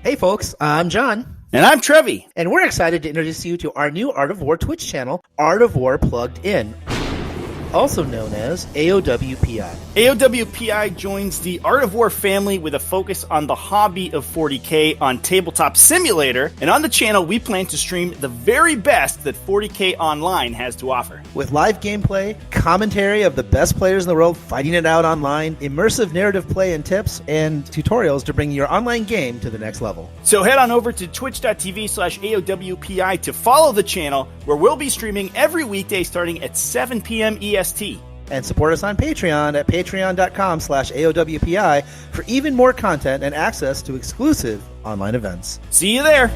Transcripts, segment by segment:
Hey folks, I'm John. And I'm Trevi. And we're excited to introduce you to our new Art of War Twitch channel, Art of War Plugged In, also known as AOWPI. AOWPI joins the Art of War family with a focus on the hobby of 40K on Tabletop Simulator, and on the channel we plan to stream the very best that 40K Online has to offer. With live gameplay, commentary of the best players in the world fighting it out online, immersive narrative play and tips, and tutorials to bring your online game to the next level. So head on over to twitch.tv/AOWPI to follow the channel, where we'll be streaming every weekday starting at 7 p.m. EST. And support us on Patreon at patreon.com/AOWPI for even more content and access to exclusive online events. See you there!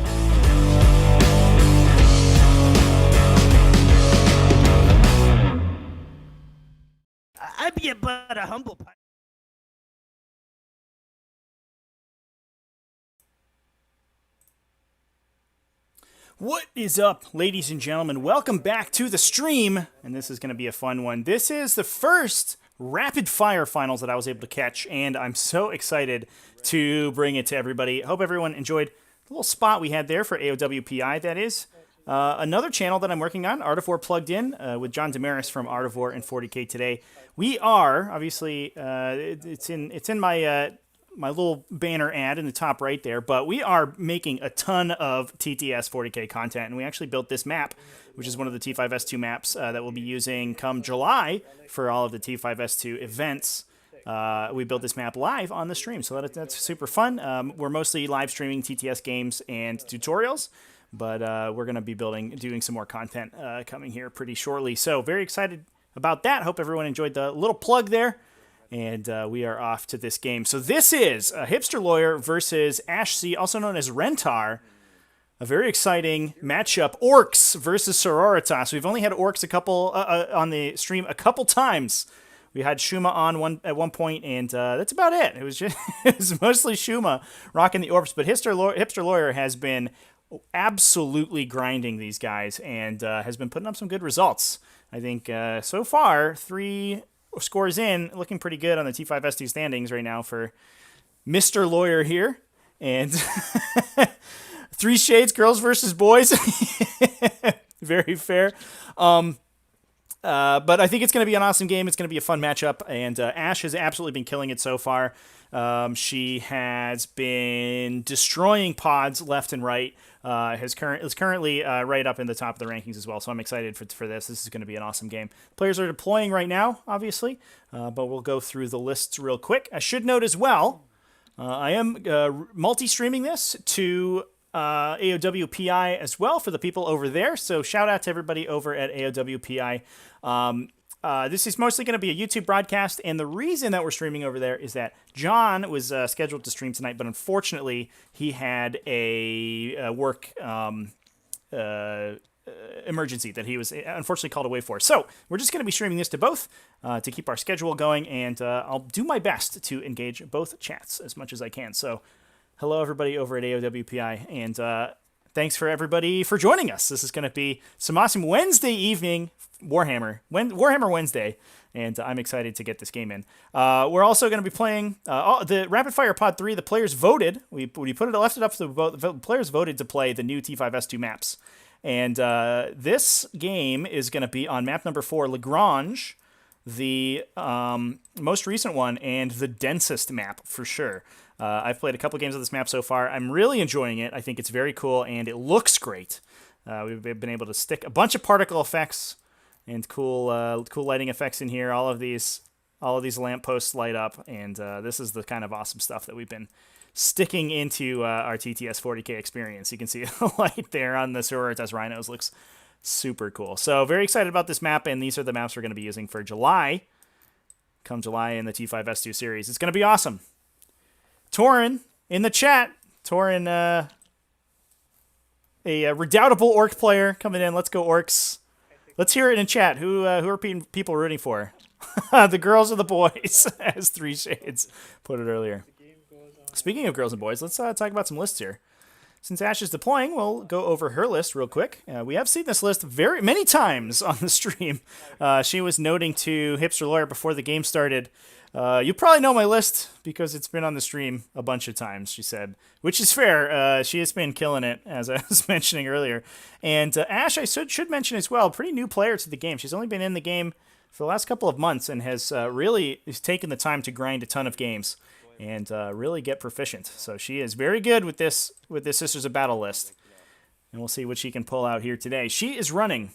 I be but a humble pie. What is up, ladies and gentlemen? Welcome back to the stream, and this is going to be a fun one. This is the first Rapid-Fire finals that I was able to catch, and I'm so excited to bring it to everybody. Hope everyone enjoyed the little spot we had there for AOWPI, that is. Another channel that I'm working on, Art of War Plugged In, with John Damaris from Art of War and 40K Today. We are, obviously, it's in my... my little banner ad in the top right there, but we are making a ton of TTS 40K content, and we actually built this map, which is one of the T5S2 maps that we'll be using come July for all of the T5S2 events. We built this map live on the stream, so that's super fun. We're mostly live streaming TTS games and tutorials, but we're going to be doing some more content coming here pretty shortly, so very excited about that. Hope everyone enjoyed the little plug there. And we are off to this game. So this is a Hipster Lawyer versus Ash C, also known as Rentar. A very exciting matchup. Orks versus Sororitas. We've only had Orks on the stream a couple times. We had Shuma on at one point, and that's about it. It was mostly Shuma rocking the Orks. But Hipster Lawyer has been absolutely grinding these guys and has been putting up some good results. I think so far, 3 scores in, looking pretty good on the T5S2 standings right now for Mr. Lawyer here. And 3 shades, girls versus boys. Very fair. But I think it's going to be an awesome game. It's going to be a fun matchup. And Ash has absolutely been killing it so far. She has been destroying pods left and right. Is currently right up in the top of the rankings as well, so I'm excited for this. This is going to be an awesome game. Players are deploying right now, obviously, but we'll go through the lists real quick. I should note as well, I am multi-streaming this to AOWPI as well for the people over there, so shout out to everybody over at AOWPI. This is mostly going to be a YouTube broadcast, and the reason that we're streaming over there is that John was scheduled to stream tonight, but unfortunately he had a work emergency that he was unfortunately called away for. So we're just going to be streaming this to both to keep our schedule going, and I'll do my best to engage both chats as much as I can. So hello everybody over at AOWPI, and thanks for everybody for joining us. This is going to be some awesome Wednesday evening Warhammer Wednesday, and I'm excited to get this game in. We're also going to be playing the Rapid Fire Pod 3. The players voted. We left it up to the vote. The players voted to play the new T5S2 maps, and this game is going to be on map number 4, Lagrange, the most recent one and the densest map for sure. I've played a couple games of this map so far. I'm really enjoying it. I think it's very cool, and it looks great. We've been able to stick a bunch of particle effects and cool lighting effects in here. All of these lampposts light up, and this is the kind of awesome stuff that we've been sticking into our TTS 40K experience. You can see the light there on the Sororitas Rhinos. Looks super cool. So very excited about this map, and these are the maps we're going to be using for July. Come July in the T5S2 series. It's going to be awesome. Torin in the chat. Torin, a redoubtable Orc player coming in. Let's go Orcs. Let's hear it in chat. Who are people rooting for? The girls or the boys, as 3 Shades put it earlier. Speaking of girls and boys, let's talk about some lists here. Since Ash is deploying, we'll go over her list real quick. We have seen this list very many times on the stream. She was noting to Hipster Lawyer before the game started, you probably know my list because it's been on the stream a bunch of times, she said, which is fair. She has been killing it, as I was mentioning earlier. And Ash, I should mention as well, pretty new player to the game. She's only been in the game for the last couple of months and has really taken the time to grind a ton of games and really get proficient. So she is very good with this Sisters of Battle list. And we'll see what she can pull out here today. She is running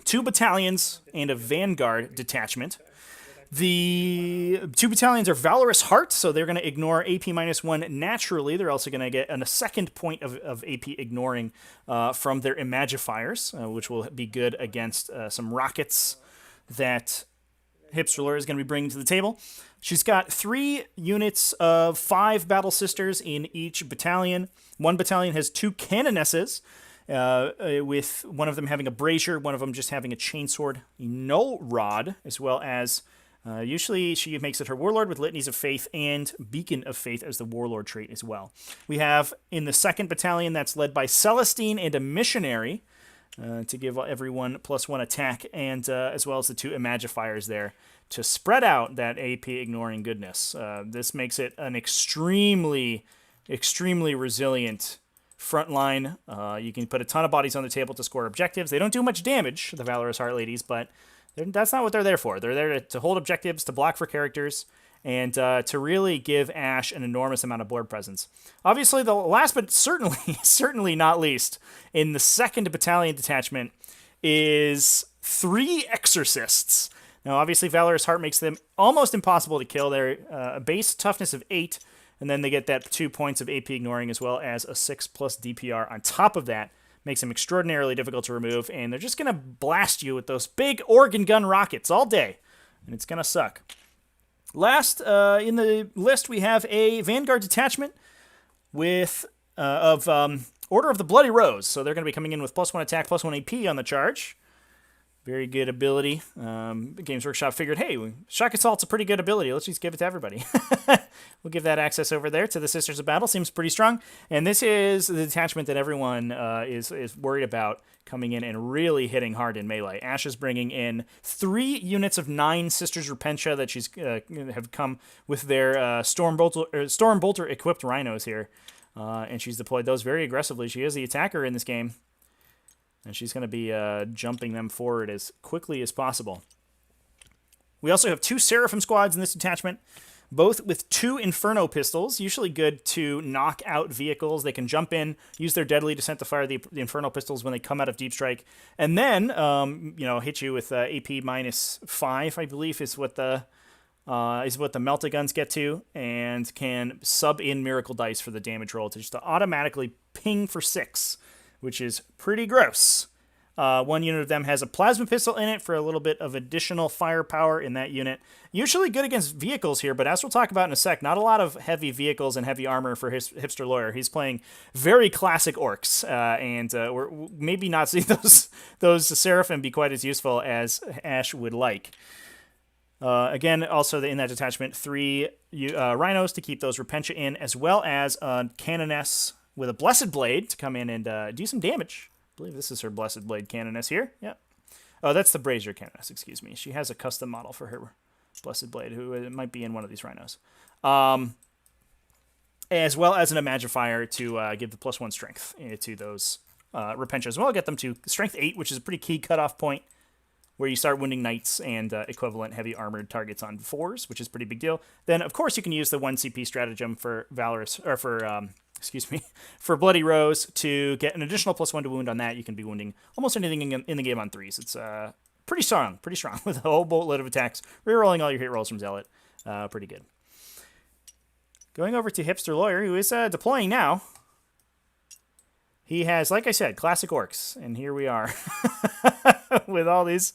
2 battalions and a Vanguard detachment. The 2 battalions are Valorous Heart, so they're going to ignore AP -1 naturally. They're also going to get a second point of AP ignoring from their Imagifiers, which will be good against some rockets that Hipster Lawyer is going to be bringing to the table. She's got 3 units of 5 Battle Sisters in each battalion. One battalion has 2 Canonesses, with one of them having a brazier, one of them just having a chainsword, a null rod, as well as usually she makes it her Warlord with Litanies of Faith and Beacon of Faith as the Warlord trait as well. We have in the 2nd battalion that's led by Celestine and a Missionary to give everyone +1 attack, and as well as the 2 Imagifiers there to spread out that AP ignoring goodness. This makes it an extremely resilient front line. You can put a ton of bodies on the table to score objectives. They don't do much damage, the Valorous Heart ladies, but that's not what they're there for. They're there to hold objectives, to block for characters, and to really give Ash an enormous amount of board presence. Obviously, the last but certainly not least, in the 2nd battalion detachment is 3 Exorcists. Now, obviously, Valorous Heart makes them almost impossible to kill. They're a base toughness of 8, and then they get that 2 points of AP ignoring as well as a 6+ DPR on top of that. Makes them extraordinarily difficult to remove, and they're just going to blast you with those big organ gun rockets all day, and it's going to suck. Last in the list, we have a Vanguard detachment with Order of the Bloody Rose. So they're going to be coming in with +1 attack, +1 AP on the charge. Very good ability. Games Workshop figured, hey, Shock Assault's a pretty good ability. Let's just give it to everybody. We'll give that access over there to the Sisters of Battle. Seems pretty strong. And this is the detachment that everyone is worried about coming in and really hitting hard in melee. Ash is bringing in 3 units of 9 Sisters Repentia that she's have come with their Storm Bolter equipped rhinos here. And she's deployed those very aggressively. She is the attacker in this game. And she's going to be jumping them forward as quickly as possible. We also have 2 Seraphim squads in this detachment, both with 2 Inferno pistols, usually good to knock out vehicles. They can jump in, use their deadly descent to fire the Inferno pistols when they come out of Deep Strike, and then hit you with AP -5, I believe, is what the Melta guns get to, and can sub in Miracle Dice for the damage roll to just automatically ping for 6. Which is pretty gross. 1 unit of them has a plasma pistol in it for a little bit of additional firepower in that unit. Usually good against vehicles here, but as we'll talk about in a sec, not a lot of heavy vehicles and heavy armor for his Hipster Lawyer. He's playing very classic Orks, and we're maybe not seeing those Seraphim be quite as useful as Ash would like. Again, also in that detachment, 3 Rhinos to keep those Repentia in, as well as a Canoness with a Blessed Blade to come in and do some damage. I believe this is her Blessed Blade Canoness here. Yeah. Oh, that's the Brazier Canoness, excuse me. She has a custom model for her Blessed Blade, who might be in one of these Rhinos. As well as an Imagifier to give the +1 strength to those Repentia as well. Get them to strength 8, which is a pretty key cutoff point where you start wounding knights and equivalent heavy armored targets on 4s, which is a pretty big deal. Then, of course, you can use the 1 CP stratagem for for Bloody Rose to get an additional +1 to wound on that. You can be wounding almost anything in the game on 3s. It's pretty strong with a whole boatload of attacks. Rerolling all your hit rolls from Zealot. Pretty good. Going over to Hipster Lawyer, who is deploying now. He has, like I said, classic Orks, and here we are with all these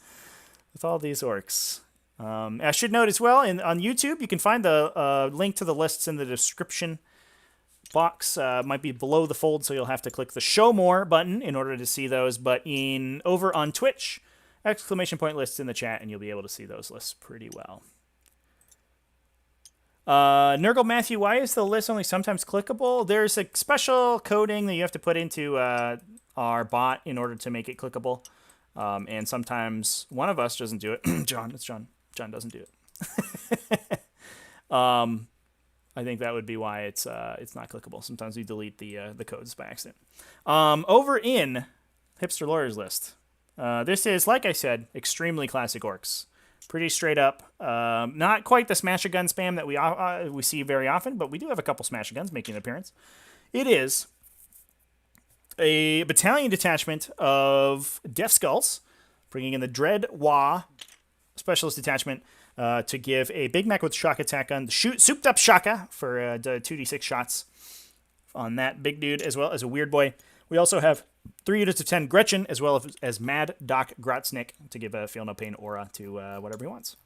Orks. I should note as well, on YouTube, you can find the link to the lists in the description box. Might be below the fold, so you'll have to click the Show More button in order to see those. But over on Twitch, !lists in the chat, and you'll be able to see those lists pretty well. Nurgle Matthew, why is the list only sometimes clickable? There's a special coding that you have to put into our bot in order to make it clickable. And sometimes one of us doesn't do it. John, it's John. John doesn't do it. I think that would be why it's not clickable. Sometimes we delete the codes by accident. Over in Hipster Lawyer's list, this is, like I said, extremely classic Orks. Pretty straight up. Not quite the smash-a-gun spam that we see very often, but we do have a couple smash-a-guns making an appearance. It is a battalion detachment of Death Skulls, bringing in the Dread Wah Specialist Detachment to give a Big Mac with shock attack gun, the souped up shaka for 2d6 shots on that big dude, as well as a Weird Boy. We also have 3 units of 10 Gretchen, as well as Mad Doc Grotznick to give a Feel No Pain aura to whatever he wants.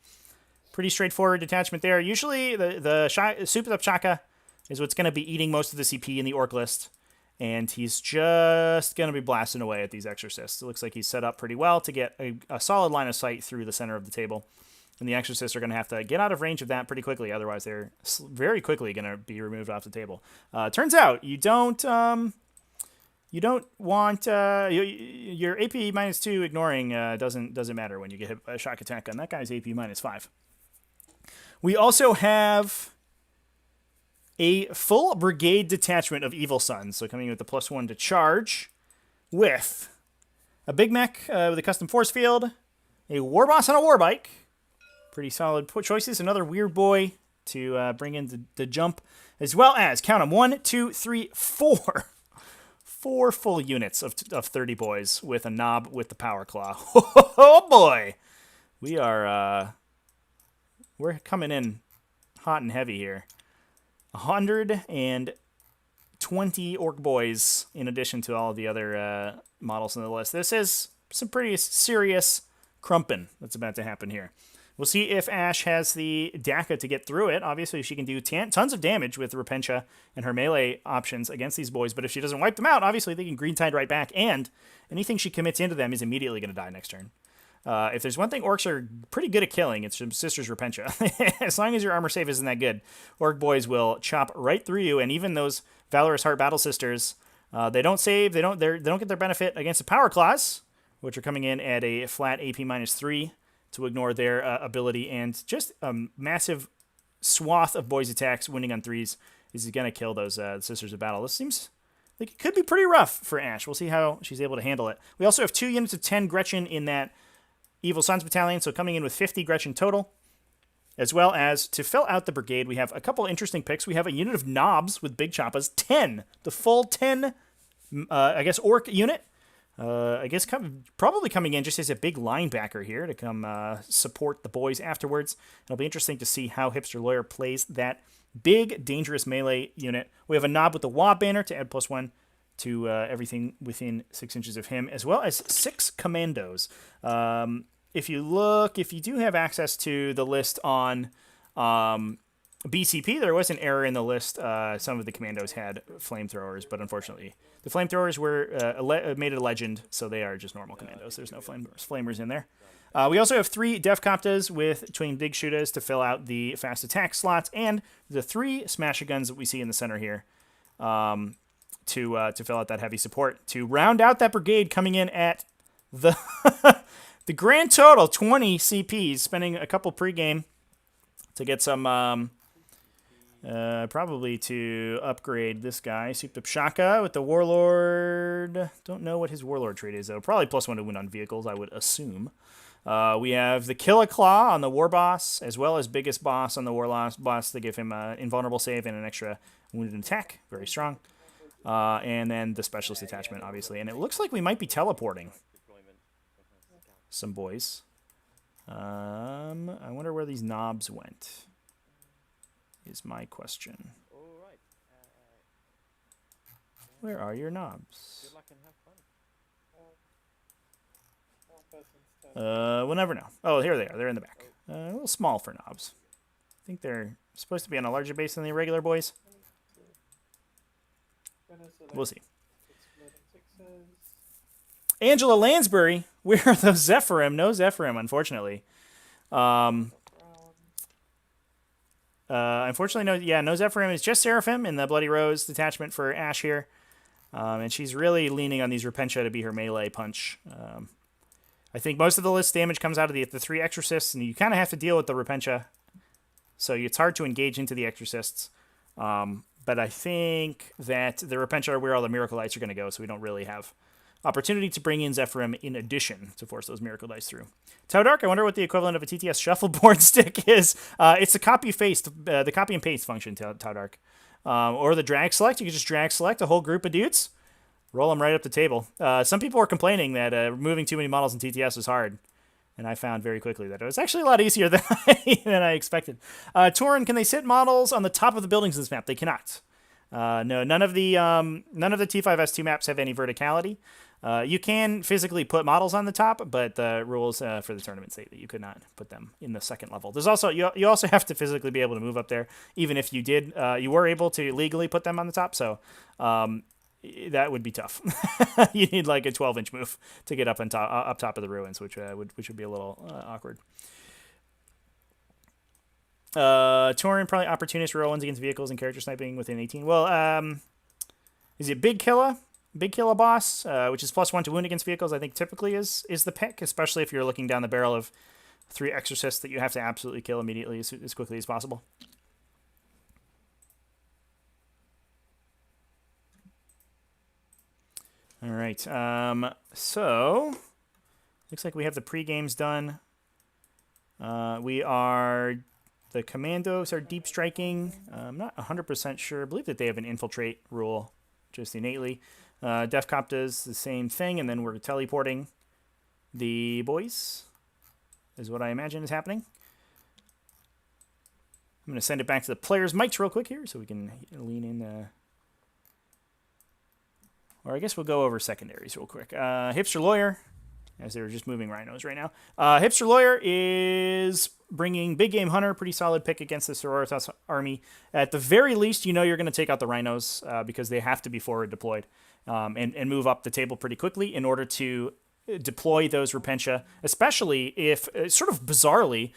Pretty straightforward detachment there. Usually the souped up shaka is what's going to be eating most of the CP in the Orc list. And he's just going to be blasting away at these Exorcists. It looks like he's set up pretty well to get a solid line of sight through the center of the table. And the Exorcists are going to have to get out of range of that pretty quickly. Otherwise, they're very quickly going to be removed off the table. Turns out, you don't want... your AP -2 ignoring doesn't matter when you get hit a shock attack gun. That guy's AP -5. We also have a full brigade detachment of Evil Sons, so coming in with the +1 to charge, with a Big Mech with a custom force field, a War Boss on a War Bike, pretty solid choices, another Weird Boy to bring in the jump, as well as, count them, 1, 2, 3, 4. 4 full units of 30 boys with a knob with the Power Claw. Oh boy! We're coming in hot and heavy here. 120 Orc boys in addition to all of the other models on the list. This is some pretty serious crumping that's about to happen here. We'll see if Ash has the DACA to get through it. Obviously, she can do tons of damage with Repentia and her melee options against these boys, but if she doesn't wipe them out, obviously they can green tide right back, and anything she commits into them is immediately going to die next turn. If there's one thing Orcs are pretty good at killing, it's Sister's Repentia. As long as your armor save isn't that good, Orc boys will chop right through you, and even those Valorous Heart Battle Sisters, they don't save, they don't get their benefit against the Power Claws, which are coming in at a flat AP -3 to ignore their ability, and just a massive swath of boys attacks winning on 3s is going to kill those Sisters of Battle. This seems like it could be pretty rough for Ash. We'll see how she's able to handle it. We also have 2 units of 10 Gretchen in that Evil Sons Battalion, so coming in with 50 Gretchen total, as well as to fill out the brigade, we have a couple interesting picks. We have a unit of Knobs with Big Choppas, 10, the full 10, Orc unit. Probably coming in just as a big linebacker here to come support the boys afterwards. It'll be interesting to see how Hipster Lawyer plays that big, dangerous melee unit. We have a Knob with the Wah banner to add +1 to everything within 6 inches of him, as well as 6 commandos. If you do have access to the list on BCP, there was an error in the list. Some of the commandos had flamethrowers, but unfortunately, the flamethrowers were made a legend, so they are just normal commandos. There's no flamers in there. We also have 3 Def Coptas with twin big shooters to fill out the fast attack slots, and the 3 smasher guns that we see in the center here to fill out that heavy support. To round out that brigade, coming in at the the grand total 20 CPs, spending a couple pregame to get some. Probably to upgrade this guy. Souped Up Shaka with the Warlord. Don't know what his Warlord trait is, though. Probably +1 to win on vehicles, I would assume. We have the Killer Claw on the War Boss, as well as Biggest Boss on the War Boss to give him an invulnerable save and an extra wounded attack. Very strong. And then the Specialist Attachment, obviously. And it looks like we might be teleporting some boys. I wonder where these Knobs went, is my question. Where are your Knobs? We'll never know. Oh, here they are. They're in the back. A little small for Knobs. I think they're supposed to be on a larger base than the irregular boys. We'll see. Angela Lansbury. Where are those Zephyrim? No Zephyrim, unfortunately. Unfortunately, no Zephyrim. It's just Seraphim in the Bloody Rose detachment for Ash here. And she's really leaning on these Repentia to be her melee punch. I think most of the list damage comes out of the 3 Exorcists, and you kind of have to deal with the Repentia. So it's hard to engage into the Exorcists. But I think that the Repentia are where all the Miracle Lights are going to go, so we don't really have opportunity to bring in Zephyrim in addition to force those Miracle Dice through. Taudark, I wonder what the equivalent of a TTS shuffleboard stick is. It's the copy and paste function, Taudark. Or the drag select. You can just drag select a whole group of dudes, roll them right up the table. Some people were complaining that removing too many models in TTS was hard, and I found very quickly that it was actually a lot easier than I expected. Tauren, can they sit models on the top of the buildings in this map? They cannot. No, none of the T5S2 maps have any verticality. You can physically put models on the top, but the rules for the tournament state that you could not put them in the second level. There's also you also have to physically be able to move up there, even if you were able to legally put them on the top. So that would be tough. You need like a 12-inch move to get up top of the ruins, which would be a little awkward. Tauren, probably opportunist roll against vehicles and character sniping within 18. Well, is it Big Killa? Big Killa boss, which is +1 to wound against vehicles, I think typically is the pick, especially if you're looking down the barrel of 3 Exorcists that you have to absolutely kill immediately as quickly as possible. All right, so looks like we have the pre-games done. The Commandos are deep striking. I'm not 100% sure. I believe that they have an infiltrate rule just innately. Def Cop does the same thing, and then we're teleporting the boys, is what I imagine is happening. I'm going to send it back to the players' mics real quick here so we can lean in. Or I guess we'll go over secondaries real quick. Hipster Lawyer, as they were just moving rhinos right now. Hipster Lawyer is bringing Big Game Hunter, pretty solid pick against the Sororitas army. At the very least, you're going to take out the rhinos because they have to be forward deployed and move up the table pretty quickly in order to deploy those Repentia, especially if, sort of bizarrely,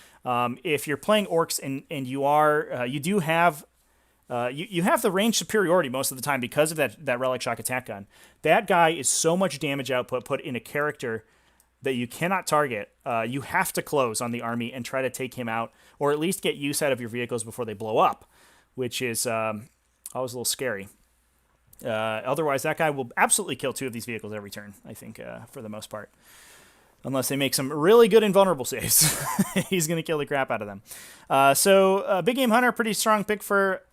if you're playing Orks and you do have you have the range superiority most of the time because of that Relic Shock attack gun. That guy is so much damage output put in a character that you cannot target. You have to close on the army and try to take him out, or at least get use out of your vehicles before they blow up, which is always a little scary. Otherwise, that guy will absolutely kill 2 of these vehicles every turn, I think, for the most part. Unless they make some really good invulnerable saves. He's going to kill the crap out of them. So Big Game Hunter, pretty strong pick for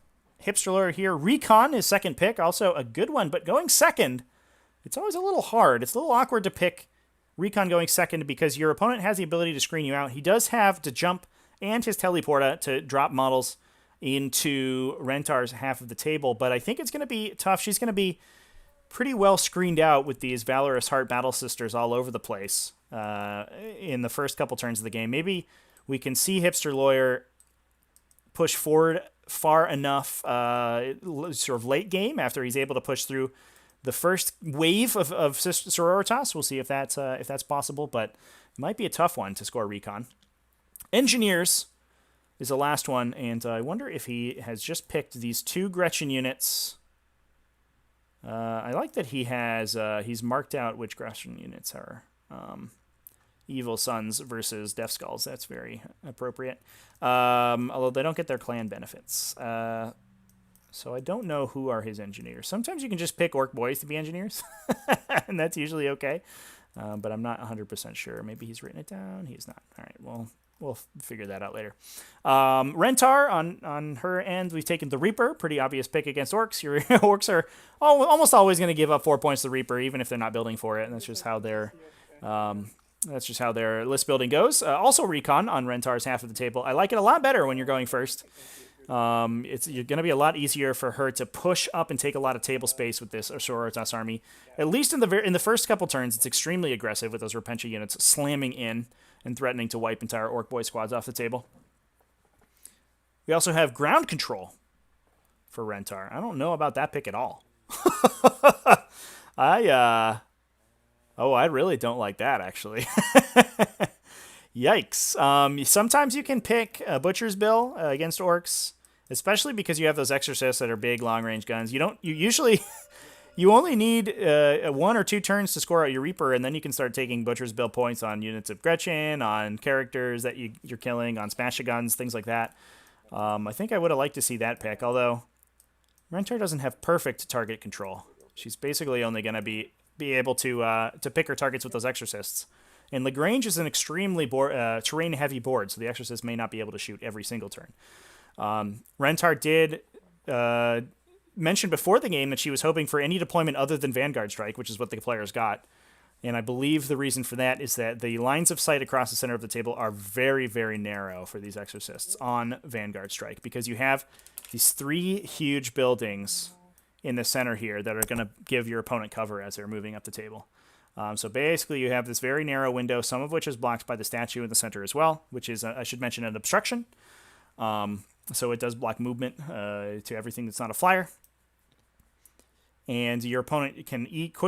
Hipster Lawyer here. Recon is second pick, also a good one, but going second, it's always a little hard. It's a little awkward to pick Recon going second because your opponent has the ability to screen you out. He does have to jump and his teleporta to drop models into Rentar's half of the table, but I think it's going to be tough. She's going to be pretty well screened out with these Valorous Heart Battle Sisters all over the place in the first couple turns of the game. Maybe we can see Hipster Lawyer push forward far enough sort of late game after he's able to push through the first wave of Sororitas. We'll see if that's possible, but it might be a tough one to score Recon. Engineers is the last one, and I wonder if he has just picked these 2 Gretchen units. I like that he has he's marked out which Gretchen units are Evil Sons versus Death Skulls. That's very appropriate. Although they don't get their clan benefits. So I don't know who are his engineers. Sometimes you can just pick Orc boys to be engineers, and that's usually okay. But I'm not 100% sure. Maybe he's written it down. He's not. All right, well, we'll figure that out later. Rentar, on her end, we've taken the Reaper. Pretty obvious pick against Orcs. Your Orcs are almost always going to give up 4 points to the Reaper, even if they're not building for it, and that's just how their list building goes. Also Recon on Rentar's half of the table. I like it a lot better when you're going first. You're going to be a lot easier for her to push up and take a lot of table space with this Sororitas army. At least in the first couple turns, it's extremely aggressive with those Repentia units slamming in and threatening to wipe entire Orc boy squads off the table. We also have ground control for Rentar. I don't know about that pick at all. I really don't like that, actually. Yikes. Sometimes you can pick a Butcher's Bill against Orcs. especially because you have those exorcists that are big long-range guns. You usually you only need 1 or 2 turns to score out your Reaper, and then you can start taking Butcher's Bill points on units of Gretchen, on characters that you're killing, on Smash-A-Guns, things like that. I think I would have liked to see that pick, although Rentar doesn't have perfect target control. She's basically only going to be able to pick her targets with those exorcists. And Lagrange is an extremely terrain-heavy board, so the exorcist may not be able to shoot every single turn. Rentar did mention before the game that she was hoping for any deployment other than Vanguard Strike, which is what the players got. And I believe the reason for that is that the lines of sight across the center of the table are very, very narrow for these exorcists on Vanguard Strike, because you have these 3 huge buildings in the center here that are going to give your opponent cover as they're moving up the table. So basically you have this very narrow window, some of which is blocked by the statue in the center as well, which is, I should mention, an obstruction. So it does block movement to everything that's not a flyer. And your opponent can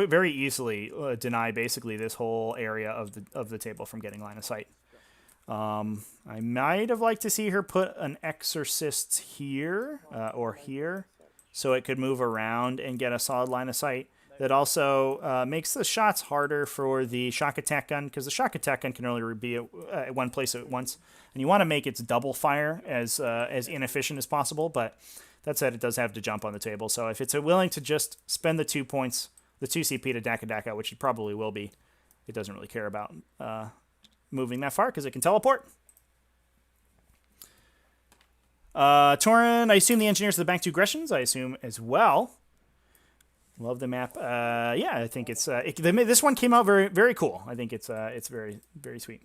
very easily deny basically this whole area of the table from getting line of sight. I might have liked to see her put an exorcist here or here, so it could move around and get a solid line of sight. That also makes the shots harder for the shock attack gun, because the shock attack gun can only be at one place at once, and you want to make its double fire as inefficient as possible. But that said, it does have to jump on the table, so if it's willing to just spend the 2 points, the 2 CP to Daka, which it probably will be, it doesn't really care about moving that far because it can teleport. Torin, I assume the engineers of the Bank 2 Greshams, I assume as well. Love the map. Yeah, I think it's this one came out very, very cool. I think it's very, very sweet.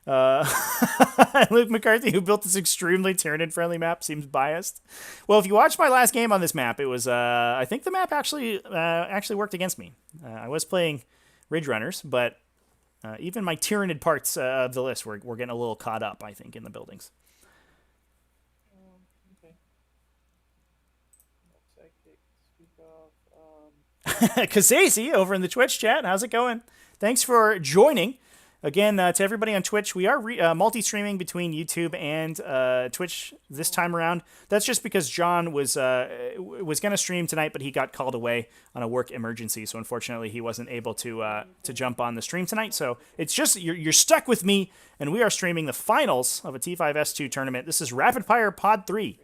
Luke McCarthy, who built this extremely Tyranid-friendly map, seems biased. Well, if you watched my last game on this map, it was I think the map actually worked against me. I was playing Ridge Runners, but even my Tyranid parts of the list were getting a little caught up, I think, in the buildings. Kazazi over in the Twitch chat. How's it going? Thanks for joining. Again, to everybody on Twitch, we are multi-streaming between YouTube and Twitch this time around. That's just because John was going to stream tonight, but he got called away on a work emergency, so unfortunately he wasn't able to jump on the stream tonight. So it's just you're stuck with me, and we are streaming the finals of a T5S2 tournament. This is Rapidfire Pod 3.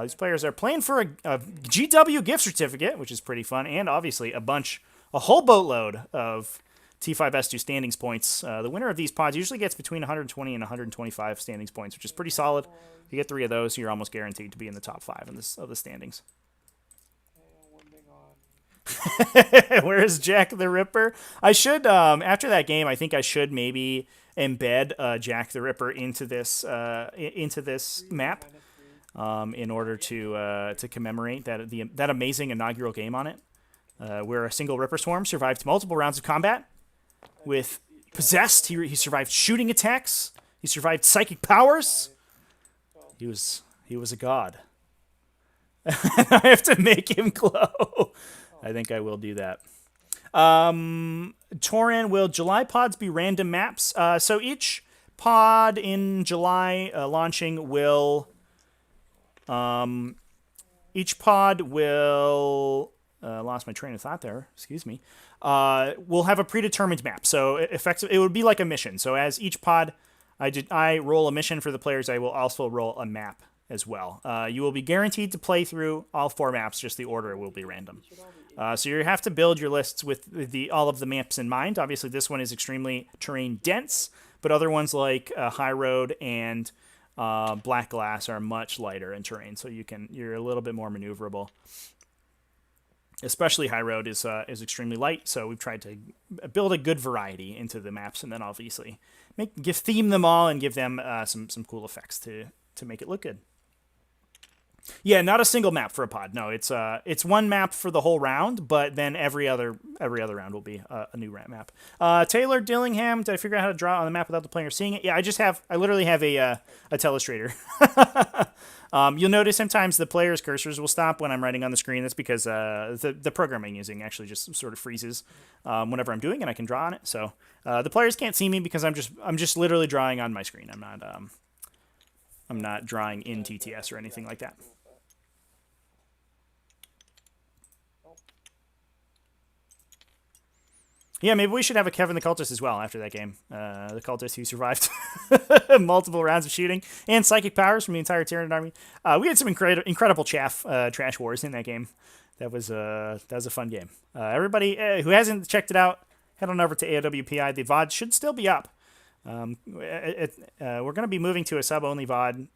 These players are playing for a GW gift certificate, which is pretty fun, and obviously a whole boatload of T5S2 standings points. The winner of these pods usually gets between 120 and 125 standings points, which is pretty solid. If you get 3 of those, you're almost guaranteed to be in the top 5 of the standings. Where is Jack the Ripper? I should, after that game, I think I should maybe embed Jack the Ripper into this map. In order to commemorate that amazing inaugural game on it, where a single Ripper Swarm survived multiple rounds of combat with Possessed. He survived shooting attacks. He survived psychic powers. He was a god. I have to make him glow. I think I will do that. Torin, will July pods be random maps? So each pod in July launching will... each pod will lost my train of thought there. Excuse me. Will have a predetermined map. So it would be like a mission. So as each pod, I roll a mission for the players. I will also roll a map as well. You will be guaranteed to play through all 4 maps. Just the order will be random. So you have to build your lists with all of the maps in mind. Obviously, this one is extremely terrain dense, but other ones like High Road and Black Glass are much lighter in terrain, so you're a little bit more maneuverable. Especially High Road is extremely light, so we've tried to build a good variety into the maps, and then obviously theme them all and give them some cool effects to make it look good. Yeah, not a single map for a pod. No, it's one map for the whole round, but then every other round will be a new map. Taylor Dillingham, did I figure out how to draw on the map without the player seeing it? Yeah, I literally have a telestrator. You'll notice sometimes the player's cursors will stop when I'm writing on the screen. That's because the program I'm using actually just sort of freezes whenever I'm doing it. I can draw on it, so the players can't see me because I'm just literally drawing on my screen. I'm not I'm not drawing in TTS or anything like that. Yeah, maybe we should have a Kevin the Cultist as well after that game. The Cultist who survived multiple rounds of shooting and psychic powers from the entire Tyranid army. We had some incredible trash wars in that game. That was a fun game. Everybody who hasn't checked it out, head on over to AOWPI. The VOD should still be up. We're going to be moving to a sub-only VOD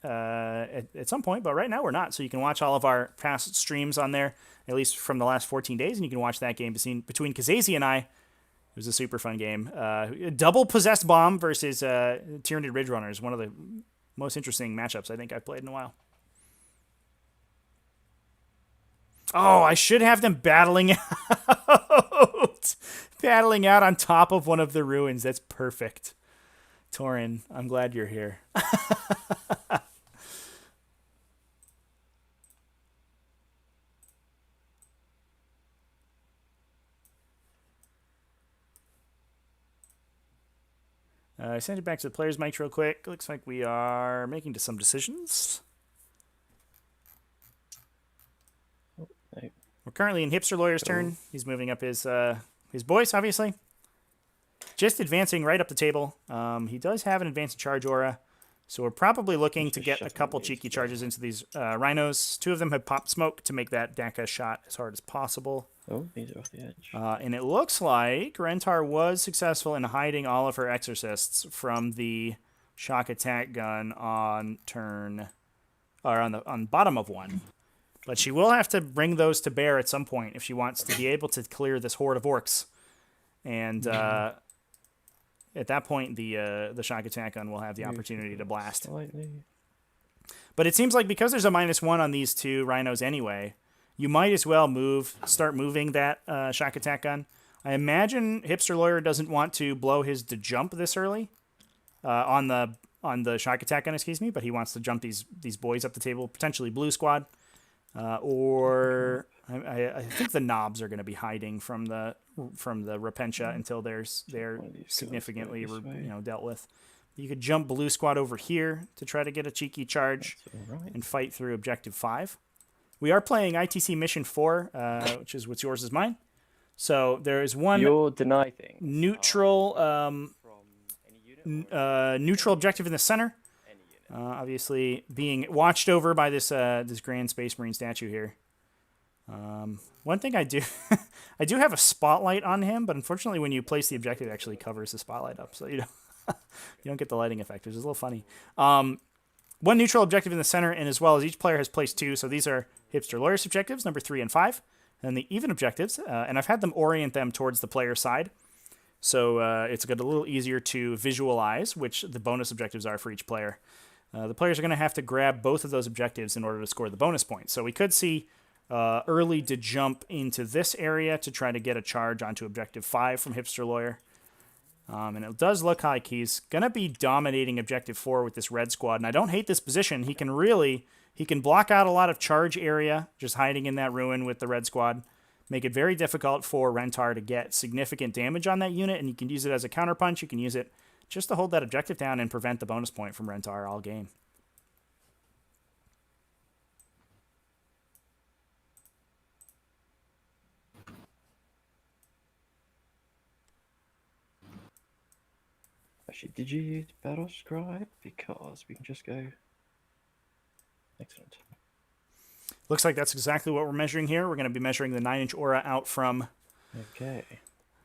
at some point, but right now we're not. So you can watch all of our past streams on there, at least from the last 14 days, and you can watch that game between Kazazi and I. It was a super fun game. Double Possessed Bomb versus Tyranid Ridge Runners, one of the most interesting matchups I think I've played in a while. Oh, I should have them battling out. Battling out on top of one of the ruins. That's perfect. Torin, I'm glad you're here. I sent it back to the players' mics real quick. Looks like we are making some decisions. We're currently in Hipster Lawyer's turn. He's moving up his voice, obviously. Just advancing right up the table. He does have an advanced charge aura, so we're probably looking to get a couple cheeky charges into these rhinos. 2 of them have popped smoke to make that Daka shot as hard as possible. Oh, these are off the edge. And it looks like Rentar was successful in hiding all of her exorcists from the shock attack gun on turn, or on bottom of 1. But she will have to bring those to bear at some point if she wants to be able to clear this horde of orcs. And at that point, the shock attack gun will have the opportunity to blast. Slightly. But it seems like because there's a -1 on these 2 rhinos anyway, you might as well start moving that shock attack gun. I imagine Hipster Lawyer doesn't want to blow his to jump this early on the shock attack gun, excuse me, but he wants to jump these boys up the table, potentially blue squad. Or I think the knobs are going to be hiding from the Repentia until they're significantly dealt with. You could jump blue squad over here to try to get a cheeky charge and fight through objective 5. We are playing ITC mission 4, which is what's yours is mine. So there is one neutral neutral objective in the center. Obviously being watched over by this Grand Space Marine statue here. One thing I do, I do have a spotlight on him, but unfortunately when you place the objective, it actually covers the spotlight up, so you don't get the lighting effect, which is a little funny. One neutral objective in the center, and as well as each player has placed 2, so these are Hipster Lawyer's objectives, number 3 and 5, and the even objectives, and I've had them orient them towards the player side, so it's a little easier to visualize which the bonus objectives are for each player. The players are going to have to grab both of those objectives in order to score the bonus points. So we could see early to jump into this area to try to get a charge onto objective 5 from Hipster Lawyer. And it does look like he's going to be dominating objective 4 with this red squad. And I don't hate this position. He can block out a lot of charge area just hiding in that ruin with the red squad. Make it very difficult for Rentar to get significant damage on that unit. And you can use it as a counterpunch. You can use it just to hold that objective down and prevent the bonus point from Rentar all game. Actually, did you use Battle Scribe? Because we can just go. Excellent. Looks like that's exactly what we're measuring here. We're going to be measuring the 9-inch aura out from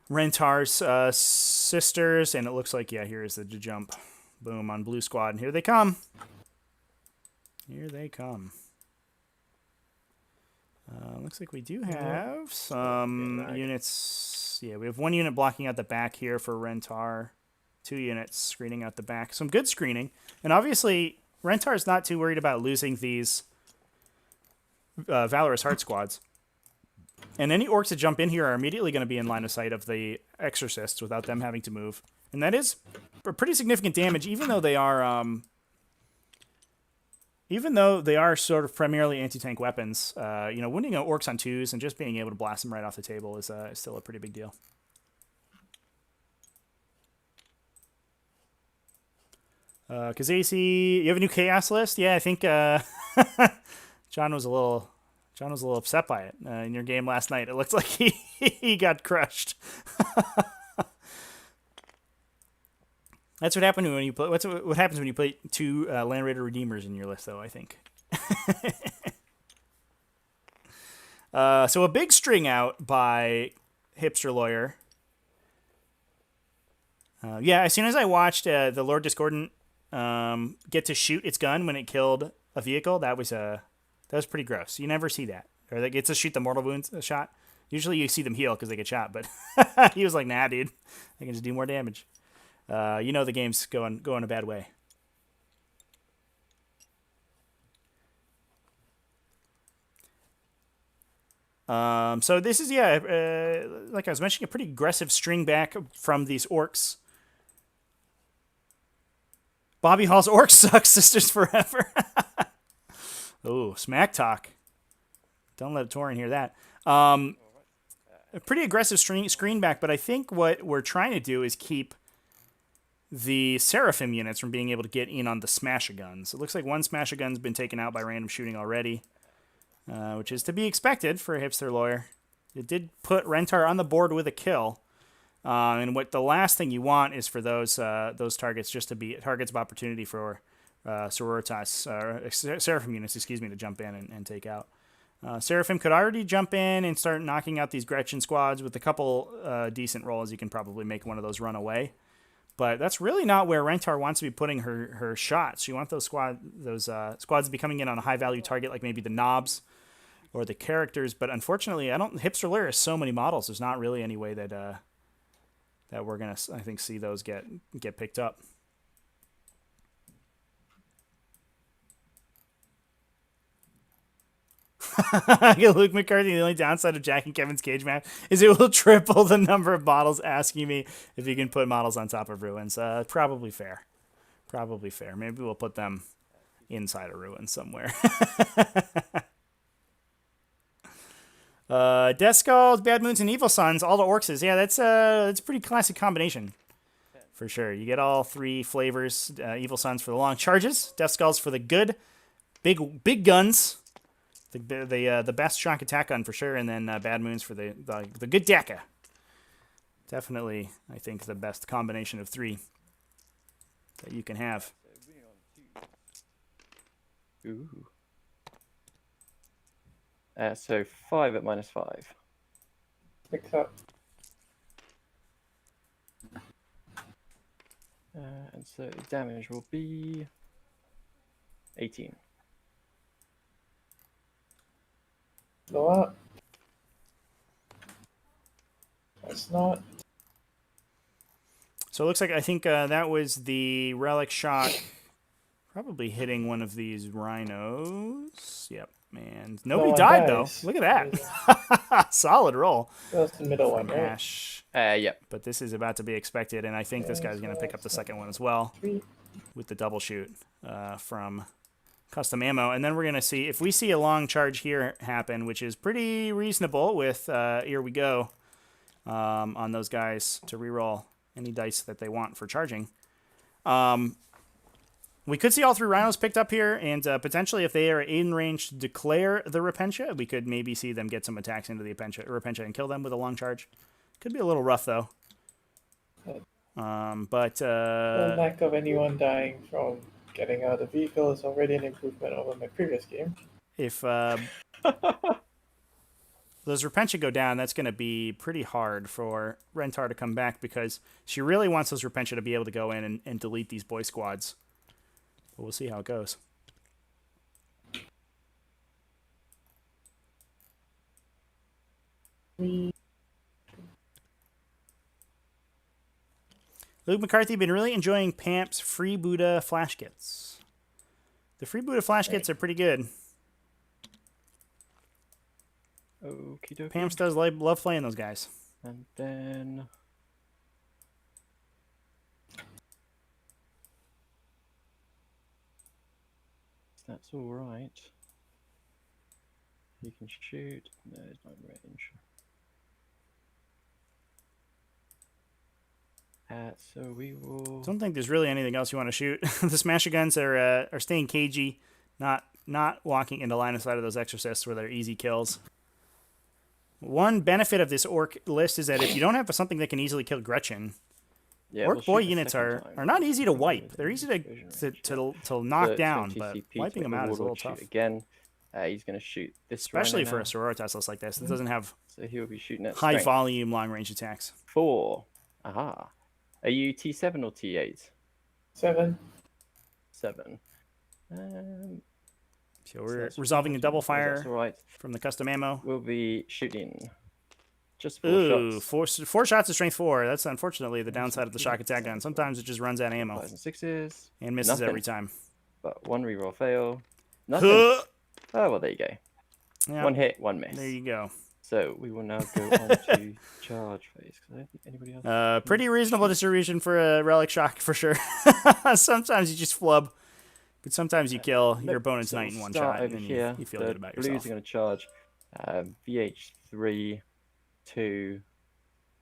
Rentar's sisters, and it looks like, yeah, here is the jump. Boom, on blue squad, and here they come. Here they come. Looks like we do have some units. Yeah, we have 1 unit blocking out the back here for Rentar. 2 units screening out the back. Some good screening. And obviously, Rentar is not too worried about losing these Valorous Heart squads. And any orcs that jump in here are immediately going to be in line of sight of the exorcists without them having to move. And that is pretty significant damage, even though they are sort of primarily anti-tank weapons. Winning orcs on 2s and just being able to blast them right off the table is still a pretty big deal. Kazacy, you have a new chaos list? Yeah, I think John was a little upset by it in your game last night. It looks like he got crushed. That's what happened when you play. What happens when you play two Land Raider Redeemers in your list, though, I think. So a big string out by Hipster Lawyer. Yeah, as soon as I watched the Lord Discordant get to shoot its gun when it killed a vehicle, that was pretty gross. You never see that. Or they get to shoot the mortal wounds shot. Usually you see them heal because they get shot, but he was like, nah, dude. I can just do more damage. The game's going a bad way. So this is, like I was mentioning, a pretty aggressive string back from these orcs. Bobby Hall's Orcs suck, sisters forever. Oh, smack talk. Don't let Torin hear that. A pretty aggressive screen back, but I think what we're trying to do is keep the Seraphim units from being able to get in on the Smash-A-Guns. It looks like one Smash-A-Gun's been taken out by random shooting already, which is to be expected for a Hipster Lawyer. It did put Rentar on the board with a kill. And what the last thing you want is for those targets just to be targets of opportunity for Sororitas, Seraphim units, to jump in and take out. Seraphim could already jump in and start knocking out these Gretchen squads. With a couple decent rolls, you can probably make one of those run away. But that's really not where Rentar wants to be putting her shots. You want those squads to be coming in on a high-value target, like maybe the knobs or the characters. But unfortunately, Hipster Lair has so many models. There's not really any way that we're gonna, I think, see those get picked up. Luke McCarthy, the only downside of Jack and Kevin's cage map is it will triple the number of models, asking me if you can put models on top of ruins. Probably fair. Probably fair. Maybe we'll put them inside a ruin somewhere. Death Skulls, Bad Moons, and Evil Sons, all the Orks. Yeah, that's a pretty classic combination. For sure. You get all three flavors. Evil Sons for the long charges. Death Skulls for the good, big guns. The best shock attack gun for sure, and then Bad Moons for the good Deka. Definitely, I think, the best combination of three that you can have. Ooh. So 5 at -5. Picks up. And so damage will be 18. Go up. That's not. So it looks like, I think that was the Relic Shock probably hitting one of these rhinos. Yep, man. Nobody one died, dies. though. Look at that. Solid roll. That's the middle one, right? Ash. Yep. But this is about to be expected, and I think this guy's going to pick up the second one as well with the double shoot from Custom Ammo. And then we're going to see, if we see a long charge here happen, which is pretty reasonable with Here We Go on those guys to reroll any dice that they want for charging. We could see all three rhinos picked up here, and potentially if they are in range to declare the Repentia, we could maybe see them get some attacks into the Repentia and kill them with a long charge. Could be a little rough, though. The lack of anyone dying from getting out of the vehicle is already an improvement over my previous game. If those Repentia go down, that's going to be pretty hard for Rentar to come back, because she really wants those Repentia to be able to go in and delete these boy squads. But we'll see how it goes. Luke McCarthy, been really enjoying Pamp's free Buddha flash kits. The free Buddha flash kits are pretty good. Okie dokie. Pamps does love playing those guys. And then that's all right. You can shoot. No, it's not range. So we will. Don't think there's really anything else you want to shoot. The smasher guns are staying cagey, not walking into line of sight of those exorcists where they're easy kills. One benefit of this orc list is that if you don't have something that can easily kill Gretchen, Yeah, orc we'll boy shoot a units second are time. not easy to wipe. They're easy Explosion range, yeah. to knock So down, 20 but CP to wiping make them a out is a little warlord shoot tough. Again, he's going to shoot this Especially rhino for a now. Sororitas list like this. It doesn't have So he'll be shooting at high strength. volume, long range attacks. 4. Aha. Are you T7 or T8? 7. 7. So we're resolving a double That's fire all right. from the custom ammo. We'll be shooting just 4 Ooh, shots. four shots of strength 4. That's unfortunately the downside of the shock attack gun. Sometimes it just runs out of ammo 5s and 6s. and misses Nothing. every time. But 1 reroll fail. Nothing. Oh, well, there you go. Yeah, 1 hit, 1 miss. there you go. So we will now go on to charge phase. Because I don't think anybody else. Pretty reasonable distribution for a relic shock for sure. Sometimes you just flub, but sometimes you kill your opponent's So knight in we'll one start shot, and over then here. you feel The good about blues yourself. are going to charge VH3, 2,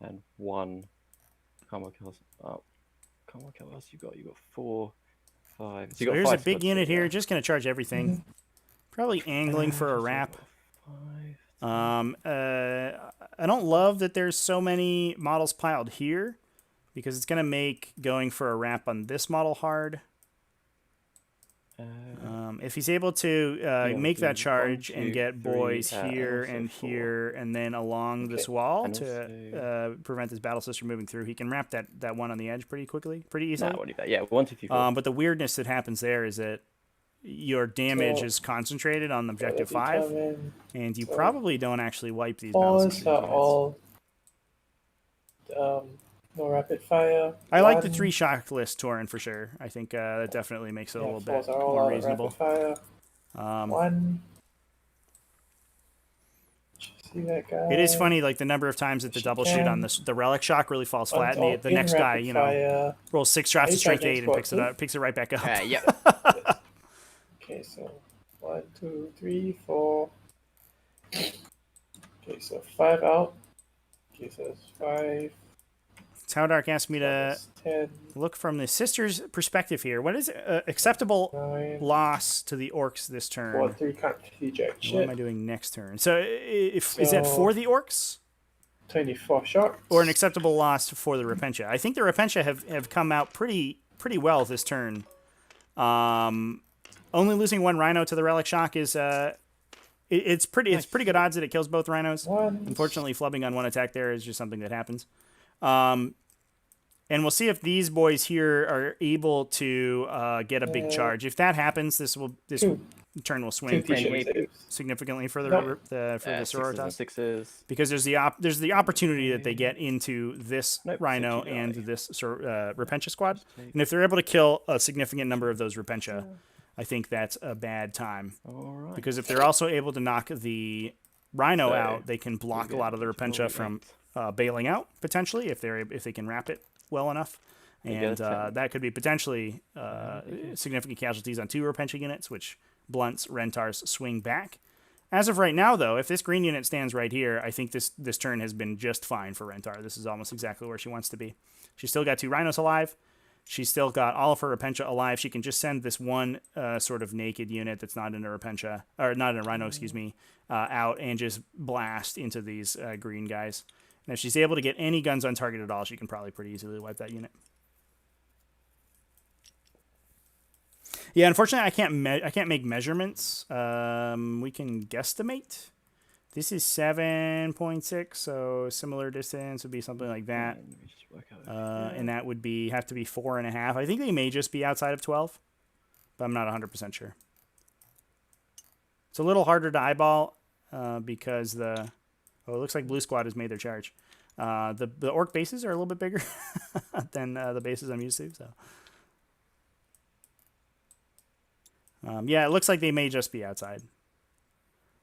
and 1. Can't work else. Oh, can't work out what else you got. You got 4, 5. So, you So got here's a 5 big slots unit there. here, just gonna charge everything. Probably angling for a So wrap. I've got 5. I don't love that there's so many models piled here, because it's gonna make going for a wrap on this model hard. If he's able to make do that charge 1, and 2, get 3, boys and here also and 4. here and then along this Okay, wall and to prevent this battle sister moving through, he can wrap that one on the edge pretty quickly, pretty easily. No, we'll leave that. Yeah, 1, 2, 3, 4. But the weirdness that happens there is that your damage So- is concentrated on objective Gotta 5, determine and you so- probably don't actually wipe these battle Fours sister are units. all no rapid fire. I like the 1, 3 shock list, Torin, for sure. I think that definitely makes it a yeah, little fours bit are all more out at reasonable. rapid fire. 1. See that guy? It is funny, like the number of times that the She double shoot on can. the relic shock really falls flat, One's and all the in next guy, rapid you know, fire. rolls 6 shots Are of you strength charging 8 and squad picks it right back up. Yep. Okay, so 1, 2, 3, 4. Okay, so 5 out. Okay, so that's 5. Taudark asked me to That's 10, look from the sister's perspective here. What is acceptable 9. loss to the orcs this 4, turn? 3 can't eject What am I shit. doing next turn? So, is that So- for the orcs? 24 shots. Or an acceptable loss for the Repentia? I think the Repentia have come out pretty well this turn. Only losing 1 Rhino to the Relic Shock is it's pretty good odds that it kills both Rhinos. 1. Unfortunately, flubbing on 1 attack there is just something that happens. And we'll see if these boys here are able to get a big charge. If that happens, this 2. turn will 2 swing t-shirt pretty saves. significantly for the No. Sororitas. 6s. Because there's the opportunity that they get into this Nope, Rhino 60 and die. this Repentia squad, and if they're able to kill a significant number of those Repentia, I think that's a bad time. All right. Because if they're also able to knock the Rhino So, out, they can block a lot of the Repentia from bailing out potentially if they can wrap it well enough, and that could be potentially significant casualties on 2 Repentia units, which blunts Rentar's swing back. As of right now, though, if this green unit stands right here, I think this turn has been just fine for Rentar. This is almost exactly where she wants to be. She's still got 2 Rhinos alive. She's still got all of her Repentia alive. She can just send this one sort of naked unit that's not in a Repentia, or not in a Rhino, excuse me, out and just blast into these green guys. And if she's able to get any guns on target at all, she can probably pretty easily wipe that unit. Yeah, unfortunately, I can't make measurements. We can guesstimate. This is 7.6, so similar distance would be something like that. Let me just work out And that would have to be 4.5. I think they may just be outside of 12, but I'm not 100% sure. It's a little harder to eyeball because it looks like Blue Squad has made their charge. The orc bases are a little bit bigger than the bases I'm used to. So, yeah, it looks like they may just be outside,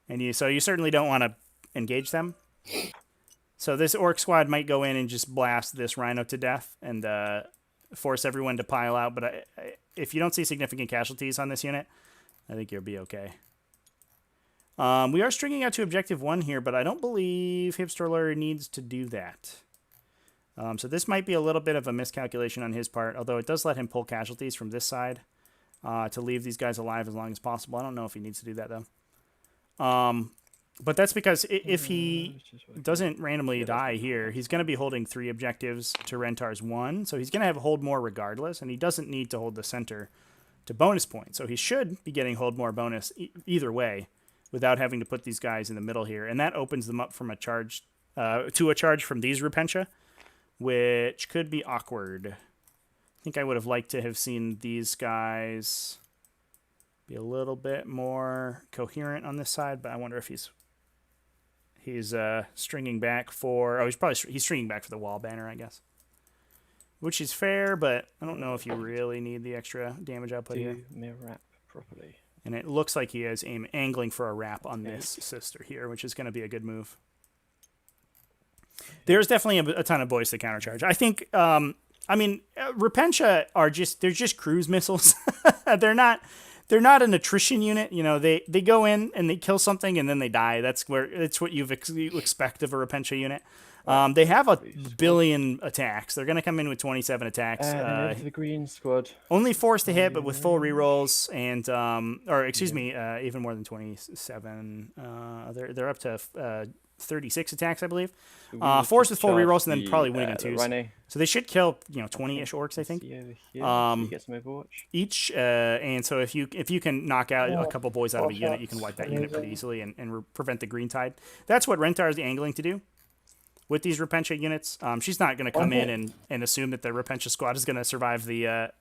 and you certainly don't want to engage them. So this orc squad might go in and just blast this Rhino to death and force everyone to pile out. But if you don't see significant casualties on this unit, I think you'll be okay. We are stringing out to objective 1 here, but I don't believe Hipster Lawyer needs to do that. So this might be a little bit of a miscalculation on his part, although it does let him pull casualties from this side to leave these guys alive as long as possible. I don't know if he needs to do that, though. But that's because if he doesn't randomly die here, he's going to be holding 3 objectives to Rentar's 1, so he's going to have hold more regardless, and he doesn't need to hold the center to bonus points. So he should be getting hold more bonus either way without having to put these guys in the middle here, and that opens them up from a charge to a charge from these Repentia, which could be awkward. I think I would have liked to have seen these guys be a little bit more coherent on this side, but I wonder if he's stringing back for... Oh, he's stringing back for the wall banner, I guess. Which is fair, but I don't know if you really need the extra damage output here. Me wrap properly. And it looks like he is angling for a wrap on this sister here, which is going to be a good move. There's definitely a ton of boys to countercharge. I think, Repentia are just cruise missiles. They're not an attrition unit. You know, they go in and they kill something and then they die. It's what you expect of a Repentia unit. They have a billion attacks. They're going to come in with 27 attacks. The green squad. Only forced to hit, but with full rerolls and even more than 27. They're up to 36 attacks, I believe. Forced with full rerolls and then probably winning in twos. So they should kill 20-ish orcs, I think. Get some Overwatch. Each, and so if you can knock out a couple boys out of a unit, you can wipe that unit pretty easily and prevent the green tide. That's what Rentar is angling to do with these Repentia units. She's not going to come in and assume that the Repentia squad is going to survive the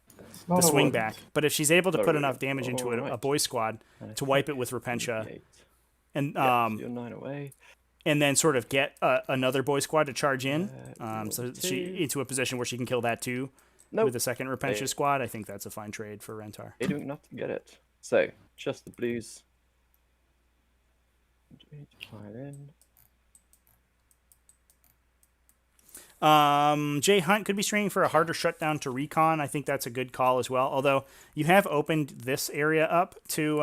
swing back. But if she's able to put enough damage into a boy squad to wipe it with Repentia, and you're 9 away. And then sort of get another boy squad to charge in, so she into a position where she can kill that too with a second Repentia squad. I think that's a fine trade for Rentar. They're doing enough to get it. So, just the blues. Pile in. Jay Hunt could be stringing for a harder shutdown to recon. I think that's a good call as well. Although you have opened this area up to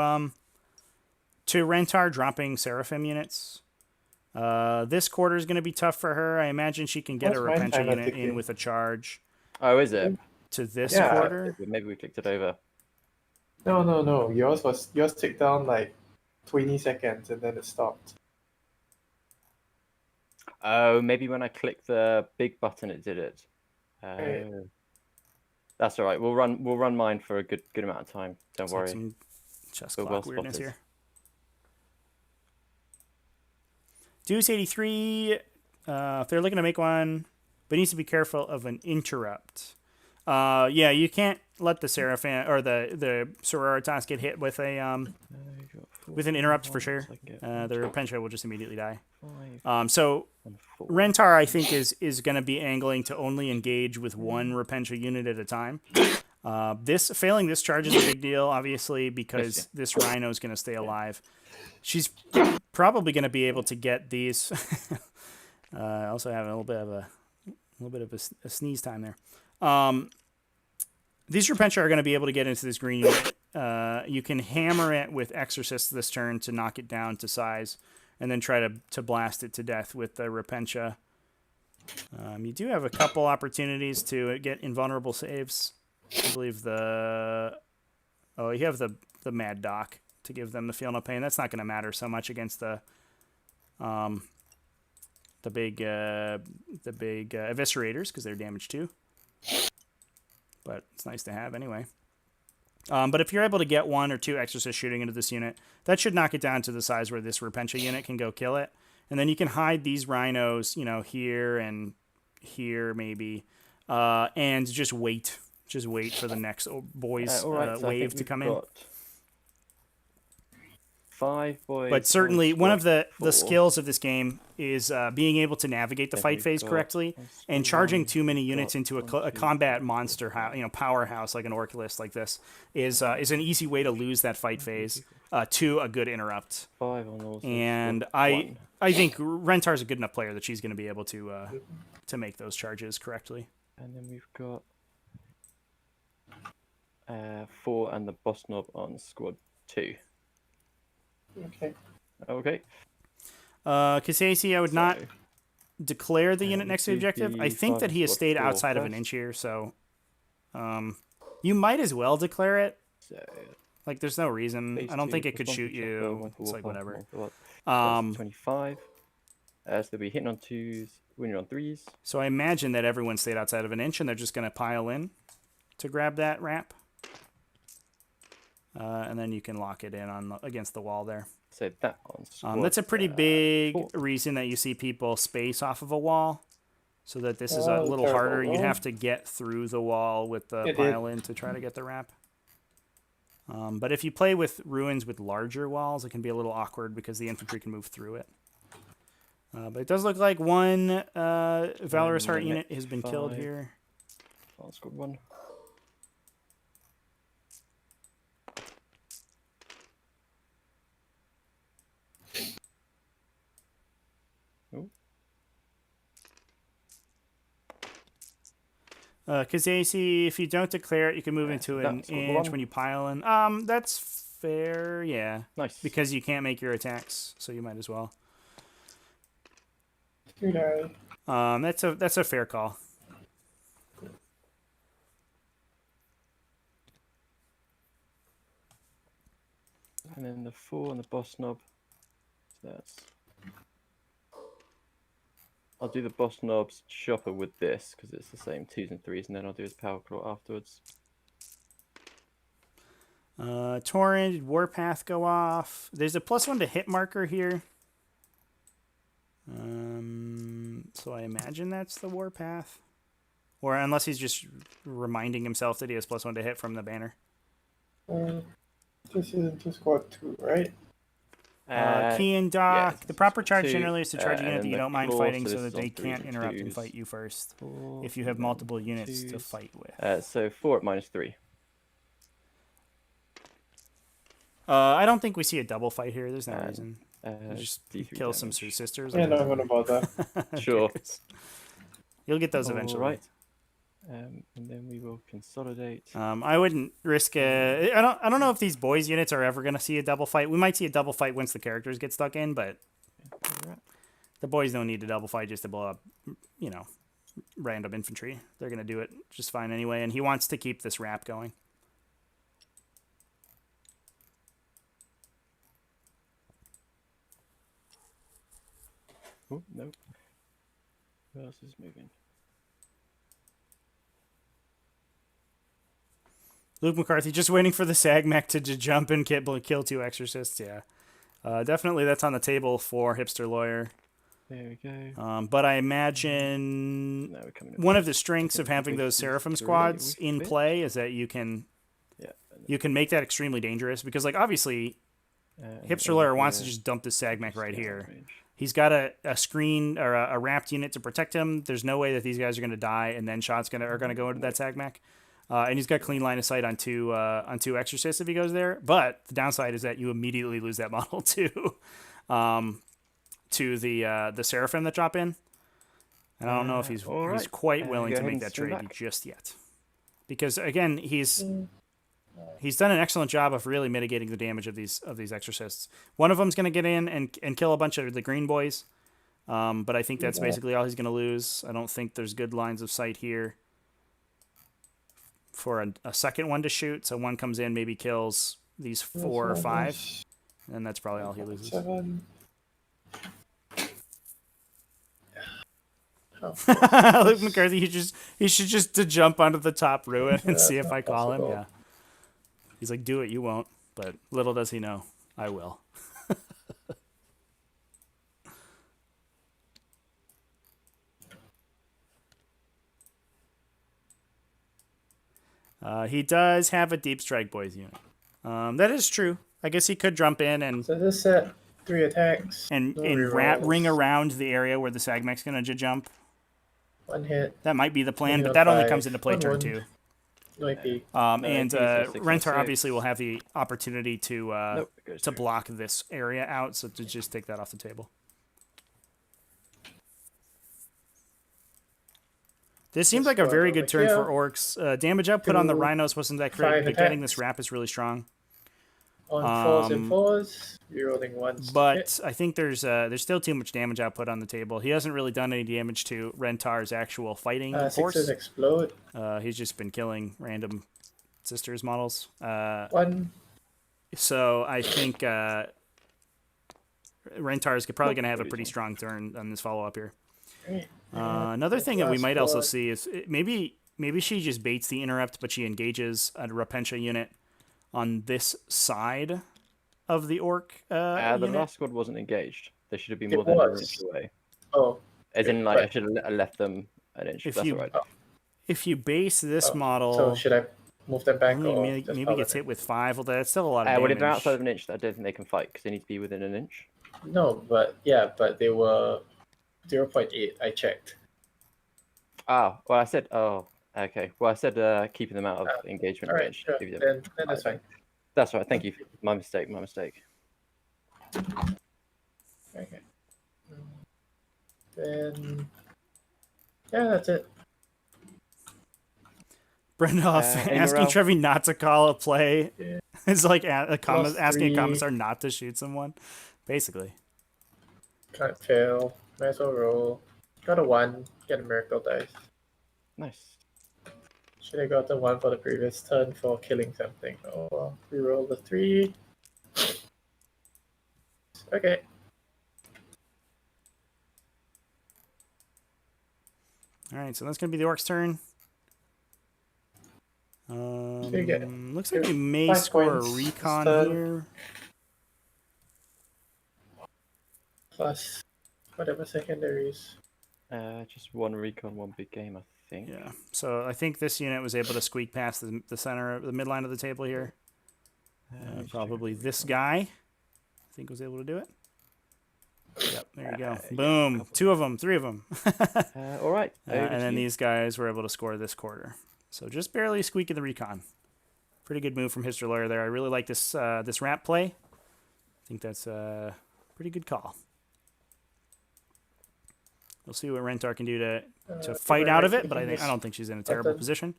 Rentar, dropping Seraphim units. This quarter is going to be tough for her. I imagine she can get a Repentia unit in with a charge. Oh, is it? To this quarter? Maybe we clicked it over. No. Yours ticked down like 20 seconds and then it stopped. Oh, maybe when I clicked the big button, it did it. Right. That's all right. We'll run mine for a good amount of time. Don't worry. Some chest clock weirdness here. Deuce 83, if they're looking to make one, but needs to be careful of an interrupt. You can't let the Seraphim or the Sororitas get hit with an interrupt for sure. The Repentia will just immediately die. So Rentar, I think, is going to be angling to only engage with one Repentia unit at a time. Failing this charge is a big deal, obviously, because this Rhino is going to stay alive. She's probably going to be able to get these. Also have a little bit of a sneeze time there. These Repentia are going to be able to get into this green unit. You can hammer it with Exorcist this turn to knock it down to size, and then try to blast it to death with the Repentia. You do have a couple opportunities to get invulnerable saves. I believe you have the Mad Doc to give them the Feel No Pain. That's not going to matter so much against the big Eviscerators, because they're damaged too. But it's nice to have anyway. But if you're able to get 1 or 2 Exorcists shooting into this unit, that should knock it down to the size where this Repentia unit can go kill it. And then you can hide these Rhinos, here and here maybe, and just wait. Just wait for the next boys wave to come in. 5 boys. But certainly one of the skills of this game is being able to navigate the fight phase correctly, and charging too many units into a combat monster powerhouse like an Orc list like this is an easy way to lose that fight phase to a good interrupt. 5 on those. And I think Rentar's a good enough player that she's going to be able to make those charges correctly. And then we've got 4 and the boss knob on squad 2. Okay. Kasesi, I would not declare the unit we next to the do objective. the I think that he has squad stayed four outside of an first. inch here, so you might as well declare it. So, Like, there's no reason. phase I don't two, think it could responsive shoot chopper, you. one for It's like warpath, whatever. one for what? Um, 25. So they'll be hitting on 2s, winning on 3s. so I imagine that everyone stayed outside of an inch, and they're just going to pile in to grab that wrap. And then you can lock it in on against the wall there. So that on That's a pretty big four. reason that you see people space off of a wall, so that this is a Oh, little terrible harder. You'd roll. have to get through the wall with the It did. pile in to try to get the wrap. But if you play with ruins with larger walls, it can be a little awkward because the infantry can move through it. But it does look like one Valorous Heart the unit has been killed five. here. On squad 1. Kazaisi, if you don't declare it, you can move into an that's what inch one. when you pile in. That's fair, yeah. Nice. Because you can't make your attacks, so you might as well. Too early. That's a fair call. And then the 4 on the boss knob. So that's. I'll do the boss knob's chopper with this because it's the same 2s and 3s, and then I'll do his power claw afterwards. Torrent, Warpath go off. There's a +1 to hit marker here. So I imagine that's the Warpath. Or unless he's just reminding himself that he has +1 to hit from the banner. This isn't to squad 2, right? Key and dock. yeah, the proper it's charge 2, generally is to charge a and unit that then you the don't mind claw, fighting so so this that is they on 3s can't and interrupt and 2s. fight you first. 4, If you have multiple units to 2s. fight with. So 4 at -3. I don't think we see a double fight here. There's no reason. Just D3 kill some damage. sisters. Yeah, no, I'm gonna bother. Sure. You'll get those eventually. Alright. And then we will consolidate. I wouldn't risk a. I don't know if these boys units are ever going to see a double fight. We might see a double fight once the characters get stuck in, but the boys don't need a double fight just to blow up, random infantry. They're going to do it just fine anyway. And he wants to keep this wrap going. Oh, no. Who else is moving? Luke McCarthy just waiting for the SAG mech to jump and kill 2 exorcists. Yeah, definitely that's on the table for Hipster Lawyer. There we go. But I imagine Now we're coming one of the strengths of having those Seraphim squads in fit. play is that you can make that extremely dangerous because, like, obviously, Hipster Lawyer wants to just dump this SAG mech right here. He's got a screen or a wrapped unit to protect him. There's no way that these guys are going to die, and then shots are going to go into that SAG mech. And he's got clean line of sight on two exorcists if he goes there. But the downside is that you immediately lose that model to the Seraphim that drop in. And I don't know if he's quite willing to make that trade just yet, because again he's done an excellent job of really mitigating the damage of these exorcists. One of them's going to get in and kill a bunch of the green boys, but I think that's basically all he's going to lose. I don't think there's good lines of sight here for a second one to shoot. So one comes in, maybe kills these 4 or 5, and that's probably all he loses. 7. Luke McCarthy, he should just to jump onto the top ruin and see if I call him. Yeah, he's like, do it, you won't. But little does he know, I will. He does have a Deep Strike Boys unit. That is true. I guess he could jump in and So this set 3 attacks. and no ring rerolls, around the area where the Sagmech's gonna jump. 1 hit. That might be the plan, Maybe but on that only 5, comes into play on turn 1. 2. Might be. And he's a 6 or Rentar 6. obviously will have the opportunity to Nope, it goes to through. block this area out, so to just take that off the table. This seems like a very good turn for Orks. Damage output on the 2, Rhinos wasn't that great, 5 but getting this attacks. wrap is really strong. On fours and fours, rerolling ones. But I think there's still too much damage output on the table. He hasn't really done any damage to Rentar's actual fighting force. Sixes explode. He's just been killing random sisters models. One. So I think Rentar's probably going to have a pretty strong turn on this follow-up here. Great. Another thing that we might also board. see is maybe she just baits the interrupt, but she engages a Rapensha unit on this side of the Orc The unit. last squad wasn't engaged. They should have been It more than an was. inch away. Oh. As in, like, I Right. should have left them an inch. If That's you- all right. If you base this model, So should I move them back or maybe just maybe hold gets it? hit with 5. Well, that's still a lot of Well, damage. if they're outside of an inch, I don't think they can fight because they need to be within an inch. No, but they were 0.8. I checked. Oh, well, I said, okay. Well, I said keeping them out of engagement All right, range. sure. Give you them- Then that's fine. That's right. Thank you. My mistake. Okay. Then that's it. Brendoff any asking morale? Trevi not to call a play. Yeah. It's like asking a +3. commissar not to shoot someone, basically. Can't fail. Might as well roll. Got a 1. Get a miracle dice. Nice. Should have got the 1 for the previous turn for killing something. Oh well. Reroll the 3. Okay. All right, so that's gonna be the Orc's turn. you get Looks like we may 5 score a points this recon turn. here. Plus whatever secondaries. Just one recon, one big game, I think. Yeah. So I think this unit was able to squeak past the center, the midline of the table here. Probably this guy, I think, was able to do it. Yep. There you go. Boom. 2 of them. 3 of them. All right. And then these guys were able to score this quarter. So just barely squeaking the recon. Pretty good move from History Lawyer there. I really like this this ramp play. I think that's a pretty good call. We'll see what Rentar can do to fight out of it, but I don't think she's in a terrible position.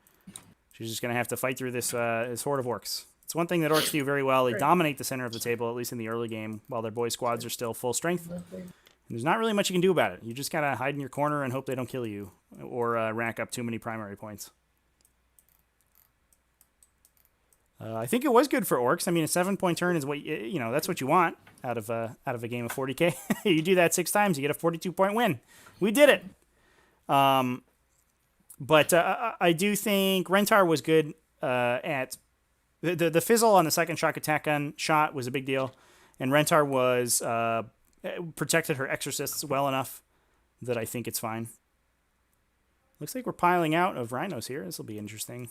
She's just going to have to fight through this horde of Orcs. It's one thing that Orcs do very well. They dominate the center of the table, at least in the early game, while their boy squads are still full strength. And there's not really much you can do about it. You just gotta hide in your corner and hope they don't kill you or rack up too many primary points. I think it was good for Orcs. I mean, a 7-point turn is what that's what you want out of a game of 40k. You do that 6 times, you get a 42-point win. We did it. But I do think Rentar was good at the fizzle on the second shock attack gun shot was a big deal, and Rentar was protected her exorcists well enough that I think it's fine. Looks like we're piling out of rhinos here. This will be interesting.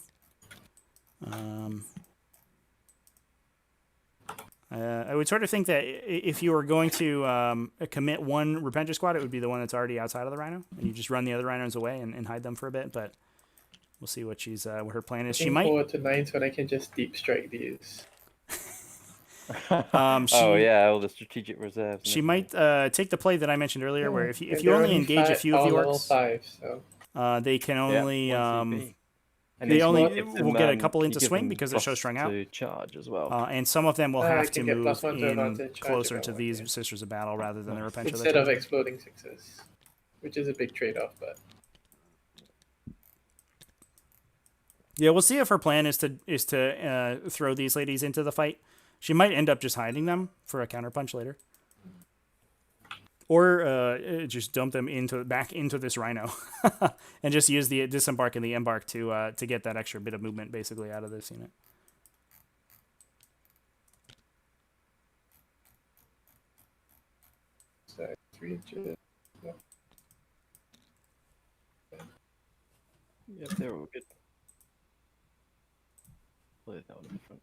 I would sort of think that if you were going to commit one Repentia squad, it would be the one that's already outside of the rhino, and you just run the other rhinos away and hide them for a bit. But we'll see what what her plan is. She Looking might. forward to 9s when I can just deep strike these. Oh yeah, all the strategic reserves. and She everything. might take the play that I mentioned earlier, where if And you they're only engage a few of the level orcs, 5, so they can Yeah, only one CP. And they then only you give will them, get a couple you into give swing them because they're so plus strung out. to charge as well. And some of them will I have to can get move +1 to in advantage, charge closer if I to want, these yeah. Sisters of Battle rather than the Repentia. instead of exploding 6s, which is a big trade-off, but Yeah, we'll see if her plan is to throw these ladies into the fight. She might end up just hiding them for a counterpunch later, or just dump them back into this rhino, and just use the disembark and the embark to get that extra bit of movement basically out of this unit. so 3 just Yep, they're all good. Play that one in the front.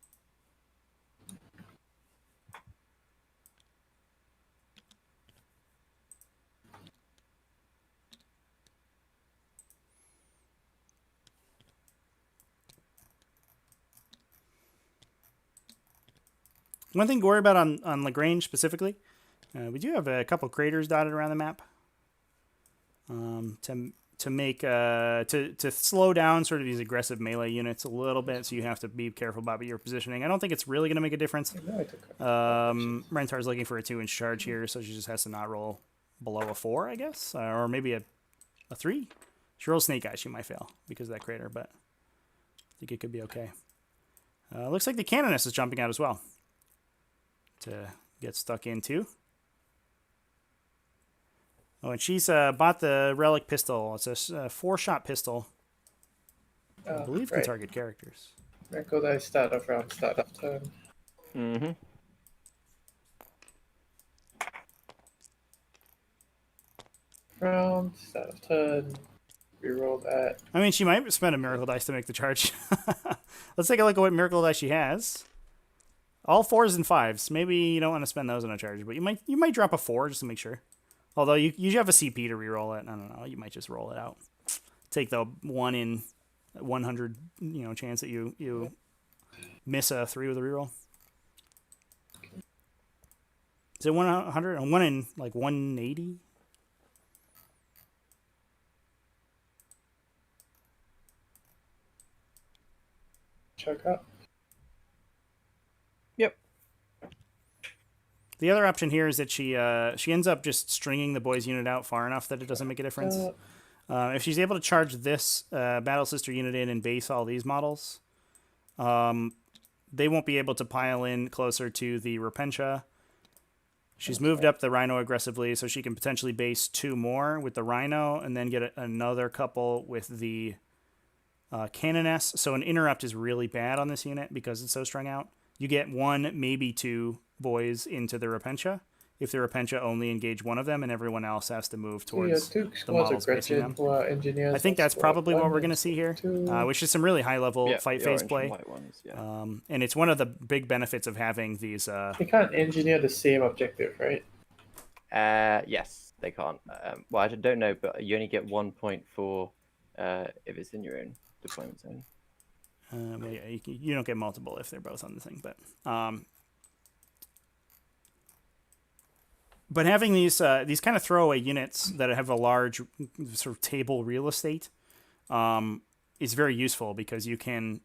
One thing to worry about on Lagrange specifically, we do have a couple craters dotted around the map. To make to slow down sort of these aggressive melee units a little bit, so you have to be careful about your positioning. I don't think it's really going to make a difference. No, I took Rentar's looking for a 2-inch charge here, so she just has to not roll below a 4, I guess, or maybe a 3. She rolls Snake Eyes, she might fail because of that crater, but I think it could be okay. Looks like the Canoness is jumping out as well to get stuck in too. Oh, and she's bought the Relic Pistol. It's a 4-shot pistol. I believe can target characters. Wrinkle dice, start of round, start of turn. Mm-hmm. Round, start of turn. Reroll that. I mean, she might spend a Miracle Dice to make the charge. Let's take a look at what Miracle Dice she has. All 4s and 5s. Maybe you don't want to spend those on a charge, but you might drop a 4 just to make sure. Although you have a CP to reroll it. I don't know. You might just roll it out. Take the 1 in 100, chance that you miss a 3 with a reroll. Is it 100? 1 in like 180? Check up. Yep. The other option here is that she ends up just stringing the boys unit out far enough that it doesn't make a difference. If she's able to charge this Battle Sister unit in and base all these models, they won't be able to pile in closer to the Repentia. She's moved up the Rhino aggressively, so she can potentially base 2 more with the Rhino and then get another couple with the Canoness. So an interrupt is really bad on this unit because it's so strung out. You get 1, maybe 2 boys into the Repentia. If the Repentia only engage one of them and everyone else has to move towards the models facing them. Engineers I think that's probably what we're going to see here, which is some really high-level fight phase play. Ones, yeah. And it's one of the big benefits of having these... They can't engineer the same objective, right? Yes, they can't. Well, I don't know, but you only get 1 point for if it's in your own deployment zone. Well, yeah, you don't get multiple if they're both on the thing, but having these kind of throwaway units that have a large sort of table real estate is very useful because you can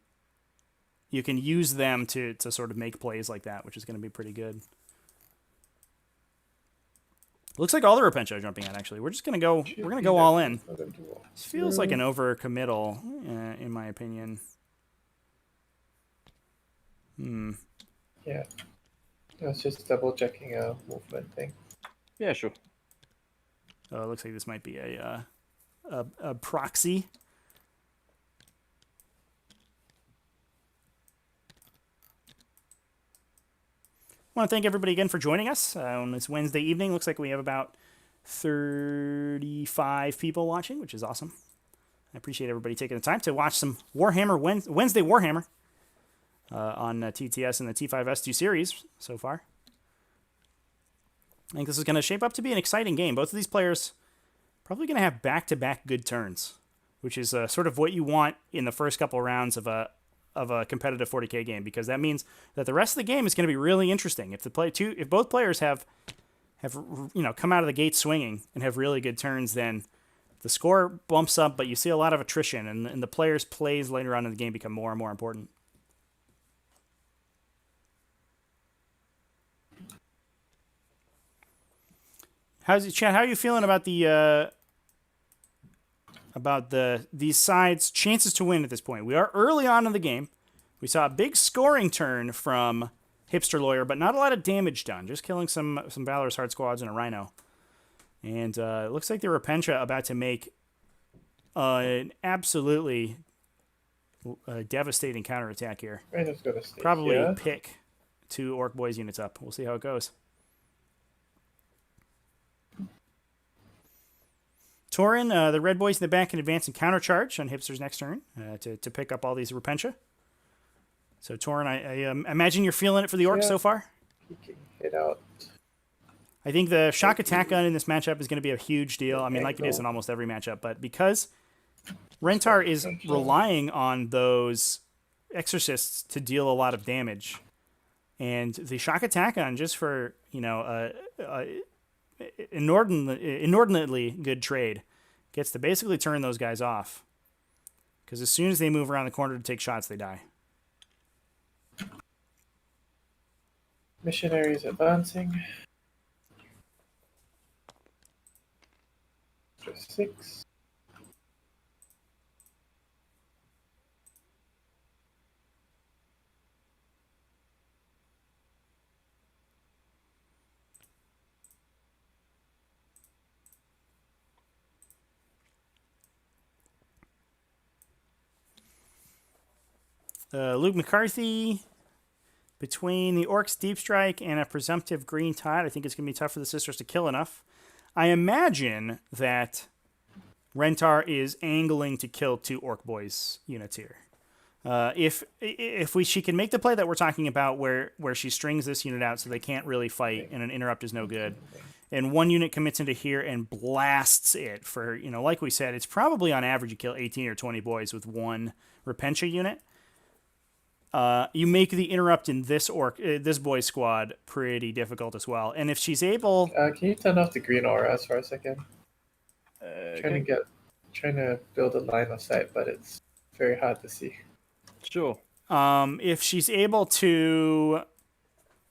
use them to sort of make plays like that, which is going to be pretty good. Looks like all the Repentia are jumping out. Actually, we're gonna go all in. This feels like an overcommittal, in my opinion. Yeah. I was just double checking a movement thing. Yeah, sure. Oh, it looks like this might be a proxy. I want to thank everybody again for joining us on this Wednesday evening. Looks like we have about 35 people watching, which is awesome. I appreciate everybody taking the time to watch some Warhammer Wednesday Warhammer on TTS and the T5S2 series so far. I think this is going to shape up to be an exciting game. Both of these players probably going to have back-to-back good turns, which is sort of what you want in the first couple rounds of a competitive 40K game, because that means that the rest of the game is going to be really interesting. If both players have come out of the gate swinging and have really good turns, then the score bumps up, but you see a lot of attrition, and the players' plays later on in the game become more and more important. Chad, how are you feeling about these sides' chances to win at this point? We are early on in the game. We saw a big scoring turn from Hipster Lawyer, but not a lot of damage done. Just killing some Valorous Hard Squads and a Rhino. And it looks like the Repentia about to make an absolutely devastating counterattack here. Rhino's gonna stay Probably here. pick 2 Orc Boys units up. We'll see how it goes. Tauren, the red boys in the back can advance and countercharge on Hipster's next turn to pick up all these Repentia. So Tauren, I imagine you're feeling it for the Orcs so far? He can hit out. I think the shock attack gun in this matchup is going to be a huge deal. I mean, like it is in almost every matchup, but because Rentar is relying on those exorcists to deal a lot of damage, and the shock attack gun just for, inordinately good trade gets to basically turn those guys off. Because as soon as they move around the corner to take shots, they die. Missionaries advancing. Just 6. Luke McCarthy, between the Orks Deep Strike and a presumptive Green Tide, I think it's going to be tough for the Sisters to kill enough. I imagine that Rentar is angling to kill 2 Orc Boys units here. If she can make the play that we're talking about where she strings this unit out so they can't really fight and an interrupt is no good, and 1 unit commits into here and blasts it for, like we said, it's probably on average you kill 18 or 20 boys with 1 Repentia unit. You make the interrupt in this boy squad pretty difficult as well. And if she's able, Can you turn off the green auras for a second? Trying to build a line of sight, but it's very hard to see. Sure. If she's able to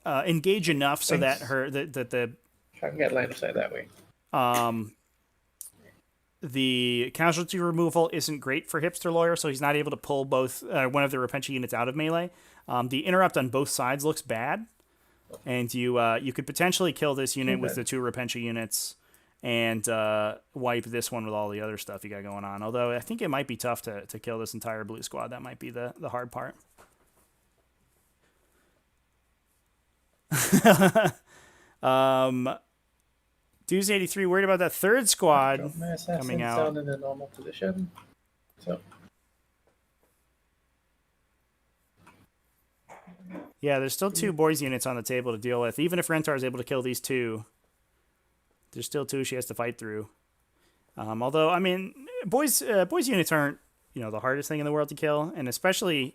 engage enough so that the Can't get line of sight that way. The casualty removal isn't great for Hipster Lawyer, so he's not able to pull both one of the Repentia units out of melee. The interrupt on both sides looks bad, and you could potentially kill this unit with the 2 Repentia units and wipe this one with all the other stuff you got going on. Although I think it might be tough to kill this entire blue squad. That might be the hard part. Deuce 83 worried about that 3rd squad coming out. Down in the normal position. So. Yeah, there's still 2 boys units on the table to deal with. Even if Rentar is able to kill these 2, there's still 2 she has to fight through. Although, I mean, boys units aren't the hardest thing in the world to kill, and especially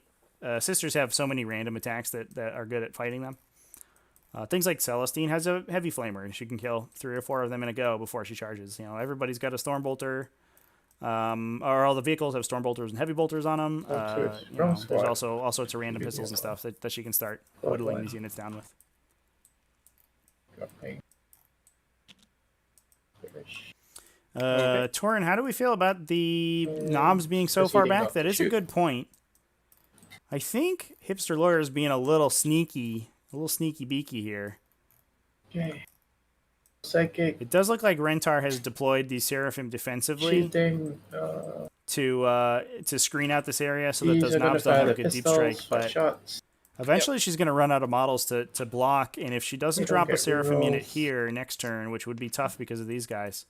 Sisters have so many random attacks that are good at fighting them. Things like Celestine has a heavy flamer, and she can kill 3 or 4 of them in a go before she charges. Everybody's got a Stormbolter, or all the vehicles have Stormbolters and Heavy Bolters on them. There's also all sorts of random pistols and stuff that she can start whittling these units down with. Torin, how do we feel about the knobs being so far back? That is a good point. I think Hipster Lawyer is being a little sneaky beaky here. Okay. Psychic. It does look like Rentar has deployed the Seraphim defensively to screen out this area so that those knobs don't have a good deep strike. But eventually she's going to run out of models to block, and if she doesn't drop a Seraphim unit here next turn, which would be tough because of these guys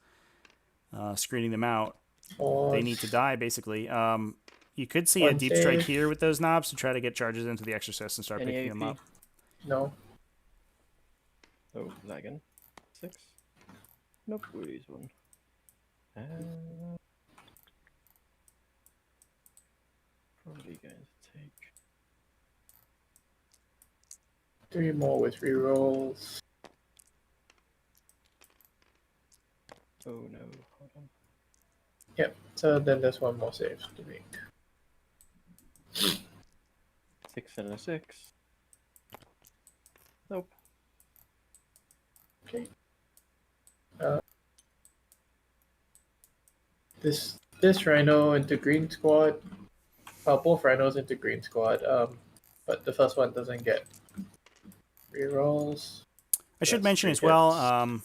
screening them out, they need to die basically. You could see a deep strike here with those knobs to try to get charges into the Exorcist and start picking them up. No. Oh, lagging. 6. Nope, we use 1. Probably going to take 3 more with rerolls. Oh no, hold on. Yep, so then there's 1 more save to make. 6 and a 6. Nope. Okay. This Rhino into green squad. Both Rhinos into green squad. But the first one doesn't get rerolls. I should mention as well.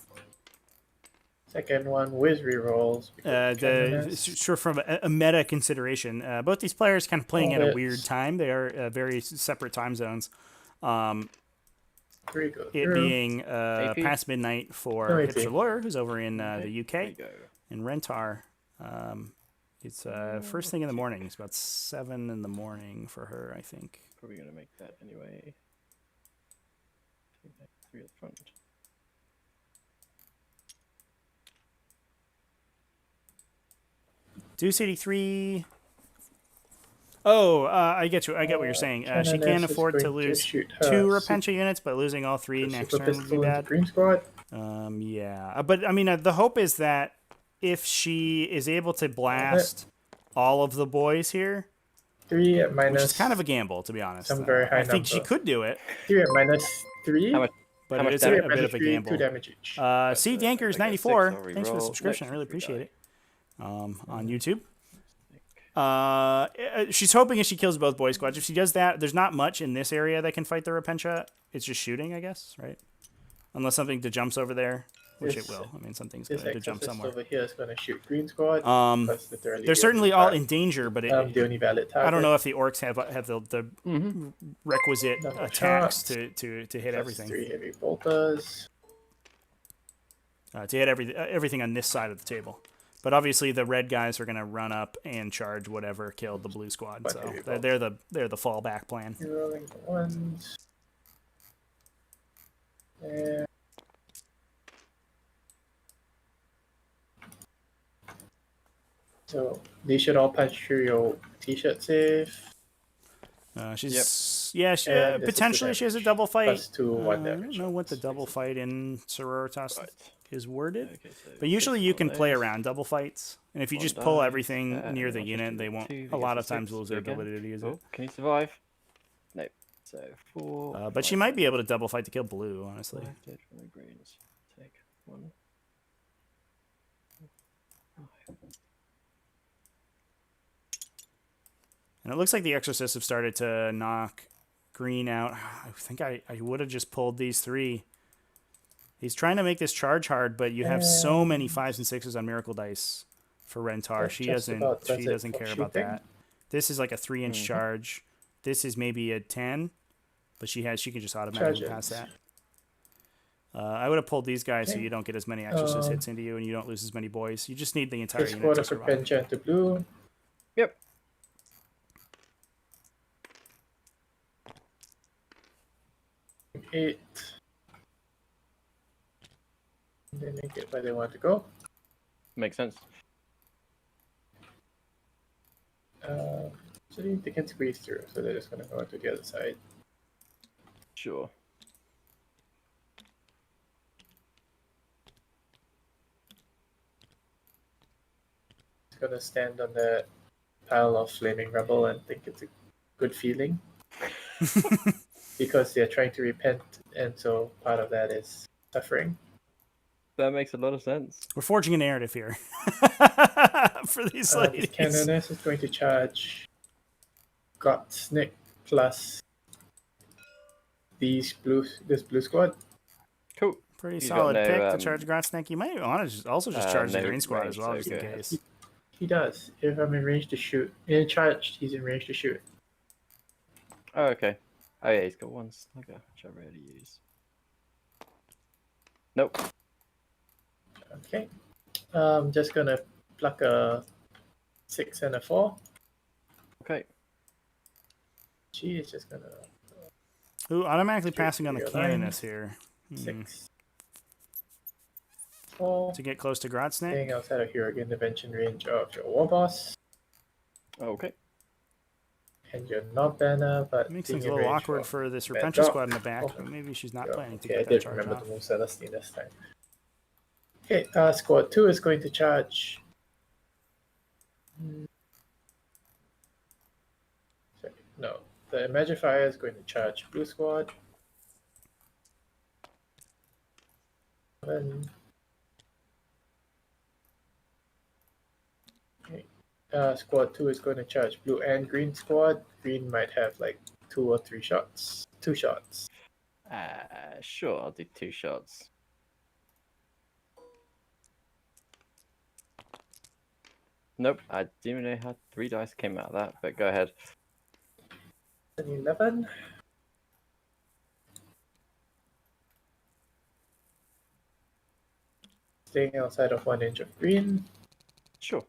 Second one with rerolls. Sure, from a meta consideration, both these players kind of playing at a weird time. They are very separate time zones. It being past midnight for Hipster Lawyer, who's over in the UK, and Rentar. It's first thing in the morning. It's about 7 in the morning for her, I think. Probably gonna make that anyway. Take that 3 at the front. Deuce 83. Oh, I get you. I get what you're saying. She can't afford to lose 2 Repentia units, but losing all 3 next turn would be bad. Green squad. Yeah, but I mean, the hope is that if she is able to blast all of the boys here, 3 at which minus. is kind of a gamble, to be honest. some very high I think she number. could do it, 3 at -3. How much? but How it much is damage? a bit of a 2 gamble. damage each. Seed I Yankers got 94. 6, I'll Thanks for the reroll. subscription. I Next really we appreciate die. it. On YouTube. She's hoping if she kills both boy squads. If she does that, there's not much in this area that can fight the Repentia. It's just shooting, I guess, right? Unless something to jumps over there, which it will. I mean, something's going This to jump exorcist somewhere. over here is going to shoot green squad. That's literally They're the certainly only all target. in danger, but The only valid target. I don't know if the orcs have the requisite Number of attacks shots. to hit everything. 3 heavy bolters. To hit everything on this side of the table. But obviously the red guys are going to run up and charge whatever killed the blue squad. But So heavy they're the fallback plan. Rolling the ones. And so they should all punch through your t-shirt save. She And this is the potentially she has a damage. double fight. +2 1 I damage. don't know what the double fight in Sororitas Right. is worded. Okay, so But usually you can 6 play on around double fights, and if you One just pull dice, everything near the I'll just unit, do they won't. 2, A lot gets of times 6, lose their again. ability to use Oh, it. can you survive? Nope. So 4. But she might be able to double fight to kill blue, honestly. 5 dead from the greens. Take 1. And it looks like the exorcists have started to knock green out. I think I would have just pulled these 3. He's trying to make this charge hard, but you have so many 5s and 6s on miracle dice for Rentar. That She just doesn't. about does She it doesn't for care about shooting. that. This is like a 3-inch charge. This is maybe a 10, but she can just automatically pass Charges. that. I would have pulled these guys so Okay. you don't get as many exorcist hits into you and you don't lose as many boys. You just need the entire The unit squad to of survive. Repentia into blue. Yep. Eight. They make it where they want to go. Makes sense. So they can squeeze through, so they're just going to go to the other side. Sure. It's going to stand on that pile of flaming rubble and think it's a good feeling. Because they're trying to repent, and so part of that is suffering. That makes a lot of sense. We're forging a narrative here for these The ladies. Canoness is going to charge Gotsnick plus this blue squad. Cool. Pretty He's solid got no, pick to charge Grotsnack. You might want to also just charge the no green squad range, as well, so just in go ahead. case. He does. If I'm in range to shoot. In charged, he's in range to shoot. Oh, okay. Oh, yeah, he's got 1 slugger, which I rarely use. Nope. Okay. Just gonna pluck a 6 and a 4. Okay. She is just gonna Ooh, automatically Three, passing on the 3 lines. Canoness here. 6. 4. To get close to Grotsnack. Staying outside of hero intervention range of your war boss. Okay. And your knob banner, but Makes being things a in little range awkward of for this Bad Repentia Drop. squad in the back, Oh. but maybe she's not Yeah, planning to okay, I get that did charge remember off. to move Celestine this time. Okay, squad 2 is going to charge. Sorry, no, the Magifier is going to charge blue squad. Then, okay, squad 2 is going to charge blue and green squad. Green might have like 2 or 3 shots. 2 shots. Sure, I'll do 2 shots. Nope, I didn't know how 3 dice came out of that, but go ahead. An 11. Staying outside of 1 inch of green. Sure.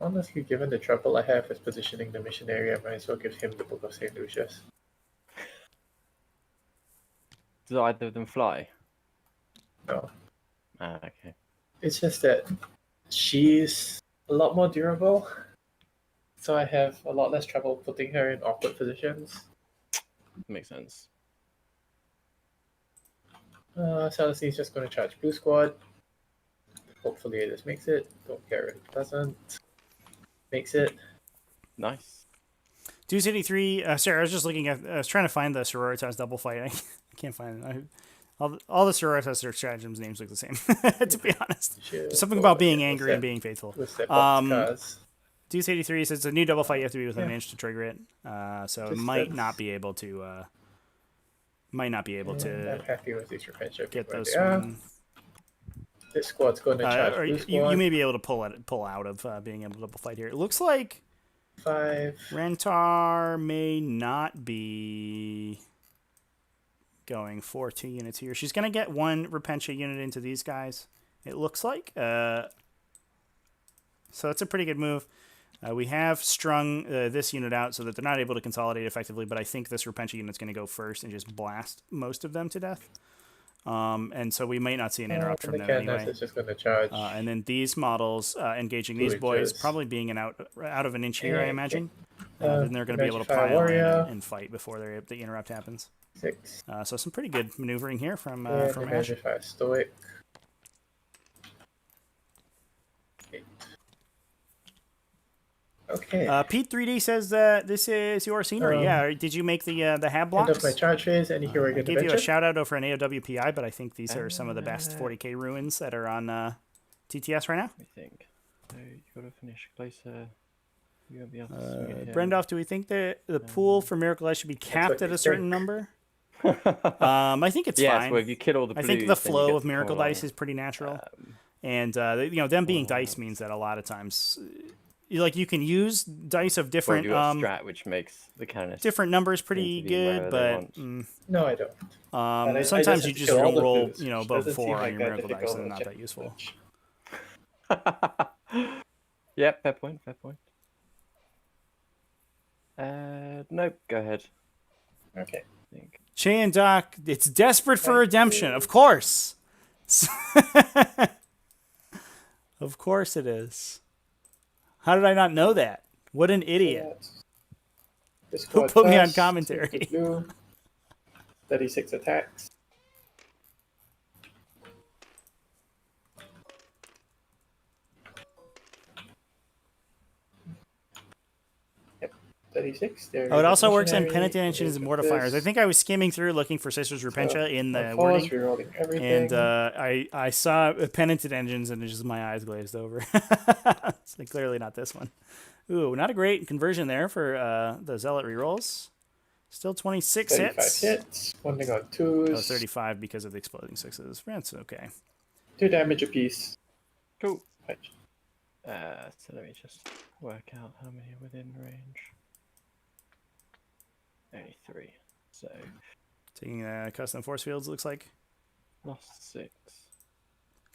Honestly, given the trouble I have with positioning the missionary, I might as well give him the Book of St. Lucius. Does either of them fly? No. Ah, okay. It's just that she's a lot more durable, so I have a lot less trouble putting her in awkward positions. Makes sense. Celestine's just going to charge blue squad. Hopefully it just makes it. Don't care if it doesn't. Makes it. Nice. 283. Sorry, I was just looking at. I was trying to find the Sororitas double fight. I can't find it. All the Sororitas stratagems names look the same. To be honest, there's something about being angry and being faithful. 283 says it's a new double fight. You have to be within an inch to trigger it. So it might not be able to. I'm happy with these revenge. Get those. This squad's going to charge blue squad. You may be able to pull out of being able to double fight here. It looks like 5. Rentar may not be going 4-2 units here. She's going to get 1 Repentia unit into these guys, it looks like. So that's a pretty good move. We have strung this unit out so that they're not able to consolidate effectively, but I think this Repentia unit's going to go first and just blast most of them to death. And so we might not see an interrupt from them anyway. Is just going to charge. And then these models engaging these boys, probably being out of an inch here, I imagine. Then they're going to be able to pile in and fight before the interrupt happens. 6. So some pretty good maneuvering here from Ash. Rapidfire stoic. 8. Okay. Pete 3D says that this is your scenery. Yeah, did you make the hab blocks? End of my charge phase. Any hero I gave you a shout out over an AOWPI, but I think these are some of the best 40k ruins that are on TTS right now. I think. So you got to finish closer. You won't be able to swing it here. Brendoff, do we think that the pool for Miracle Ice should be capped at a certain number? I think it's fine. Well, if you kill all the blues, I think the flow of Miracle Dice is pretty natural. And them being dice means that a lot of times you can use dice of different strat, which makes the canonist different numbers pretty good, but no, I don't. Sometimes you just don't roll above 4 on your Miracle Dice, and they're not that useful. Yep, fair point. Nope, go ahead. Okay. Che and Doc, it's desperate for redemption, of course. Of course it is. How did I not know that? What an idiot. Who put me on commentary? 36 attacks. Yep, 36. Oh, it also works on Penitent Engines and Mortifiers. I think I was skimming through looking for Sisters Repentia in the wording. And I saw Penitent Engines and just my eyes glazed over. It's clearly not this one. Ooh, not a great conversion there for the Zealot rerolls. Still 26 hits. 35 hits. One thing on 2s. Oh, 35 because of the exploding 6s. That's okay. 2 damage apiece. Cool. Punch. So let me just work out how many are within range. Only 3. So taking custom force fields, looks like. Lost 6.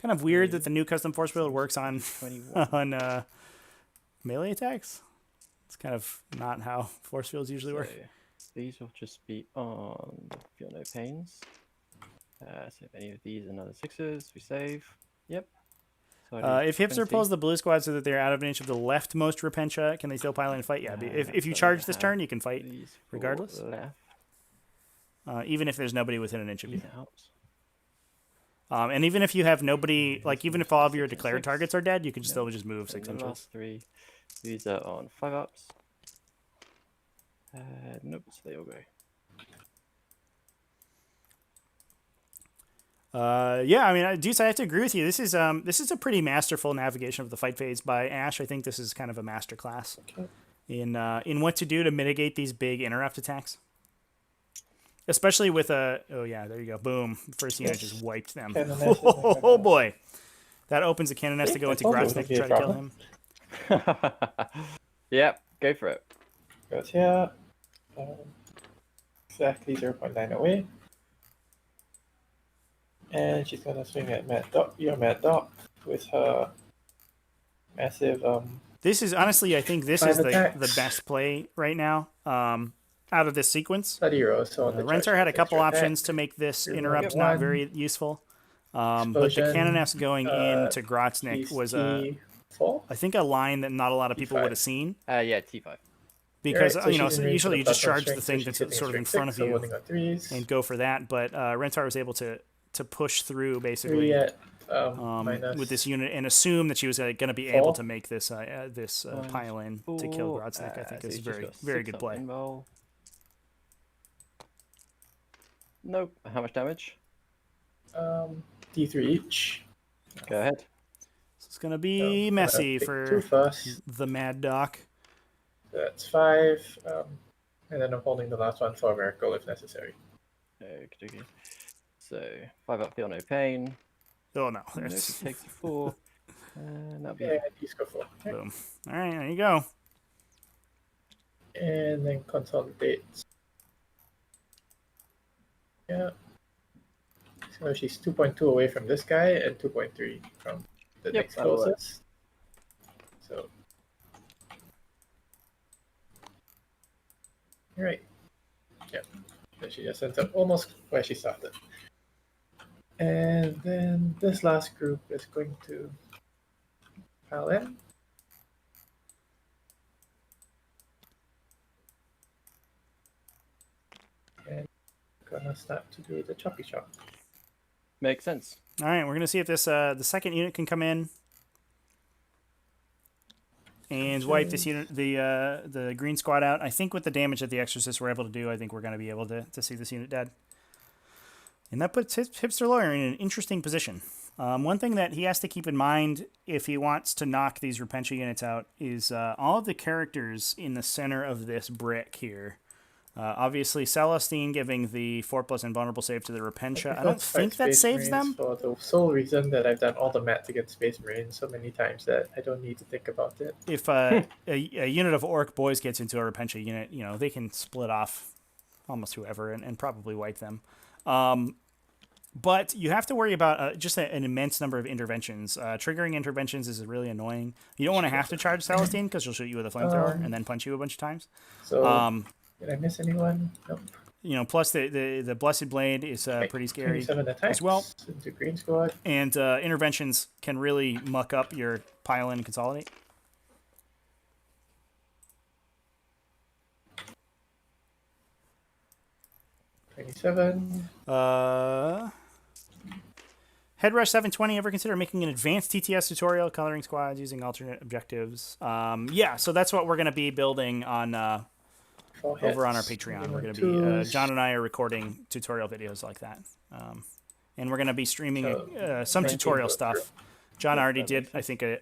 Kind of weird that the new custom force field works on 21. on melee attacks. It's kind of not how force fields usually work. These will just be on Feel No Pains. So if any of these are another 6s, we save. Yep. So if Hipster pulls the blue squad so that they're out of an inch of the leftmost Repentia, can they still pile in and fight? Yeah. If you charge this turn, you can fight regardless. Even if there's nobody within an inch of you. And even if you have nobody, even if all of your declared targets are dead, you can still just move 6 inches. Last 3. These are on 5-ups. Nope, so they all go. Yeah, I mean, Deuce, I have to agree with you. This is a pretty masterful navigation of the fight phase by Ash. I think this is kind of a master class in what to do to mitigate these big interrupt attacks. Especially with oh yeah, there you go, boom! First unit just wiped them. Oh boy, that opens a cannon nest to go into Grotznick to try to kill him. Yep, go for it. Goes here. Exactly 0.9 away. And she's gonna swing at Mad Dog with her massive This is honestly, I think this is the best play right now. Out of this sequence. Rentar had a couple options to make this interrupt not very useful. But the Explosion, Cannonesk going into Grotznik was T4? I think a line that not a lot of people T5. would have seen. Yeah, T5. Because, Right, so you know, she's in range usually for you the just plus one charge the strength, so thing she's that's hitting a sort of in strength front of 6, so you winning on 3s. and go for that. But Rentar was able to push through, 3 basically, at minus with this unit and assume that she was going to be 4. able to make this pile-in to kill Grotznik. I think so is he's a just got very 6 good up play. invul. Nope. How much damage? D3 each. Go ahead. So it's going to be messy for the Mad Doc. That's 5. And then I'm holding the last one for a miracle if necessary. Okay. So 5 up, feel no pain. Oh, no. Nope, he takes a 4. And that'll be Yeah, he's go 4. Okay. Boom. All right, there you go. And then consolidate. Yeah. So she's 2.2 away from this guy and 2.3 from the next closest. So. Right. Yeah. So she just ends up almost where she started. And then this last group is going to pile in. And gonna start to do the choppy chop. Makes sense. All right, we're going to see if this the second unit can come in and wipe this unit, the green squad out. I think with the damage that the Exorcists were able to do, I think we're going to be able to see this unit dead. And that puts Hipster Lawyer in an interesting position. One thing that he has to keep in mind if he wants to knock these Repentia units out is all of the characters in the center of this brick here. Obviously, Celestine giving the 4+ invulnerable save to the Repentia. I don't think that saves them. For the sole reason that I've done all the math against Space Marines so many times that I don't need to think about it. If a unit of Orc boys gets into a Repentia unit, you know, they can split off almost whoever and probably wipe them. But you have to worry about just an immense number of interventions. Triggering interventions is really annoying. You don't want to have to charge Celestine because she'll shoot you with a flamethrower and then punch you a bunch of times. So, did I miss anyone? Nope. You know, plus the Blessed Blade is pretty scary as well. Into Green Squad. And interventions can really muck up your pile in and consolidate. Headrush 720, ever consider making an advanced TTS tutorial, coloring squads using alternate objectives? Yeah, so that's what we're going to be building on over on our Patreon. We're going to be, John and I are recording tutorial videos like that. And we're going to be streaming some tutorial stuff. John already did, I think, a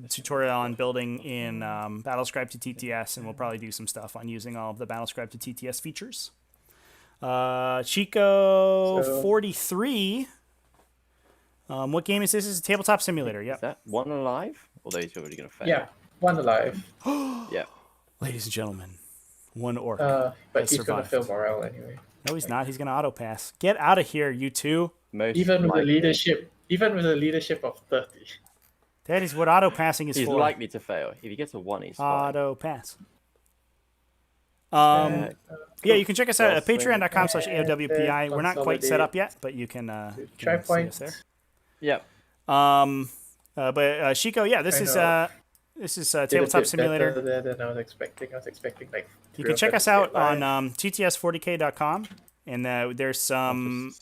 tutorial on building in Battlescribe to TTS, and we'll probably do some stuff on using all of the Battlescribe to TTS features. Chico 43. What game is this? It's a tabletop simulator. Yeah. Is that one alive? Although he's already going to fail. Yeah, one alive. Yeah. Ladies and gentlemen, one Orc but has he's going to survived. fail morale anyway. No, he's not. He's going to auto pass. Get out of here, you two. Even with the leadership of 30. That is what auto passing is he's for. likely to fail. If he gets a 1, he's auto pass. Yeah, you can check us out at patreon.com/AOWPI. We're not quite set up yet, but you can see us there. Yep. But Chico, yeah, this is tabletop simulator. Than I was expecting. I was expecting like. You can check us out on TTS40k.com, and there's some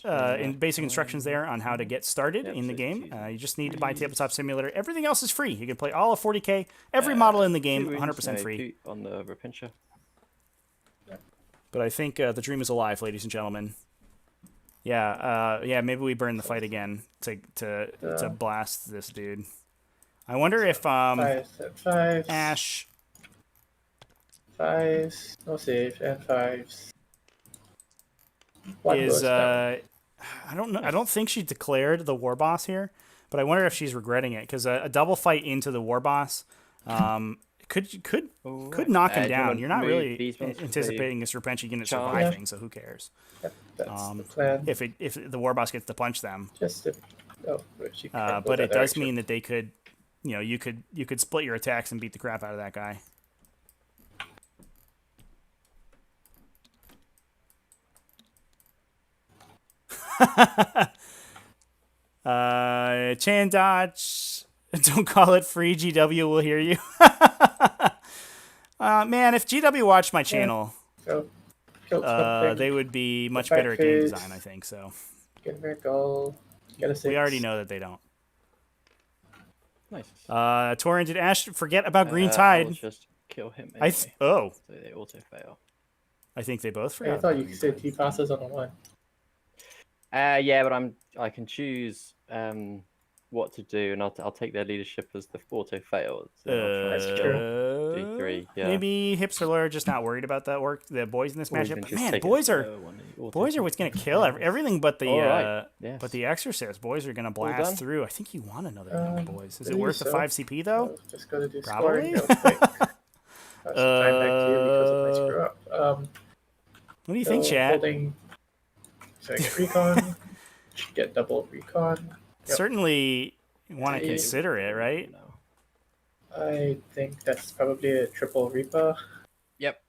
basic instructions there on how to get started in the game. You just need to buy tabletop simulator. Everything else is free. You can play all of 40k, every model in the game, 100% free. On the Repentia. But I think the dream is alive, ladies and gentlemen. Yeah, maybe we burn the fight again to blast this dude. I wonder if Ash 5s, no save, and 5s. Is I don't know. I don't think she declared the war boss here, but I wonder if she's regretting it because a double fight into the war boss could knock him down. You're not really anticipating this Repentia unit surviving, so who cares? Yep, that's the plan. If the war boss gets to punch them, but it does mean that they could, you could split your attacks and beat the crap out of that guy. Chan Dodge. Don't call it free. GW will hear you. Man, if GW watched my channel, So, killed something. they would be much back better at game phase. design, I think. So Get a miracle. Get a 6. we already know that they don't. Nice. Torian, did Ash forget about Green I'll Tide? just kill him I anyway. oh, So they auto fail. I think they both I forgot. thought about you Green said Tide. T passes on a 1. Yeah, but I can choose what to do, and I'll take their leadership as the auto fail. So I'll try That's and true. kill D3. Yeah. Maybe Hipster Lawyer just not worried about the boys in this Or matchup. even But just man, take it boys are slow on the auto boys are fail. what's gonna kill everything but the Alright, yes. but the Exorcist. Boys are gonna blast done? through. I think you want another game, boys. Is it believe worth the so. 5 CP though? I was just going to do Probably. scoring real quick. Pass the time back to you because of my screw up. What do you think, So chat? holding, so I get recon, get double recon. Yep. Certainly want to Yeah, consider it, right? you know. I think that's probably a triple Reaper. Yep.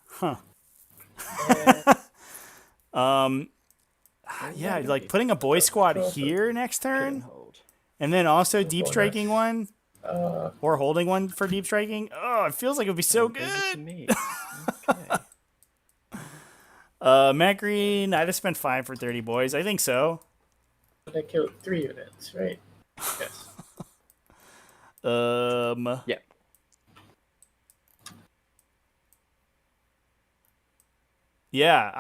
Huh. And Yeah, like putting a boy squad here next Kill and turn, hold. and then also Bonus. deep striking one or holding one for deep striking. Oh, it feels like it would be so Give it to good. me. Okay. Matt Green, I'd have spent 5 for 30 boys. I think so. I killed 3 units, right? Yes. Yeah. Yeah,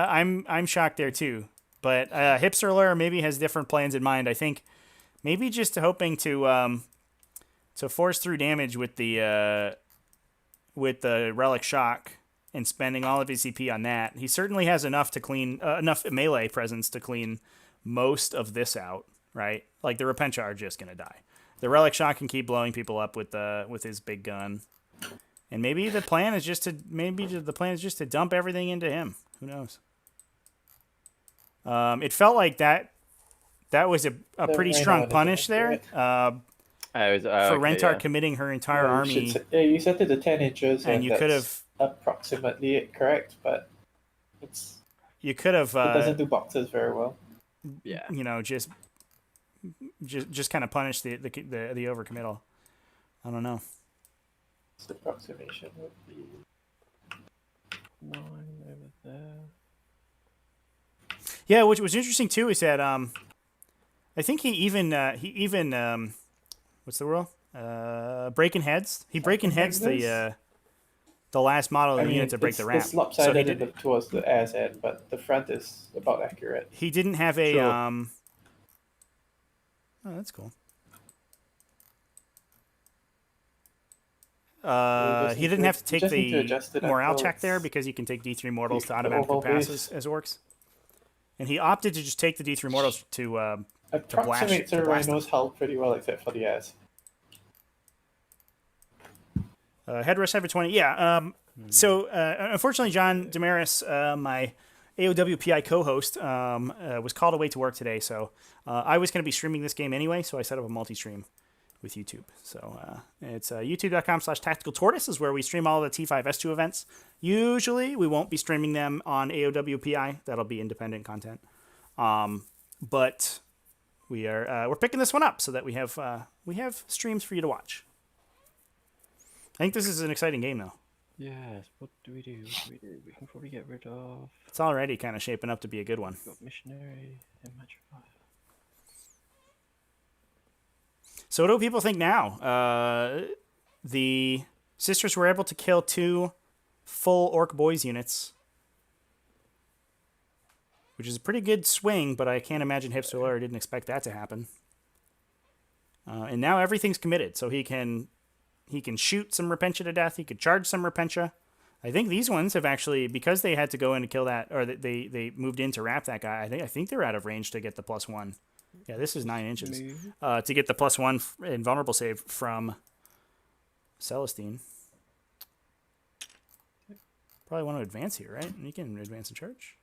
I'm shocked there too. But Hipster Lure maybe has different plans in mind. I think maybe just hoping to force through damage with the Relic Shock and spending all of his CP on that. He certainly has enough to clean enough melee presence to clean most of this out, right? Like the Repentia are just gonna die. The Relic Shock can keep blowing people up with his big gun. And maybe the plan is just to dump everything into him. Who knows? It felt like that was a pretty strong punish there for Rentar committing her entire army. You set it to 10 inches, And you that's could have- approximately correct, but You could have it doesn't do boxes very well. Yeah. just kind of punished the overcommittal. I don't know. The approximation would be 9 over there. Yeah, which was interesting too is that I think he even what's the rule? Breaking heads. He breaking heads the last model of the unit to break the ramp. It's lopsided towards the ass end, but the front is about accurate. He didn't have a Sure. Oh, that's cool. He didn't have to take the morale check there because you can take D3 mortals to automatically pass as orcs. And he opted to just take the D3 mortals to Approximates to a blast rhino's health pretty well, except for the ass. Headrest Cyber 20. Yeah. So, unfortunately, John Damaris, my AOWPI co-host, was called away to work today. So, I was going to be streaming this game anyway, so I set up a multi-stream with YouTube. So, it's youtube.com/tacticaltortoise is where we stream all the T5S2 events. Usually, we won't be streaming them on AOWPI. That'll be independent content. But we're picking this one up so that we have streams for you to watch. I think this is an exciting game, though. Yes. What do we do? We can probably get rid of. It's already kind of shaping up to be a good one. Got missionary and Matrify. So what do people think now? The sisters were able to kill 2 full Orc Boys units, which is a pretty good swing, but I can't imagine Hipster Lawyer didn't expect that to happen. And now everything's committed, so he can shoot some Repentia to death. He could charge some Repentia. I think these ones have actually, because they had to go in to kill that, or they moved in to wrap that guy. I think they're out of range to get the +1. Yeah, this is 9 inches to get the +1 invulnerable save from Celestine. Probably want to advance here, right? You can advance and charge.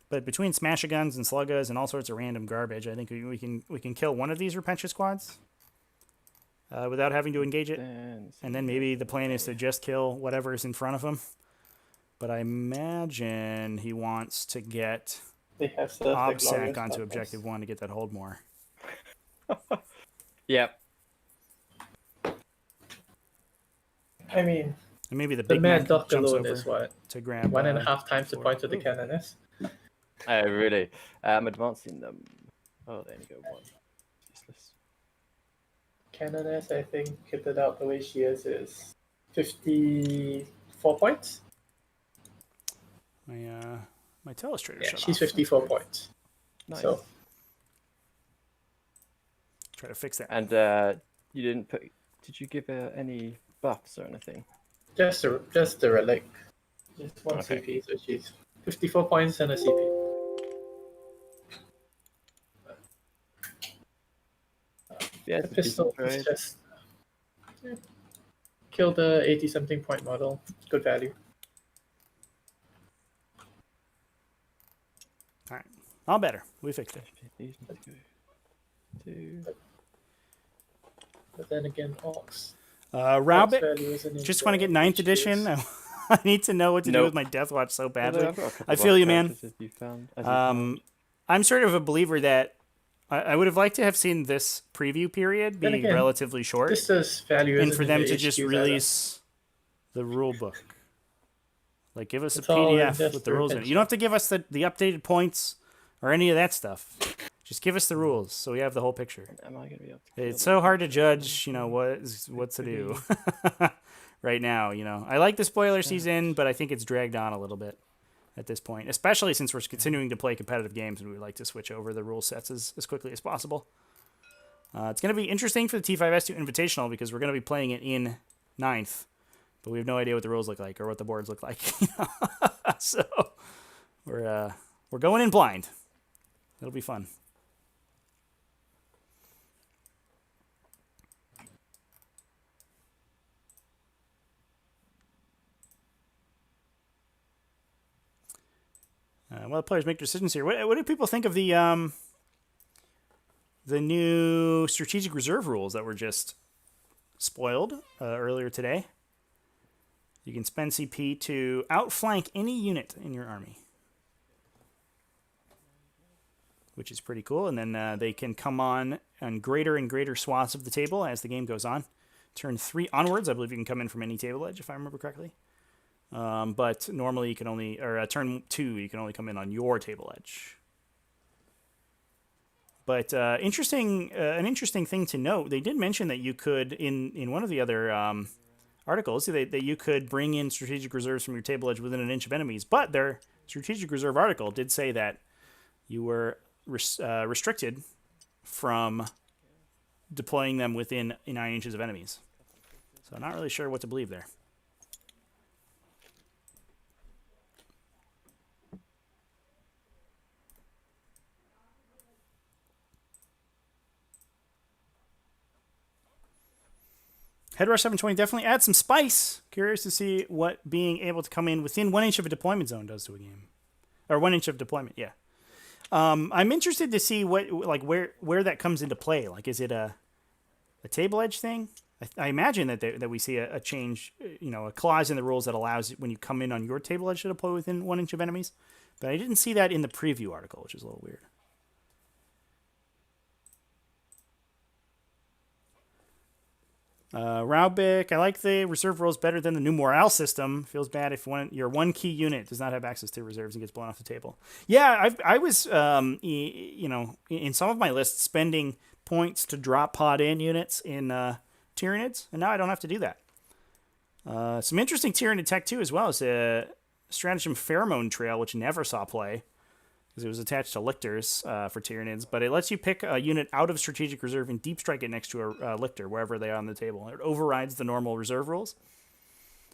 But between smasher guns and sluggas and all sorts of random garbage, I think we can kill one of these Repentia squads without having to engage it. And then maybe the plan is to just kill whatever's in front of them. But I imagine he wants to get They have served the OBSEC glorious onto darkness. objective 1 to get that hold more. Yep. I mean, And maybe the the big Mad man Doc jumps alone over is what? to grab 1.5 times the 4. points of the Ooh. Canoness. Oh, really? I'm advancing them. Oh, they only go 1. Useless. Canoness, I think, kitted out the way she is 54 points. My telestrator Yeah, shut she's off. 54 points. Nice. So Try to fix that. And you didn't put. Did you give her any buffs or anything? just the relic. Just one Okay. CP, so she's 54 points and a CP. Yeah, The pistol is just kill the 80-something point model. Good value. All right. All better. We fixed it. These need to go. 2. But then again, Orks. Raubik, value isn't just in want to get the 9th edition. HQs. I need to know what to do Nope. with my Death Watch so Although badly. I've got a couple I of feel other you, man. characters as you found. I'm sort of a believer that I would have liked to have seen this preview period be Then again, relatively short, This does value and isn't for in them the to just HQs either. release the rule book. Like, give us It's a all in PDF just with the the rules in it. retention. You don't have to give us the updated points or any of that stuff. Just give us the rules so we have the whole picture. Am I going to be able to? It's so hard to judge, what to do right now. I like the spoiler season, but I think it's dragged on a little bit at this point, especially since we're continuing to play competitive games and we like to switch over the rule sets as quickly as possible. It's going to be interesting for the T5S2 Invitational because we're going to be playing it in 9th, but we have no idea what the rules look like or what the boards look like. So we're going in blind. It'll be fun. While the players make decisions here, what do people think of the new strategic reserve rules that were just spoiled earlier today? You can spend CP to outflank any unit in your army, which is pretty cool. And then they can come on greater and greater swaths of the table as the game goes on. Turn 3 onwards, I believe you can come in from any table edge, if I remember correctly. But normally you can only, or turn 2, you can only come in on your table edge. But an interesting thing to note, they did mention that you could, in one of the other articles, that you could bring in strategic reserves from your table edge within an inch of enemies. But their strategic reserve article did say that you were restricted from deploying them within 9 inches of enemies. So I'm not really sure what to believe there. Headrush 720 definitely adds some spice. Curious to see what being able to come in within 1 inch of a deployment zone does to a game. Or 1 inch of deployment, yeah. I'm interested to see where that comes into play. Like, is it a table edge thing? I imagine that we see a change, a clause in the rules that allows when you come in on your table edge to deploy within 1 inch of enemies. But I didn't see that in the preview article, which is a little weird. Raubik, I like the reserve rules better than the new morale system. Feels bad if your one key unit does not have access to reserves and gets blown off the table. Yeah, I was, in some of my lists spending points to drop pod in units in Tyranids, and now I don't have to do that. Some interesting Tyranid tech too, as well as a stratagem Pheromone Trail, which never saw play because it was attached to lictors for Tyranids, but it lets you pick a unit out of strategic reserve and deep strike it next to a lictor wherever they are on the table. It overrides the normal reserve rules.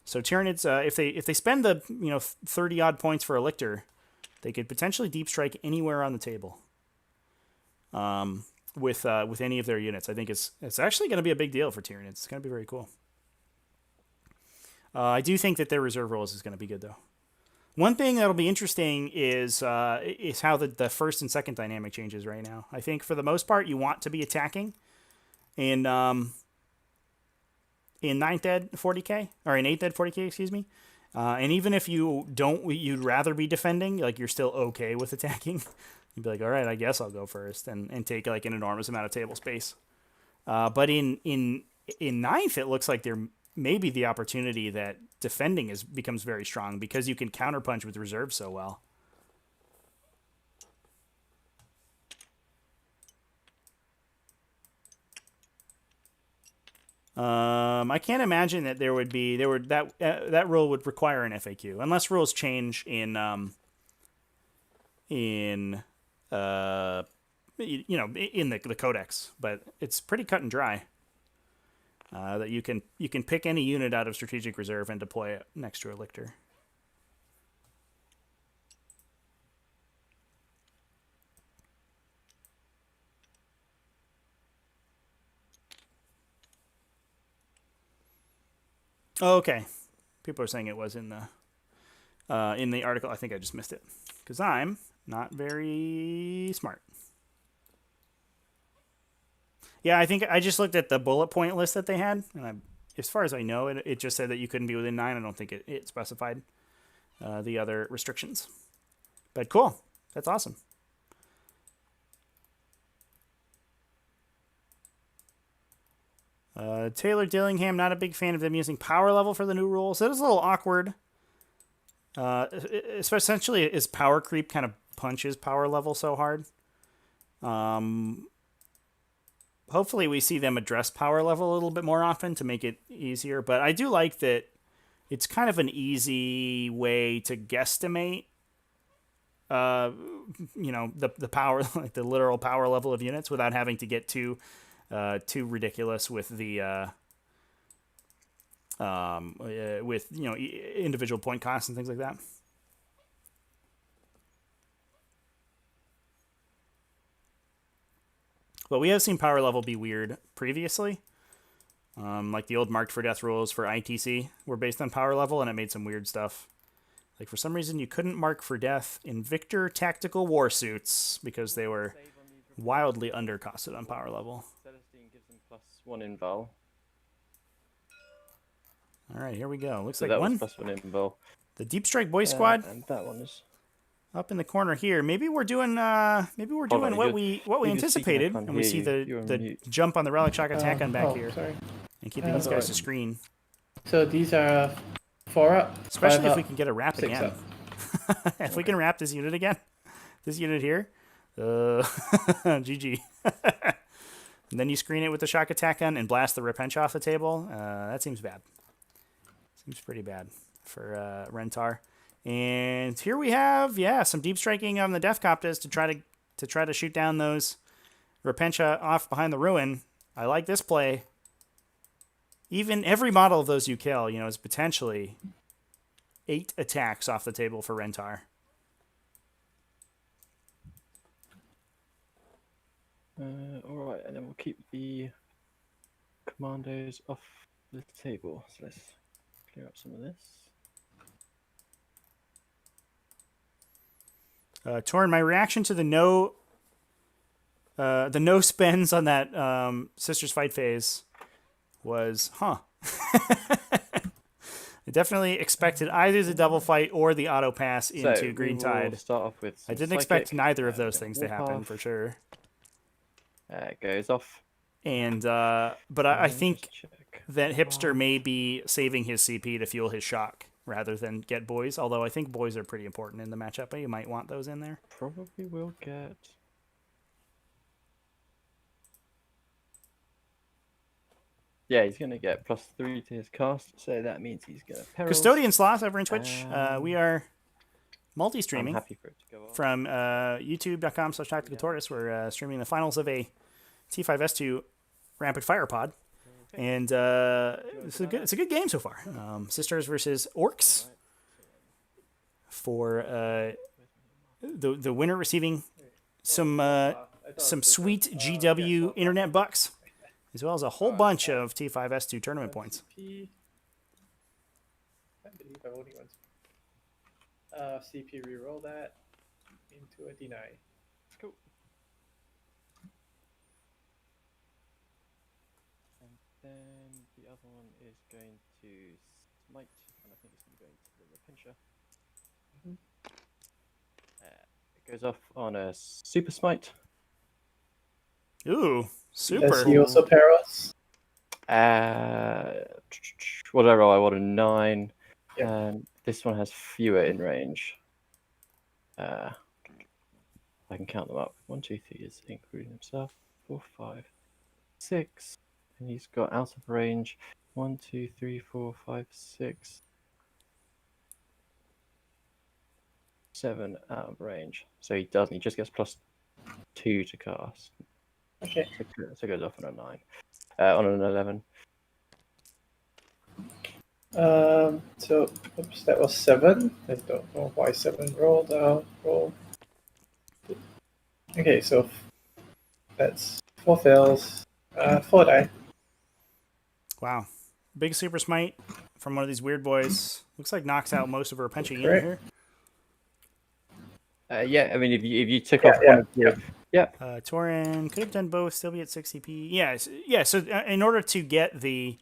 So Tyranids, if they spend the 30 odd points for a lictor, they could potentially deep strike anywhere on the table. With any of their units, I think it's actually going to be a big deal for Tyranids. It's going to be very cool. I do think that their reserve rules is going to be good though. One thing that'll be interesting is how the first and second dynamic changes right now. I think for the most part you want to be attacking in 9th ed 40k or in 8th ed 40k, excuse me, And even if you don't, you'd rather be defending, like you're still okay with attacking. You'd be like, all right, I guess I'll go first and take like an enormous amount of table space. But in ninth, it looks like there may be the opportunity that defending becomes very strong because you can counterpunch with reserves so well. I can't imagine that that rule would require an FAQ unless rules change in in the codex, but it's pretty cut and dry. That you can pick any unit out of strategic reserve and deploy it next to a lictor. Oh, okay. People are saying it was in the article. I think I just missed it because I'm not very smart. Yeah, I think I just looked at the bullet point list that they had, and as far as I know, it just said that you couldn't be within 9. I don't think it specified the other restrictions. But cool. That's awesome. Taylor Dillingham, not a big fan of them using power level for the new rules. It is a little awkward. Essentially, is power creep kind of punches power level so hard. Hopefully we see them address power level a little bit more often to make it easier. But I do like that it's kind of an easy way to guesstimate, the power, like the literal power level of units without having to get too ridiculous with the individual point costs and things like that. But we have seen power level be weird previously. Like the old marked for death rules for ITC were based on power level, and it made some weird stuff. Like for some reason you couldn't mark for death in Victor tactical war suits because they were wildly undercosted on power level. Celestine gives them +1 inval. All right, here we go. Looks So like that one. was +1 inval. The Deep Strike Boy Squad And that one is up in the corner here. Maybe we're doing what we anticipated, and we see the jump on the Relic Shock attack on back here, Sorry. and keeping these guys to screen. So these are 4 up. Especially 5 if up, we can get a wrap 6 again. up. If we can wrap this unit again, this unit here, GG. And then you screen it with the shock attack gun and blast the Repench off the table. That seems bad. Seems pretty bad for Rentar. And here we have, some deep striking on the Death Coptas to try to shoot down those Repentia off behind the ruin. I like this play. Even every model of those you kill, is potentially 8 attacks off the table for Rentar. Alright, and then we'll keep the commandos off the table. So let's clear up some of this. Torn, my reaction to the no spends on that Sisters Fight phase was, I definitely expected either the double fight or the auto pass into Green Tide. Start off with I didn't expect neither of those things to happen for sure. It goes off. And but I think that Hipster may be saving his CP to fuel his shock rather than get boys. Although I think boys are pretty important in the matchup, but you might want those in there. Probably will get. Yeah, he's gonna get +3 to his cast, so that means he's gonna perils. Custodian Sloth over in Twitch. We are multi-streaming I'm happy for it to go off. from youtube.com/tacticaltortoise. We're streaming the finals of a T5S2 Rapid Fire pod. And it's a good game so far. Sisters versus Orks for the winner receiving some sweet GW internet bucks, as well as a whole bunch of T5S2 tournament points. CP. I believe I've only won. CP reroll that into a deny. Cool. And then the other one is going to smite, and I think it's going to go into the Repincher. It goes off on a super smite. Ooh, Does super. he also Paros? What did I roll? I rolled a 9. Yep. And this one has fewer in range. I can count them up. 1, 2, 3 is including himself. 4, 5, 6. And he's got out of range. 1, 2, 3, 4, 5, 6. 7 out of range. So he doesn't. He just gets +2 to cast. Okay. So it goes off on a 9. On an 11. So oops, that was 7. I don't know why 7 rolled. Roll. Okay, so that's 4 fails. 4 die. Wow. Big super smite from one of these weird boys. Looks like knocks out most of her pension unit Correct. here. Yeah, I mean, if you took off one of your... Yeah. Torin could have done both, still be at 6 CP. Yeah, so in order to get the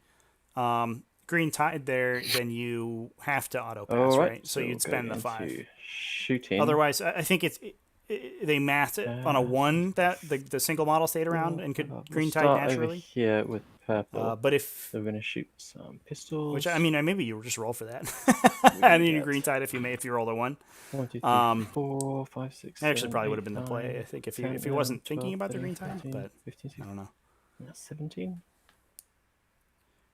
green tide there, then you have to auto pass, right? So you'd spend the 5. Shooting. Otherwise, I think they mathed it on a 1 that the single model stayed around and could green tide naturally. Over here with purple. But if they're going to shoot some pistols. which I mean, maybe you just roll for that. And you green tide if you roll the 1. 1, 2, 3, 4, 5, 6. That actually 7, probably 8, would have been the play. 9, I think if 10, he wasn't 11, thinking 12, about the 13, green tide, 14, but 15, I don't know. That's 17.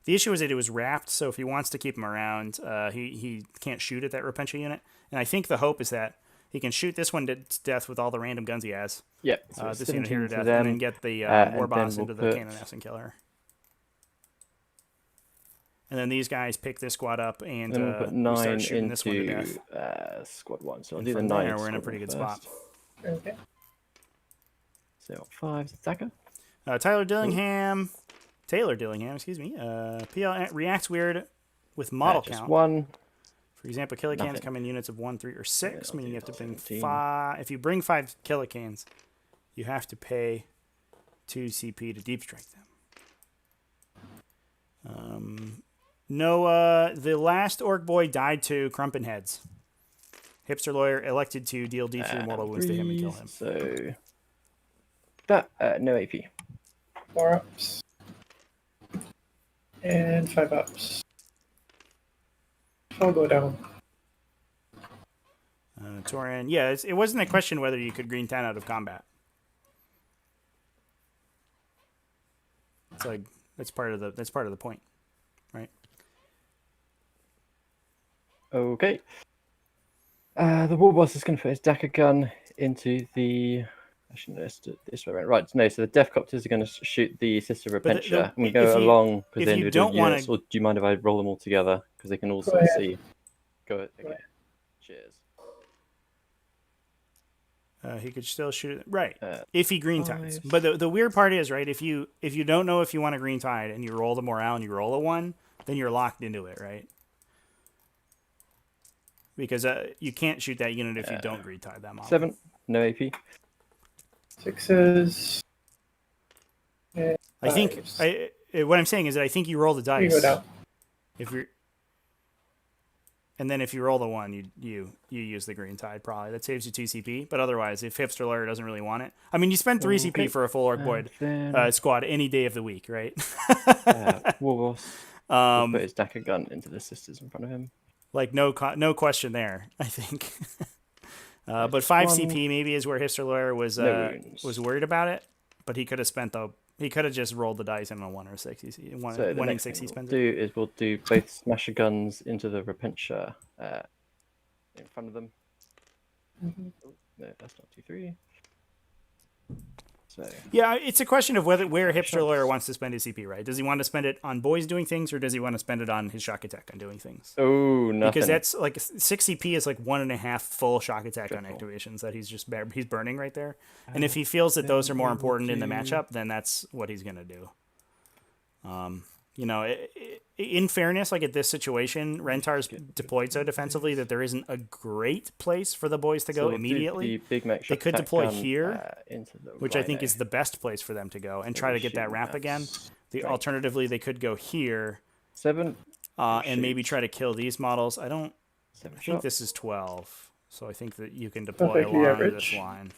The issue is that it was wrapped, so if he wants to keep him around, he can't shoot at that Repentia unit. And I think the hope is that he can shoot this one to death with all the random guns he has. Yeah. So this unit here to death, them, and then get the war boss into the cannon ass and kill her. And then these guys pick this squad up, and then we'll put 9 we start shooting this one to into death. squad 1. So I'll And do the from 9. there, we're in a pretty good spot. Okay. So 5's attacker. Taylor Dillingham, excuse me. PL reacts weird with model Just count. 1. For example, killicans Nothing. come in units of 1, 3, or 6, I'll meaning do you have to bring 17. 5. If you bring 5 killicans, you have to pay 2 CP to deep strike them. No, the last orc boy died to Crumpin Heads. Hipster lawyer elected to deal D3 mortal wounds to him and kill him. So that no AP. 4 ups. And 5 ups. I'll go down. Torin, yeah, it wasn't a question whether you could green 10 out of combat. It's like that's part of the point, right? Okay. The war boss is going to put his Daka gun into the. I shouldn't have this way around. Right, no. So the Death Copters are going to shoot the Sister Repentia. And we go along because they're individual units. Or do you mind if I roll them all together? Because they can also see. Go ahead. Okay. Cheers. He could still shoot it. Right. If he green tides. But the weird part is, right, if you don't know if you want to green tide and you roll the morale and you roll a 1, then you're locked into it, right? Because you can't shoot that unit if you don't green tide that model. 7, no AP. 6s. I think what I'm saying is that I think you roll the dice. You go down. If you're And then if you roll the 1, you use the green tide probably. That saves you 2 CP. But otherwise, if Hipster Lawyer doesn't really want it, I mean, you spend 3 CP for a full Orc Void squad any day of the week, right? War Boss. Put his Daka gun into the sisters in front of him. Like no question there, I think. But 5 CP maybe is where Hipster Lawyer was worried about it. But he could have just rolled the dice in a 1 or 6. One in 6 he spends it. We'll do both Smasher guns into the Repentia in front of them. Mm-hmm. Oh, no, that's not 2-3. So yeah, it's a question of where Hipster Lawyer wants to spend his CP, right? Does he want to spend it on boys doing things, or does he want to spend it on his shock attack on doing things? Oh, nothing. Because that's like 6 CP is like 1.5 full shock attack on activations that he's burning right there. And if he feels that those are more important in the matchup, then that's what he's gonna do. In fairness, like at this situation, Rentar's deployed so defensively that there isn't a great place for the boys to go immediately. They could deploy here, into the which I think is the best place for them to go and try to get that wrap again. Alternatively, they could go here. 7. and maybe try to kill these models. I think shot. this is 12, so I think that you can deploy Perfectly along average. this line.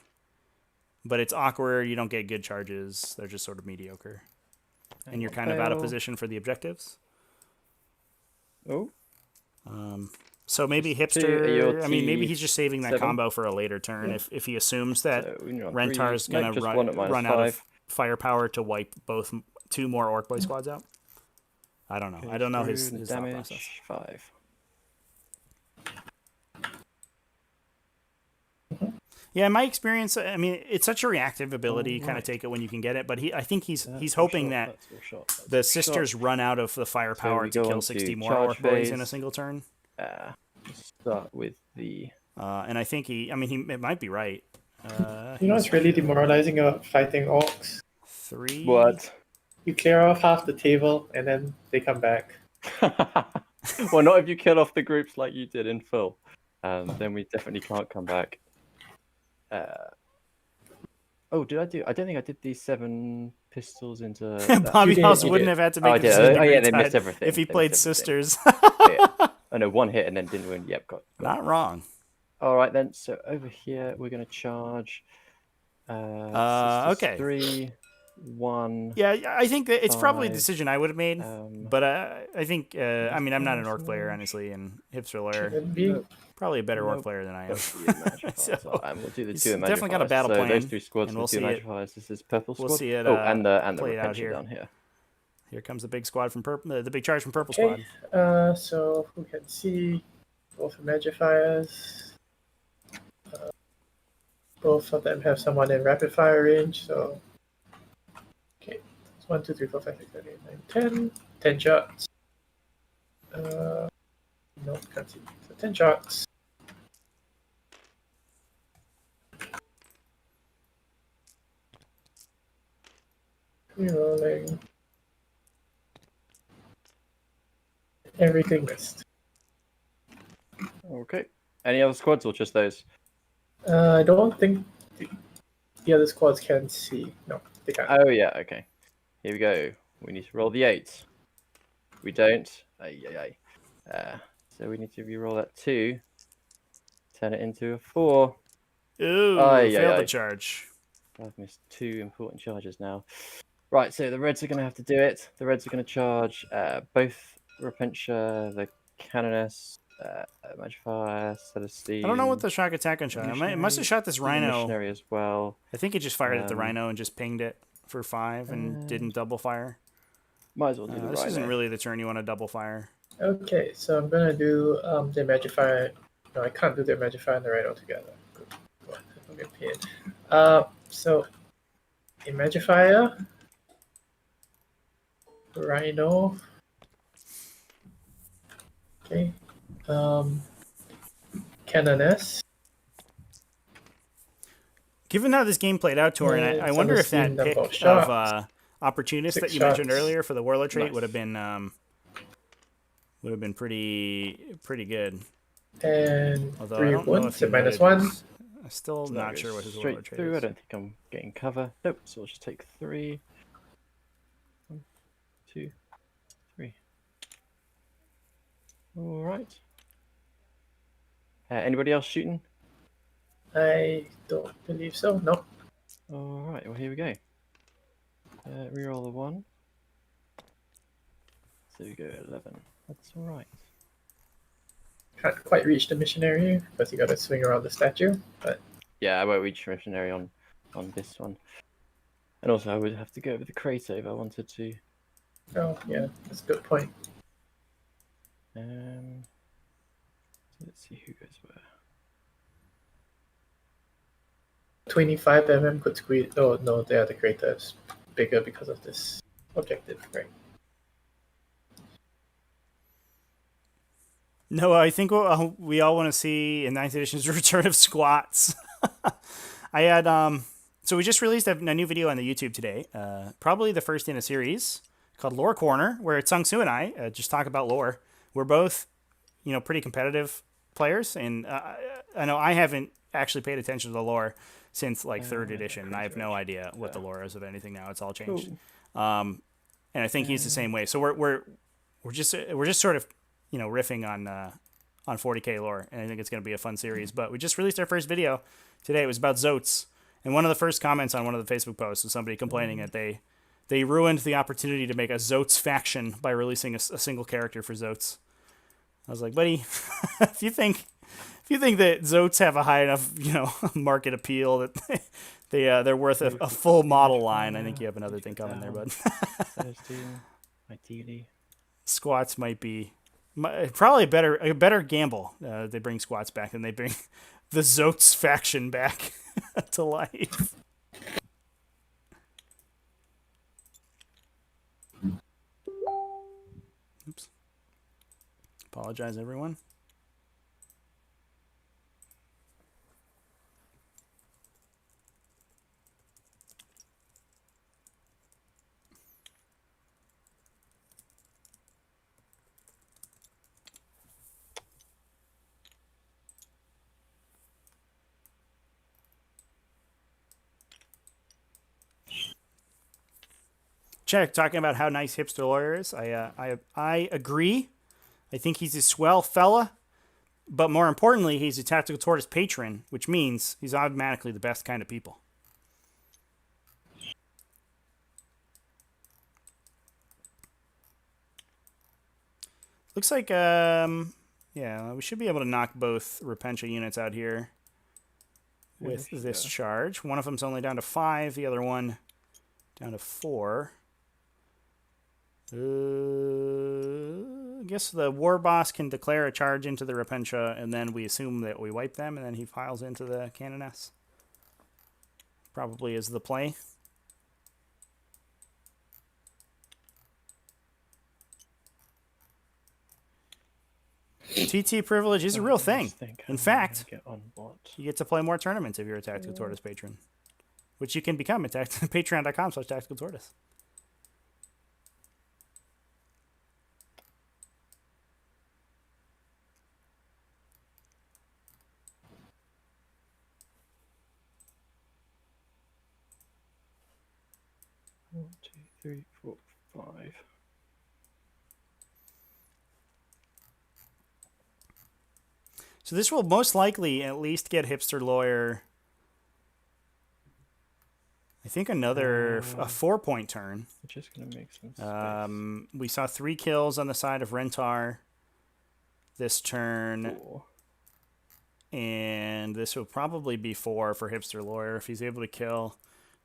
But it's awkward. You don't get good charges. They're just sort of mediocre. And you're kind of out of position for the objectives. Oh. So maybe Hipster. I mean, maybe he's just saving that combo for a later turn. If he assumes that Rentar's gonna run out of firepower to wipe two more Orc Boy squads out. I don't know. I don't know his thought damage process. 5. Yeah, in my experience, I mean, it's such a reactive ability. Kind of take it when you can get it. But I think he's hoping that the sisters run out of the firepower to kill 60 more Orc Boys in a single turn. Start with the. And I think it might be right. You know what's really demoralizing about fighting Orcs? 3. What? You clear off half the table and then they come back. Well, not if you kill off the groups like you did in full. Then we definitely can't come back. Did I do? I don't think I did these 7 pistols into. Bobby House wouldn't have had to make a decision. Oh yeah, they missed everything. If he played sisters. I know, 1 hit and then didn't win. Yep, got Not wrong. All right then. So over here we're going to charge. Okay. 3, 1. Yeah, I think that it's probably a 5, decision I would have made, but I think I mean I'm not an Orc player honestly, and Hipster probably a better Orc player than I am. So, and we'll do the 2 definitely got a battle plan. Those 3 squads and we'll with 2 see it. Magifiers. This is purple squad. We'll see it. And the play it out Repentia here. down here. Here comes the big squad from purple. The big charge from purple Okay. squad. So we can see both the Magifiers. Both of them have someone in rapid fire range. So okay, 1, 2, 3, 4, 5, 6, 7, 8, 9, 10. 10 shots. No, can't see. So 10 shots. Rerolling. Everything missed. Okay. Any other squads or just those? I don't think the other squads can see. No, they can't. Oh yeah. Okay. Here we go. We need to roll the 8. We don't. So we need to re-roll that 2. Turn it into a 4. Ooh, failed the charge. I've missed 2 important charges now. Right, so the Reds are going to have to do it. The Reds are going to charge both Repentia, the Canoness, Magifire, Celestine. I don't know what the shock attack on shot. It must have shot this Rhino. Missionary as well. I think it just fired at the Rhino and just pinged it for 5 and didn't double fire. Might as well do the Rhino. This isn't really the turn you want to double fire. Okay, so I'm gonna do the Magifier. No, I can't do the Magifier and the Rhino together. Good. So a Magifier, Rhino. Okay. Canoness. Given how this game played out, Torin, I wonder if that pick of Opportunist that you mentioned earlier for the Warlord trait would have been pretty good. And although 3 wounds, so -1. I'm still not sure what his Warlord trait through. is. I don't think I'm getting cover. Nope. So we'll just take 3. 1, 2, 3. All right. Anybody else shooting? I don't believe so. No. All right. Well, here we go. Reroll the 1. So we go 11. That's all right. Can't quite reach the missionary because you got to swing around the statue. But yeah, I won't reach missionary on this one. And also, I would have to go with the crater if I wanted to. oh yeah, that's a good point. So let's see who goes where. 25 mm could squeeze. Oh no, the other crater is bigger because of this objective, right? No, I think what we all want to see in 9th edition is the return of squats. I had so we just released a new video on the YouTube today, probably the first in a series called Lore Corner, where Tsung Su and I just talk about lore. We're both, pretty competitive players, and I know I haven't actually paid attention to the lore since like 3rd edition, and I have no idea what the lore is of anything now. It's all changed. And I think he's the same way. So we're we're just sort of, you know, riffing on 40k lore, and I think it's going to be a fun series. But we just released our first video today. It was about Zotes, and one of the first comments on one of the Facebook posts was somebody complaining that they ruined the opportunity to make a Zotes faction by releasing a single character for Zotes. I was like, buddy, if you think that Zotes have a high enough, you know, market appeal that they're worth a full model line, I think you have another thing coming there, bud. Ideally, Squats might be probably a better gamble. They bring Squats back than they bring the Zotes faction back to life. Oops. Apologize, everyone. Check talking about how nice Hipster Lawyer is. I agree. I think he's a swell fella, but more importantly, he's a Tactical Tortoise patron, which means he's automatically the best kind of people. Looks like yeah, we should be able to knock both Repentia units out here with this charge. One of them's only down to 5, the other one down to 4. I guess the war boss can declare a charge into the Repentia, and then we assume that we wipe them, and then he files into the Canoness. Probably is the play. TT privilege is a real thing. In fact, you get to play more tournaments if you're a Tactical Tortoise patron, which you can become at patreon.com/tacticaltortoise. One, 2, 3, 4, 5. So this will most likely at least get Hipster Lawyer, I think, another a 4-point turn. We're just gonna make some space. We saw 3 kills on the side of Rentar this turn. 4. And this will probably be 4 for Hipster Lawyer if he's able to kill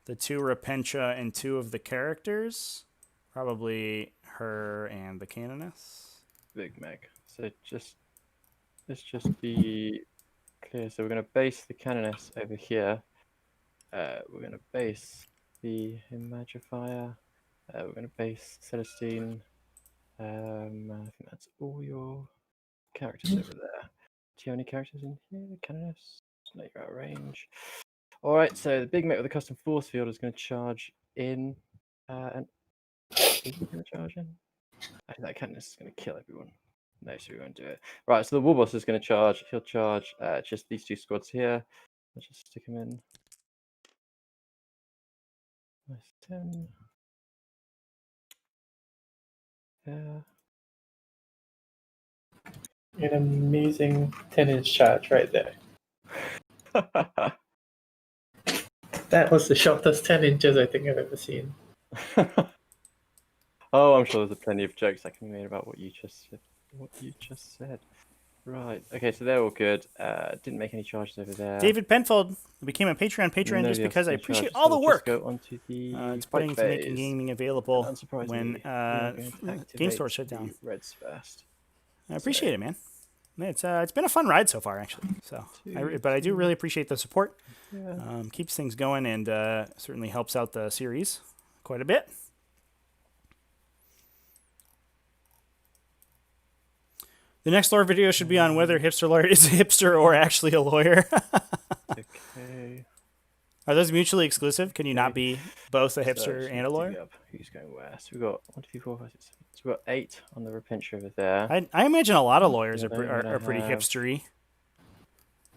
the 2 Repentia and 2 of the characters. Probably her and the Canoness. Big Meg. So let's just be clear. So we're going to base the Canoness over here. We're going to base the Imagifier. We're going to base Celestine. I think that's all your characters over there. Do you have any characters in here? Canoness? No, you're out of range. All right, so the Big Mate with the custom force field is going to charge in. And is he going to charge in? I think that Canoness is going to kill everyone. No, so we won't do it. Right, so the War Boss is going to charge. He'll charge just these 2 squads here. Let's just stick him in. Nice 10. Yeah. An amazing 10-inch charge right there. That was the shortest 10 inches I think I've ever seen. Oh, I'm sure there's plenty of jokes that can be made about what you just said. Right. Okay, so they're all good. Didn't make any charges over there. David Penfold became a Patreon patron just because I appreciate all the work. Go onto the it's putting into making gaming available when game stores shut down. Reds first. I appreciate it, man. It's been a fun ride so far, actually. So, but I do really appreciate the support. Yeah. Keeps things going and certainly helps out the series quite a bit. The next lore video should be on whether Hipster Lawyer is a hipster or actually a lawyer. Okay. Are those mutually exclusive? Can you not be both a hipster and a lawyer? Who's going where? So we've got 1, 2, 3, 4, 5, 6, 7. So we've got 8 on the Repentia over there. I imagine a lot of lawyers Yeah, are pretty hipstery.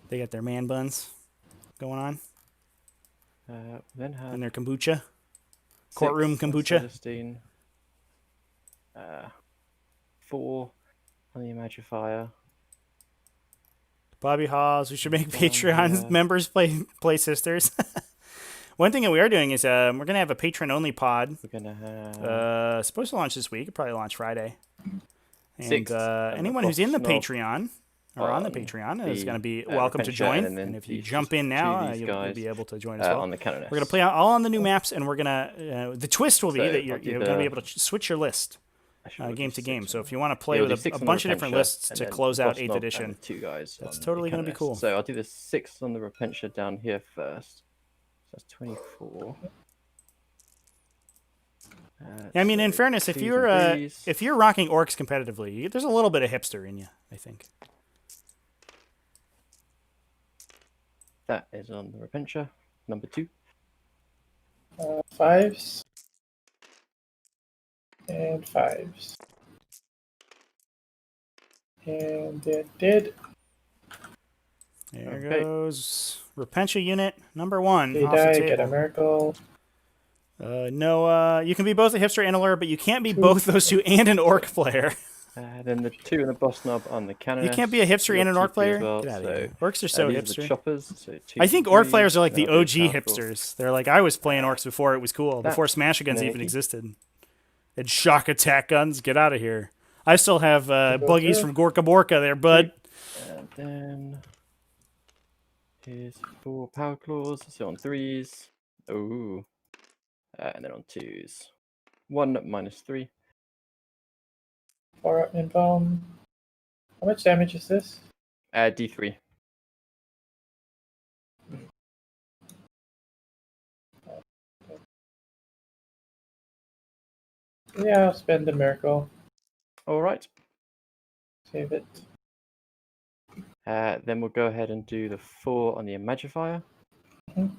They got their man buns going on. Then have And their kombucha. Courtroom kombucha. Celestine. 4 on the Magifier. Bobby Halls. We should make Down Patreon here. members play sisters. One thing that we are doing is we're gonna have a patron only pod. We're gonna have Supposed to launch this week. It'll probably launch Friday. And Sixth, and anyone the who's in the Boss Knob Patreon or on the on Patreon is the, going to be welcome to Repentia, join. and then And if you these jump just in now, these you'll guys, be able to join as well. on the Canoness. We're going to play all on the new maps, and we're going to... the twist will be So that you're I'll do going to be the- able to switch your list We'll game do to game. 6 So on- if you want to play Yeah, we'll with do 6 a on the bunch of different Repentia, lists and to then close out Boss 8th Knob edition, and the 2 guys. that's on totally the gonna be Canoness. cool. So I'll do the 6 on the Repentia down here first. So that's 24. I mean, in so fairness, if 2s you're and 3s. if you're rocking Orks competitively, there's a little bit of hipster in you, I think. That is on the Repentia, number 2. 5s. And 5s. And it did. There Okay. goes Repentia unit number 1 They off the die, table. get a miracle. No, you can be both a hipster and a lawyer, but you can't be both those two and an orc player. Then the 2 and the Boss Knob on the Canoness. You can't be a hipster and an orc player? Well, Get out so, of here. Orcs are so these are the hipster. choppers, so 2s I think and orc 3s, players are like the they're OG very powerful. hipsters. They're like, I was playing orcs before it was cool, That- before smash guns even Naked. existed. And shock attack guns, get out of here. I still have buggies from Gorka Borka there, bud. And then here's 4 power claws, so on 3s. Ooh. And then on 2s. 1 -3. 4 up bomb. How much damage is this? D3. Yeah, I'll spend the miracle. Alright. Save it. Then we'll go ahead and do the 4 on the Magifier. Mhm.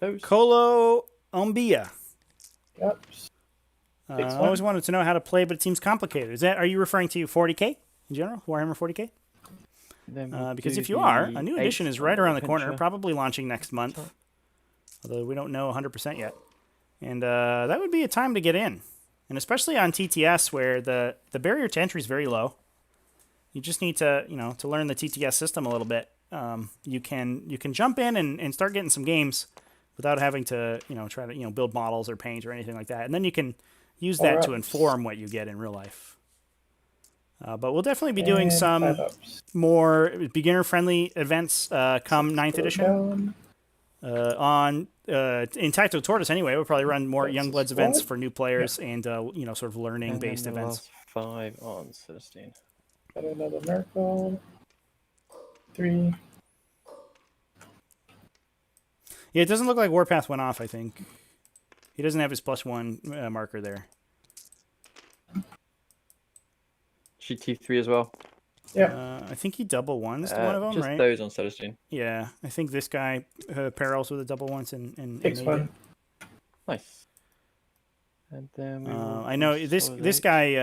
Those. Colo Umbia. Yep. I always wanted to know how to play, but it seems complicated. Are you referring to 40k in general? Warhammer 40k? Then we'll Because do if you are, the a new edition 8 is on right around the corner, Repentia. probably launching next month. Although we don't know 100% yet. And that would be a time to get in. And especially on TTS, where the barrier to entry is very low. You just need to, to learn the TTS system a little bit. You can jump in and start getting some games without having to, try to, build models or paint or anything like that. And then you can use that to inform what you get in real life. But we'll definitely be doing some more beginner-friendly events come 9th edition. In Tactical Tortoise anyway, we'll probably run more Youngbloods events for new players and, sort of learning-based And then the events. last 5 on Celestine. Got another miracle. 3. Yeah, it doesn't look like Warpath went off, I think. He doesn't have his +1 marker there. She T3 as well. Yeah. I think he double ones to one of them, just right? those on Celestine. Yeah, I think this guy parallels with the double ones and Takes made one. it. Nice. And then we I know this guy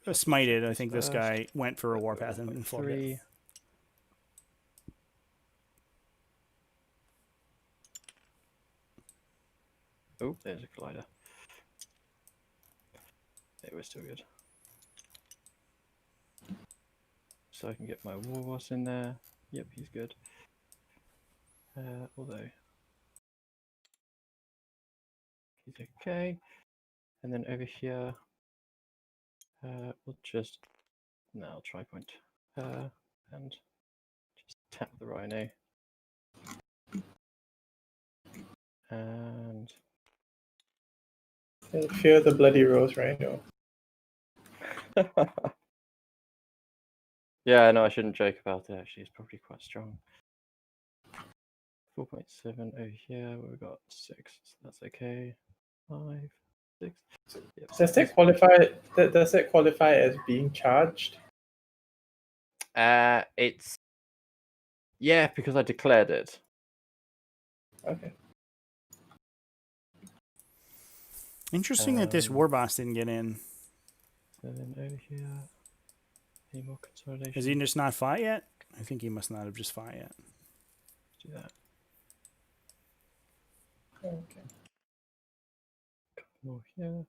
So, smited. I think this first. guy went for a Warpath and flubbed it. 3. Oh, there's a collider. It was still good. So I can get my war boss in there. Yep, he's good. Although he's okay. And then over here, we'll just now try point and just tap the rhino. And I fear the bloody rose rhino. yeah, no, I shouldn't joke about it. Actually, it's probably quite strong. 4.7 over here. We've got 6, so that's okay. 5, 6. Yep. Does it qualify as being charged? It's because I declared it. Okay. Interesting that this war boss didn't get in. So then over here, any more consolidation? Has he just not fought yet? I think he must not have just fought yet. Do that. Okay. More here.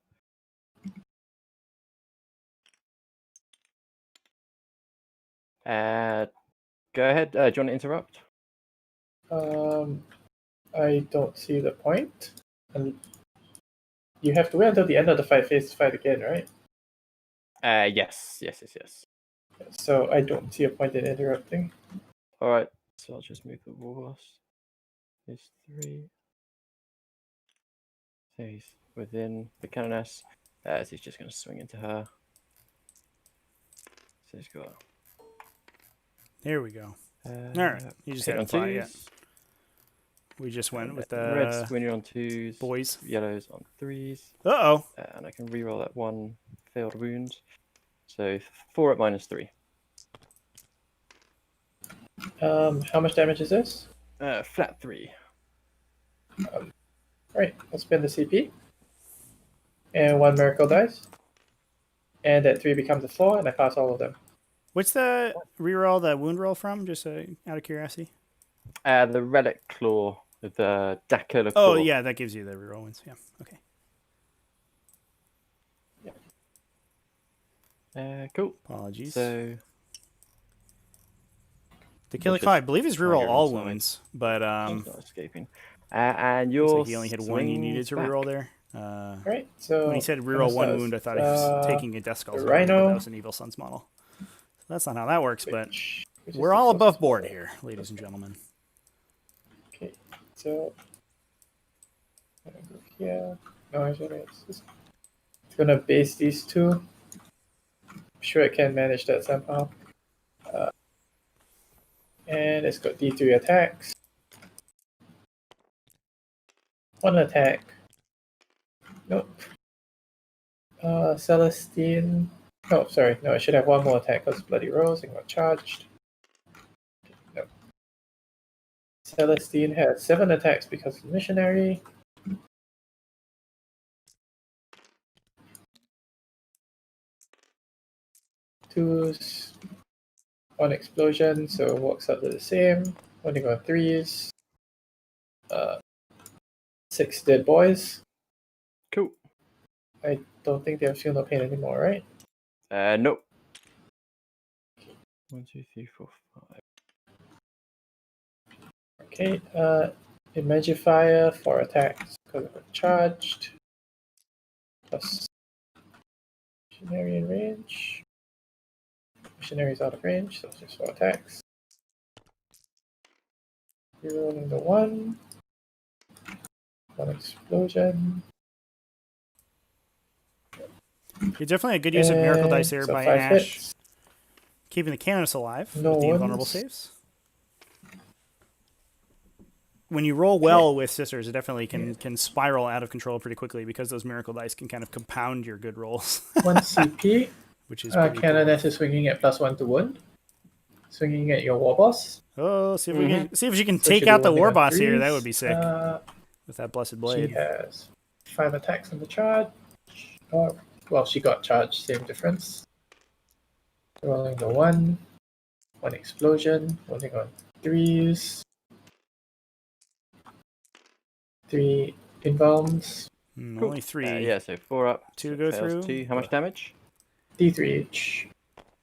Go ahead. Do you want to interrupt? I don't see the point. And you have to wait until the end of the phase to fight again, right? Yes. So I don't see a point in interrupting. All right. So I'll just move the war boss. There's 3. So he's within the canoness. So he's just going to swing into her. So he's got. There we go. All right. You just hit haven't on fought yet. 2s. We just went with Reds when you're on 2s. boys. Yellows on 3s. Uh-oh. And I can reroll that 1 failed wound. So 4 at -3. How much damage is this? Flat 3. Right, I'll spend the CP. And 1 miracle dice. And that 3 becomes a 4, and I pass all of them. What's the reroll, the wound roll from? Just out of curiosity. The relic claw with the Dacola claw. Oh, yeah, that gives you the reroll ones. Yeah, okay. Cool. Apologies. So The Killer Claw, I believe, is reroll all inside. wounds, but he's not escaping. And looks your like he only had 1 you needed to reroll there. Right, so When he said reroll 1 wound, I thought he was taking a Death Skulls, but Rhino. that was an Evil Sun's model. So that's not how that works, but which is we're the all above closest board one. here, ladies and gentlemen. Okay, so I'm gonna go here. No, actually, it's gonna base these 2. I'm sure it can manage that somehow. And it's got D3 attacks. 1 attack. Nope. Celestine. Oh, sorry. No, I should have 1 more attack because Bloody Rose and got charged. No. Celestine has 7 attacks because of Missionary. Twos. 1 explosion, so it works out to the same. Only got 3s. 6 dead boys. cool. I don't think they'll feel no pain anymore, right? Nope. 1, 2, 3, 4, 5. Okay, Imagifier for attacks because it got charged. Plus Missionary in range. Missionary's out of range, so it's just 4 attacks. Rerolling the 1. 1 explosion. You're definitely a good use of Miracle Dice there So by 5 Ash, hits. keeping the Canoness alive No with the invulnerable ones. saves. When you roll well with Sisters, it definitely can spiral out of control pretty quickly because those Miracle Dice can kind of compound your good rolls, 1 CP. which is pretty cool. Canoness is swinging at +1 to wound. Swinging at your war boss. Oh, see if we can see if she can So take she'll out be the wounding War on Boss here. 3s. That would be sick with that Blessed She Blade. has 5 attacks on the charge. Oh, well, she got charged, same difference. Rolling the 1. 1 explosion. Rolling on 3s. 3 invulns. Cool. Only 3. Yeah, so 4 up. 2 so to go fails through. 2. How much damage? D3 each.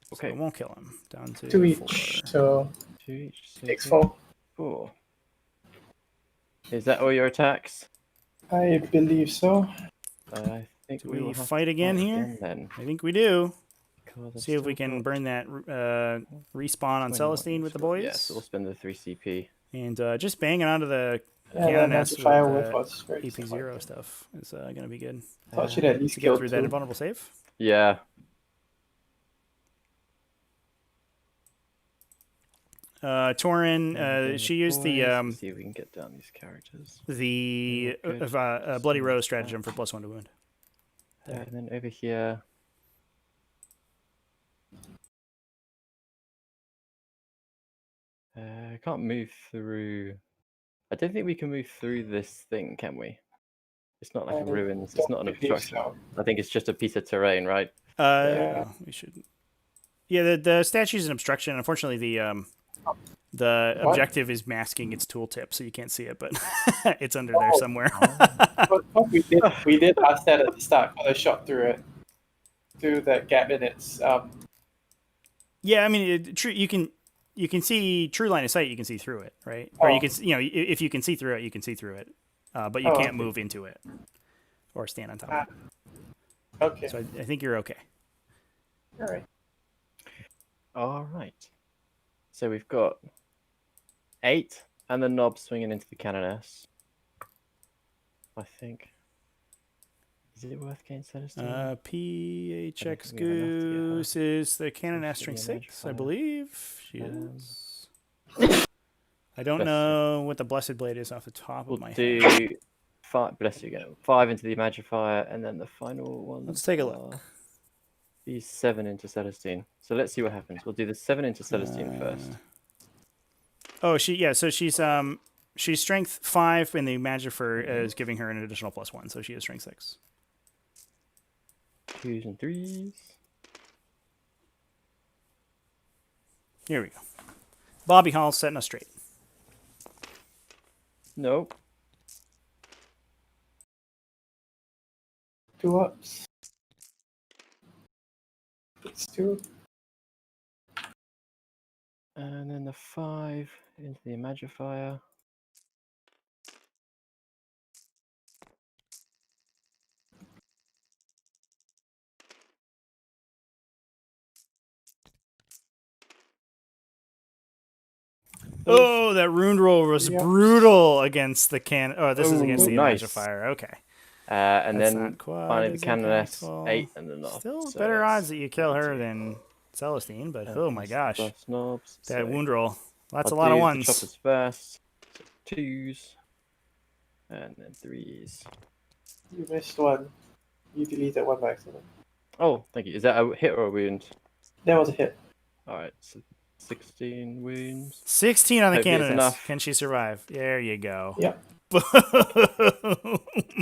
So Okay. it won't kill him. Down to 2 4. each. So 2 each. So takes 4. 4. Is that all your attacks? I believe so. I think Do we will we have fight to again here? then. I think we do. Because I've See if we still can got burn that respawn on 21 Celestine with the boys. Yeah, so we'll spend the 3 CP. And just banging onto the Yeah, that Canoness Magnifier with Wolf was very AP0 disappointing. stuff is going to be good. Thought she'd at least To get killed through 2. that invulnerable save. Yeah. Tauren, she used Let's see if we can get down these characters. the Bloody Rose stratagem for +1 to wound. And then over here. I can't move through. I don't think we can move through this thing, can we? It's not like a I ruins. It's don't not an believe obstruction. so. I think it's just a piece of terrain, right? Yeah. We should. Yeah, the statue's an obstruction. Unfortunately, the What? objective is masking its tooltip, so you can't see it, but it's under there Oh. somewhere. But we did ask that at the start when I shot through it, through that gap in its. Yeah, I mean, you can see true line of sight. You can see through it, right? Or you can, if you can see through it, you can see through it, but you can't move into it or stand on top of it. Okay. So I think you're okay. All right. All right. So we've got 8 and the knob swinging into the Canoness. I think. Is it worth getting Celestine? PHX we have enough to get her. Goose is the Canoness Should string be a 6, I magic believe. She Um, is. I don't Bless know what the Blessed Blade is off the top We'll of my head. do 5. Bless you again. 5 into the Magifier, and then the final one. Let's take a look. Be 7 into Celestine. So let's see what happens. We'll do the 7 into Celestine first. Oh, so she's strength 5, and the Magifer is giving her an additional +1, so she is strength 6. 2s and 3s. Here we go. Bobby Hall setting us straight. Nope. 2 ups. It's 2. And then the 5 into the Magifier. Oh, that rune roll was Yep. brutal against the can. Oh, this is against the nice. Magifier. Okay. And That's then not quite finally the as Canoness impactful. 8 and the knob. Still So better that's odds that you kill her than Celestine, but oh my gosh. plus knobs. That So wound roll. That's I'll a lot of do ones. The choppers first. So 2s. And then 3s. You missed one. You deleted one by accident. Oh, thank you. Is that a hit or a wound? That was a hit. Alright, so 16 wounds. 16 on the Hopefully it's Canoness. enough. Can she survive? There you go. Yep. Boom.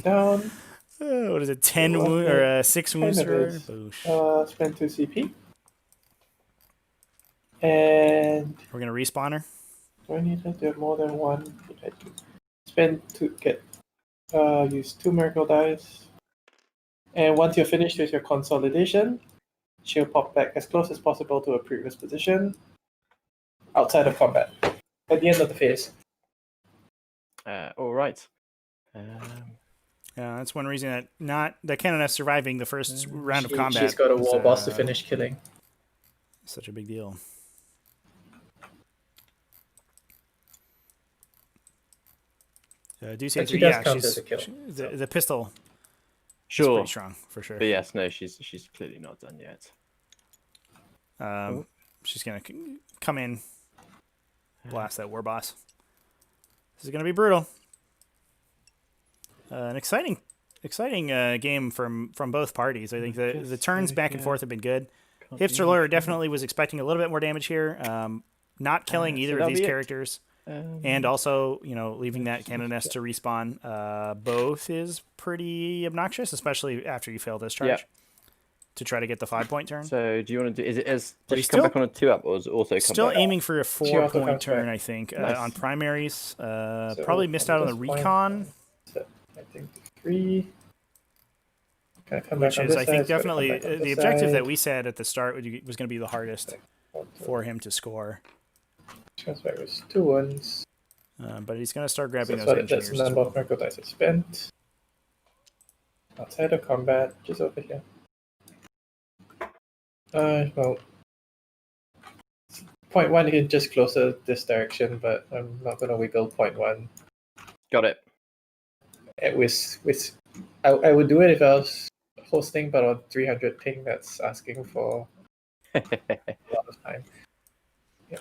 Down. What is it? 10 Well, wounds or 6 kind wounds of for her? is. Boosh. Spend 2 CP. And We're gonna respawn her. do I need to do more than one? I do. Spend 2, use 2 miracle dice. And once you're finished with your consolidation, she'll pop back as close as possible to a previous position outside of combat at the end of the phase. Alright. Yeah, that's one reason that not the Canoness surviving the first round of combat. She's got a is, war boss to finish killing. Such a big deal. Do you see But she does count she's as a kill, the pistol is Sure. pretty strong for sure. But yes, no, she's clearly not done yet. She's gonna come in, blast that war boss. This is gonna be brutal. An exciting game from both parties. I think the turns back and forth have been good. Hipster Lawyer definitely was expecting a little bit more damage here. Not killing either of these characters, and also leaving that Canoness to respawn. Both is pretty obnoxious, especially after you fail this charge. Yep. To try to get the 5-point turn. So do you want to do? Is it as But does he's she come still- back on a 2-up, or does it also come Still back? aiming for a She also 4-point comes turn, back. I think, Nice. on primaries. So Probably missed out on the at this point, recon, so I think 3. Gonna come back which on is, this I side, think, it's gonna come definitely back on the this objective side. that we said at the start was going to be the hardest for him to score. She comes back with 2 wounds. But he's going to start So grabbing that's those what engineers. that's the as number well. of miracle dice I spent. Outside of combat, just over here. Well, point 1 is just closer this direction, but I'm not gonna wiggle point 1. Got it. I would do it if I was hosting, but on 300 ping, that's asking for a lot of time.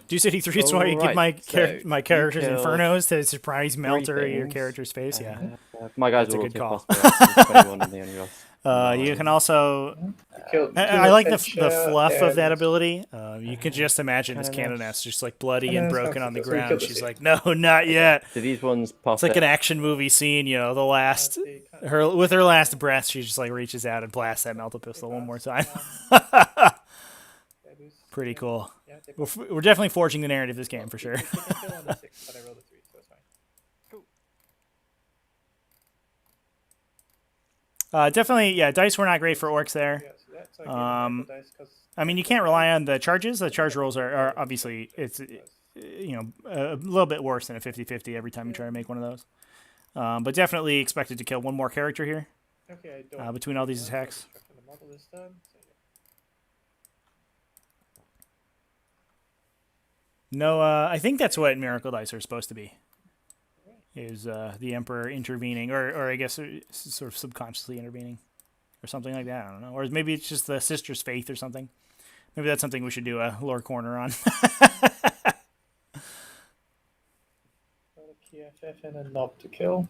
Do City 3 is why you give Alright, my so my characters you killed Infernos to surprise melter your things. character's face. Yeah. My guys That's a are all good too call. fast. 21 and the only loss. You can also killed. I like the Repentia fluff of that and- ability. You can just imagine this Canoness. Canoness just like bloody Canoness and broken counts on the as- so we ground. killed the She's safe. like, no, not yet. Do these ones pop It's like it? an action movie scene, you know, the last with her last breath, she just like reaches out and blasts that melta pistol one more time. Pretty cool. Yeah, they We're definitely forging the narrative of this game for sure. They can kill on the 6, but I rolled a 3, so it's fine. Definitely, yeah, dice were not great for orcs there. Yeah, so that's like dice, 'cause I mean, you can't rely on the charges. The charge rolls are obviously, it's, you know, a little bit worse than a 50-50 every time you try to make one of those. But definitely expected to kill one more character here okay, I don't between all these attacks. the model is done. So yeah. No, I think that's what Miracle Dice are supposed to be. Is the Emperor intervening, or I guess sort of subconsciously intervening, or something like that. I don't know. Or maybe it's just the Sister's Faith or something. Maybe that's something we should do a lore corner on. Got a KFF and a knob to kill.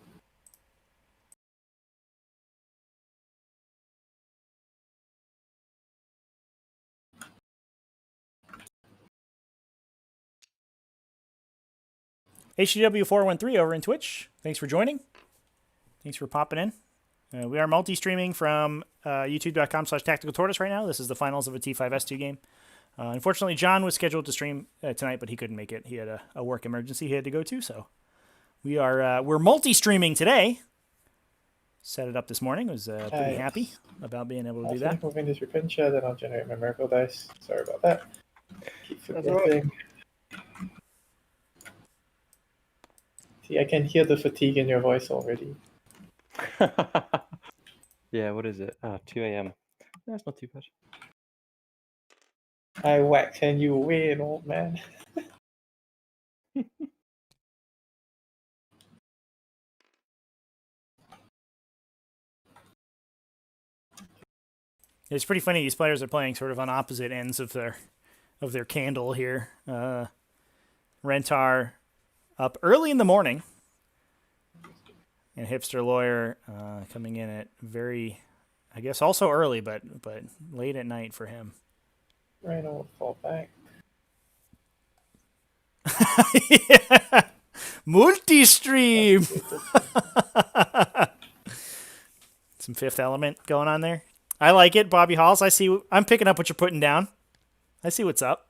HGW413 over in Twitch. Thanks for joining. Thanks for popping in. We are multi-streaming from youtube.com/tacticaltortoise right now. This is the finals of a T5S2 game. Unfortunately, John was scheduled to stream tonight, but he couldn't make it. He had a work emergency he had to go to, so we're multi-streaming today. Set it up this morning. Was pretty happy about being able to do that. Moving this Repentia, then I'll generate my Miracle Dice. Sorry about that. Keep forgetting. See, I can hear the fatigue in your voice already. Yeah, what is it? 2 a.m. That's not too bad. I whack and you win, old man. It's pretty funny. These players are playing sort of on opposite ends of their candle here. Rentar up early in the morning, and Hipster Lawyer coming in at very, I guess, also early, but late at night for him. Rhino will fall back. Yeah. Multi-stream. Some Fifth Element going on there. I like it, Bobby Halls. I'm picking up what you're putting down. I see what's up.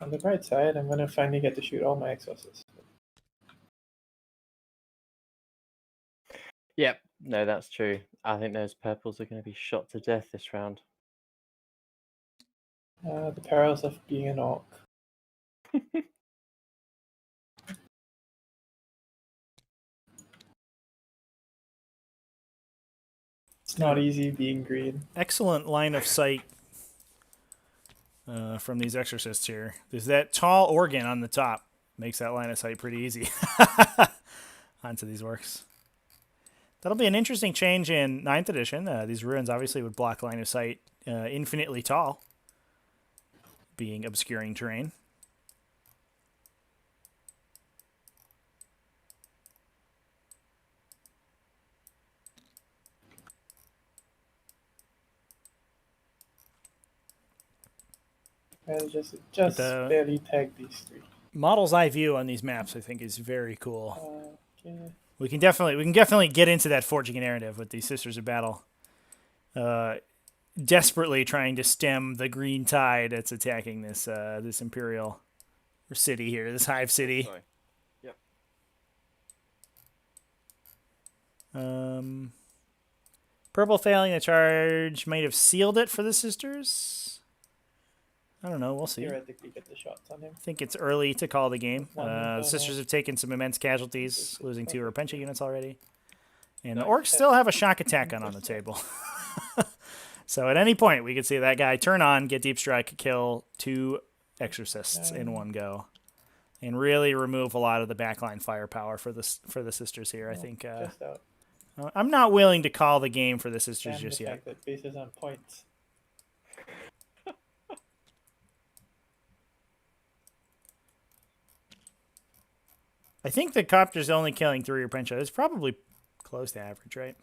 On the bright side, I'm gonna finally get to shoot all my exorcists. Yep, no, that's true. I think those purples are going to be shot to death this round. The perils of being an orc. It's not easy being green. Excellent line of sight from these exorcists here. There's that tall organ on the top. Makes that line of sight pretty easy onto these orcs. That'll be an interesting change in 9th edition. These ruins obviously would block line of sight infinitely tall, being obscuring terrain. I'll just barely tag these three. Model's eye view on these maps, I think, is very cool. Okay. We can definitely get into that forging a narrative with these Sisters of Battle, desperately trying to stem the green tide that's attacking this Imperial city here, this Hive city. Sorry. Yep. Purple failing the charge might have sealed it for the Sisters. I don't know. We'll see. Theoretically, get the shots on him. I think it's early to call the game. One, The Sisters have taken some immense casualties, losing 2 Repentia units already. And the Nice. Orcs still have a shock attack on the table. So at any point, we could see that guy turn on, get Deep Strike, kill 2 Exorcists in one go. and really remove a lot of the backline firepower for the sisters here. I Oh, think just out. I'm not willing to call the game for the sisters Damn just the yet. fact that base is on point. I think the copter's only killing 3 Repentia. It's probably close to average, right?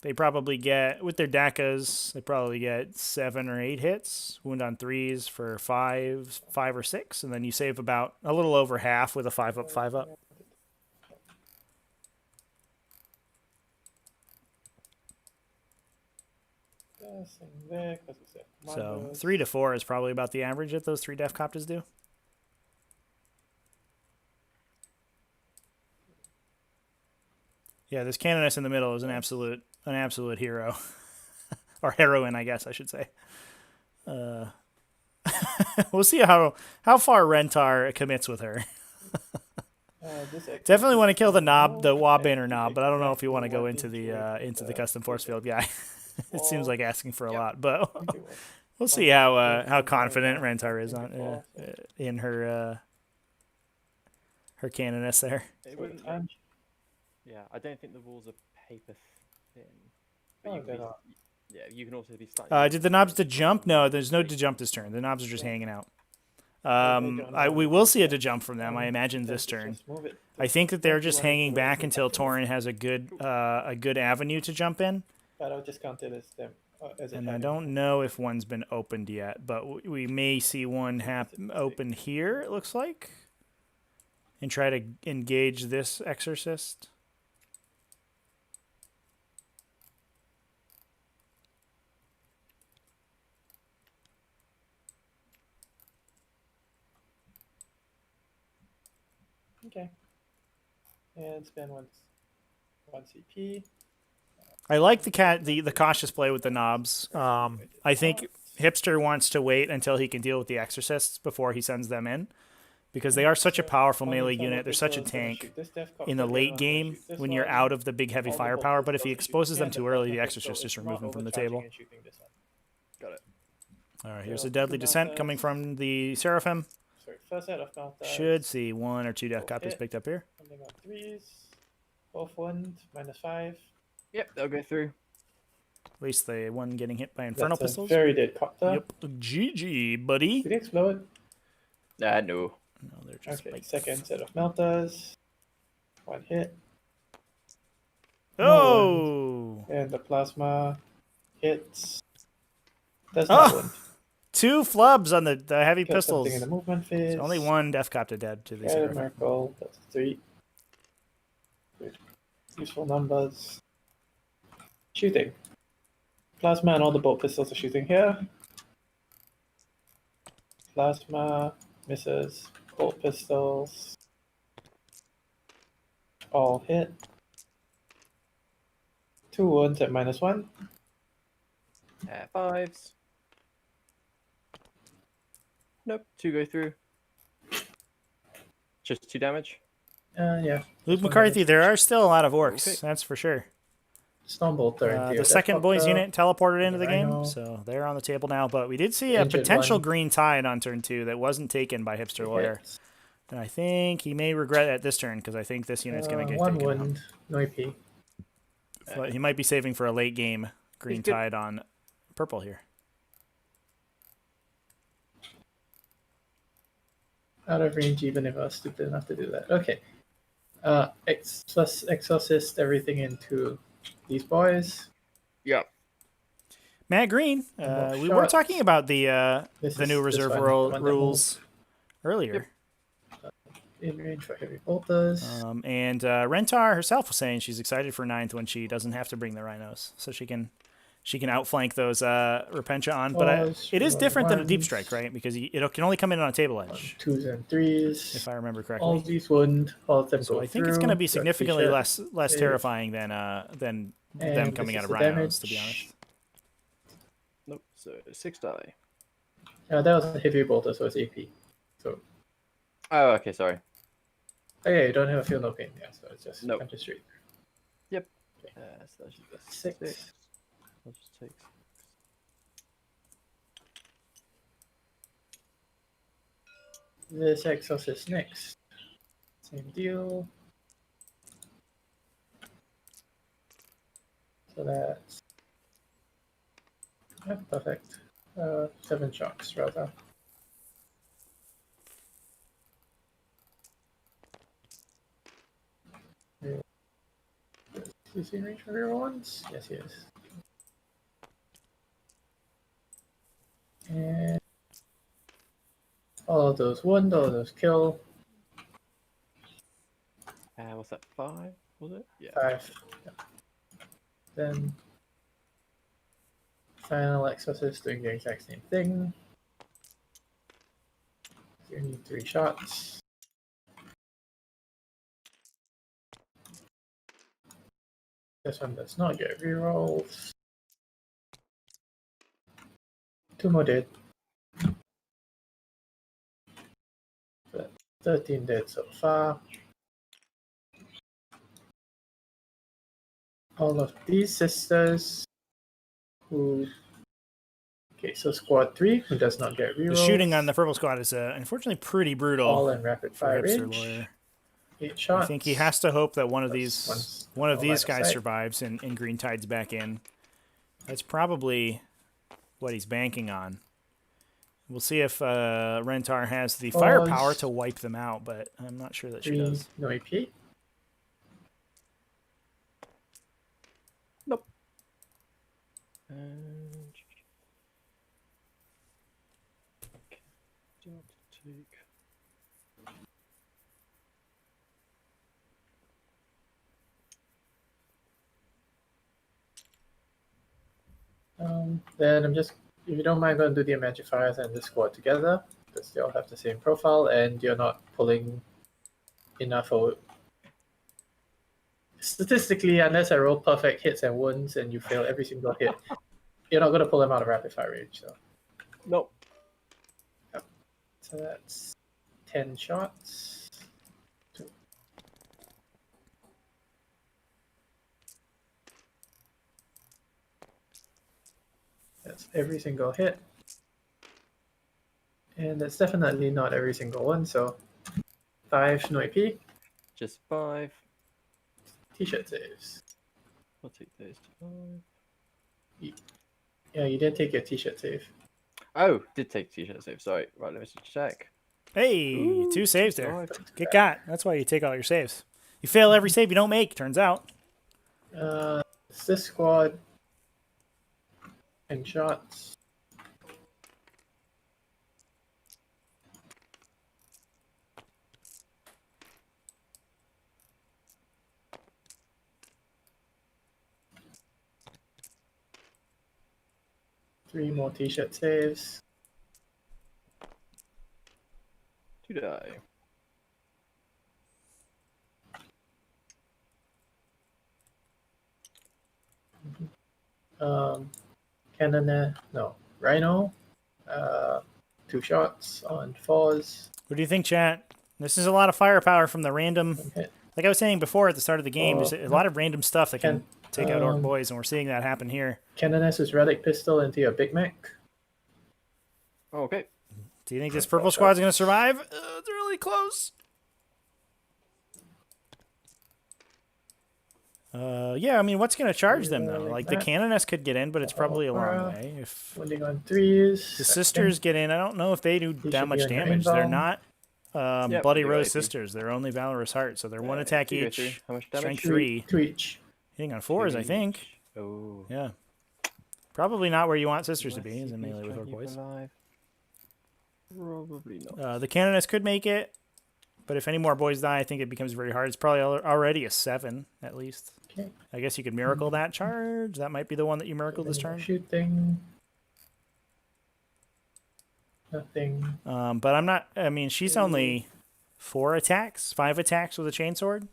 They probably get, with their Dakas, they probably get 7 or 8 hits. Wound on 3s for 5 or 6. And then you save about a little over half with a 5-up, 5-up. So 3 to 4 is probably about the average that those 3 Def Copters do. Yeah, this Canoness in the middle is an absolute hero. Or heroine, I guess I should say. We'll see how far Rentar commits with her. Definitely want to kill the knob, the Warbane knob, but I don't know if you want to go into the custom force field guy. It seems like asking for a lot, but we'll see how confident Rentar is on in her Canoness there. Yeah, I don't think the walls are paper thin. But Oh, you can they're be, not. yeah, you can also be slightly. Did the knobs to jump? No, there's no to jump this turn. The knobs are just hanging out. We will see a to jump from them. I imagine this turn. I think that they're just hanging back until Torin has a good avenue to jump in. But I'll just count it as them. And I don't know if one's been opened yet, but we may see one open here, it looks like. And try to engage this Exorcist. Okay. And spend one CP. I like the cautious play with the knobs. I think Hipster wants to wait until he can deal with the Exorcists before he sends them in, because they are such a powerful melee unit. They're such a tank in the late game when you're out of the big heavy firepower. But if he exposes them too early, the Exorcists just remove them from the table. Got it. All right, here's a deadly descent coming from the Seraphim. First set of Malta. Should see 1 or 2 Death Copters picked up here. Something on 3s. Both wound, -5. Yep, they'll go through. At least the one getting hit by Infernal That's Pistols. a very dead copter. Yep. GG, buddy. Did he explode? No. No, they're just Okay, bites. second set of Meltas. 1 hit. Oh! And the plasma hits. Does Oh! not wound. 2 flubs on the heavy Kill pistols. something in the movement phase. So only 1 Death Copter dead to the Yeah, Seraphim. Miracle. That's 3. Good. Useful numbers. Shooting. Plasma and all the bolt pistols are shooting here. Plasma misses. Bolt pistols. All hit. 2 wounds at -1. 5s. Nope, 2 go through. Just 2 damage. Yeah. Luke Just one McCarthy, damage. there are still a lot of orcs, Okay. that's for sure. Stormbolt are here. The second boys unit teleported into the game, Rhino. so they're on the table now. But we did see a Injured potential one. green tide on turn 2 that wasn't taken by Hipster Lawyer. And I think he may regret it this turn, because I think this unit's going to get 1 taken out. wound. No AP. But he might be saving for a late game green good. tide on purple here. Out of range even if I was stupid enough to do that. Okay. Exorcist everything into these boys. Yep. Matt Green, more we were shots. talking about the This new is this reserve one, world the one that rules earlier. in range for heavy bolters. And Rentar herself was saying she's excited for 9th when she doesn't have to bring the rhinos, so she can outflank those Repentia on. But Pause, it is different than a deep ones. strike, right? Because it can only come in on a table edge, 2s and 3s. if I remember All correctly. these wound. All of them So go I think it's going to be through. significantly Feature. less terrifying than them And coming this out is of the rhinos, to be damage. honest. Nope, so 6 die. That was a heavy bolter, so it's AP. So Oh, okay, sorry. okay, you don't have a feel no pain. Yeah, so it's just Nope. punch it straight. So that's just 6. I'll just take 6. this Exorcist next. Same deal. So that's perfect. 7 shocks rather. Is he in range for real ones? Yes, he is. And all of those wound, all of those kill. What's that? 5? Was it? Yeah. 5. Yeah. Then final Exorcist doing the exact same thing. You need 3 shots. This one does not get rerolls. 2 more dead. But 13 dead so far. All of these sisters who... Okay, so squad 3 who does not get rerolls. The shooting on the purple squad is unfortunately pretty brutal. All in rapid for fire Hipster range. Lawyer. 8 shots. I think he has to hope that one of That's these guys sight. survives and Green Tide's back in. That's probably what he's banking on. We'll see if Rentar has the firepower to wipe them out, but I'm not sure that she 3, does. no AP. Nope. And... Okay. Do you want to take... Then I'm just, if you don't mind, going to do the Magifiers and the squad together, because they all have the same profile, and you're not pulling enough for... Statistically, unless I roll perfect hits and wounds and you fail every single hit, you're not going to pull them out of rapid fire range. So, Nope. so that's 10 shots. 2. That's every single hit. And that's definitely not every single one, so 5 no AP. Just 5. T-shirt saves. I'll take those to 5. Yeah, you didn't take your T-shirt save. Oh, did take T-shirt save. Sorry. Right, let me just check. Hey, Ooh, 2 saves there. nice. Get got. That's why you take all your saves. You fail every save you don't make, turns out. It's this squad and shots. Three more T-shirt saves. 2 die. Cannonet, no, Rhino. 2 shots on 4s. What do you think, chat? This is a lot of firepower from the random... Hit. Like I was saying before at the start of the game, there's a lot of random stuff that can take out Orc boys, and we're seeing that happen here. Cannoness's relic pistol into your Big Mac. Okay. Do you think this purple squad's going to survive? It's really close. Yeah, I mean, what's going to charge them, though? Like, the Cannoness could get in, but it's probably a long way. If Wounding on 3s. the sisters get in, I don't know if they do that much damage. They're not Bloody Rose sisters. They're only Valorous Heart, so they're 1 attack each. How much damage? Strength 3. 2 each. Hitting on 4s, I think. Oh. Yeah. Probably not where you want sisters to be, is in melee with Orc boys. Probably not. The Cannoness could make it, but if any more boys die, I think it becomes very hard. It's probably already a 7, at least. Okay. I guess you could miracle that charge. That might be the one that you miracled this turn. Shooting. Nothing. But I'm not... I mean, she's only 4 attacks, 5 attacks with a chainsword.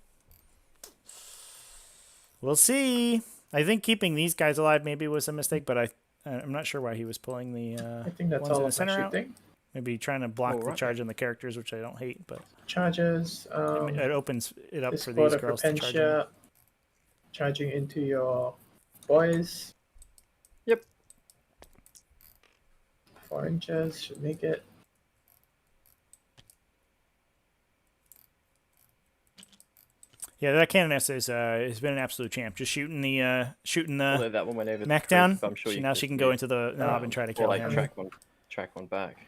We'll see. I think keeping these guys alive maybe was a mistake, but I'm not sure why he was pulling the I think that's ones in all the of my center out. shooting. Maybe trying to block the charge on the characters, which I don't hate, but Charges. it opens it up This for these squad of girls to charge in. Repentia charging into your boys. Yep. 4 inches should make it. Yeah, that Canoness has been an absolute champ. Just shooting the Although that one went over mech the down. creep, I'm sure Now she can go into the knob and try to or kill like him. track one back.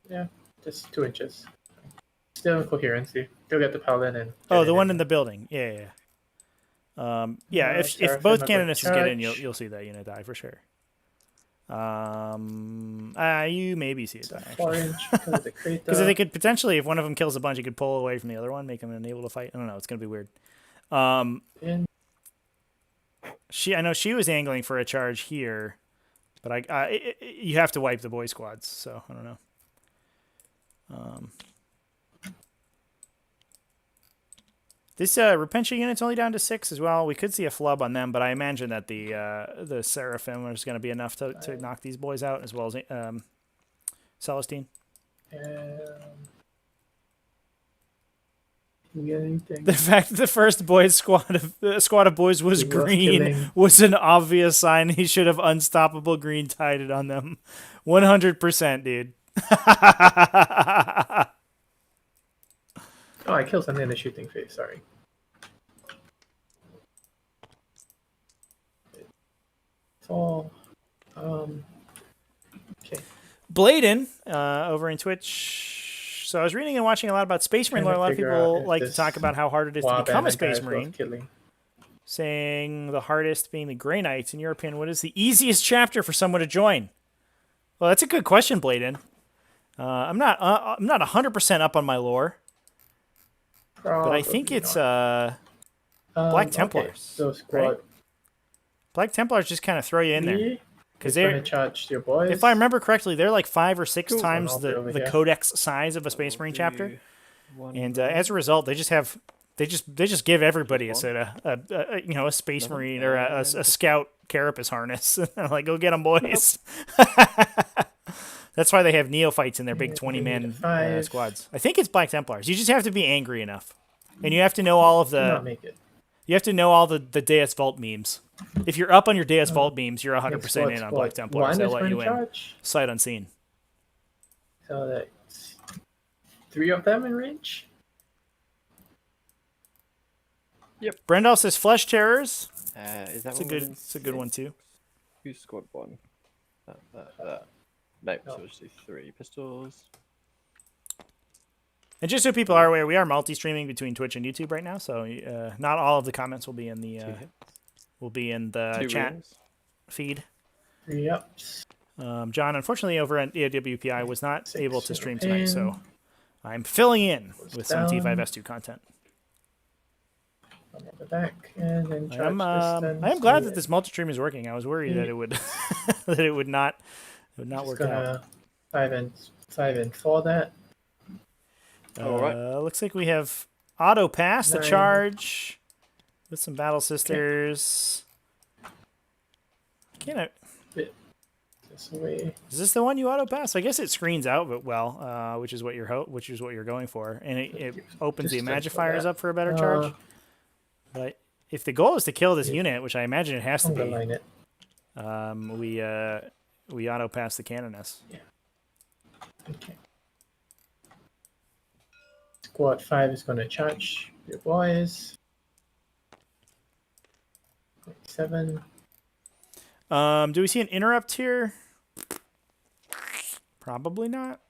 Yeah, just 2 inches. Still in coherency. Still get the paladin and. Oh, the one in the building. Yeah. Yeah. If Seraphim both are going to Canonesses get in, charge. you'll see that unit die for sure. You maybe see it die actually. 4 inch because of the crate. Because they could potentially, if one of them kills a bunch, you could pull away from the other one, make them unable to fight. I don't know. It's gonna be weird. In. I know she was angling for a charge here, but you have to wipe the boy squads, so I don't know. This Repentia unit's only down to 6 as well. We could see a flub on them, but I imagine that the Seraphim is going to be enough to knock these boys out, as well as Celestine. Anything. The fact that the first boys squad of boys was green was an obvious sign he should have unstoppable green tided on them. 100%, dude. Oh, I killed something in the shooting phase. Sorry. Fall. Okay. Bladen over in Twitch. So I was reading and watching a lot about Space Marine. A lot of people like to talk about how hard it is to become a Space Marine. Saying the hardest being the Grey Knights. In your opinion, what is the easiest chapter for someone to join? Well, that's a good question, Bladen. I'm not 100% up on my lore. But I think it's Black Templars. Okay. So right? Black Templars just kind of throw you in there. Because they're going to charge your boys. If I remember correctly, they're like 5 or 6 times the codex size of a Space Marine chapter. And as a result, they just give everybody a Space Marine or a Scout Carapace harness. Like, go get them, boys. That's why they have neophytes in their big 20-man squads. I think it's Black Templars. You just have to be angry enough, and you have to know all of the. You have to know all the Deus Vault memes. If you're up on your Deus Vault memes, you're 100% in on Black Templars. They'll let you in, sight unseen. So that's 3 of them in range. Yep. Brendal says Flesh Terrors. Is that it's a good one too. Who's squad 1? No, so we'll just do 3 pistols. And just so people are aware, we are multi-streaming between Twitch and YouTube right now, so not all of the comments will be in the chat feed. Yep. John, unfortunately, over at AWPI was not able to stream tonight, so I'm filling in with some T5S2 content. Back and then I am glad that this multi-stream is working. I was worried that it would that it would not work out. 5 and 4 that. All right. Looks like we have auto pass the charge with some Battle Sisters. Can I? This way. Is this the one you auto pass? I guess it screens out, but which is what you're going for, and it opens the Imagifiers up for a better charge. But if the goal is to kill this unit, which I imagine it has to be, we auto pass the Canoness. Yeah. Okay. Squad 5 is going to charge your boys. 7. Do we see an interrupt here? Probably not.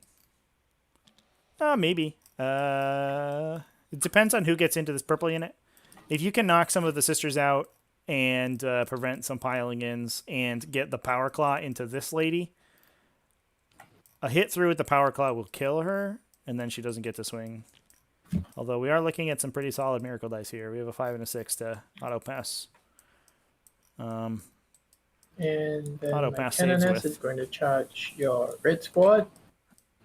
Maybe. It depends on who gets into this purple unit. If you can knock some of the sisters out and prevent some piling-ins and get the Power Claw into this lady, a hit through with the Power Claw will kill her, and then she doesn't get to swing. Although we are looking at some pretty solid miracle dice here. We have a 5 and a 6 to auto pass. And then auto pass saves with. is going to charge your red squad,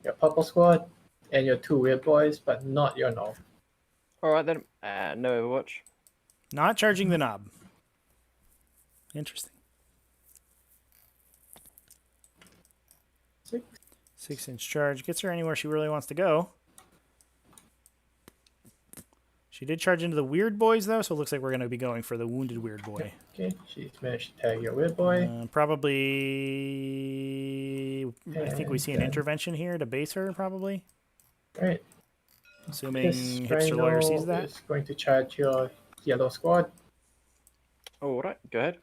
your purple squad, and your 2 weird boys, but not your knob. All right then. No Overwatch. Not charging the knob. Interesting. 6-inch charge gets her anywhere she really wants to go. She did charge into the weird boys though, so it looks like we're going to be going for the wounded weird boy. Okay, she's managed to tag your weird boy. Probably, I think we see an intervention here to base her, probably. Right. Assuming Hipster Lawyer sees that. Is going to charge your yellow squad. All right, go ahead.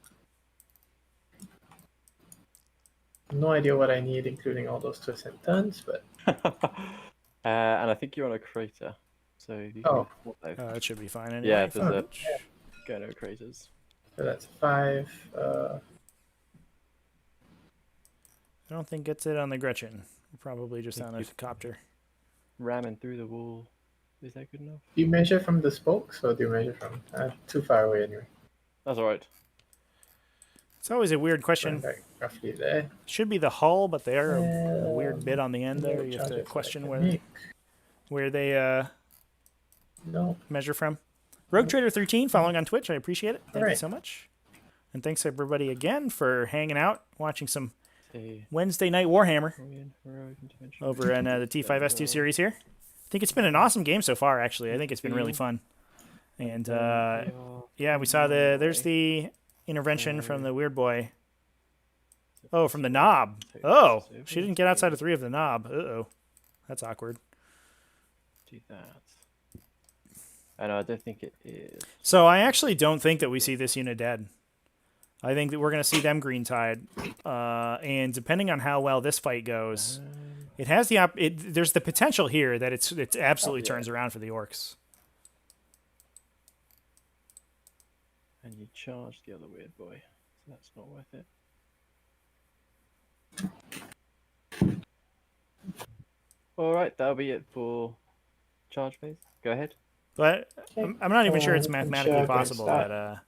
No idea what I need, including all those twists and turns, but And I think you're on a crater. So you Oh. can those. It should be fine Yeah, anyway. there's a yeah. go no craters. So that's 5. I don't think it's it on the Gretchen. We're probably just on a copter. Ramming through the wall. Is that good enough? Do you measure from the spokes, or do you measure from too far away anyway? That's all right. It's always a weird question. Like roughly there. Should be the hull, but they are a weird bit on the end there. You have to question where they No. measure from. Rogue Trader 13 following on Twitch. I appreciate it. Thank you so much. And thanks everybody again for hanging out, watching some Wednesday night Warhammer over in the T5S2 series here. I think it's been an awesome game so far, actually. I think it's been really fun. And yeah, we saw there's the intervention from the weird boy. Oh, from the knob. Oh, she didn't get outside of 3 of the knob. Uh-oh. That's awkward. Do that. I know, I don't think it is. So I actually don't think that we see this unit dead. I think that we're going to see them green tide. And depending on how well this fight goes, it has the there's the potential here that it absolutely turns around for the Orks. And you charge the other weird boy. So that's not worth it. Alright, that'll be it for charge phase. Go ahead. But I'm not even sure it's mathematically possible that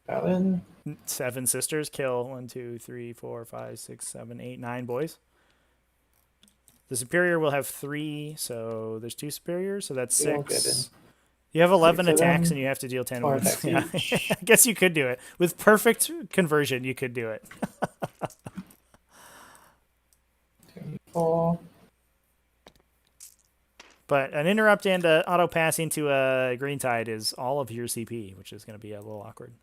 7 sisters kill 1, 2, 3, 4, 5, 6, 7, 8, 9 boys. The superior will have 3, so there's 2 superiors, so that's 6. You have 11 attacks and you have to deal 10 wounds. Yeah. I guess you could do it. With perfect conversion, you could do it. 24. But an interrupt and auto pass into a green tide is all of your CP, which is going to be a little awkward.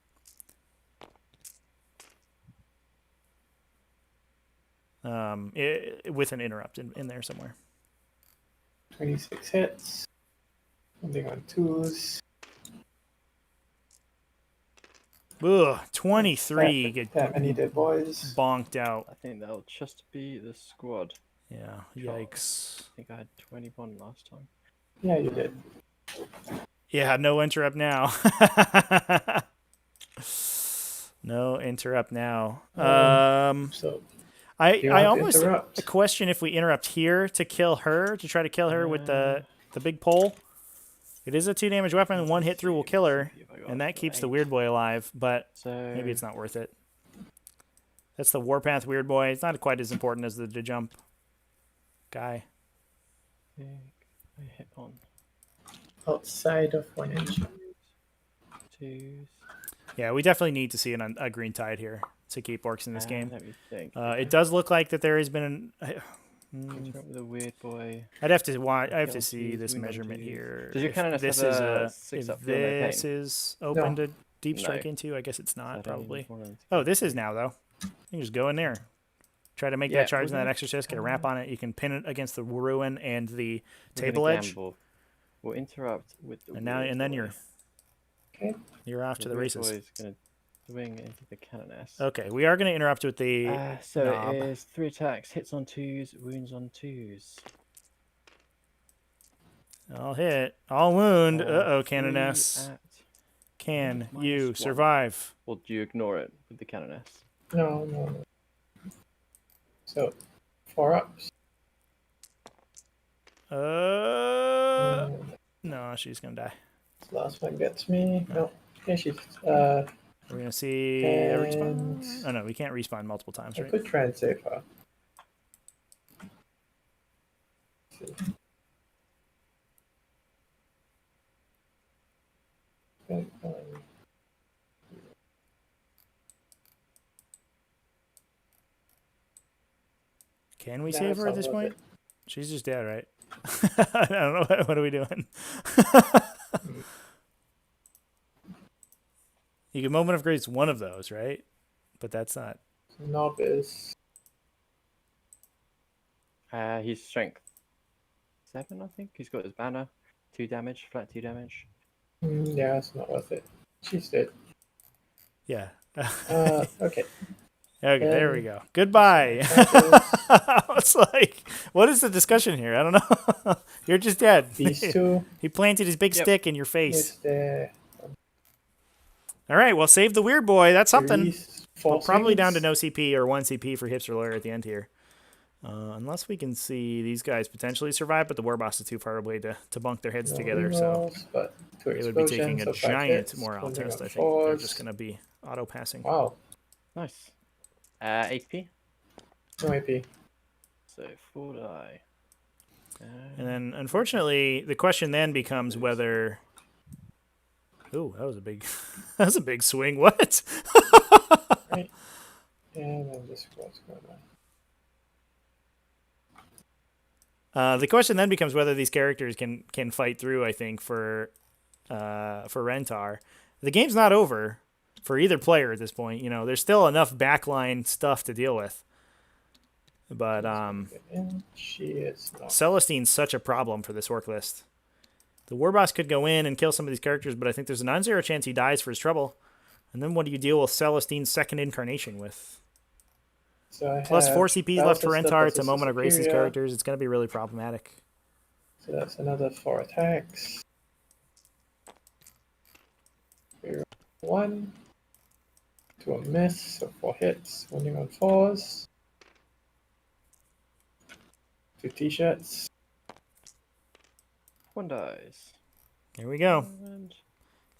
With an interrupt in there somewhere. 26 hits. Something on 2s. Ugh, 23 get that many dead boys. bonked out. I think that'll just be the squad. Yeah, yikes. I think I had 21 last time. Yeah, you did. Yeah, no interrupt now. No interrupt now. So I almost question if we interrupt here to kill her, to try to kill her with the big pole. It is a 2 damage weapon, 1 hit through will kill her, and that keeps the weird boy alive, but maybe it's not worth it. That's the Warpath weird boy. It's not quite as important as the jump guy. I hit on outside of 1 inch. 2s. Yeah, we definitely need to see a green tide here to keep Orks in this game. Let me think. It does look like that there has been With a weird boy. I'd have to watch. I have to see this measurement here. Does your cannon this have is a 6 if up feel no pain? this is open to deep strike into? I guess it's not probably. Oh, this is now though. You can just go in there. Try to make that charge in that exorcist. Get a wrap on it. You can pin it against the ruin and the table edge. We'll interrupt with the and then you're off to the races. Boy is gonna swing into the cannoness. Okay, we are going to interrupt with the so knob. it is 3 attacks, hits on 2s, wounds on 2s. I'll hit. I'll wound. Uh-oh, cannoness. Can you survive? Or do you ignore it with the cannoness? No. So, 4 ups. No, she's going to die. This last one gets me. No. Yeah, she's... We're going to see a respawn. Oh, no, we can't respawn multiple times, right? I could try and save her. Can we save her at this point? She's just dead, right? I don't know. What are we doing? You can Moment of Grace one of those, right? But that's not. Knob is... He's strength 7, I think. He's got his banner. 2 damage, flat 2 damage. Yeah, it's not worth it. She's dead. Yeah. Okay. Okay, there we Then- go. Goodbye. Attackers. It's like, what is the discussion here? I don't know. You're just dead. These two He planted his big Yep. stick in your face. with the All right, well, save the weird boy. That's something. Well, false probably down to wings. no CP or 1 CP for Hipster Lawyer at the end here. Unless we can see these guys potentially survive, but the War Boss is too far away to bunk their heads No together, so rerolls, but two it would be taking explosions, a so 5 giant hits, morale landing test, on I think. They're fours. just going to be auto-passing. Wow, Nice. 8p. no AP. So 4 die. And then, unfortunately, the question then becomes whether... Ooh, that was a big, that was a big swing. What? Right. And then this was going on. The question then becomes whether these characters can fight through. I think for Rentar, the game's not over for either player at this point. You know, there's still enough backline stuff to deal with. But And she is not. Celestine's such a problem for this orc list. The Warboss could go in and kill some of these characters, but I think there's a non-zero chance he dies for his trouble. And then what do you deal with Celestine's second incarnation with? So I Plus have 4 CPs left for Balthasar Rentar. It's a versus moment of grace. These Superior. characters. It's going to be really problematic. So that's another 4 attacks. Here, 1 to a miss, so 4 hits, winning on 4s. 2 t-shirts. 1 dies. Here we go. And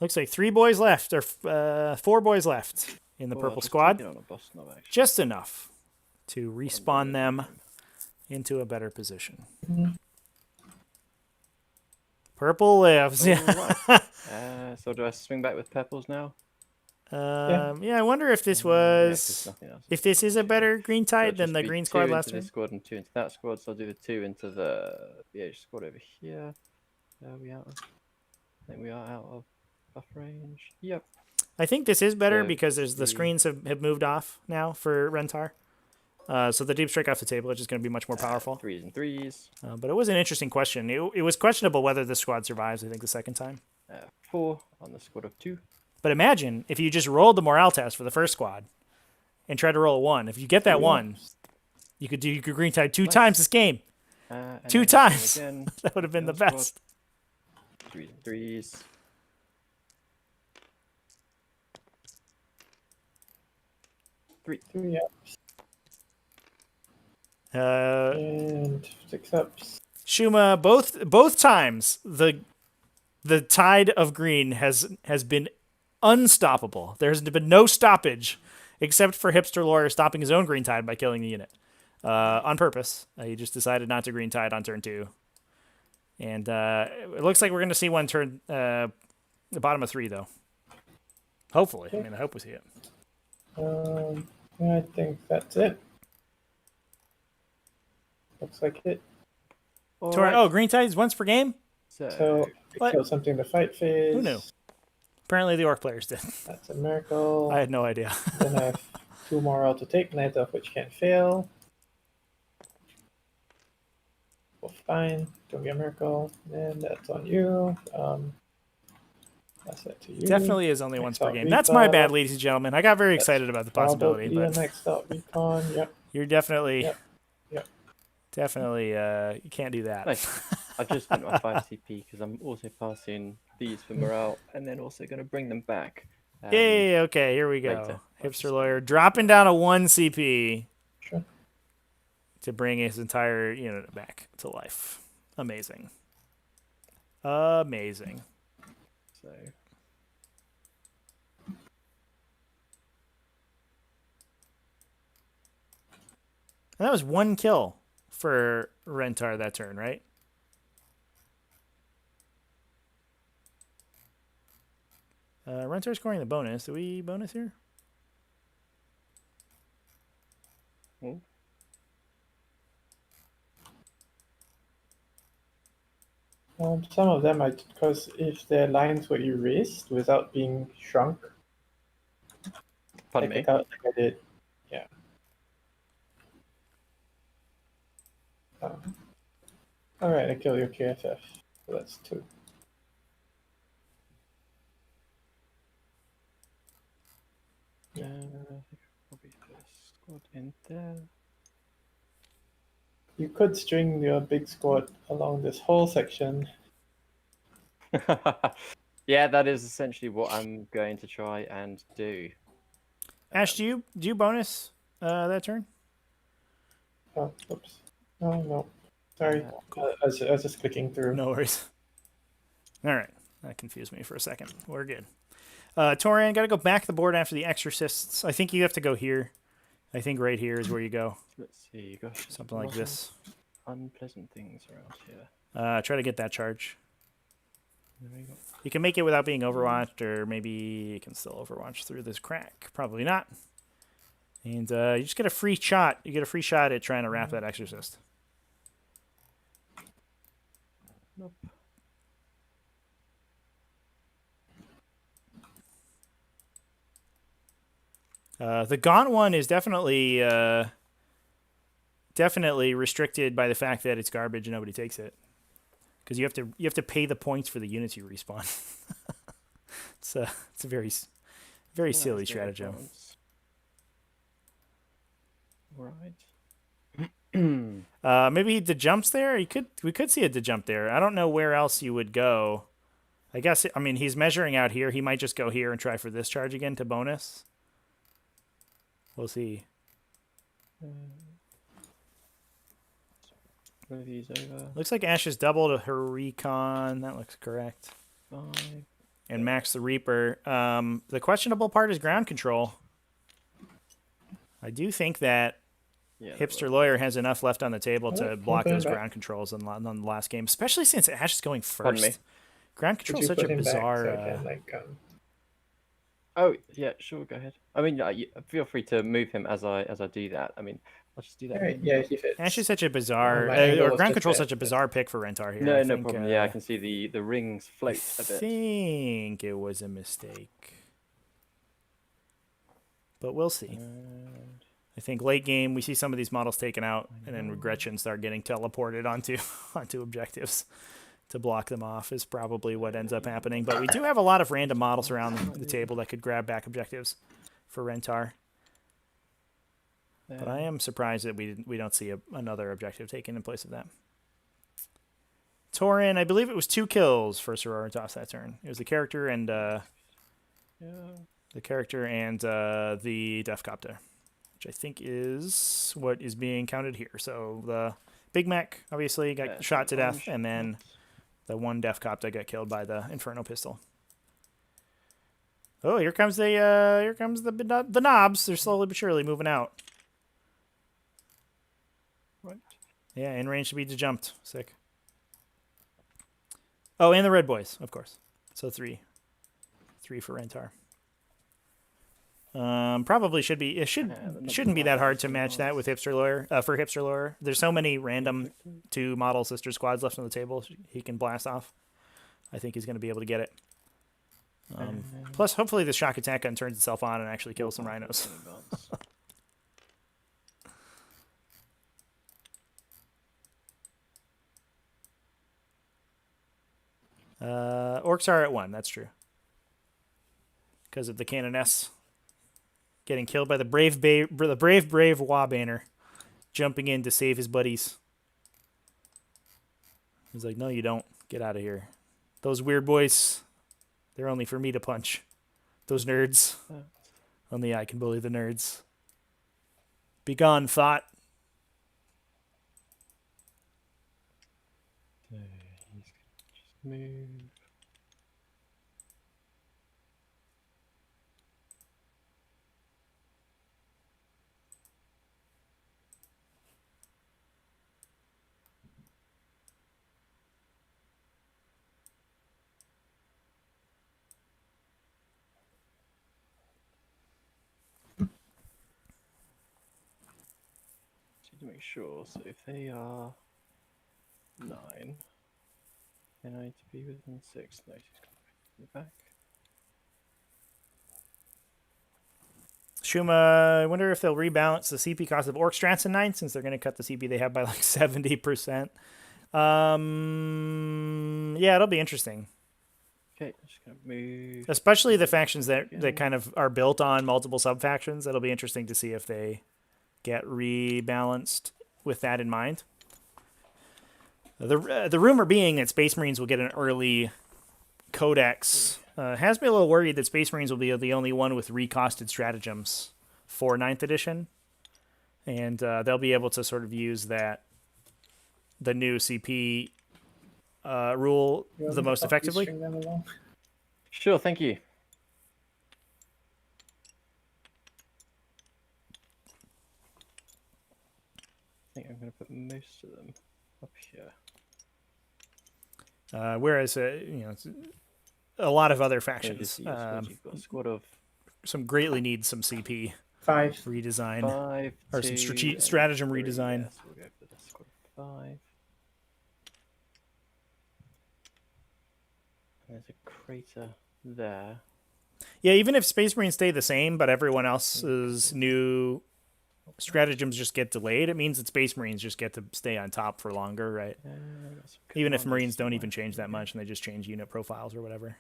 Looks like 3 boys left, or 4 boys left in the purple just squad. taking on a boss knob, actually. Just enough to respawn them into a better position. Mhm. Purple lives. Yeah. Alright. So do I swing back with purples now? Yeah, I wonder if this Yeah, 'cause was... nothing else. If this is a better green So it'll tide than just the be green 2 squad into last this turn. squad and 2 into that squad, so I'll do the 2 into the BH squad over here. Are we out of... I think we are out of buff range. Yep. I think this is better So because there's the the- screens have moved off now for Rentar. So the deep strike off the table is just going to be much more powerful. 3s and 3s. But it was an interesting question. It was questionable whether this squad survives, I think, the second time. 4 on the squad of 2. But imagine if you just rolled the morale test for the first squad and tried to roll a 1. If you get that 1, you could green tide 2 Nice. times this game. And 2 then times. Again, That would have been the Yellow squad. best. 3s and 3s. 3 ups Uh, and 6 ups. Shuma, both times the tide of green has been unstoppable. There's been no stoppage except for Hipster Lawyer stopping his own green tide by killing the unit on purpose. He just decided not to green tide on turn 2. And it looks like we're going to see one turn the bottom of 3, though. Hopefully. I mean, I hope we see it. I think that's it. Looks like it. Alright, Oh, green tides once per game? So we What? killed something to fight phase. Who knew? Apparently the orc players did. That's a miracle. I had no idea. Then I have 2 more out to take, neither of which can fail. Well, fine. Don't be a miracle. And that's on you. That's it to you. Definitely is only once per Next game. up, That's my Reaper. bad, ladies and gentlemen. I got very excited about the possibility, Probably a but next up recon. Yep. you're definitely, Yep. Yep. definitely, you can't do that. Nice. I've just spent my 5 CP because I'm also passing these for morale and then also going to bring them back. Yay, okay, here we go. later. Hipster Lawyer dropping down a 1 CP Sure. to bring his entire unit back to life. Amazing. Amazing. So And that was 1 kill for Rentar that turn, right? Rentar scoring the bonus. Do we bonus here? Some of them, because if their lines were erased without being shrunk, pardon like me. I did. Yeah. All right, I kill your KFF. So that's 2. you. Probably put a squad in there. You could string your big squad along this whole section. Yeah, that is essentially what I'm going to try and do. Ash, do you bonus that turn? Oh, oops. Oh, no. Sorry. I was just clicking through. No worries. All right. That confused me for a second. We're good. Torian, got to go back the board after the exorcists. I think you have to go here. I think right here is where you go. Let's see. Gosh, Something like this. Unpleasant things around here. Try to get that charge. There we go. You can make it without being overwatched, or maybe you can still overwatch through this crack. Probably not. And you just get a free shot. You get a free shot at trying to wrap that exorcist. Nope. The Gaunt one is definitely restricted by the fact that it's garbage and nobody takes it, because you have to pay the points for the units you respawn. it's a very silly stratagem. Right. Maybe the jumps there. We could see a jump there. I don't know where else you would go. I guess he's measuring out here. He might just go here and try for this charge again to bonus. We'll see. Move these over. Looks like Ash has doubled her recon. That looks correct. 5. And Max the Reaper. The questionable part is ground control. I do think that Hipster Lawyer has enough left on the table to block those ground controls on the last game, especially since Ash is going first. Ground control is such a bizarre. Oh yeah, sure. Go ahead. I mean, feel free to move him as I do that. I mean, I'll just do that. Right, yeah, he fits. Ash is such a bizarre. Ground control is such a bizarre pick for Rentar here. No, no problem. Yeah, I can see the rings float a bit. I think it was a mistake, but we'll see. I think late game we see some of these models taken out, and then Gretchen start getting teleported onto objectives to block them off is probably what ends up happening. But we do have a lot of random models around the table that could grab back objectives for Rentar. But I am surprised that we don't see another objective taken in place of that. Torin, I believe it was 2 kills for Sororitas that turn. It was the character and the Defcopter, which I think is what is being counted here. So the Big Mac obviously got shot to death, and then the one Defcopter got killed by the Inferno pistol. Oh, here comes the knobs. They're slowly but surely moving out. Right. Yeah, in range to be dejumped. Sick. Oh, and the red boys, of course. So 3 for Rentar. Probably should be. Shouldn't be that hard to match that with Hipster Lawyer. For Hipster Lawyer, there's so many random 2 model sister squads left on the table. He can blast off. I think he's going to be able to get it. Plus, hopefully, the shock attack gun turns itself on and actually kills some rhinos. Orcs are at 1. That's true. Because of the Canoness getting killed by the brave Wabanner jumping in to save his buddies. He's like, no, you don't. Get out of here. Those weird boys, they're only for me to punch. Those nerds. Only I can bully the nerds. Be gone, thought. So he's just move. To make sure, so if they are 9, then I need to be within 6. No, she's going back. Shuma, I wonder if they'll rebalance the CP cost of Orc strats in 9, since they're going to cut the CP they have by like 70%. Yeah, it'll be interesting. Okay, I'm just gonna move. Especially the factions that kind of are built on multiple sub-factions. It'll be interesting to see if they get rebalanced with that in mind. The rumor being that Space Marines will get an early codex has me a little worried that Space Marines will be the only one with recosted stratagems for 9th edition. And they'll be able to sort of use the new CP rule the most effectively. Sure, thank you. I think I'm going to put most of them up here. Whereas, a lot of other factions You've got a squad of some greatly need some CP 5. redesign 5, or 2, some stratagem 3. redesign. Yeah, so we'll go for the squad of 5. There's a crater there. Yeah, even if Space Marines stay the same, but everyone else's new stratagems just get delayed, it means that Space Marines just get to stay on top for longer, right? Even if Marines don't even change that much and they just change unit profiles or whatever.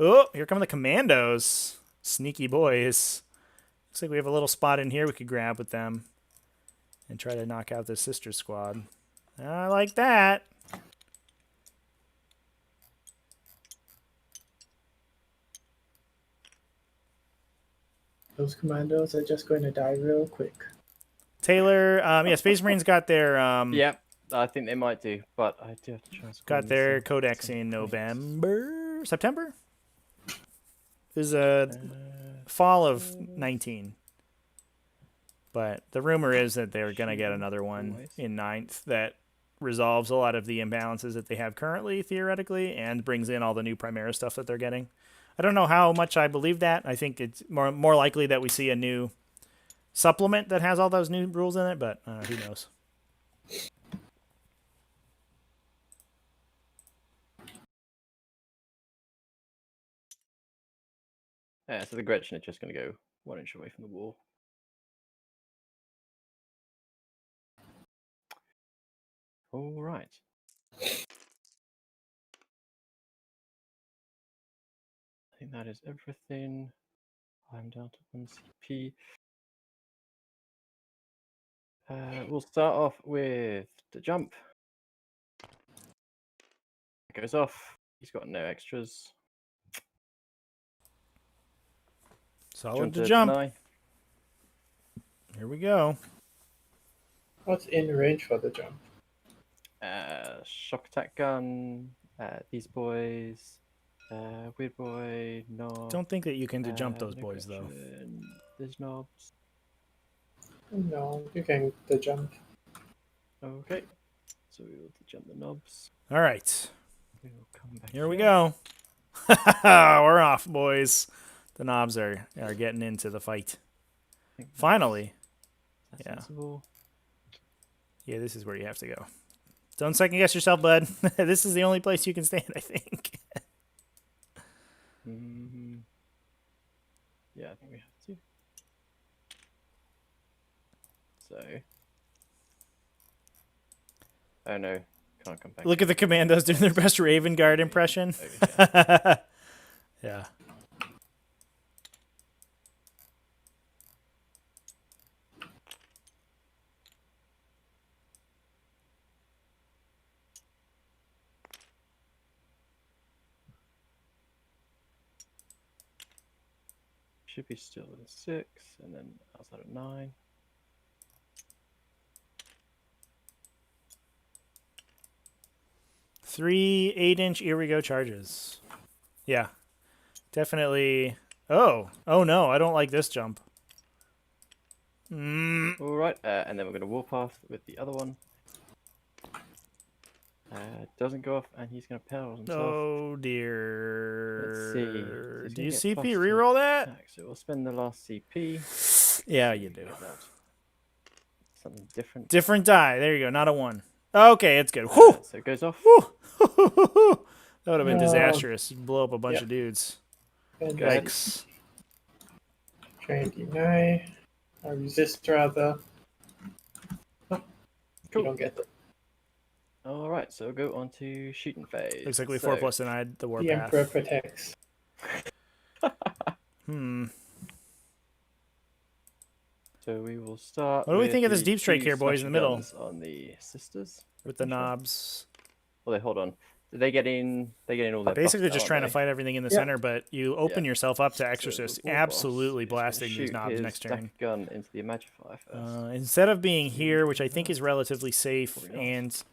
Oh, here come the commandos. Sneaky boys. Looks like we have a little spot in here we could grab with them and try to knock out this sister squad. I like that. Those commandos are just going to die real quick. Taylor, yeah, Space Marines got their Yep, I think they might do, but I do have to try and score got their codex in September. It was fall of 19. But the rumor is that they're going to get another one in 9th that resolves a lot of the imbalances that they have currently, theoretically, and brings in all the new Primera stuff that they're getting. I don't know how much I believe that. I think it's more likely that we see a new supplement that has all those new rules in it, but who knows? Yeah, so the Gretchen is just going to go 1 inch away from the wall. All right. I think that is everything. I'm down to 1 CP. We'll start off with the jump. It goes off. He's got no extras. Solid to jump. Deny. Here we go. What's in range for the jump? Shock attack gun. These boys. Weird boy. No. Don't think that you can jump those boys, though. There's knobs. No, you can the jump. Okay. So we will jump the knobs. All right. We will come back Here we go. We're off, boys. The knobs are getting into the fight. Finally. That's Yeah. sensible. Yeah, this is where you have to go. Don't second guess yourself, bud. This is the only place you can stand, I think. Mm-hmm. Yeah, I think we have to. So. Oh no, can't come back. Look at the commandos doing their best Raven Guard impression. Yeah. Should be still at 6, and then outside at 9. Three 8-inch Irigo charges. Yeah. Definitely. Oh no, I don't like this jump. All right, and then we're going to warpath with the other one. Doesn't go off, and he's going to peril himself. Oh dear. Let's see. Do you CP reroll that? Attack, so we'll spend the last CP. Yeah, you do. Something different. Different die. There you go. Not a 1. Okay, it's good. Whew! So it goes off. Whew! That would have been disastrous. You blow up a bunch of dudes. And Yikes. try and deny. Or resist, rather. Oh, Cool. You don't get it. All right, so we'll go on to shooting phase. Looks like we So, 4+ denied the The warpath. Emperor protects. Hmm. So we will start. What do we with think of this the deep strike two here, boys, in the smasher middle? guns on the sisters With the Repentio? knobs. Well, hold on. Did they get in? They get in all their Basically buffs just now, trying to aren't fight everything in the Yeah. center, but you open Yeah. yourself up to So Exorcist the war boss absolutely is gonna blasting these shoot knobs his next turn. Dagger gun into the Magifier first. Instead of being here, which I think is relatively safe Probably not. and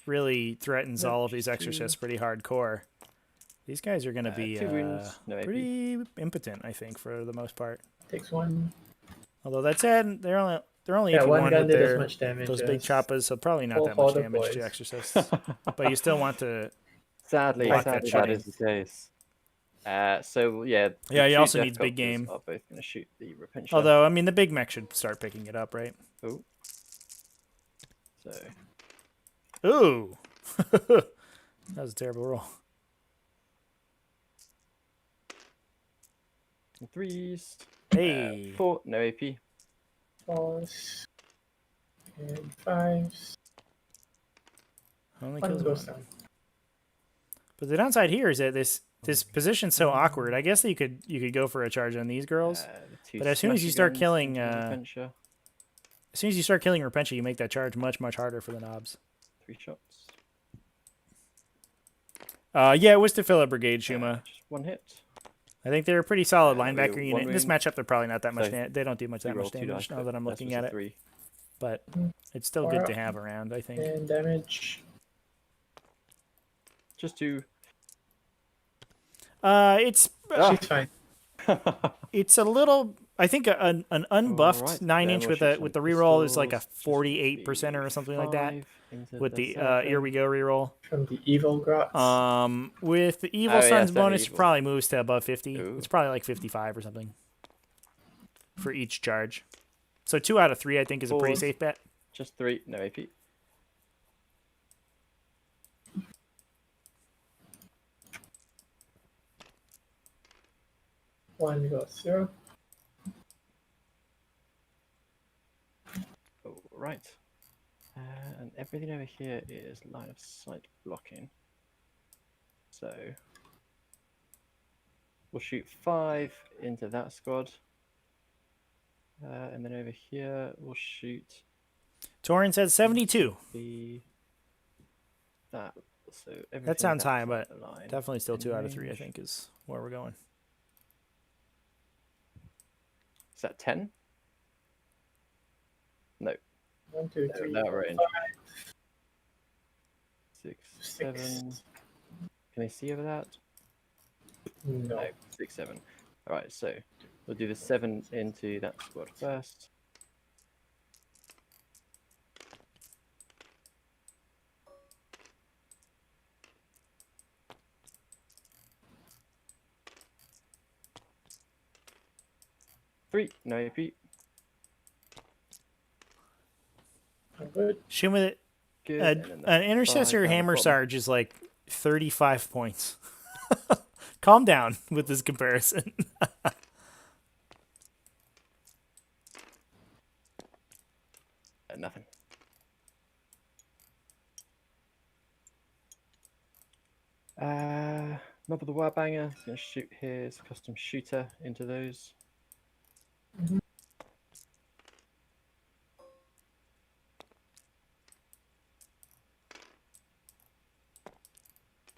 really threatens Yeah, all of these just two. Exorcists pretty hardcore, these guys are going to be 2 wounds, no AP. pretty impotent, I think, for the most part. Takes one. Although that said, they're only Yeah, AP1 one gun with did as their much damage. those big as choppas, so probably not full that much horde of damage to boys. Exorcists. But you still want to. Sadly, block sadly that that is the case. So yeah. the Yeah, he two also Death needs big Copters game. Are both going to shoot the Repentia. Although, I mean, the big mech should start picking it up, right? Oh. So Ooh! That was a terrible roll. threes. Hey! 4, no AP. fours and fives. Only One kills goes one. down. But the downside here is that this position's so awkward. I guess that you could go for a charge on these girls. The two But as soon as you smasher start guns killing, into the Repentia. as soon as you start killing Repentia, you make that charge much harder for the knobs. 3 shots. Yeah, it was to fill a brigade, Shuma. Just 1 hit. I think they're a pretty solid we linebacker have unit. one In this wound. matchup, they're probably not that much. So They don't do much You that roll much 2 damage dice, now that I'm but looking that's at a it. 3. But it's still good to have around, I think. And damage. Just 2. It's She's fine. it's a little. I think an unbuffed Alright, 9-inch then with we'll a shoot with the some reroll is like a pistols, just 48% or something like that. 5 into With the seven. here we go reroll. From the evil grots. With the evil Oh, yeah, son's it's definitely bonus, evil. probably moves to above 50. Ooh. It's probably like 55 or something for each charge. So 2 out of 3, I think, is a pretty Fours. safe bet. Just 3, no AP. One goes 0. Oh, right. And everything over here is line of sight blocking. So we'll shoot 5 into that squad. And then over here we'll shoot Torin said 72. that. So That sounds high, everything but that's line definitely still in 2 out of 3, I range. think, is where we're going. Is that 10? No, 1, 2, no, 3, that 4, range. 5, 6, 6. 7. Can I see over that? No. No, 6, 7. All right, so we'll do the 7 into that squad first. Three, no AP. Good. Shuma, Good. and then an the intercessor 5 down the hammer bottom. sarge is like 35 points. Calm down with this comparison. Nothing. Mob of the Warbanger is going to shoot his custom shooter into those.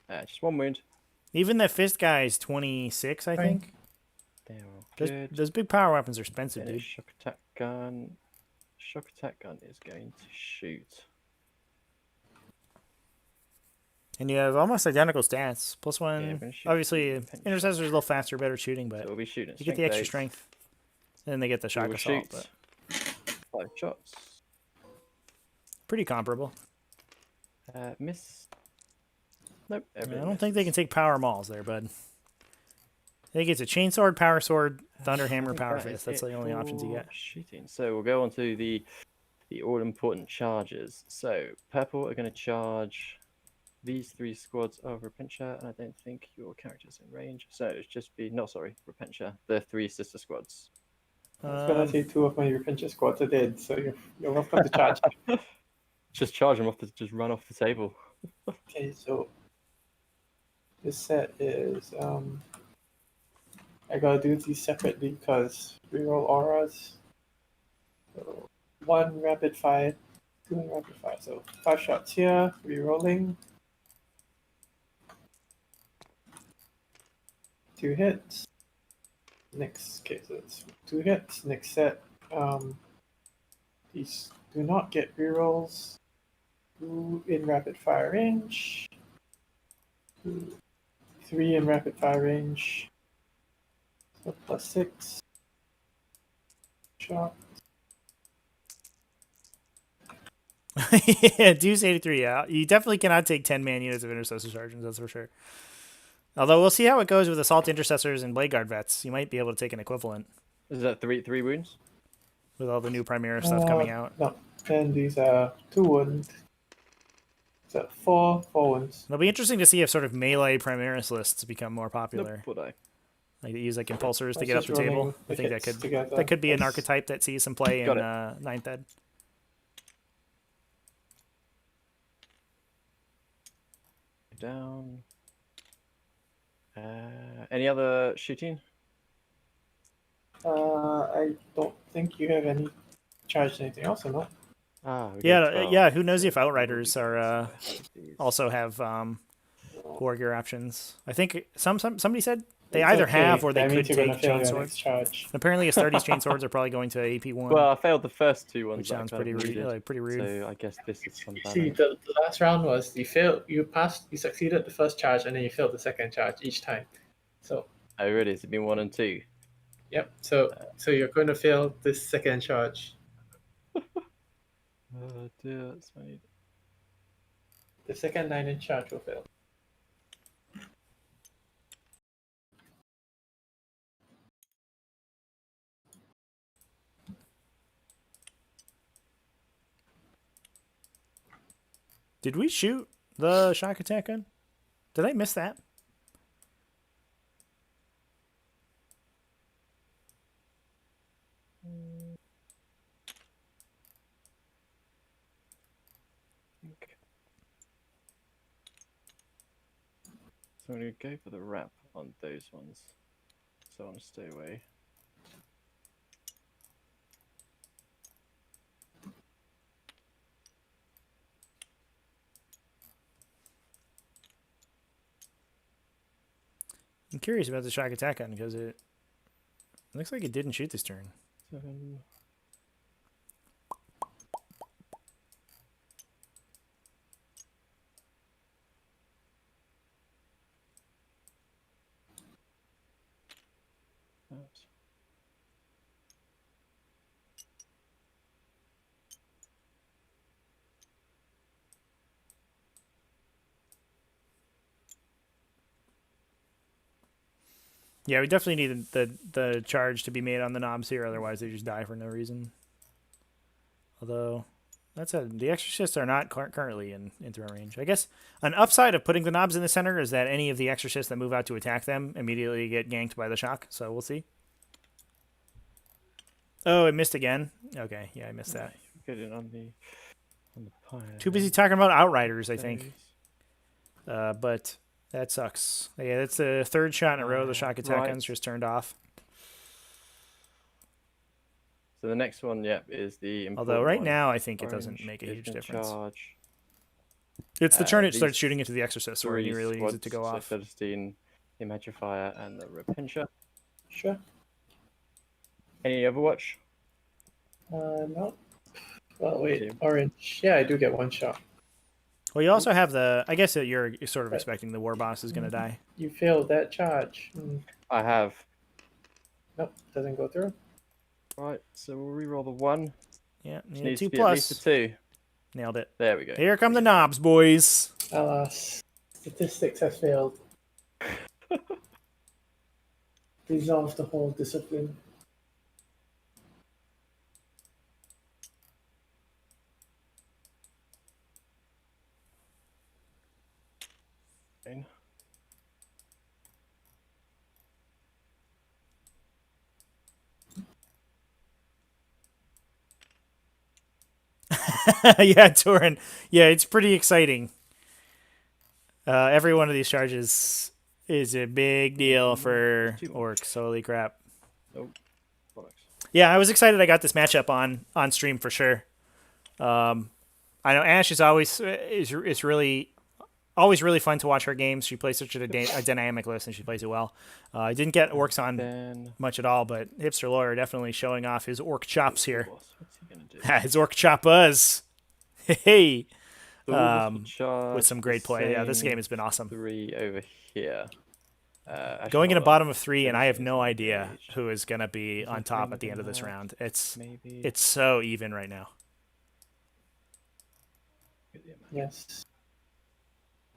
Just 1 wound. Even the fist guy is 26, I Fine. think. They're all Those, good. those big power weapons are expensive, Then a dude. shock attack gun. Shock attack gun is going to shoot. And you have almost identical stats. Plus Yeah, one. we're gonna shoot Obviously, the pinch. intercessor's a little faster, better shooting, So but we'll be shooting. you get the extra 8. strength. And then they get the We shock will assault. shoot But 5 shots. pretty comparable. Miss. Nope. I everything don't think they can misses. take power mauls there, bud. I think it's a chainsword, power sword, thunder I hammer, think power that is fist. That's it the only options you for get. Shooting. So we'll go on to the all important charges. So purple are going to charge these 3 squads of Repentia, and I don't think your character's in range. So it's just be Repentia, the 3 sister squads. I was gonna say 2 of my Repentia squads are dead, so you're welcome to charge. Just charge them off just run off the table. Okay, so this set is I gotta do these separately because reroll auras. So one rapid fire, two rapid fire. So 5 shots here, rerolling. 2 hits. Next case, it's 2 hits. Next set, these do not get rerolls. 2 in rapid fire range. 2, 3 in rapid fire range. So +6 shot. Yeah, Deuce 83. Yeah, you definitely cannot take 10-man units of intercessor sergeants. That's for sure. Although we'll see how it goes with assault intercessors and blade guard vets. You might be able to take an equivalent Is that three wounds? with all the new Primera stuff coming out. No, then these are 2 wounds. So 4 wounds. It'll be interesting to see if sort of melee Primaris lists become more popular. Nope, would I? Like they use like impulsors to Let's get up just the table. rolling I the think that hits could together. that could be an Let's- archetype that sees some play in Got it. ninth ed. Down. Any other shooting? I don't think you have any charged anything else or not. Ah, we got Yeah, 12. yeah. Who knows if Outriders are These. also have war gear options? I think somebody said they It's either okay. have or they That could means you're gonna take fail chain your swords. next charge. Apparently, Astartes chain swords are probably going to AP1, Well, I failed the first 2 ones. which that I sounds kind pretty of rude. needed, Like, pretty rude. So I guess this is some See, balance. the last round was you failed, you succeeded the first charge, and then you failed the second charge each time. So, Oh, really? Has it been 1 and 2? yep. So you're going to fail this second charge. Oh dear, that's funny. The second 9-inch charge will fail. Did we shoot the shock attack gun? Did I miss that? So I'm going to go for the wrap on those ones. So I want to stay away. I'm curious about the shock attack gun because it looks like it didn't shoot this turn. 7. Oops. Yeah, we definitely need the charge to be made on the knobs here, otherwise they just die for no reason. Although the exorcists are not currently in throw range. I guess an upside of putting the knobs in the center is that any of the exorcists that move out to attack them immediately get ganked by the shock. So we'll see. Oh, it missed again. Okay, yeah, I missed that. Get it on the pile. Too busy talking about Outriders, I think. But that sucks. Yeah, that's the third shot in a row. The shock attack Right. gun's just turned off. So the next one, yep, is the important Although right one. now I think it doesn't Orange make a is huge gonna difference. Charge It's the turn it these starts shooting into the exorcist where he 3 really needs it to go squads, off. So Philistine, Imagifier, and the Repincher. Sure. Any Overwatch? No. Well, wait. Okay. Orange. Yeah, I do get 1 shot. Well, you also have the. I guess that you're sort of Right. expecting the war boss is going to die. You failed that charge. I have. Nope, doesn't go through. Right, so we'll reroll the 1. Yeah, Which yeah, needs 2 to be at least a plus. 2. Nailed it. There we go. Here come the knobs, boys. Alas, statistics have failed. Resolve the whole discipline. Fine. Yeah, Torin. Yeah, it's pretty exciting. Every one of these charges is a big deal for Orks. Holy crap. Oh, bollocks. Yeah, I was excited I got this matchup on stream for sure. I know Ash is always is really always really fun to watch her games. She plays such a dynamic list and she plays it well. I didn't get Orks on Then much at all, but Hipster Lawyer definitely showing off his Orc chops here. what's he gonna do? His Orc chop buzz. Hey, So we'll just charge with some great the play. Yeah, this same game has been awesome. 3 over here. Actually, Going in a hold on. bottom of 3, and I have no Engage. idea who is going to be on top at the end of this round. Maybe. It's so even right now. Yes.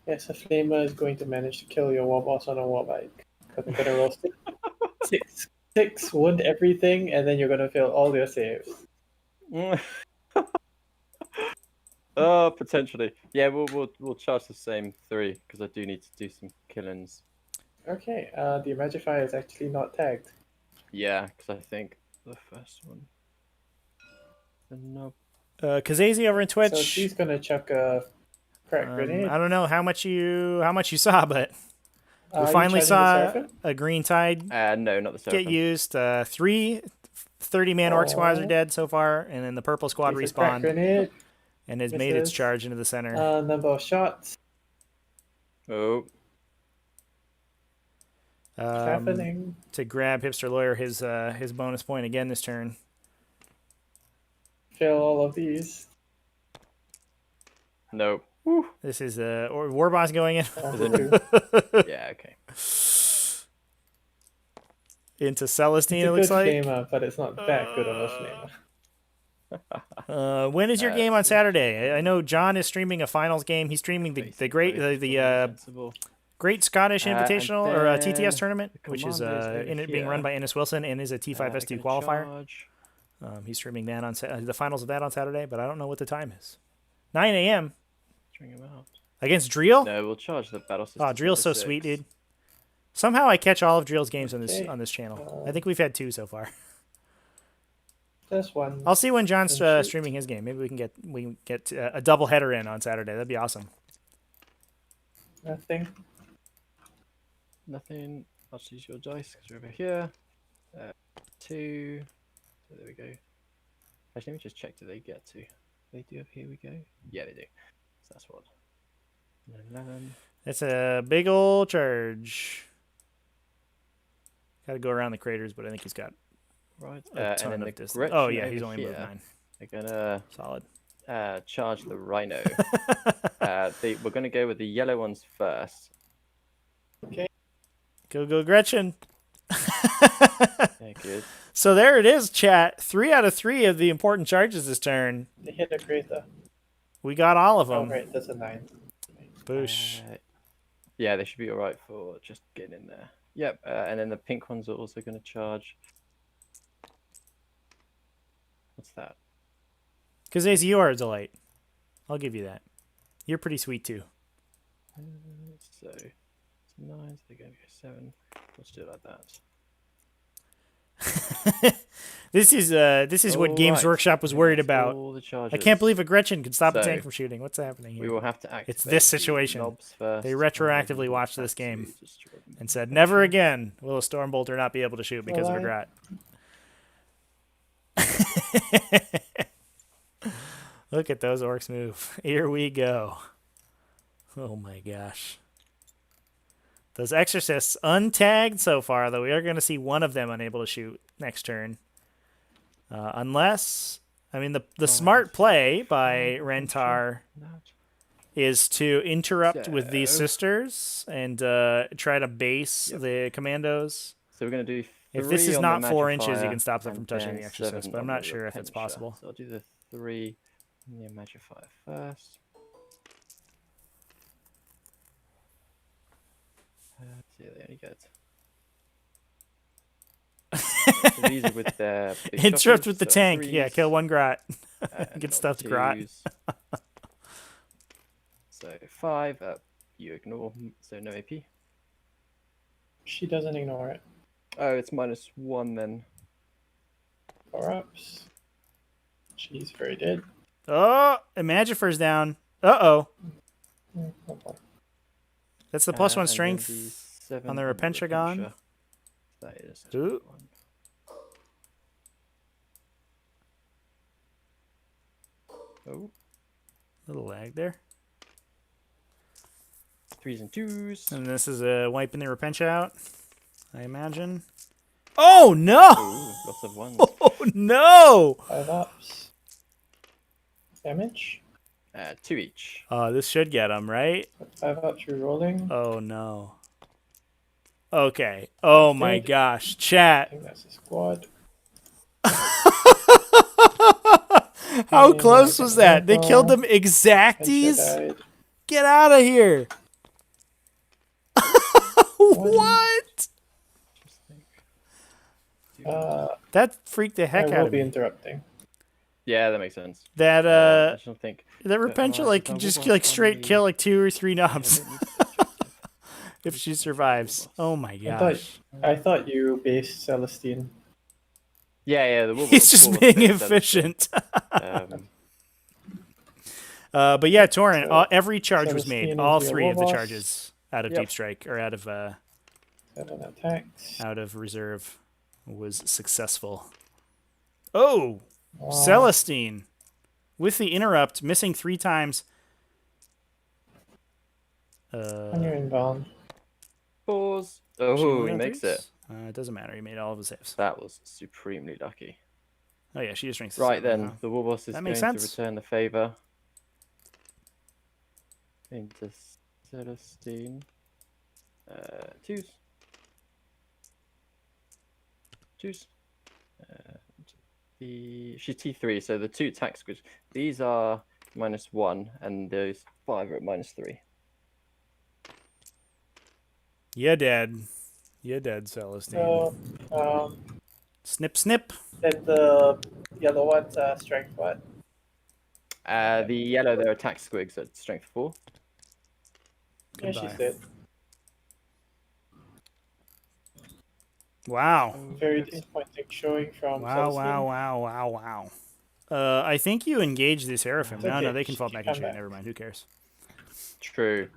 Yes, a flamer is going to manage to kill your war boss on a war bike. Because they're going to roll six, wound everything, and then you're going to fail all your saves. Potentially. Yeah, we'll charge the same 3 because I do need to do some killings. Okay, the Magifier is actually not tagged. Yeah, because I think the first one. No. Kazazi over in Twitch. So she's going to chuck a crack grenade. I don't know how much you saw, but we Are you finally charging the saw Seraphim? a green tide No, not the Seraphim. get used. 3 30-man Orc squads are dead so far, and then the purple squad It's a crack respawned grenade. and has made its Misses. charge into the center. Number of shots. Oh, Happening. To grab Hipster Lawyer his bonus point again this turn. Fail all of these. no. This is War Boss going in Yeah, okay. into It's Celestine, a it looks good like. flamer, but it's not that good of a flamer. When is your game on Saturday? I know John is streaming a finals game. He's streaming the Great Scottish And Invitational or then TTS tournament, the which is commandos over being here. run by Ennis Wilson and is a T5S2 qualifier. Charge. He's streaming that on the finals of that on Saturday, but I don't know what the time is. 9 a.m. String him out. against Driel. No, we'll charge the battle system. Oh, Driel's so sweet, dude. Somehow I catch all of Driel's games on Okay. this channel. I think we've had 2 so far. Just one. I'll see when John's Shoot. streaming his game. Maybe we can get a double header in on Saturday. That'd be awesome. Nothing. Nothing. I'll just use your dice because we're over here. 2. So there we go. Actually, let me just check. Do they get to? They do. Here we go. Yeah, they do. So that's what. 11. It's a big old charge. Got to go around the craters, but I think he's got Right. a And ton then of the distance. Gretchen Oh yeah, he's over only moved here, 9. They're gonna Solid. charge the Rhino. We're gonna go with the yellow ones first. Go Gretchen. Yeah, good. So there it is, chat. 3 out of 3 of the important charges this turn. They hit a crater. We got all of Oh, them. right, that's a 9. Boosh. Yeah, they should be alright for just getting in there. Yep, and then the pink ones are also going to charge. What's that? Kazazi, you are a delight. I'll give you that. You're pretty sweet too. So it's 9, so they're going to go 7. Let's do it like that. This is what Games Alright, Workshop was and worried that's about. all the I charges. can't believe a Gretchen could stop a So, tank from shooting. What's happening We here? will have to activate It's this the situation. knobs first, They and then retroactively we'll watched have this to game destroy them. and said, never again will a Stormbolter not be able to shoot because of a Alright. Grat. Look at those Orcs move. Here we go. Oh my gosh. Those Exorcists untagged so far, though we are going to see one of them unable to shoot next turn. Unless, I mean, the smart play by Rentar is to interrupt with these So- sisters and try to base the commandos. So we're going to do. If this 3 is on not the 4 inches, you Magifier can stop them from and touching then the Exorcist, 7 but I'm on not the sure if it's Repentia. possible. So I'll do the 3 on the Magifier first. So yeah, they only get. So these are with their big Interrupt shoppers, with the so tank. 3s, Yeah, kill one Grot. and Get not stuffed Grot. 2s. So 5, you ignore, so no AP. She doesn't ignore it. Oh, it's -1 then. 4 ups. She's very dead. Oh, Imagifer's down. Uh-oh. Oh, boy. That's the +1 and then strength. the 7 on the on Repentia gone. Repentia. That is Ooh. one. Oh, Little lag there. 3s and 2s. And this is wiping the Repentia out, I imagine. Oh, no! Ooh, lots of 1s. Oh, no! 5 ups. Damage. 2 each. This should get him, right? 5 ups, re-rolling. Oh, no. Okay. Oh, my Good. gosh. I Chat. think that's a squad. How Yeah, close I was got that? They killed them Pentia exacties? died. Get out of here. What? That freaked the I heck out will of be me. interrupting. Yeah, that makes sense. That I just don't think. that Repentia like can just like straight kill like 2 or 3 knobs if she survives. Oh my gosh. I thought you based Celestine. Yeah, the Warboss. He's just being efficient. But yeah, Torin, So, every charge was made. Celestine All is your 3 of the Warboss. charges out of Yep. Deep Strike or out of 7 attacks. reserve was successful. Oh, Wow. Celestine with the interrupt, missing 3 times. On your inbound. Pause. She Oh, went he on makes 3s? it. It doesn't matter. He made all of his saves. That was supremely lucky. Oh yeah, she just drinks. Right 7 then, now. the Warboss is That going makes to sense. return the favor into Celestine. 2s. 2s. She's T3, so the 2 attack squids. These are -1, and those 5 are at -3. You're dead. You're dead, Celestine. So, Snip, snip. then the yellow one's strength what? The yellow, they're attack squigs at strength 4. Yeah, Goodbye. she's dead. Wow. Very disappointing showing from Wow, Celestine. wow, wow, wow, wow. I think you engage the Seraphim. It's No, no, okay. they can fall She back can and come shoot. back. Never mind. Who cares? True.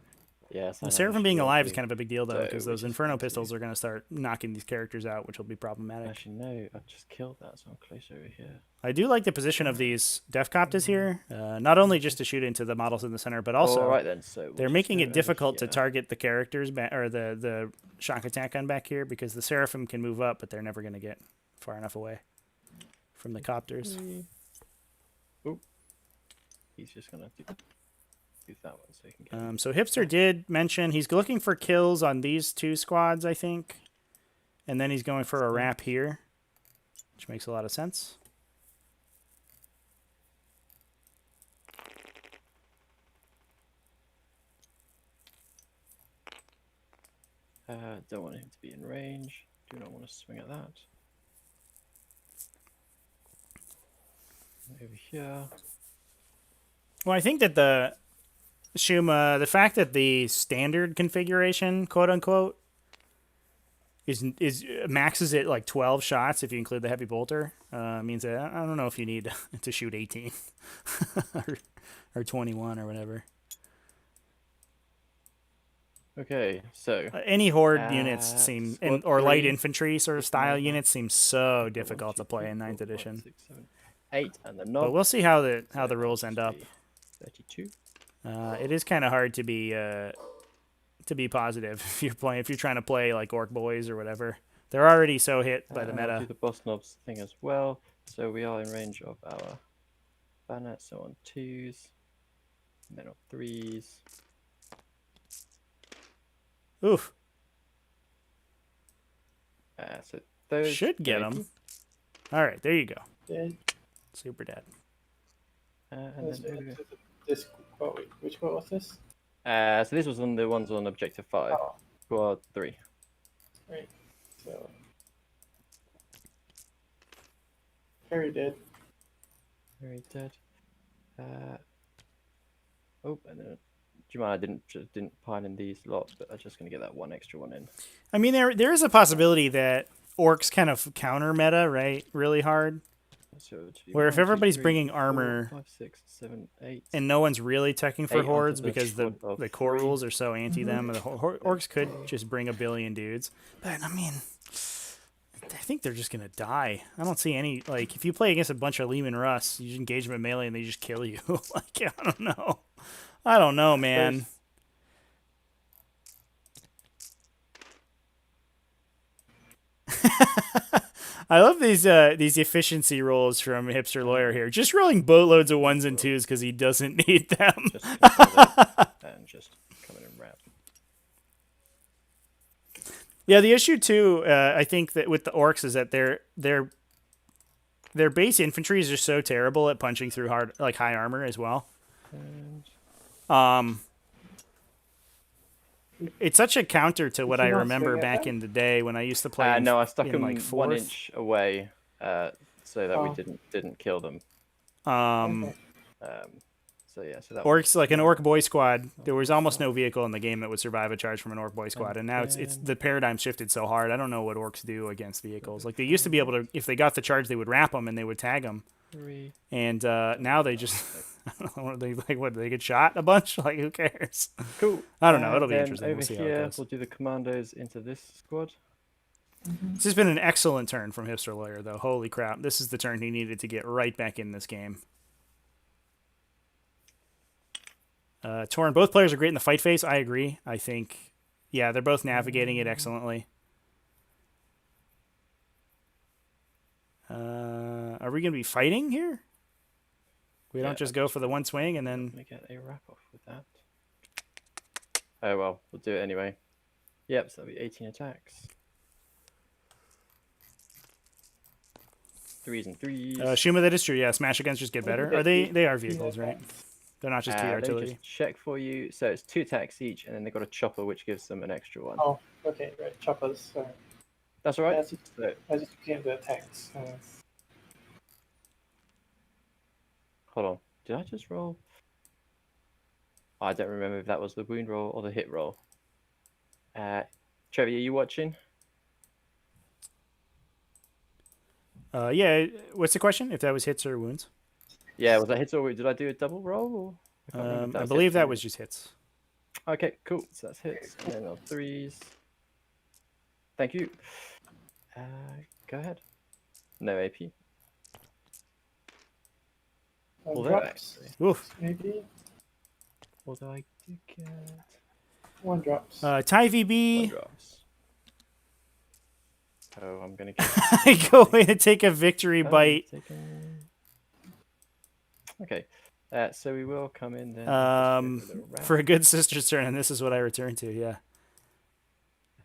Yes. The Seraphim being alive is kind of a big deal, though, So because we those just Inferno need to- pistols are going to start knocking these characters out, which will be problematic. Actually, no, I just killed that, so I'm close over here. I do like the position of these Defcopters here, not only just to shoot into the models in the center, but also All right then. So we'll they're just making go it over difficult to here. target the characters or the shock attack gun back here because the Seraphim can move up, but they're never going to get far enough away from the copters. Oh, he's just gonna do that one so he can get. So Hipster did mention he's looking for kills on these 2 squads, I think, and then he's going for a wrap here, which makes a lot of sense. Don't want him to be in range. Do not want to swing at that. Over here. Well, I think that the Shuma, the fact that the standard configuration, quote unquote, is maxes it like 12 shots if you include the heavy bolter, means that I don't know if you need to shoot 18 or 21 or whatever. Okay, so Any horde units seem, squad or light 3. infantry sort of style units seem so difficult to play in 9th edition. 6, 7, 8, and the knob. But we'll see how the rules end up. 32. It is kind of hard to be positive if you're trying to play like Orc Boys or whatever. They're already so hit by the I'll do meta. the boss knobs thing as well. So we are in range of our banner. So on 2s, and then on 3s. Oof, So those should get them. All right, there you go. Dead. Super dead. And then, This quote, which quote was this? so this was on the ones on objective 5. Oh, Squad 3. right. So, very dead. Very dead. Oh, and then, do you mind? I didn't pile in these lots, but I'm just gonna get that one extra one in. I mean, there is a possibility that Orcs kind of counter meta, right? Really hard. Where if 1, 2, everybody's 3, bringing 4, armor 5, 6, 7, 8. and no one's really teching for 8 onto hordes the because the squad of the core 3. rules are so anti them, and the orcs could just bring a billion dudes. But I mean, I think they're just gonna die. I don't see any like if you play against a bunch of Lehman Russ, you just engage them in melee and they just kill you. Like I don't know. I don't know, man. I love these efficiency rolls from Hipster Lawyer here. Just rolling boatloads of 1s and 2s because he doesn't need them. Just and just come in and wrap. Yeah, the issue too, I think that with the orcs is that their base infantry is just so terrible at punching through high armor as well. And It's such a counter to what I remember back in the day when I used to play. no, I stuck in them like 1 fourth. inch away so that we didn't kill them. So yeah, so that Orcs, like an orc boy squad, there was almost no vehicle in the game that would survive a charge from an orc boy squad, and now it's the paradigm shifted so hard. I don't know what orcs do against vehicles. Like they used to be able to, if they got the charge, they would wrap them and they would tag them, 3. and now they just, I don't know, they get shot a bunch. Like who cares? Cool. I don't know. It'll be Then interesting. Over We'll see how here, it goes. we'll do the commandos into this squad. This has been an excellent turn from Hipster Lawyer, though. Holy crap! This is the turn he needed to get right back in this game. Torn, both players are great in the fight phase. I agree. I think, yeah, they're both navigating it excellently. Are we going to be fighting here? We don't just go for the one swing and then... Let me get a wrap off with that. Oh well, we'll do it anyway. Yep, so that'll be 18 attacks. 3s and 3s. Shuma, that is true. Yeah, smash guns just get better. Are they are vehicles, right? They're not just key artillery. Just check for you. So it's 2 attacks each, and then they've got a chopper, which gives them an extra 1. Oh, okay, right. Choppers. That's all right. I just became the attacks. Hold on. Did I just roll? I don't remember if that was the wound roll or the hit roll. Trevor, are you watching? Yeah. What's the question? If that was hits or wounds? Yeah, was that hits or wounds? Did I do a double roll? Or... I believe that was just hits. Okay, cool. So that's hits. And then on 3s. Thank you. Go ahead. No AP. Drops, Oof. maybe. Although I do get 1 drops. Ty 1 VB. drops. Oh, I'm gonna I go in and take a victory bite. Okay. So we will come in then. For a good sister's turn, and this is what I return to, yeah.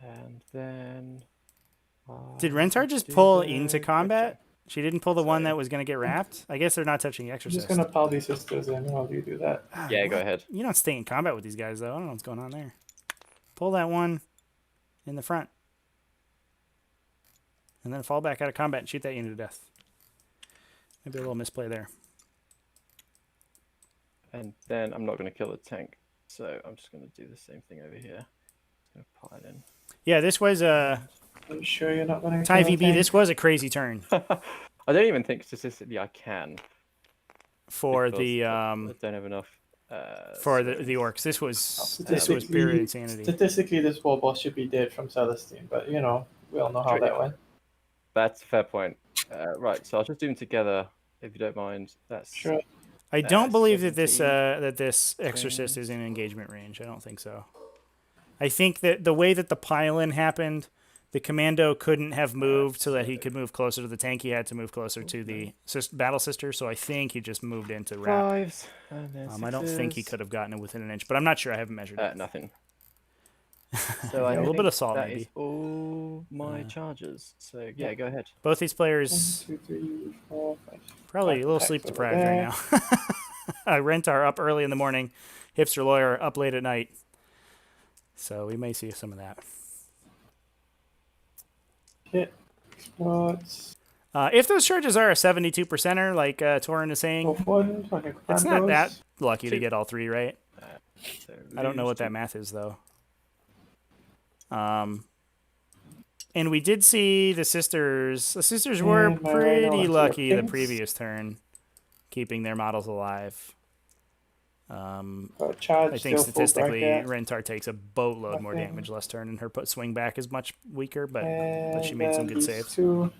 And then... Did Rentar just pull into combat? She didn't pull the one that was going to get wrapped? I guess they're not touching I'm Exorcist. just going to pile these sisters in while you do that. Yeah, go ahead. You don't stay in combat with these guys, though. I don't know what's going on there. Pull that one in the front. And then fall back out of combat and shoot that unit to death. Maybe a little misplay there. And then I'm not going to kill the tank. So I'm just going to do the same thing over here. Just going to pile in. Yeah, this was Are you sure you're not going to Ty VB, this was a crazy turn. I don't even think statistically I can. For the I don't have enough. for the orcs. This was pure insanity. Statistically, this war boss should be dead from Celestine, but you know, we all know how that went. That's a fair point. Right, so I'll just do them together if you don't mind. That's Sure. I don't believe that 17. this exorcist is in engagement range. I don't think so. I think that the way that the pile-in happened, the commando couldn't have moved so that he could move closer to the tank. He had to move closer to the battle sister. So I think he just moved into wrap. 5s. And then I don't think he could have gotten it within an inch, but I'm not sure. I haven't measured it. Nothing. So I a little bit think of salt, that maybe. is all my charges. So yeah, go ahead. Both these players 1, 2, 3, 4, 5. probably a little sleep deprived right now. Rentar up early in the morning, Hipster Lawyer up late at night. So we may see some of that. Hit. Explodes. If those charges are a 72%er, like Torin is saying, Both 1, like it's not that commandos. lucky to get all 3, right? So I don't know what that math is, though. And we did see the sisters. The sisters were And my rhino pretty went to lucky the pinks. previous turn, keeping their models alive. Charge I think still full statistically, bracket. Rentar takes a boatload more Nothing. damage last turn, and her swing back is much weaker, but And she made some then good these saves. 2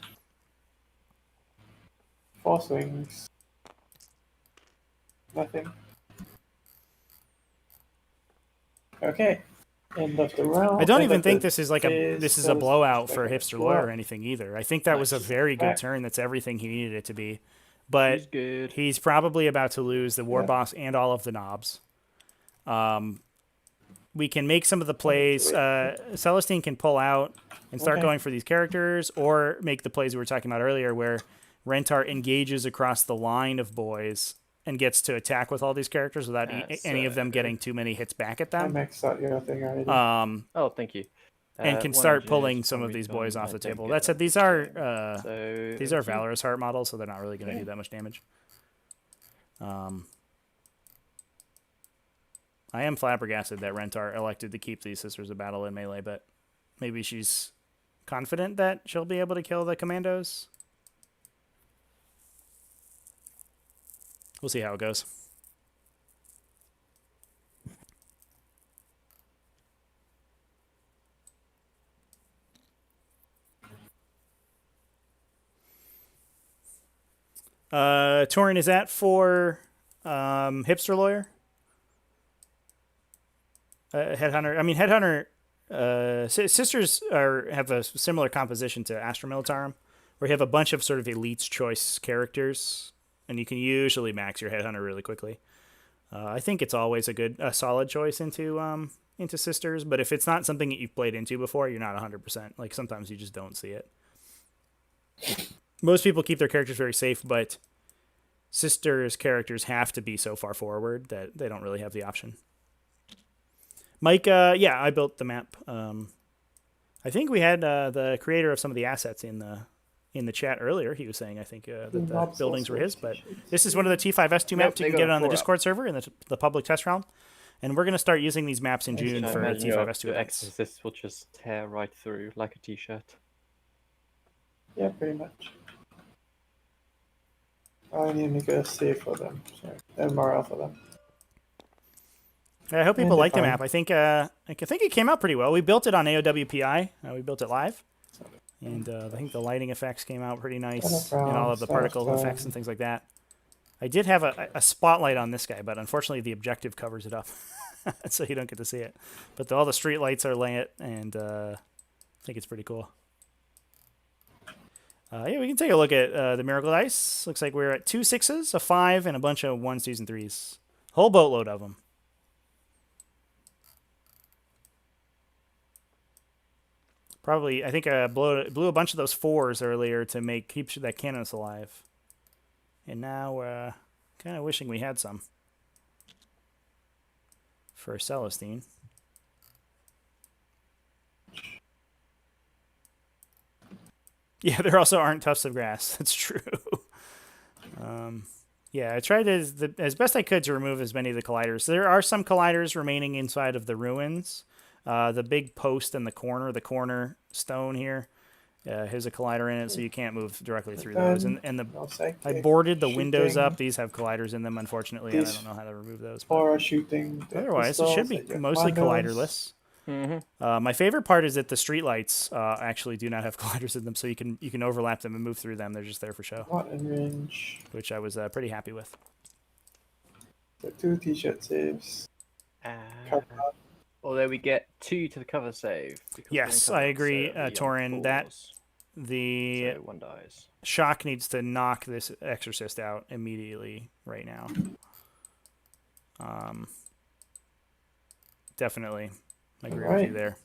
4 swings. Nothing. Okay. End of the round. I don't End even of think the this is like phase, this is a that blowout for like Hipster a Lawyer or blowout. anything either. I think that was a Nice. very good Back. turn. That's everything he needed it to be. But He's good. he's probably about to lose the War Yeah. Boss and all of the knobs. We can make some of the plays. Celestine can pull out and start Okay. going for these characters, or make the plays we were talking about earlier, where Rentar engages across the line of boys and gets to attack with all these characters without any of them getting too many hits back at I them. maxed out your thing already. Oh, thank you. And can One start edge pulling is some of probably these boys gone. off I the don't table. get That said, them these this are game. So these are Valorous Heart models, so they're not really going to do that much damage. I am flabbergasted that Rentar elected to keep these Sisters of Battle in melee, but maybe she's confident that she'll be able to kill the commandos. We'll see how it goes. Torin, is that for Hipster Lawyer? Headhunter. I mean, Headhunter. Sisters have a similar composition to Astra Militarum, where you have a bunch of sort of Elite's Choice characters, and you can usually max your Headhunter really quickly. I think it's always a solid choice into Sisters, but if it's not something that you've played into before, you're not 100%. Like, sometimes you just don't see it. Most people keep their characters very safe, but Sisters characters have to be so far forward that they don't really have the option. Mike, yeah, I built the map. I think we had the creator of some of the assets in the chat earlier. He was saying, I think, that the buildings were his, but this is one of the T5S2 maps. You can get it on the Discord server in the public test realm. And we're going to start using these maps in June for T5S2 your events. Exorcist will just tear right through like a t-shirt. Yeah, pretty much. I need to make a save for them, and morale for them. I hope people like the map. I think it came out pretty well. We built it on AOWPI. We built it live, and I think the lighting effects came out pretty nice, and all of the particle effects and things like that. I did have a spotlight on this guy, but unfortunately the objective covers it up, so you don't get to see it. But all the street lights are lit, and I think it's pretty cool. Yeah, we can take a look at the Miracle Dice. Looks like we're at 2 6s, a 5, and a bunch of 1s, 2s, and 3s. Whole boatload of them. Probably, I think I blew a bunch of those 4s earlier to keep that Canonus alive. And now we're kind of wishing we had some for Celestine. Yeah, there also aren't tufts of grass. That's true. Yeah, I tried as best I could to remove as many of the colliders. There are some colliders remaining inside of the ruins. The big post in the corner stone here, has a collider in it, so you can't move directly through those. And I boarded the windows up. These have colliders in them, unfortunately, and I don't know how to remove those. Or shooting. Otherwise, it should be mostly colliderless. Mm-hmm. My favorite part is that the streetlights actually do not have colliders in them, so you can overlap them and move through them. They're just there for show. Not in range. Which I was pretty happy with. So 2 t-shirt saves. Although we get 2 to the cover save. Yes, I agree, Torin. That the so 1 dies. shock needs to knock this Exorcist out immediately right now. Definitely. I agree with you there.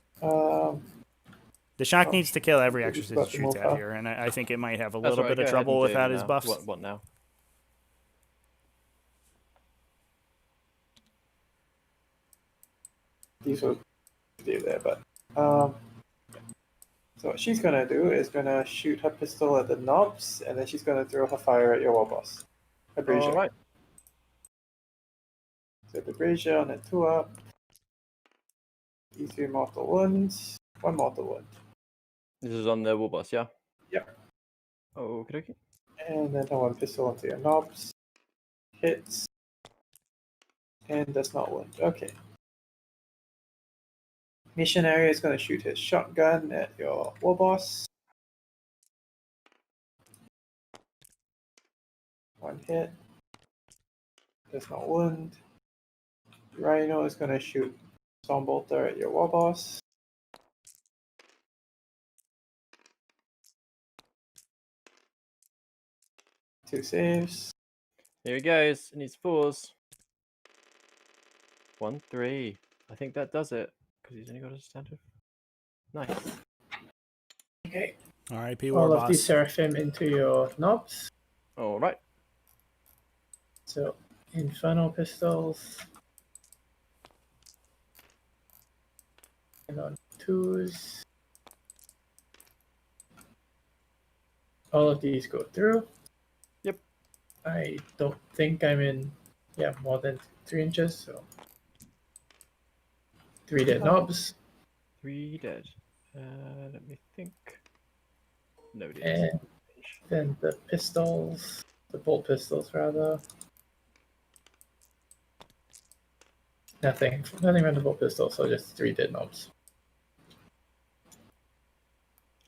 The shock needs to kill every Exorcist he shoots at here, and I think it might have a little bit of trouble without his buffs. What now? These will stay there, but so what she's gonna do is gonna shoot her pistol at the knobs, and then she's gonna throw her fire at your war boss. A brazier. All right. So the brazier on a 2 up. D3 mortal wounds, 1 mortal wound. This is on the war boss, yeah? Yeah. Okay, okay. And then one pistol onto your knobs. Hits. And does not wound. Okay. Missionary is going to shoot his shotgun at your war boss. One hit. Does not wound. Rhino is going to shoot Stormbolter at your war boss. Two saves. Here he goes. It needs 4s. 1, 3. I think that does it. Because he's only got a standard. Nice. Okay. R.I.P. All War of these Boss. Seraphim into your knobs. Alright. So, Infernal Pistols. And on 2s. All of these go through. Yep. I don't think I'm in, more than 3 inches, so 3 dead knobs. 3 dead. Let me think. Nobody And then the pistols, the bolt pistols rather. Nothing around the bolt pistol, so just 3 dead knobs.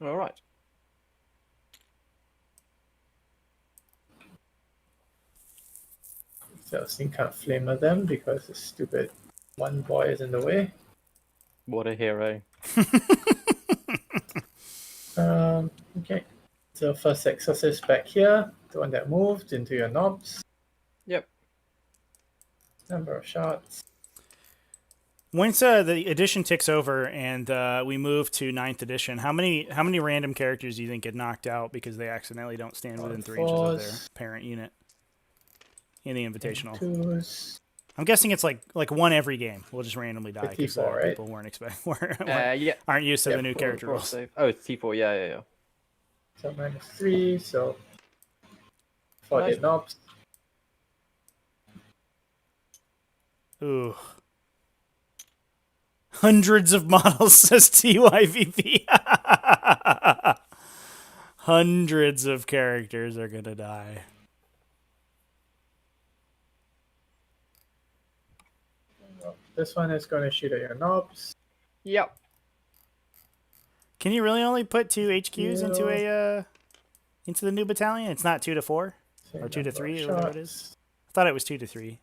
Alright. So Steam can't flamer them because the stupid one boy is in the way. What a hero. Okay. So first Exorcist back here, the one that moved into your knobs. Yep. Number of shots. Once the edition ticks over and we move to 9th edition, how many random characters do you think get knocked out because they accidentally don't stand within 3 inches of their parent unit in the invitational? 2s. I'm guessing it's like one every game. We'll just randomly die because T4, right? people Yeah. aren't used to the new 4, character 4 rules. save. Oh, it's T4. Yeah. So -3, so 4 Nice. dead knobs. Ooh. Hundreds of models, says TYVP. Hundreds of characters are going to die. This one is going to shoot at your knobs. Yep. Can you really only put 2 HQs into the new battalion? It's not 2 to 4 Same or 2 to number 3 of or whatever it shots. is. I thought it was 2 to 3.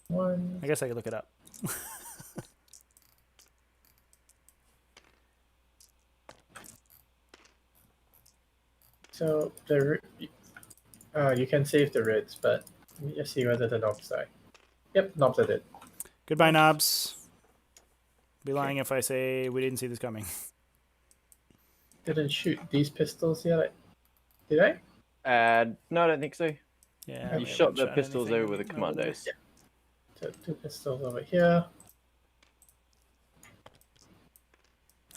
1. I guess I could look it up. So you can save the rids, but let me just see whether the knobs die. Yep, knobs are dead. Goodbye, knobs. Be lying if I say we didn't see this coming. Didn't shoot these pistols yet. Did I? No, I don't think so. Yeah, You we shot haven't the pistols anything over with the commandos. So 2 pistols over here.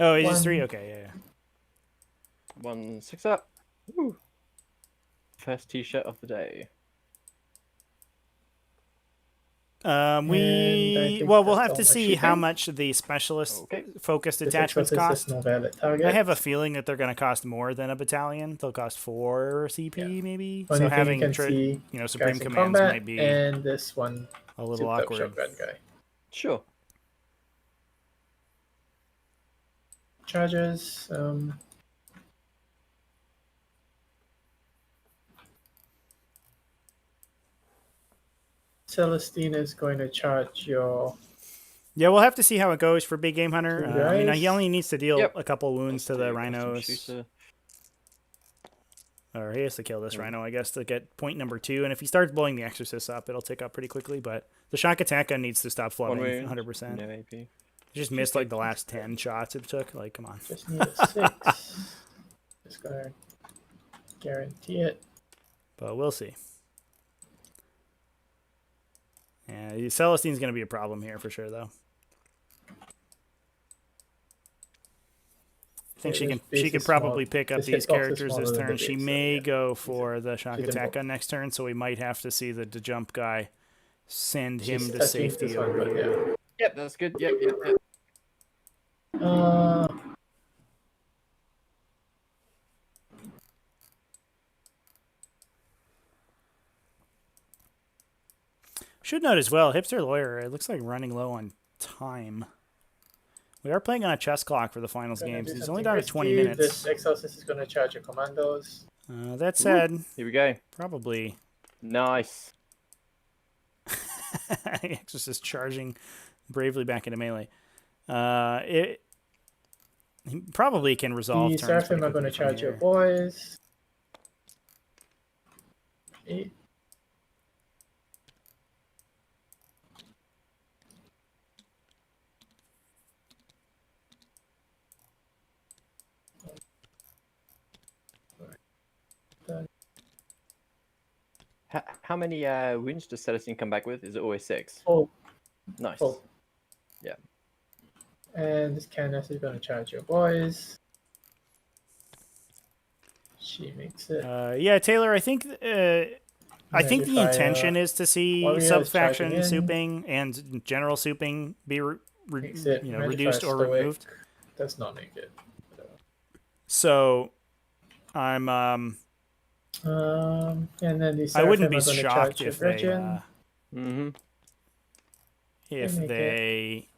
Oh, it is One. 3? Okay, yeah. 1 6 up. Woo. First t-shirt of the day. We'll have to that's all my see how shooting. much the specialist Okay. focused This attachments Exorcist cost. is no valid target. I have a feeling that they're going to cost more than a battalion. They'll cost 4 CP maybe. Only So thing having you can see Supreme guys in Commands combat, might be and this one a little souped up awkward. shotgun guy. Sure. Charges. Celestine is going to charge your. Yeah, we'll have to see how it goes for Big Game Hunter. Two I mean, guys. he only needs to deal Yep. a couple wounds to the Custom rhinos. shooter. Or he has to kill this rhino, I guess, to get point number 2. And if he starts blowing the Exorcist up, it'll tick up pretty quickly. But the shock attack gun needs to stop One flooding wound. 100%. No AP. It just missed like the last 10 shots it took. Like, come on. Just need a 6. Just gonna guarantee it. But we'll see. Yeah, Celestine's going to be a problem here for sure, though. I think she could probably pick up these characters this turn. She may go for the shock attack gun next turn, so we might have to see the jump guy send him She's to touching safety this one over right here. there. Yep, that's good. Yep. Should note as well, Hipster Lawyer, it looks like running low on time. We are playing on a chess clock for the finals Gonna games. do He's only something down to 20 risky. minutes. This Exorcist is going to charge your commandos. That said, Here we go. probably Nice. Exorcist charging bravely back into melee. He probably can resolve The turns. Seraphim pretty are going to quickly from charge your here. boys. 8. How many wounds does Celestine come back with? Is it always 6? Oh, Nice. oh. Yeah. And this Candace is going to charge your boys. She makes it. Yeah, Taylor, I think the Rapidfire. intention is to see Warrior is sub-faction charging in. souping and general souping be Makes it. reduced or Stoic removed. Does not make it. So I'm And then the I wouldn't Seraphim be are gonna shocked charge your if they Gretchen. if They make they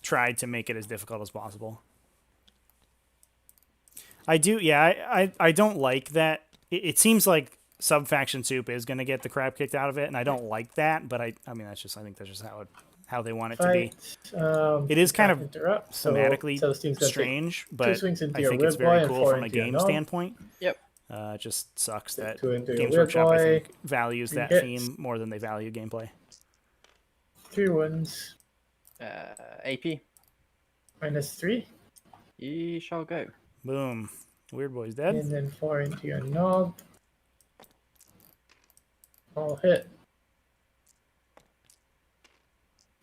tried to make it as difficult as possible. I do, yeah. I don't like that. It seems like sub-faction soup is going to get the crap kicked out of it, and I don't like that. But I mean, I think that's just how they want it to be. It is kind of interrupt, thematically Celestine's gonna take strange, but swings into I your think it's weird very boy and cool 4 from a into your game knob. standpoint. Yep. It just sucks that 2 into your Games weird Workshop, I boy. think, values 3 that hits. theme more than they value gameplay. 3 wounds. AP. -3. Ye shall go. Boom. Weird Boy's dead. And then 4 into your knob. All hit.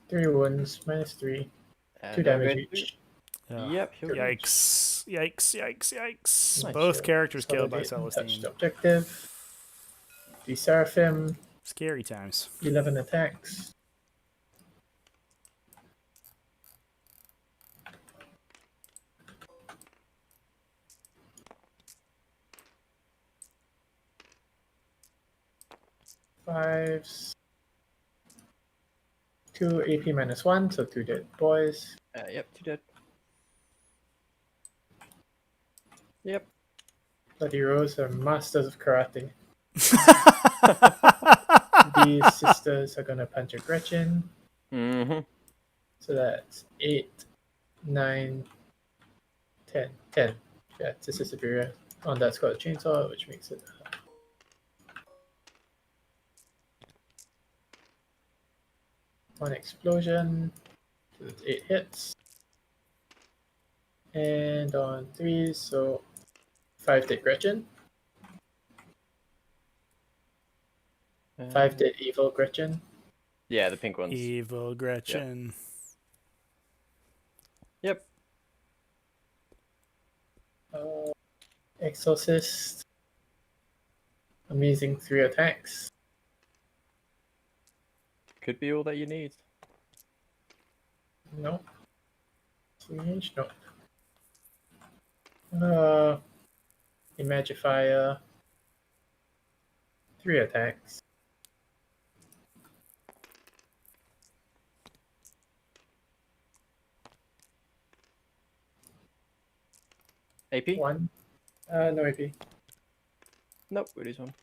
3 wounds, -3. 2 damage each. Yep. He'll go. Yikes. Yikes. Nice. Both characters killed by Consolidate and touch Celestine. the objective. The Seraphim, Scary times. 11 attacks. Fives. 2 AP -1, so 2 dead boys. Yep. 2 dead. Yep. Bloody Rose are masters of karate. These sisters are gonna punch a Gretchen. So that's 8, 9, 10. 10. Yeah, this is superior. On that's got a chainsaw, which makes it. One explosion. So that's 8 hits. And on 3s, so 5 dead Gretchen. 5 dead evil Gretchen. Yeah, the pink ones. Evil Gretchen. Yep. Exorcist. Amazing 3 attacks. Could be all that you need. No. 3 range? No. Imagifier. 3 attacks. AP? 1. No AP. Nope. It is 1.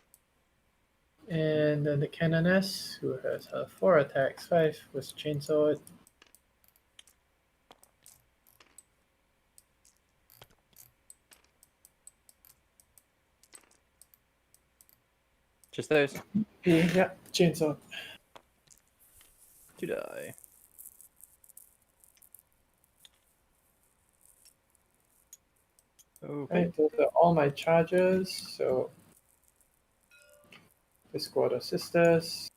And then the Canoness, who has 4 attacks, 5 was chainsawed. Just those. Yeah, chainsaw. 2 die. Okay. Right, those are all my charges. So the squad of sisters.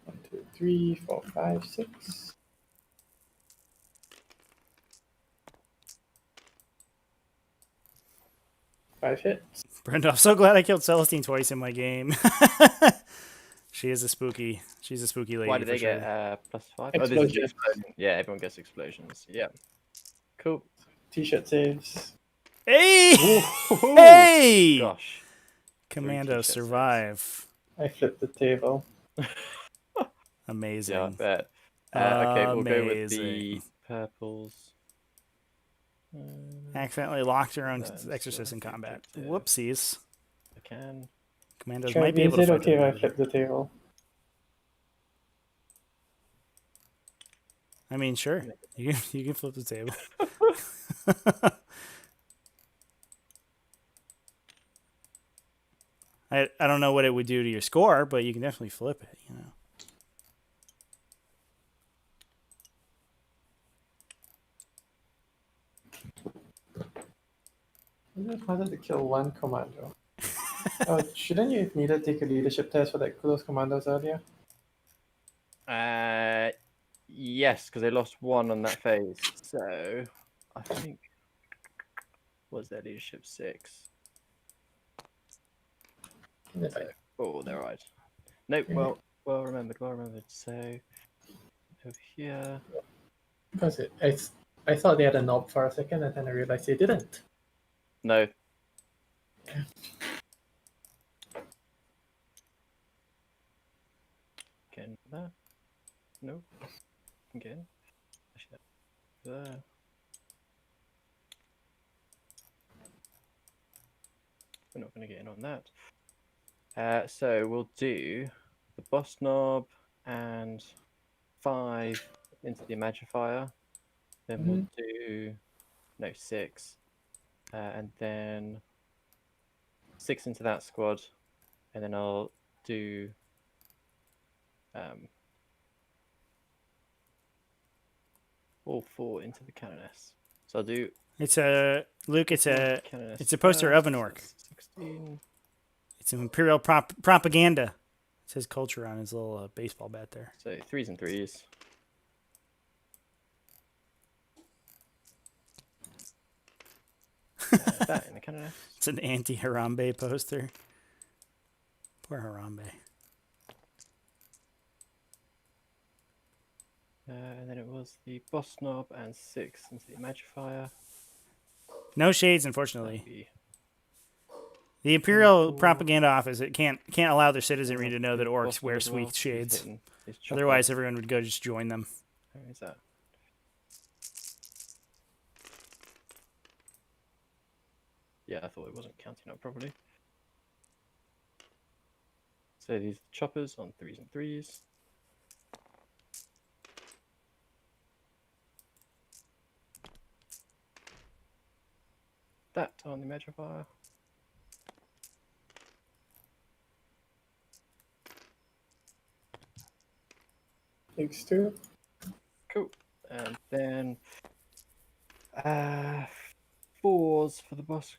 1, 2, 3, 4, 5, 6. Five hits. Brenda, I'm so glad I killed Celestine twice in my game. She's a spooky lady. Why did they for sure. get +5? Oh, Explosion. this is the explosion. Yeah, everyone gets explosions. Yeah. Cool. T-shirt saves. Hey! Hey! Gosh. Commando t-shirt survive. I flipped the table. Amazing. Yeah, I bet. Okay, we'll go with Amazing. the purples. Accidentally locked her own That's exorcist in the combat. objective. Whoopsies. I can. Commandos Trev, might be is able to it fight okay if I them. flip the table? I mean, sure. You can flip the table. I don't know what it would do to your score, but you can definitely flip it, you know. I just wanted to kill one commando. Oh, shouldn't you have needed to take a leadership test for like those commandos earlier? Yes, because they lost one on that phase. So I think was their leadership 6. If I- So, oh, they're right. Nope. Well remembered. Well remembered. So over here. Because I thought they had a knob for a second, and then I realized they didn't. No. Again that. No. Again. Actually, there. We're not going to get in on that. So we'll do the boss knob and 5 into the Imagifier. Then we'll do 6, and then 6 into that squad, and then I'll do all 4 into the Canoness. So I'll do. It's a Luke. It's a poster of an orc. 16. It's an Imperial propaganda. It says culture on his little baseball bat there. So 3s and 3s. That in the Canoness. It's an anti-Harambe poster. Poor Harambe. And then it was the boss knob and 6 into the Imagifier. No shades, unfortunately. The Imperial Propaganda Office can't allow their citizenry to know that orcs wear sweet shades. Otherwise, everyone would go just join them. Where is that? Yeah, I thought it wasn't counting up properly. So these choppers on 3s and 3s. That on the Imagifier. X2. Cool. And then 4s for the boss,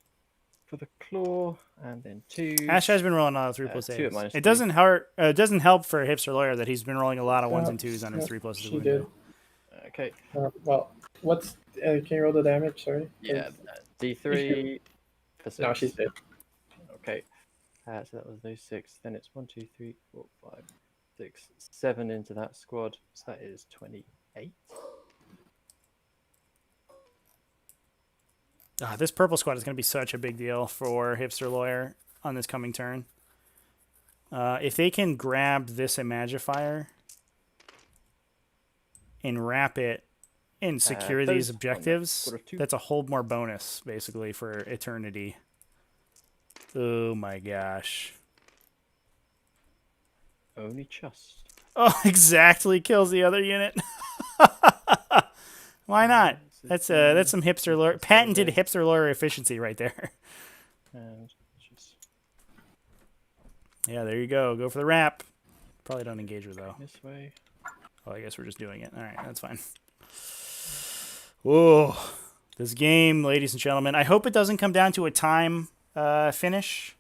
for the claw, and then 2. Ash has been rolling a lot of 3+ 2 at saves. -3. It doesn't hurt. It doesn't help for Hipster Lawyer that he's been rolling a lot of 1s and 2s on his 3+ She window. did. Okay. Well, what's can you roll the damage? Sorry. Yeah. D3 for 6. No, she's dead. Okay. So that was those 6. Then it's 1, 2, 3, 4, 5, 6, 7 into that squad. So that is 28. This purple squad is going to be such a big deal for Hipster Lawyer on this coming turn. If they can grab this Imagifier and wrap it and secure these objectives, that's a hold more bonus, basically, for Eternity. Oh my gosh. Only just. Oh, exactly kills the other unit. Why not? That's some hipster lawyer, patented hipster lawyer efficiency right there. And just yeah, there you go. Go for the wrap. Probably don't engage her though. this way. Oh, I guess we're just doing it. All right, that's fine. Whoa, this game, ladies and gentlemen. I hope it doesn't come down to a time finish.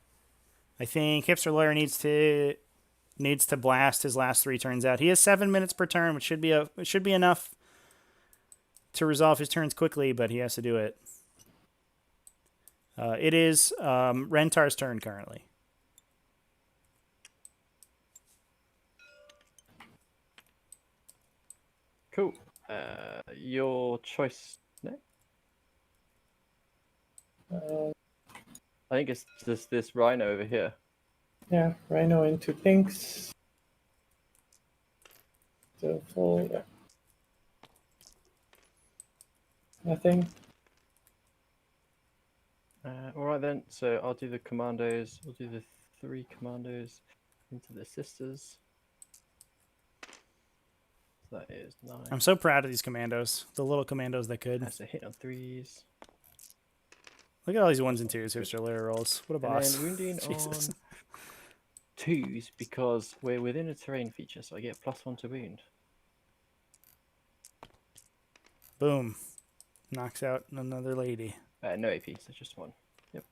I think hipster lawyer needs to blast his last 3 turns out. He has 7 minutes per turn, which should be enough to resolve his turns quickly, but he has to do it. It is Rentar's turn currently. Cool. Your choice next. I think it's just this rhino over here. Yeah, Rhino into pinks. So full, yeah. Nothing. All right then. So I'll do the commandos. We'll do the 3 commandos into the sisters. So that is 9. I'm so proud of these commandos. The little commandos that could. That's a hit on 3s. Look at all these 1s and 2s. Hipster layer rolls. What a boss. And then wounding Jesus. on 2s because we're within a terrain feature, so I get +1 to wound. Boom. Knocks out another lady. No AP, so just 1. Yep.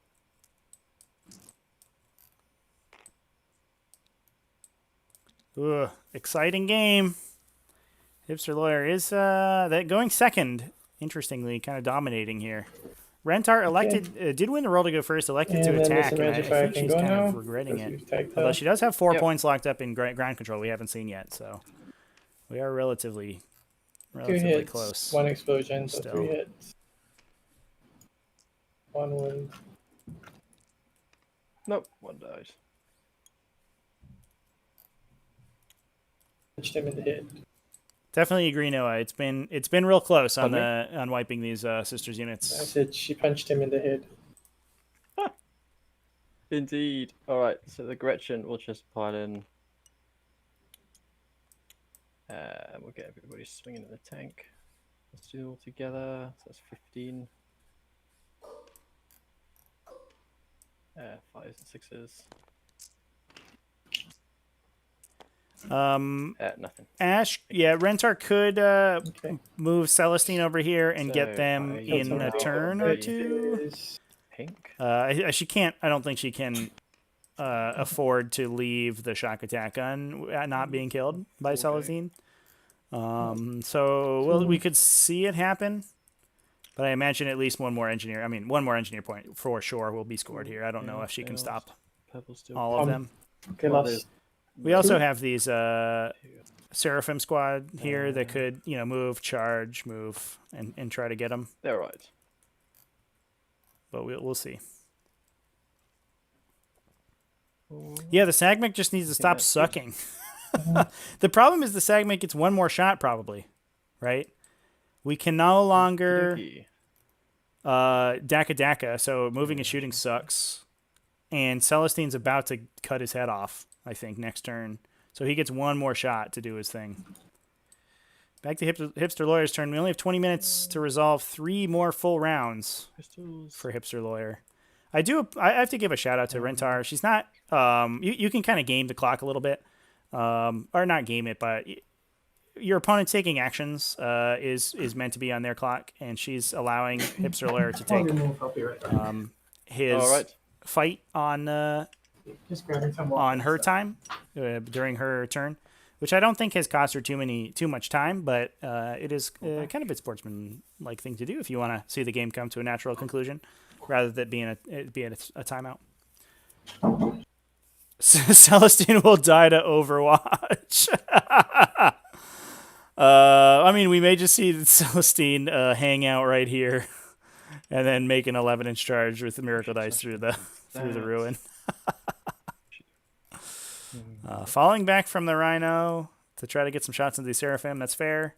Ugh, exciting game. Hipster Lawyer is that going second. Interestingly, kind of dominating here. Rentar elected did win the roll to go first. Elected to And then attack. Mr. And I Magifire think can she's go kind now, of regretting because it. we've tagged Although her. she does have 4 Yep. points locked up in ground control. We haven't seen yet, so we are 2 relatively hits, close. 1 explosion, so Still. 3 hits. 1 wound. Nope, 1 died. Punched him in the head. Definitely agree, Noah. It's been real close on Pardon on wiping these sisters I units. said she punched him in the head. Indeed. All right, so the Gretchen will just pile in. We'll get everybody swinging in the tank. Let's do it all together. So that's 15. 5s and 6s. Nothing. Ash, yeah, Rentar could Okay. move Celestine over here and get So them I in a use turn or 2. Is Pink. She can't. I don't think she can afford to leave the shock attack gun not being killed by Okay. Celestine. So we could see it happen, but I imagine at least one more engineer. I mean, one more engineer point for sure will be scored here. I don't know if she can stop Purple still. all of them. they Well, lost. We also have these Seraphim squad here that could, move, charge, move, and try to get them. They're right. But we'll see. Yeah, the Sagmic just needs to stop that's sucking. The problem is the Sagmic gets one more shot probably, right? We can no longer Daka, so moving and shooting sucks. And Celestine's about to cut his head off, I think, next turn. So he gets one more shot to do his thing. Back to Hipster Lawyer's turn. We only have 20 minutes to resolve 3 more full rounds Crystals. for Hipster Lawyer. I have to give a shout out to Rentar. She's not you can kind of game the clock a little bit. Or not game it, but your opponent taking actions is meant to be on their clock, and she's allowing Hipster Lawyer to take his All right. fight on Just grabbing some on her time during her turn, which I don't think has cost her too much time, but it is kind of a sportsman-like thing to do if you want to see the game come to a natural conclusion, rather than being a timeout. Celestine will die to Overwatch. I mean, we may just see Celestine hang out right here, and then make an 11-inch charge with the Miracle Dice through the ruin. Falling back from the Rhino to try to get some shots into the Seraphim. That's fair.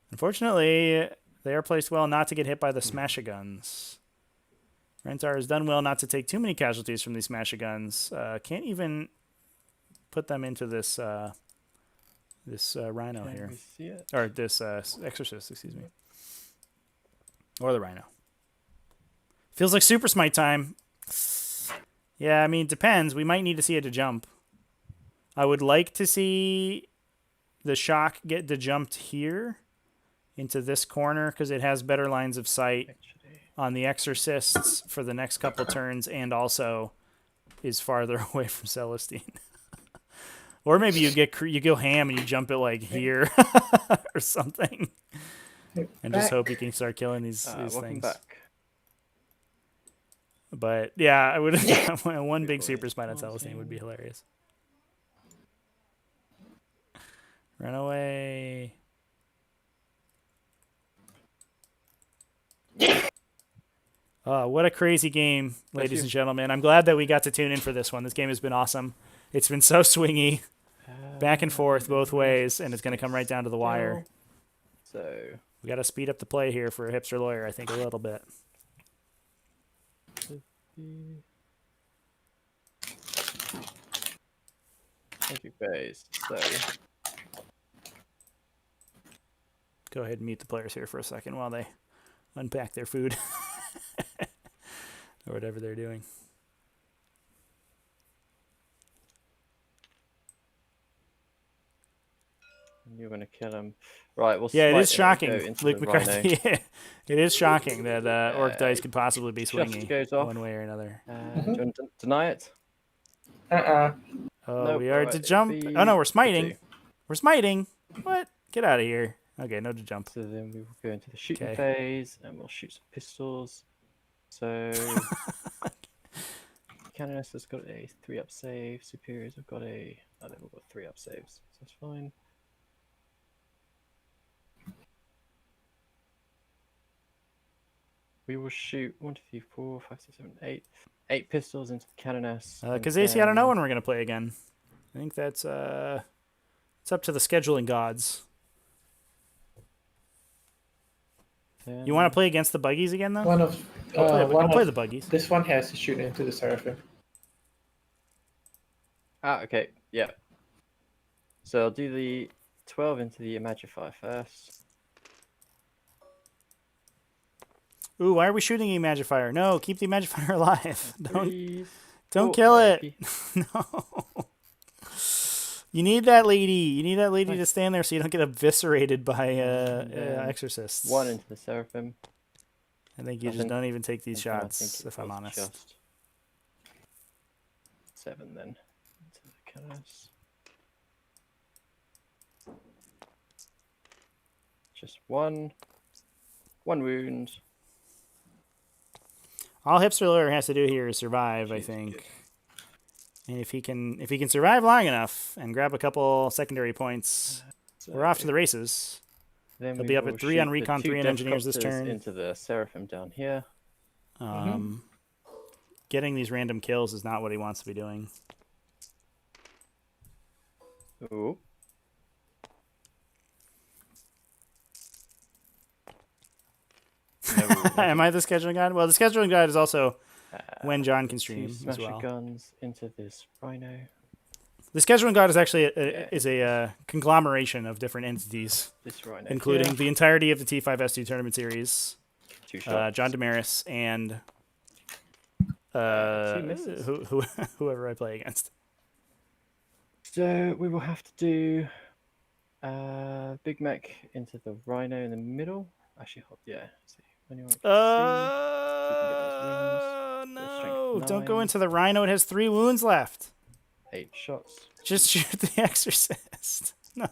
Unfortunately, they are placed well not to get hit by the Smash-A-Guns. Rentar has done well not to take too many casualties from these Smash-A-Guns. Can't even put them into this Rhino here. We see it. Or this Exorcist, excuse me. Or the Rhino. Feels like Super Smite time. Yeah, I mean, depends. We might need to see it to jump. I would like to see the shock get dejumped here into this corner because it has better lines of sight on the Exorcists for the next couple turns, and also is farther away from Celestine. Or maybe you go ham and you jump it like here or something, and just hope you can start killing these Welcome things. back. But yeah, I would one big super smite on Celestine would be hilarious. Run away. What a crazy game, ladies and gentlemen. I'm glad that we got to tune in for this one. This game has been awesome. It's been so swingy, back and forth both ways, and it's going to come right down to the wire. So We got to speed up the play here for a hipster lawyer, I think, a little bit. Thank you, guys. So Go ahead and mute the players here for a second while they unpack their food or whatever they're doing. you're going to kill him. Right, well, Yeah, it is smite him shocking, and go into Luke the McCarthy. rhino. Yeah, it is shocking that Orc dice could possibly be Just swinging goes off. one way or another. Do you want to deny it? Uh-uh. Oh, Nope, we are alright, to it'd jump. be Oh no, we're two. smiting. We're smiting. What? Get out of here. Okay, no to jump. So then we will go into the shooting Okay. phase, and we'll shoot some pistols. So Canoness has got a 3-up save. Superiors have got a... Oh, they've all got 3-up saves, so that's fine. We will shoot 1, 2, 3, 4, 5, 6, 7, 8. 8 pistols into the Canoness. and Kazacy, I don't know then- when we're gonna play again. I think that's it's up to the scheduling gods. You want to play against the buggies again though? One of Go play the buggies. this one has to shoot into the Seraphim. Ah, okay, yeah. So I'll do the 12 into the Imagify first. Ooh, why are we shooting the Imagifier? No, keep the Imagifier alive. Three, Don't four, kill it. maybe. No. You need that lady. You need that lady to stand there so you don't get eviscerated by exorcists. 1 into the Seraphim. I think you I just think- don't even take these and then I shots, think it if I'm was honest. just 7 then into the Canoness. Just 1. 1 wound. All Hipster Lawyer has to do here is survive, I Jeez, think. good. And if he can survive long enough and grab a couple secondary points, we're off to the races. Then He'll we be up will at 3 shoot on the Recon, 2 3 on Engineers this Deathcopters turn. into the Seraphim down here. Getting these random kills is not what he wants to be doing. Ooh. No, Am I the scheduling guide? Well, the scheduling guide is also when John can 2 stream as smasher well. guns into this Rhino. The scheduling guide is actually a conglomeration of different entities, This Rhino. including here. the entirety of the T5S2 tournament series, 2 shots. John Damaris, and 2 misses. whoever I play against. So we will have to do Big Mac into the Rhino in the middle. Actually, yeah. See, anyone can No! strength Don't go 9. into the Rhino. It has 3 wounds left. see. 8 shots. Just shoot the Exorcist. No.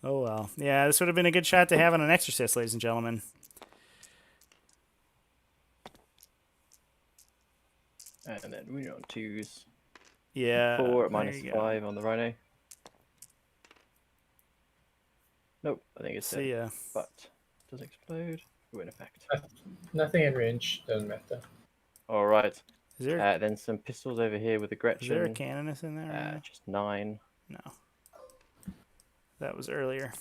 Oh well. Yeah, this would have been a good shot to have on an Exorcist, ladies and gentlemen. And then we on 2s. Yeah. 4 at there minus you go. 5 on the Rhino. Nope, I think it's See dead. ya. But it does explode. Ooh, in effect. Nothing in range doesn't matter. All right. Is there, Then some pistols over here with the is there a Gretchen. Canoness in there? right now? Just 9. No. That was earlier.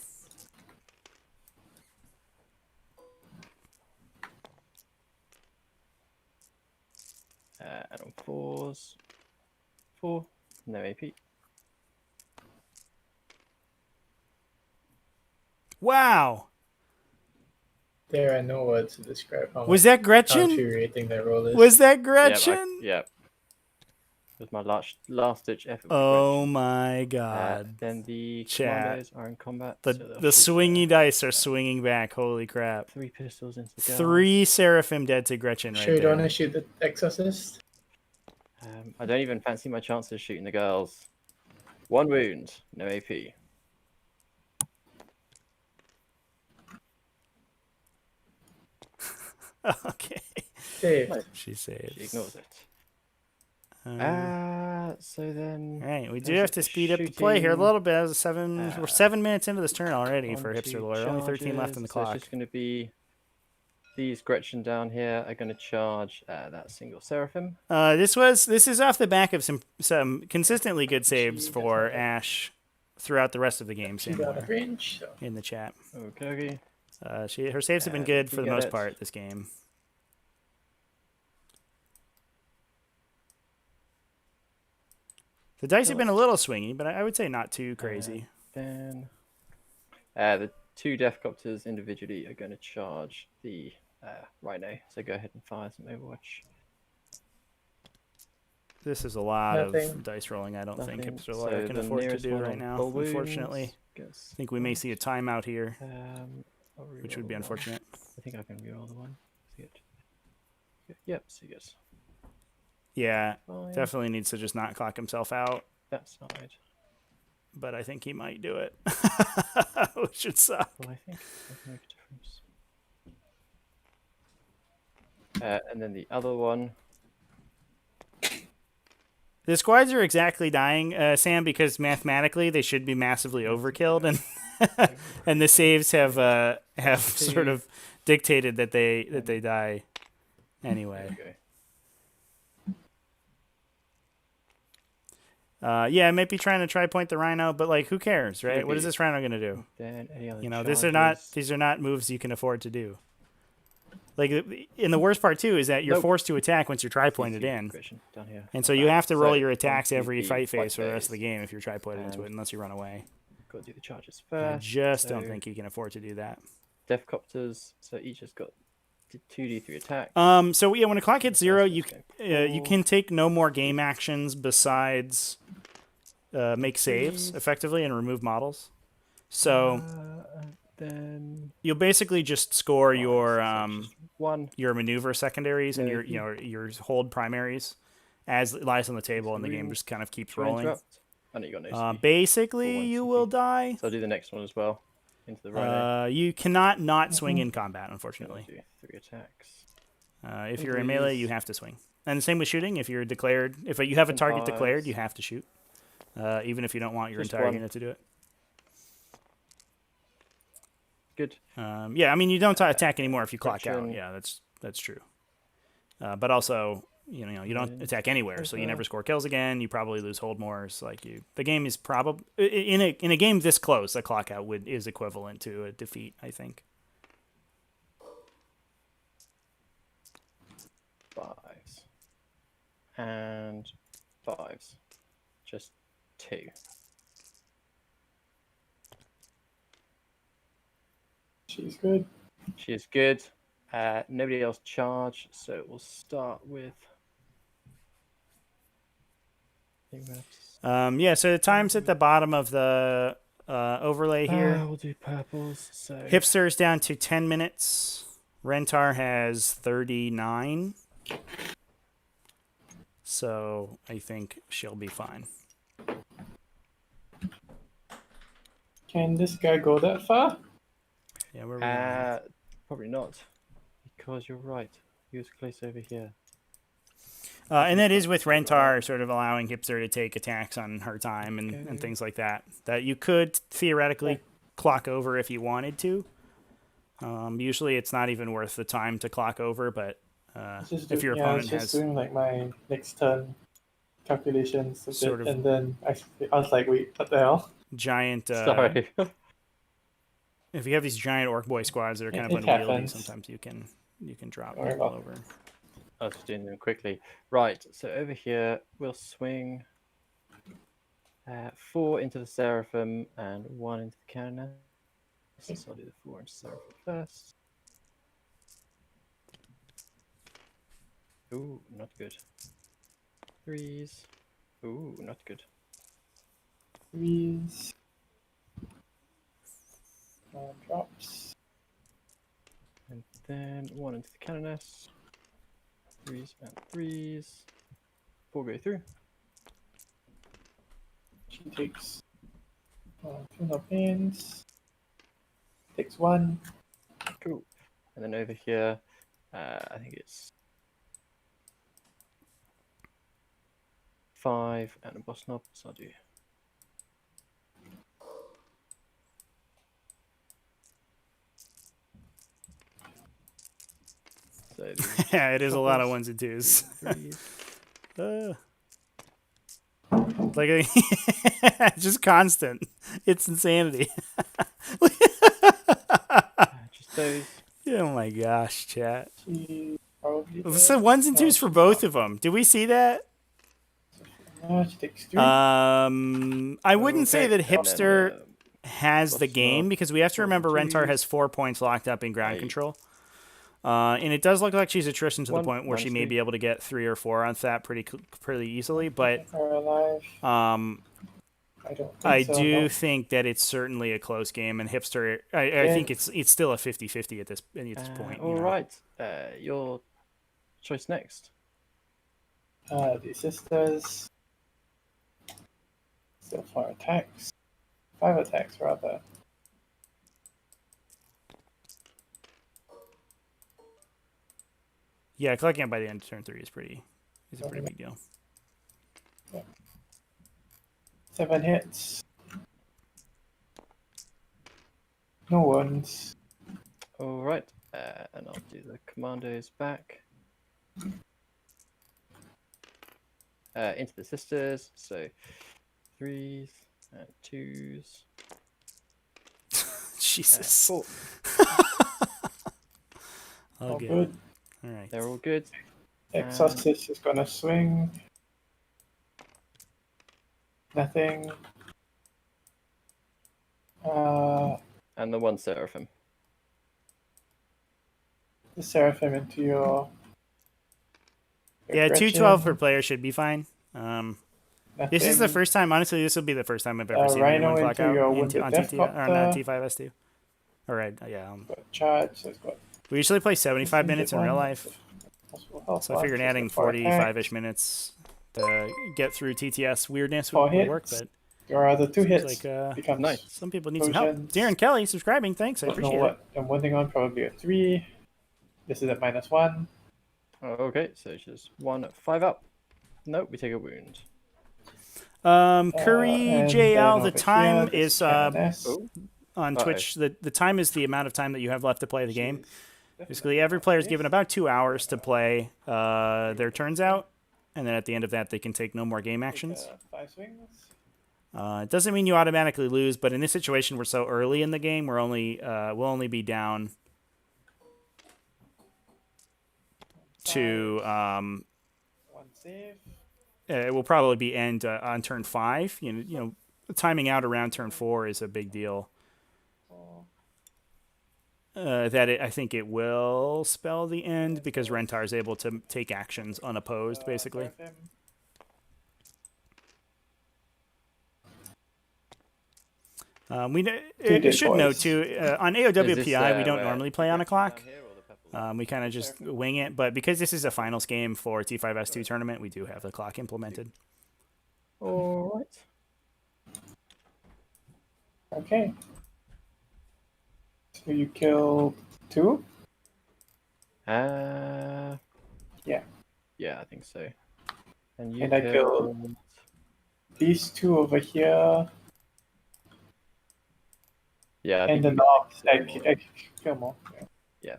And on 4s. 4. No AP. Wow. There are no words to describe how Was that how Gretchen? infuriating that roll is. Was that Gretchen? Yep. It was my last ditch effort. with Oh my Gretchen. god. Then the Chat. commandos are in combat. The so they'll the shoot swingy dice are swinging back. Holy crap. 3 pistols into the girl. 3 Seraphim dead to Gretchen right Sure, you don't there. want to shoot the Exorcist? I don't even fancy my chances shooting the girls. 1 wound, no AP. Okay. Saved. She saves. She ignores it. Uh, So then. all right, we do there's have to the speed up the play here a shooting. little bit. As we're 7 minutes into this turn already for on Hipster 2 Lawyer. Only 13 left charges, in the so clock. it's just going to be these Gretchen down here are going to charge that single Seraphim. This is off the back of some consistently good saves for Ash throughout the rest of the game. She's out of range. So. In the chat. Okay. Her saves have been good for the most part this game. The dice have been a little swingy, but I would say not too crazy. Then the 2 Deathcopters individually are going to charge the Rhino. So go ahead and fire some Overwatch. This is a lot of dice rolling. I don't think Hipster Lawyer can afford to do right now. Unfortunately, I think we may see a timeout here, which would be unfortunate. I think I can reroll the one. See it. Yep, see it. Yeah, definitely needs to just not clock himself out. That side. But I think he might do it, which would suck. Well, I think that can make a difference. And then the other one. The squads are exactly dying, Sam, because mathematically they should be massively overkilled, and and the saves have sort of dictated that they die anyway. Yeah, I might be trying to try-point the Rhino, but like, who cares, right? What is this Rhino gonna do? You know, these are not moves you can afford to do. Like, and the worst part too is that you're forced to attack once you're tri-pointed in, and so you have to roll your attacks every fight phase for the rest of the game if you're tri-pointed into it, unless you run away. Got to do the charges first. I just don't think you can afford to do that. Deathcopters, so each has got 2d3 attack. So yeah, when a clock hits 0, you can take no more game actions besides make saves effectively and remove models. So then you'll basically just score your your maneuver secondaries and your hold primaries as it lies on the table, and the game just kind of keeps rolling. I know you got no basically, you will die. So I'll do the next one as well. Into the Rhino. You cannot not swing in combat, unfortunately. Do 3 attacks. If you're in melee, you have to swing. And the same with shooting. If you're declared, if you have a target declared, you have to shoot, even if you don't want your entire unit to do it. Good. Yeah, I mean, you don't attack anymore if you clock out. Yeah, that's true. But also, you don't attack anywhere, so you never score kills again. You probably lose hold mores. The game is probably in a game this close, a clock out is equivalent to a defeat, I think. 5s and 5s, just 2. She's good. She is good. Nobody else charge, so we'll start with. Yeah, so the time's at the bottom of the overlay here. We'll do purples. So Hipster's down to 10 minutes. Rentar has 39. So I think she'll be fine. Can this guy go that far? Yeah, where are we probably not, because you're right. He was close over here. And that is with Rentar sort of allowing Hipster to take attacks on her time and things like that. That you could theoretically clock over if you wanted to. Usually it's not even worth the time to clock over, but if your opponent has... I was just doing like my next turn calculations a bit, and then I was like, wait, what the hell? Giant... Sorry. If you have these giant orc boy squads that are kind of unwieldy, sometimes you can drop people over. I was doing them quickly. Right, so over here we'll swing 4 into the Seraphim and 1 into the Cannon. So I'll do the 4 into Seraphim first. Ooh, not good. 3s. Ooh, not good. 3s. Drops. And then 1 into the Canoness. 3s and 3s. 4 go through. She takes 2 no pains. Takes 1. Cool. And then over here, I think it's 5 and a boss knob, so I'll do. So Yeah, it is a lot of ones and twos. threes. Like just constant. It's insanity. Just those. Oh my gosh, chat. She probably So ones and twos for both of them. Did we see that? She takes 3. I wouldn't say that Okay, and then, Hipster has the plus game off, because we have to remember twos. Rentar has 4 points locked up in ground Right. control. And it does look like she's attrition to the One, point where she may -3. be able to get 3 or 4 on that pretty easily. But Are alive. I don't think I so, do no. think that it's certainly a close game, and Hipster. I think it's still a 50-50 at this point. All right. Your choice next. The sisters. Still 4 attacks. 5 attacks, rather. Yeah, collecting it by the end of turn 3 is a pretty big deal. 7 hits. No ones. All right. And I'll do the commandos back. Into the sisters. So 3s and 2s. Jesus. 4. All Okay. good. All right. They're all good. Exorcist is gonna swing. Nothing. And the one Seraphim. The Seraphim into your. Yeah, Gretchen. 212 per player should be fine. This is the Nothing. first time. Honestly, this will be the first time I've ever seen Rhino anyone clock into out your on wounded TT or on Deathcopter. T5S2. All right, yeah. Got charge, so it's got We usually play 75 minutes in real life, possible health so I figured loss, adding it's got 4 45-ish attacks. minutes to get through TTS weirdness 4 would work. hits. But Your other 2 seems hits like becomes nice. some people need some help. Potions. Darren Kelly subscribing, thanks, I don't know appreciate it. what I'm wondering on, probably a 3. This is at -1. Okay, so just 1 at 5 up. Nope, we take a wound. Curry And JL, then the over time here, is this Canoness. Oh, on Uh-oh. Twitch. The time is the amount of time that you have left to play the game. Basically, every player is given about 2 hours to play their turns out, and then at the end of that, they can take no more game actions. 5 swings. It doesn't mean you automatically lose, but in this situation, we're so early in the game, we'll only be down to 1 save. it will probably be end on turn 5. You know, timing out around turn 4 is a big deal. 4. I think it will spell the end because Rentar is able to take actions unopposed, basically. Seraphim. It should note too on AOWPI Is this, we don't where normally play on a clock. down here or the purple? We kind of just wing it, but because this is a finals game for T5S2 tournament, we do have the clock implemented. All right. Okay. So you killed 2? Yeah. Yeah, I think so. And you And I killed these 2 over here. Yeah, I And think then we I kill more. Yeah.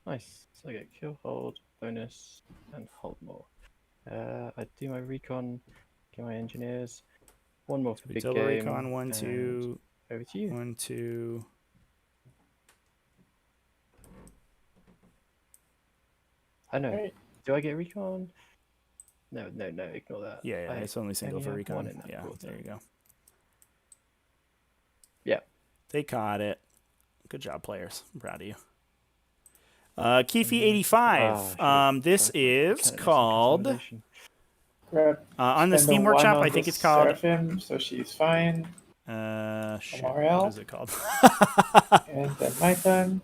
nice. So I get kill, hold, bonus, and hold more. I do my recon, get my engineers. 1 more for big Total game. recon 1, and 2, over to you. 1, 2. I know. Right. Do I get recon? No, ignore that. Yeah, I it's only single only for have recon. one in that Yeah, quarter. there you go. Yeah. They caught it. Good job, players. I'm proud of you. Keefy85. This is called Grab. on the spend Steam the 1 Workshop. on I think the it's called. Seraphim, so she's fine. Shit, Morel. what is it called? And then my turn.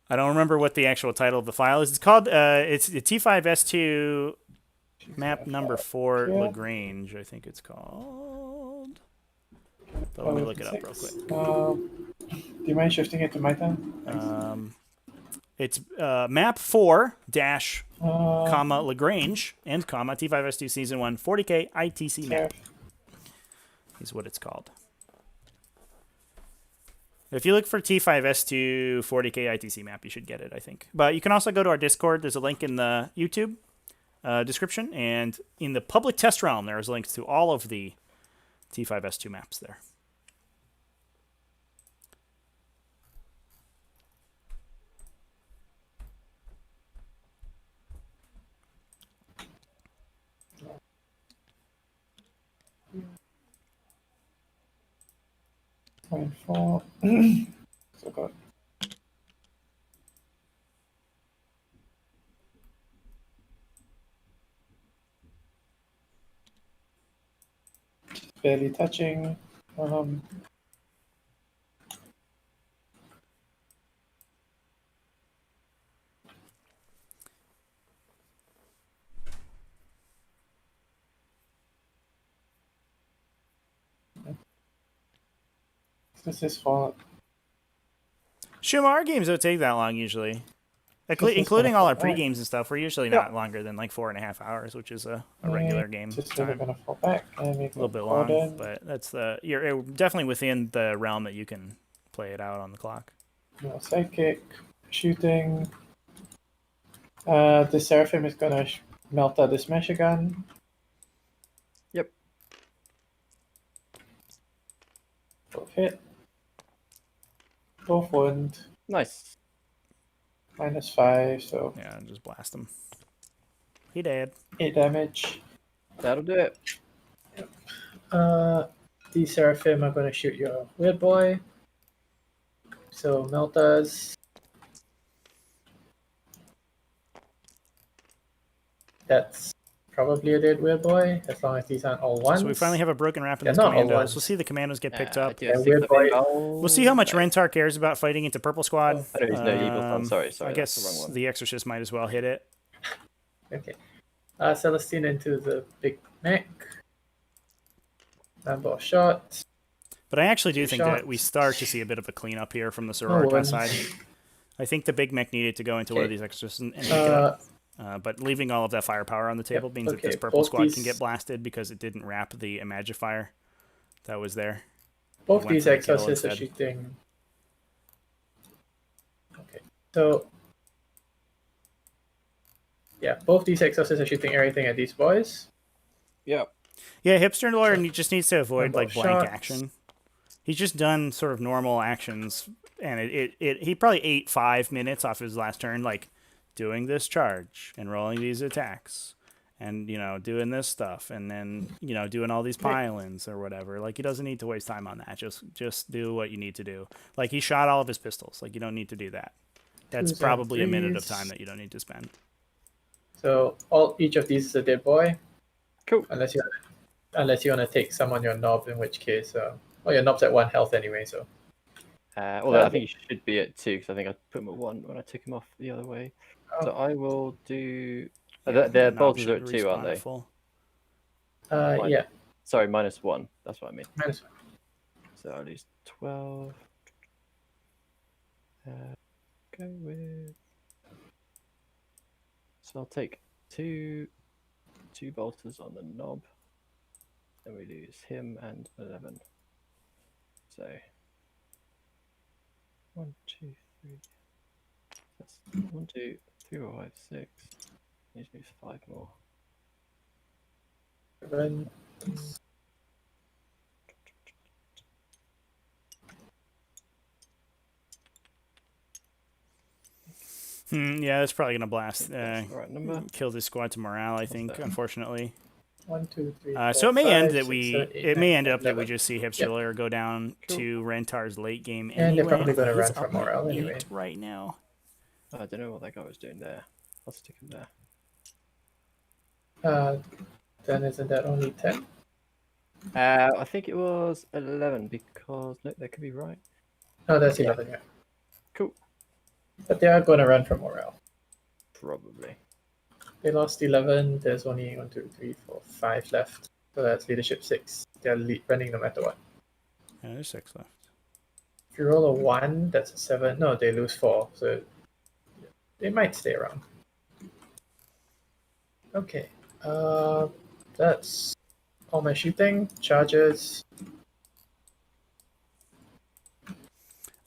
I don't remember what the actual title of the file is. It's called. It's the T5S2 map number 4 Yeah. Lagrange. I think it's called. But let me look it up real quick. Do you mind shifting it to my turn? It's map 4 dash Uh, comma Lagrange and comma T5S2 season 1 40K ITC map Seraph. is what it's called. If you look for T5S2 40k ITC map, you should get it, I think. But you can also go to our Discord. There's a link in the YouTube description, and in the public test realm, there's links to all of the T5S2 maps there. Point four. So good. Barely touching. This is fault. Our games don't take that long usually. Including all our pre-games and stuff, we're usually not longer than like 4.5 hours, which is a regular game time. Gonna fall back and A little bit long, but that's you're definitely within the realm that you can play it out on the clock. No psychic, shooting. The Seraphim is gonna melt out this mesh gun. Yep. Both hit. Both wound. Nice. -5, so Yeah, just blast him. He dead. 8 damage. That'll do it. The Seraphim are gonna shoot your weird boy. So Meltas. That's probably a dead weird boy, as long as these aren't all ones. So we finally have a broken Rapids not all commandos. ones. We'll see the commandos get picked up. Yeah, weird boy. We'll see how much Rentar cares about fighting into Purple Squad. I know he's no evil. I'm sorry. I that's guess the wrong one. the Exorcist might as well hit it. Okay. Celestine into the big mech. Number of shots. But I actually do Two think that shots. we start to see a bit of a cleanup here from the Sororitas one. side. I think the big mech needed to go into one of Okay. these Exorcists and pick it up. But leaving all of that firepower on the table means that this Purple both Squad these- can get blasted because it didn't wrap the Imagifier that was there. Both went these for the kill exorcists are instead. shooting. Okay, so yeah, both these exorcists are shooting everything at these boys. Yeah. Yeah, Hipster Lord just needs to avoid Number like of blank shots. action. He's just done sort of normal actions, and he probably ate 5 minutes off his last turn, like doing this charge and rolling these attacks, and doing this stuff, and then doing all these pile-ins or whatever. Like he doesn't need to waste time on that. Just do what you need to do. Like he shot all of his pistols. Like you don't need to do that. That's Twos and probably a minute of threes. time that you don't need to spend. So each of these is a dead boy. Cool. Unless you want to take some on your knob, in which case, your knob's at 1 health anyway. So Although I think he should be at 2 because I think I put him at 1 when I took him off the other way. So I will do. Their Knob bolters are should at 2, aren't respawn at they? full. Fine. yeah, Sorry, -1. That's what I mean. -1. So I'll lose 12. Go with. So I'll take two bolters on the knob. Then we lose him and 11. So 1, 2, 3. That's 1, 2, 3, 4, 5, 6. Need to lose 5 more. 7. Yeah, that's probably gonna blast. That's the right number. Kill this squad to morale, I think. that? Unfortunately. 1, 2, 3. So it may 4, end 5, that 6, we. 7, 8, It may 9, end up that 11. we just see Hipster go down Cool. to Rentar's late game. And they're anyway. probably gonna He's run for up morale at anyway. 8 right now. I don't know what that guy was doing there. I'll stick him there. Then isn't that only 10? I think it was 11 because no, that could be right. No, that's 11. Yeah. Cool. But they are going to run for morale. Probably. They lost 11. There's only 1, 2, 3, 4, 5 left. So that's leadership 6. They're running no matter what. Yeah, there's 6 left. If you roll a 1, that's a 7. No, they lose 4. So they might stay around. Okay. That's all my shooting. Charges.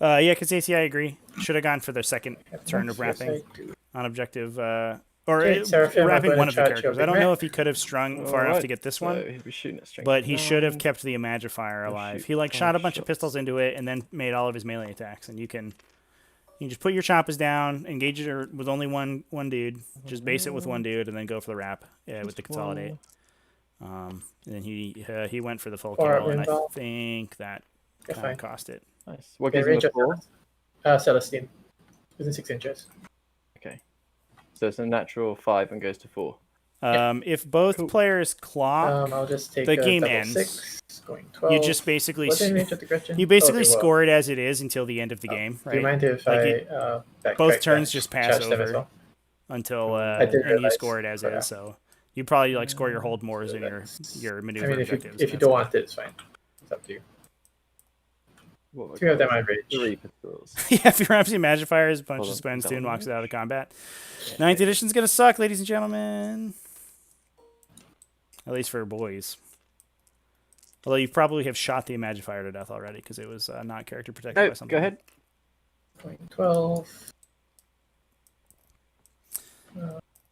Yeah, because ACI, I agree. Should have gone for their second Have turn much? of wrapping Yes, I do. on objective. Okay, Seraphim, I'm Wrapping gonna one of the charge characters. your I don't Big know Mac. if he could have strung far enough to get this one, He'll be shooting at strength but he should have 9. kept the Imagifier He'll alive. shoot He like 5 shot a bunch of shots. pistols into it and then made all of his melee attacks. And you can just put your choppers down, engage it with only one dude, just base it with one dude, and then go for the wrap with the consolidate. And then he went for the full Or kill, and I involve. think that Okay, kind of fine. cost it. Nice. What Okay, gives him range a of 4? Celestine. Within 6 inches. Okay. So it's a natural 5 and goes to 4. If both Cool. players clock, I'll just take the a game double ends. 6, going 12. you just basically What's in range of the Gretchen? you basically Okay, well, score it as it is until the end of the game, Do you right? mind if Like I backtrack both turns that, just pass charge them as over. well? Until I did and you realize. score it as Okay. is. So you probably like score your hold mores So and your I maneuver mean, objectives. if you don't want it, it's fine. It's up to you. What 2 of them I rage. 3 pistols. Yeah, if your Ramsey Magifier is a bunch Hold of on, spends is that too and one walks rage? out of combat. 9th edition's gonna suck, ladies and gentlemen. At least for boys. Although you probably have shot the Imagifier to death already because it was not character protected by No, something. go ahead. Going 12.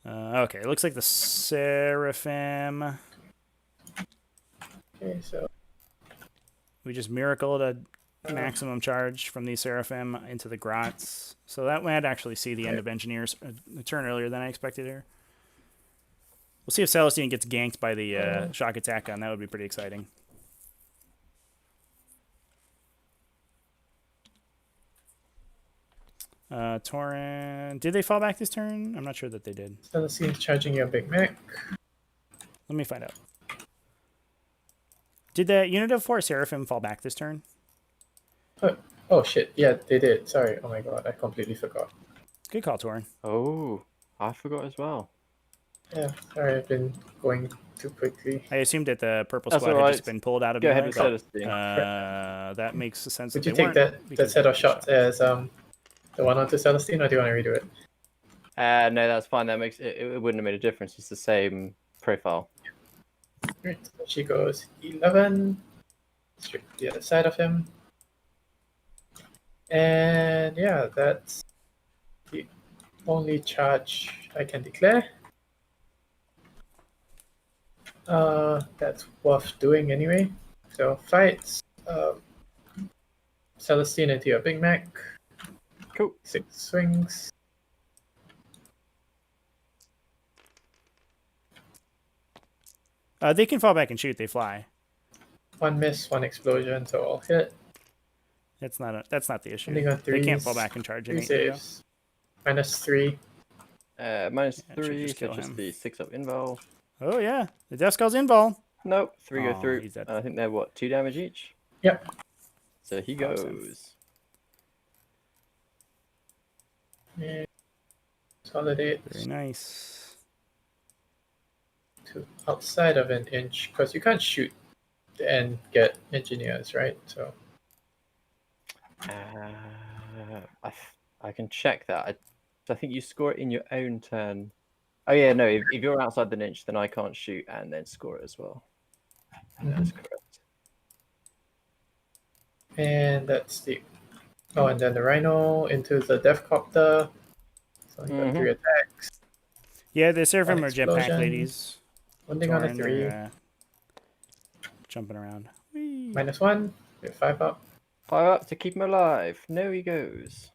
Okay, it looks like the Seraphim. Okay, so We just miracled a maximum charge from the Seraphim into the Grots. So that might actually see the end of Engineers a turn earlier than I expected here. We'll see if Celestine gets ganked by the shock attack gun. That would be pretty exciting. Torrent. Did they fall back this turn? I'm not sure that they did. Celestine's charging your Big Mac. Let me find out. Did the unit of 4 Seraphim fall back this turn? Oh shit, yeah, they did. Sorry, oh my god, I completely forgot. Good call, Torrent. Oh, I forgot as well. Yeah, sorry, I've been going too quickly. I assumed that the purple That's squad had alright. just been pulled out of Go ahead melee. with Celestine. That makes sense. Would that you they take that weren't, because set of they shots shot. as the one onto Celestine, or do you want to redo it? No, that's fine. That makes it wouldn't have made a difference. It's the same profile. Right, so she goes 11, straight to the other side of him. And yeah, that's the only charge I can declare. That's worth doing anyway. So fights, Celestine into your Big Mac. Cool. 6 swings. They can fall back and shoot. They fly. 1 miss, 1 explosion, so all hit. That's not the issue. Ending on They can't fall threes, back and charge 3 innately, though. saves. -3. Minus Yeah, it should 3, just kill so just him. the 6-up invul. Oh yeah, the Death Skull's invul. Nope, 3 Oh, go through. he's dead. I think they're what, 2 damage each. Yep. So he Awesome. goes. And consolidate Very nice. to outside of an inch, because you can't shoot and get engineers, right? So I can check that. I think you score it in your own turn. Oh yeah, no. If you're outside the niche, then I can't shoot and then score it as well. That's correct. and that's the and then the Rhino into the Deathcopter. So he got 3 attacks. Yeah, the Seraphim are jetpack explosion. ladies. One on a Torrent 3. are, jumping around. Whee. -1. We have 5 up. 5 up to keep him alive. No, he goes.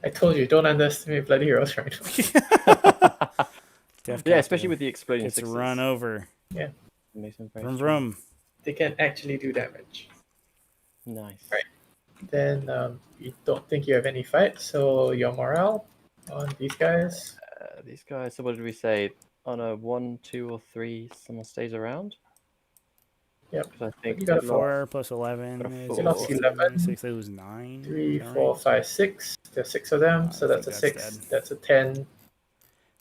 I told you, don't underestimate Bloody Heroes right Death Yeah, Captain especially with the exploding gets sixes. run over. Makes him very Vroom strong. vroom. They can actually do damage. Nice. Right. Then you don't think you have any fight, so your morale on these guys. These guys. So what did we say? On a 1, 2, or 3, someone stays around. Yep. 'Cause I think You got a they 4 plus 11 Got a is four. They lost 11. 6. They lose 9. 3, All 4, right. 5, 6. There's 6 of them, so I that's a think 6. that's dead. That's a 10.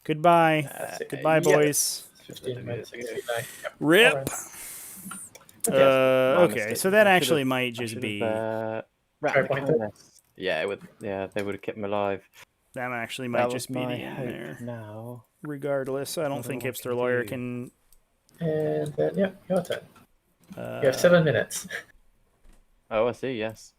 Goodbye. That's Goodbye, yeah. boys. 15 minus 69. Yep. Rip. Alright. My Okay, mistake. so that I actually should've- might I just should've, be wrapped Try the pointer. kindness. Yeah, it would. Yeah, they would have kept him alive. that actually That might was just be my the end hope. there. Now, Regardless, I don't What think do I Hipster Lawyer do? can. And then, yeah, your turn. Uh, You have 7 minutes. oh, I see. Yes.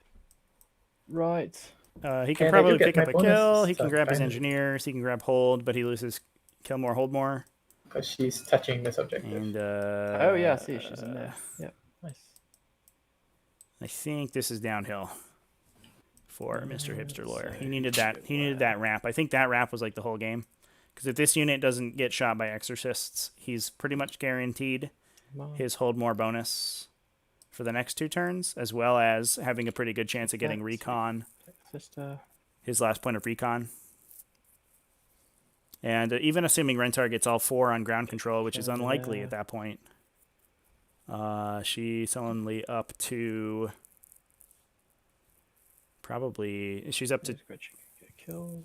Right. He can And I probably do get pick up my a kill. bonuses, He can so grab his fine. engineers. He can grab hold, but he loses kill more, hold more. Because she's touching this objective. And Oh yeah, I see. She's in there. Yep. Nice. I think this is downhill for Mr. Hipster Lawyer. So He needed that. He needed that wrap. I think that wrap was like the whole game. Because if this unit doesn't get shot by exorcists, he's pretty much guaranteed his hold more bonus for the next 2 turns, as well as having a pretty good chance of getting recon. Sister. His last point of recon. And even assuming Rentar gets all 4 on ground control, which is unlikely at that point, she's only up to probably, she's up to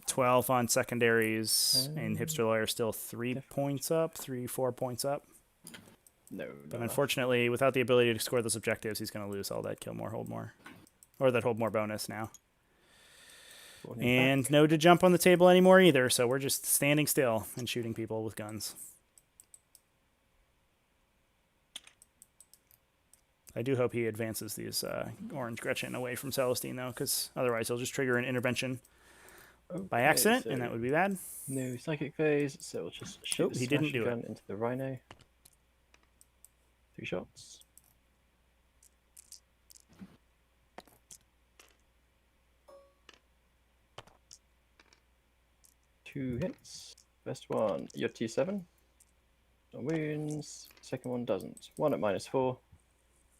12 on secondaries, and Hipster Lawyer still 3 points up, 4 points up. No, But unfortunately, without the ability to score those objectives, he's going to lose all that kill more, hold more. Or that hold more bonus now. And no to jump on the table anymore either, so we're just standing still and shooting people with guns. I do hope he advances these Orange Gretchen away from Celestine, though, because otherwise he'll just trigger an intervention by accident, and that would be bad. No psychic phase, so we'll just shoot the he didn't do gun into the Rhino. 3 shots. Two hits. First one, your T7. No wounds. Second one doesn't. 1 at -4.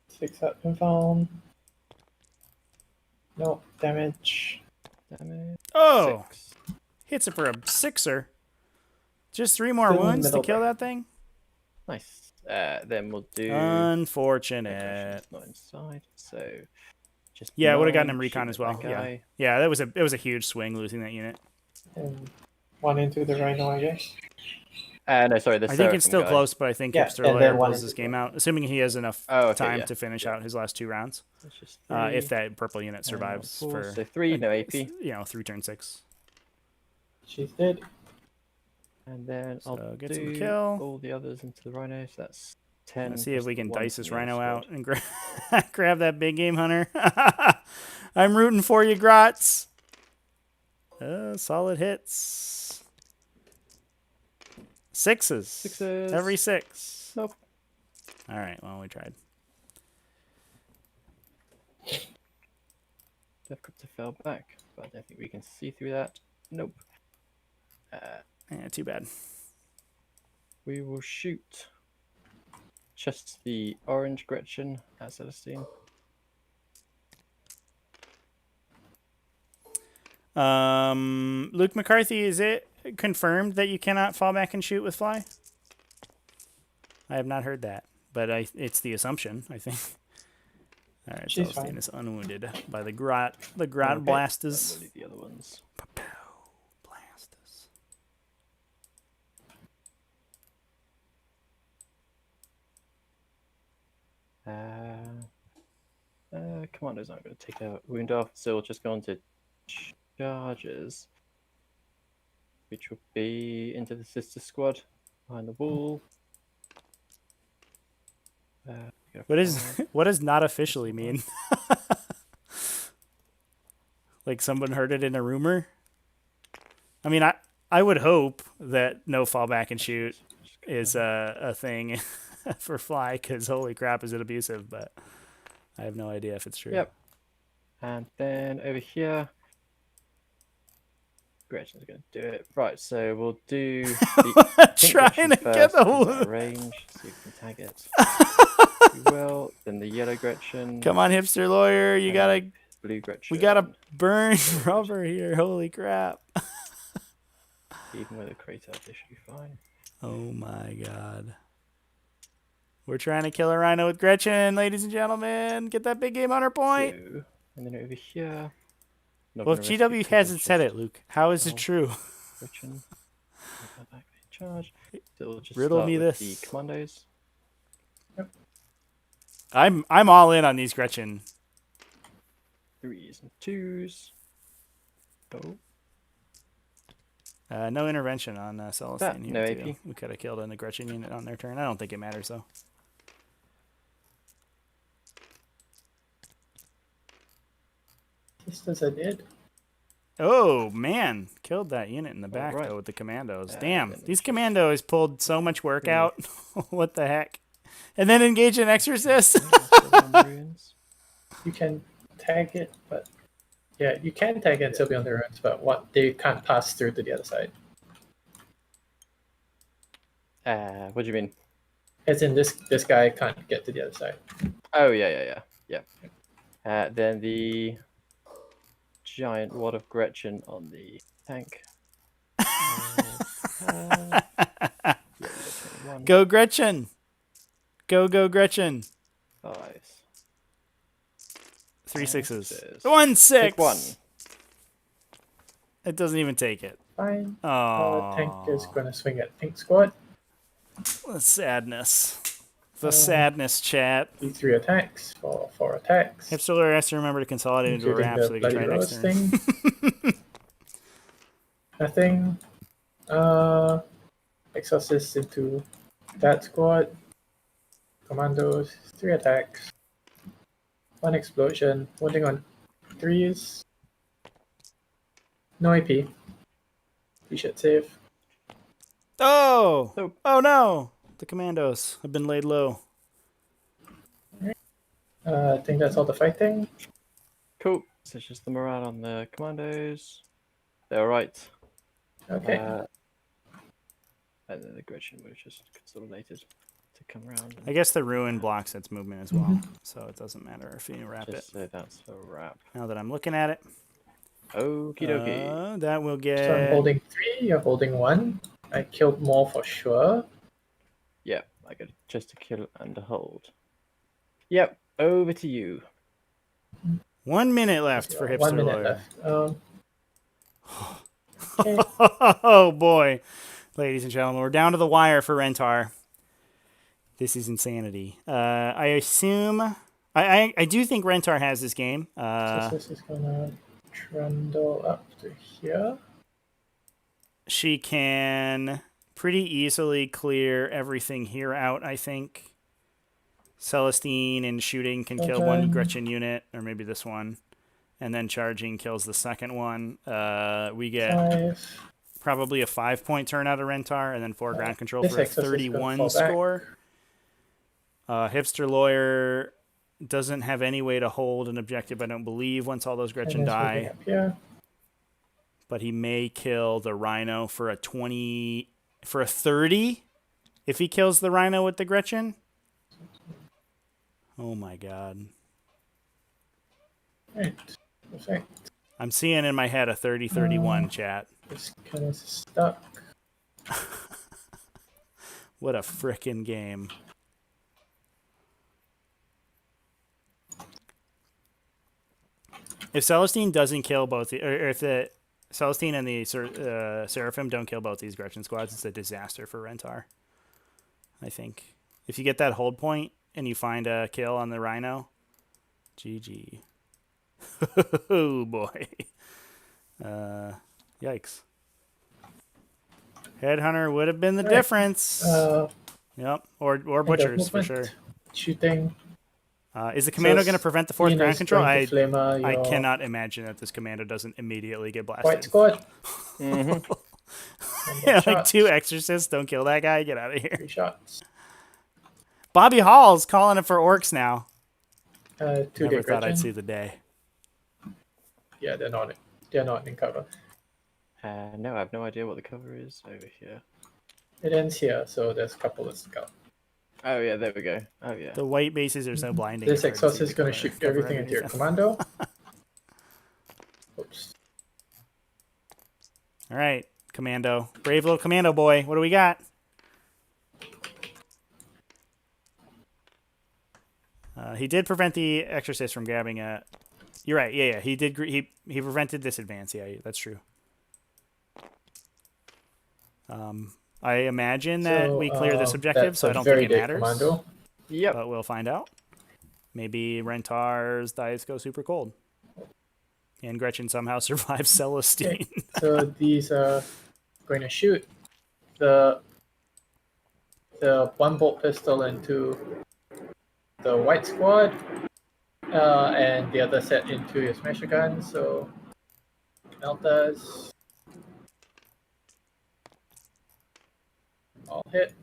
6 up and found. No damage. Damage. Oh! 6. Hits it for a 6er. Just 3 more Still in the wounds to middle kill there. that thing? Nice. Then we'll do. Unfortunate. Not inside, so just. Yeah, I would have gotten 9, him recon shoot as at well. that Yeah, guy. yeah, it was a huge swing losing that unit. And 1 into the Rhino, I guess. No, sorry. The I think it's Seraphim still guy. close, but I think Yeah, Hipster and Lawyer then one pulls into this the- game out, assuming he has enough Oh, okay, time yeah. to finish out his last 2 rounds. That's just If 3. that purple unit survives 4, for so 3, no AP. 3 turn 6. She's dead. And then So I'll get some do kill. all the others into the Rhino, so that's 10. Let's see if plus we the can one dice from this the other Rhino squad. out and grab that big game hunter. I'm rooting for you, Grotz. Solid hits. 6s. 6s. Every 6. Nope. All right, well, we tried. Deathcopter fell back, but I don't think we can see through that. Nope. Yeah, too bad. We will shoot just the orange Gretchen at Celestine. Luke McCarthy, is it confirmed that you cannot fall back and shoot with fly? I have not heard that, but it's the assumption, I think. All right, She's Celestine fine. is unwounded by the grot Okay, blasters. and we'll leave the other ones. Blasters. Commando's not going to take a wound off, so we'll just go on to charges, which will be into the sister squad behind the wall. What does not officially mean? Like someone heard it in a rumor? I mean, I would hope that no fall back and shoot is a thing for fly, because holy crap, is it abusive, but I have no idea if it's true. Yep. And then over here, Gretchen's going to do it. Right, so we'll do the pink Trying Gretchen to get first, the 'cause out of range. See if we can tag it. We will. Then the yellow Gretchen. Come on, hipster lawyer, you gotta. Blue Gretchen. We gotta burn rubber here. Holy crap! Even with a crater, they should be fine. Oh my god. We're trying to kill a rhino with Gretchen, ladies and gentlemen. Get that big game hunter point. Two. And then over here. Not Well, if gonna risk GW it 'cause hasn't it's said just it, Luke, how is it Oh. true? Gretchen. Go back in charge. So we'll just Riddle start me with this. the commandos. I'm all in on these Gretchen. 3s and 2s. Oh. No intervention on Celestine here, no too. AP. We could have killed a Gretchen unit on their turn. I don't think it matters, though. Just as I did. Oh, man. Killed that unit in the back, right. though, with the commandos. Then Damn. we These should- commandos pulled so much work out. What the heck? And then engage an exorcist? You can tag it, but yeah, you can tag it and still be on the ruins, but what they can't pass through to the other side. What do you mean? As in this guy can't get to the other side. Oh yeah. Then the giant wad of Gretchen on the tank. Yeah, we got 21. Go, Gretchen. Go, Gretchen. 5. 3 sixes. Sixes. 1 6. Pick one. It doesn't even take it. Fine. Oh, Tank is going to swing at Pink Squad. the sadness. The sadness, chat. D3 attacks for 4 attacks. Hipster Lawyer has to remember to consolidate into a Including wrap so the they can Bloody try next Rose turn. thing. Nothing. Exorcist into that squad. Commandos, 3 attacks. 1 explosion. Wounding on 3s. No AP. You should save. Oh! Nope. Oh no! The commandos have been laid low. I think that's all the fighting. Cool. So it's just the morale on the commandos. They're alright. Okay. And then the Gretchen was just consolidated to come around. I guess the ruin blocks its movement as well, so it doesn't matter if you wrap it. Just so that's a wrap. Now that I'm looking at it, Okie dokie. that will So I'm get. holding 3, you're holding 1. I killed more for sure. Yep, I got just a kill and a hold. Yep, over to you. 1 minute left for Hipster 1 minute Lawyer. left. Okay. Oh boy, ladies and gentlemen, we're down to the wire for Rentar. This is insanity. I assume I do think Rentar has this game. So this is gonna trundle up to here. She can pretty easily clear everything here out, I think. Celestine and shooting can kill one Okay. Gretchen unit, or maybe this one. And then charging kills the second one. We get 5. probably a 5-point turn out of Rentar, and then 4 ground control This for a exorcist is gonna 31 fall back. score. Hipster Lawyer doesn't have any way to hold an objective, I don't believe, once all those Gretchen And it's moving die. up here. But he may kill the Rhino for a 30 if he kills the Rhino with the Gretchen. Oh my god. Right. Perfect. I'm seeing in my head a 30-31 chat. This kind of stuck. What a frickin' game. If Celestine doesn't kill both, or if the Celestine and the Seraphim don't kill both these Gretchen squads, it's a disaster for Rentar. I think. If you get that hold point and you find a kill on the Rhino, GG. Oh boy. Yikes. Headhunter would have been the Right. difference. Yep. Or Butchers for sure. Shooting. Is the commando So going to prevent the 4th Ian ground is control? going to flamer I your cannot imagine that this commando doesn't immediately get blasted. White squad. Mm-hmm. Yeah, like Shots. 2 exorcists don't kill that guy. Get out of here. 3 shots. Bobby Hall's calling it for Orks now. 2 Never thought I'd Gretchen. see the day. Yeah, they're not. They're not in cover. No, I have no idea what the cover is over here. It ends here, so there's a couple of scout. Oh yeah, there we go. Oh yeah. The white bases are so blinding. This it's hard to see exhaust is the going to cover- shoot cover everything into your underneath it. commando. Oops. All right, commando. Brave little commando boy. What do we got? He did prevent the exorcist from grabbing a. You're right. Yeah. He did. He prevented this advance. Yeah, that's true. I imagine that we clear this objective, that's so I a don't very think it dead matters. Commando. Yep. But we'll find out. Maybe Rentar's dice go super cold. And Gretchen somehow survives Celestine. Okay, so these are going to shoot the 1 bolt pistol into the white squad. and the other set into your smasher gun. So meltas all hit.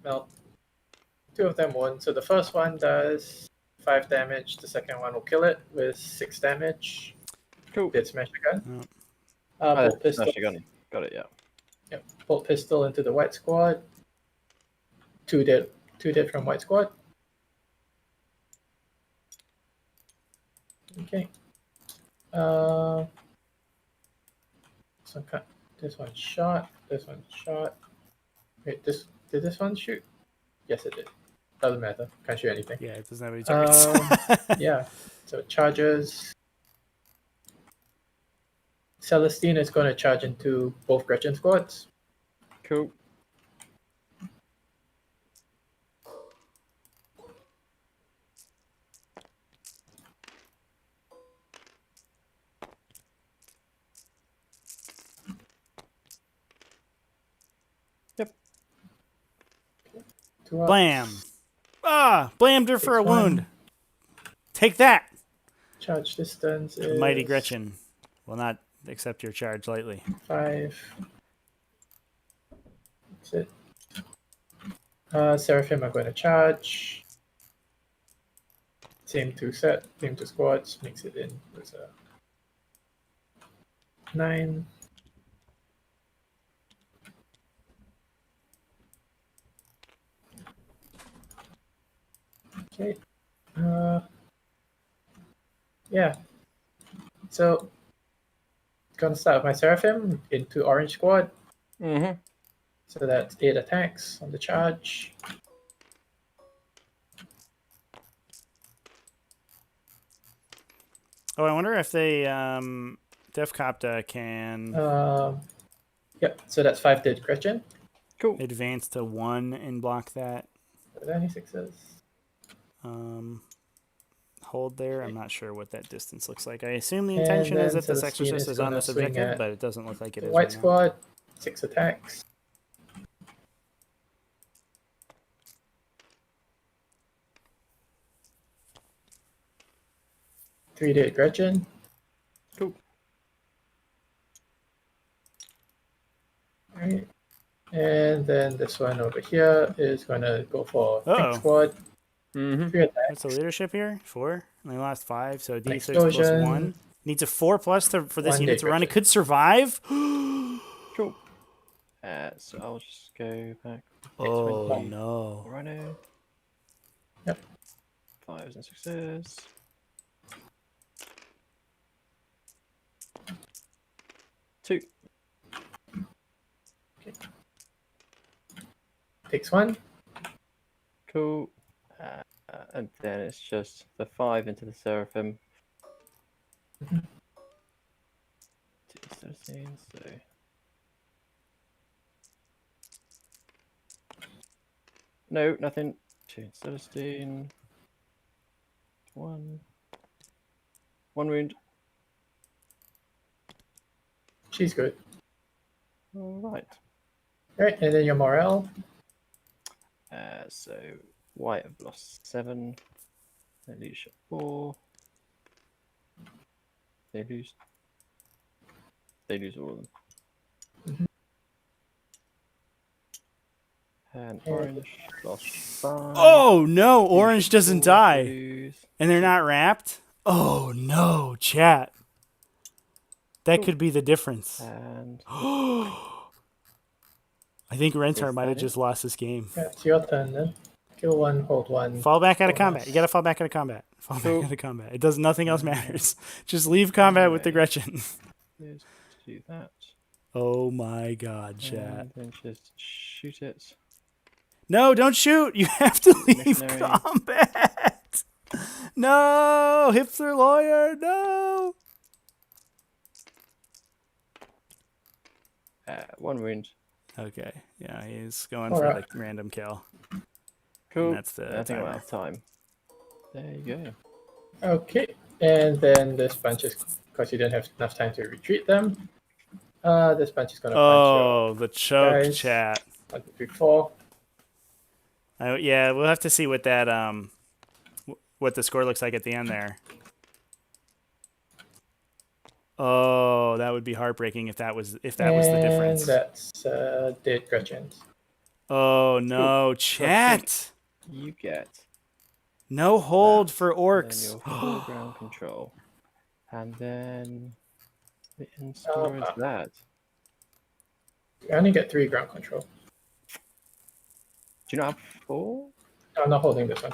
Melt. Two of them won. So the first one does 5 damage. The second one will kill it with 6 damage. Cool. Did smasher gun. Oh. Bolt pistol. Smash your gun. Got it, yeah. Yep. Bolt pistol into the white squad. 2 dead. 2 dead from white squad. Okay. So this one shot. This one shot. Wait, did this one shoot? Yes, it did. Doesn't matter. Can't shoot anything. Yeah, it doesn't have any targets. Yeah. So it charges. Celestine is going to charge into both Gretchen squads. Cool. Yep. Two ups. Blam. Ah, blammed her for a Takes one. wound. Take that, Charge distance is mighty Gretchen. Will not accept your charge lightly. 5. That's it. Seraphim are going to charge. Same 2 squads. Mix it in with a 9. Okay. Yeah. So, gonna start with my Seraphim into orange squad. Mm-hmm. So that's 8 attacks on the charge. Oh, I wonder if they Defcopta can Yep. So that's 5 dead Gretchen. Cool. advance to 1 and block that. Are there any 6s? Hold there. I'm not sure what that distance looks like. I assume the And intention is then that this Celestine exorcist is is on gonna this swing objective, at but it doesn't look like it The is. white right now. squad, 6 attacks. Three dead Gretchen. Cool. Alright. And then this one over here is going to go for Uh-oh. pink squad. Mm-hmm. 3 attacks. What's the leadership here? 4. And they lost 5, so D6 Explosion. plus 1. Needs a 4 plus for this 1 unit dead to run. It Gretchen. could survive. Cool. So I'll just go back. Oh X-Men. no. Rhino. Yep. 5s and 6s. Two. Takes 1. Cool. And then it's just the 5 into the Seraphim. 2 13s, so. No, nothing. 2 and 16. 1. 1 wound. She's good. Alright. Alright, and then your morale. So white have lost 7. They lose 4. They lose all of them. Mhm. And orange lost 5. Oh no, orange doesn't 4, die. lose. And they're not wrapped? Oh no, chat. That could be the difference. And I think Rentar Is might have that it? just lost this game. Yeah, it's your turn then. Kill 1, hold 1. Fall back out of Bonus. combat. You gotta fall back out of combat. Fall Cool. back out of combat. It does nothing else matters. Just leave combat with the Gretchen. let's do that. Oh my god, chat. And then just shoot it. No, don't shoot. You have to leave Missionary. combat. No, hipster lawyer, no. 1 wound. Okay, yeah, he's going All for right. the random kill. Cool. That's the I think I'm timer. out of time. There you go. Okay, and then this bunch is, because you didn't have enough time to retreat them. This bunch is going to punch Oh, the choke guys. chat. you. 1, 2, 3, 4. Yeah, we'll have to see what that what the score looks like at the end there. Oh, that would be heartbreaking if that was the difference. That's dead Gretchen's. Oh no, chat. You get No hold that, for and Orks. then your full ground control. And then the end score is that. I only get 3 ground control. Do you not have 4? No, I'm not holding this one.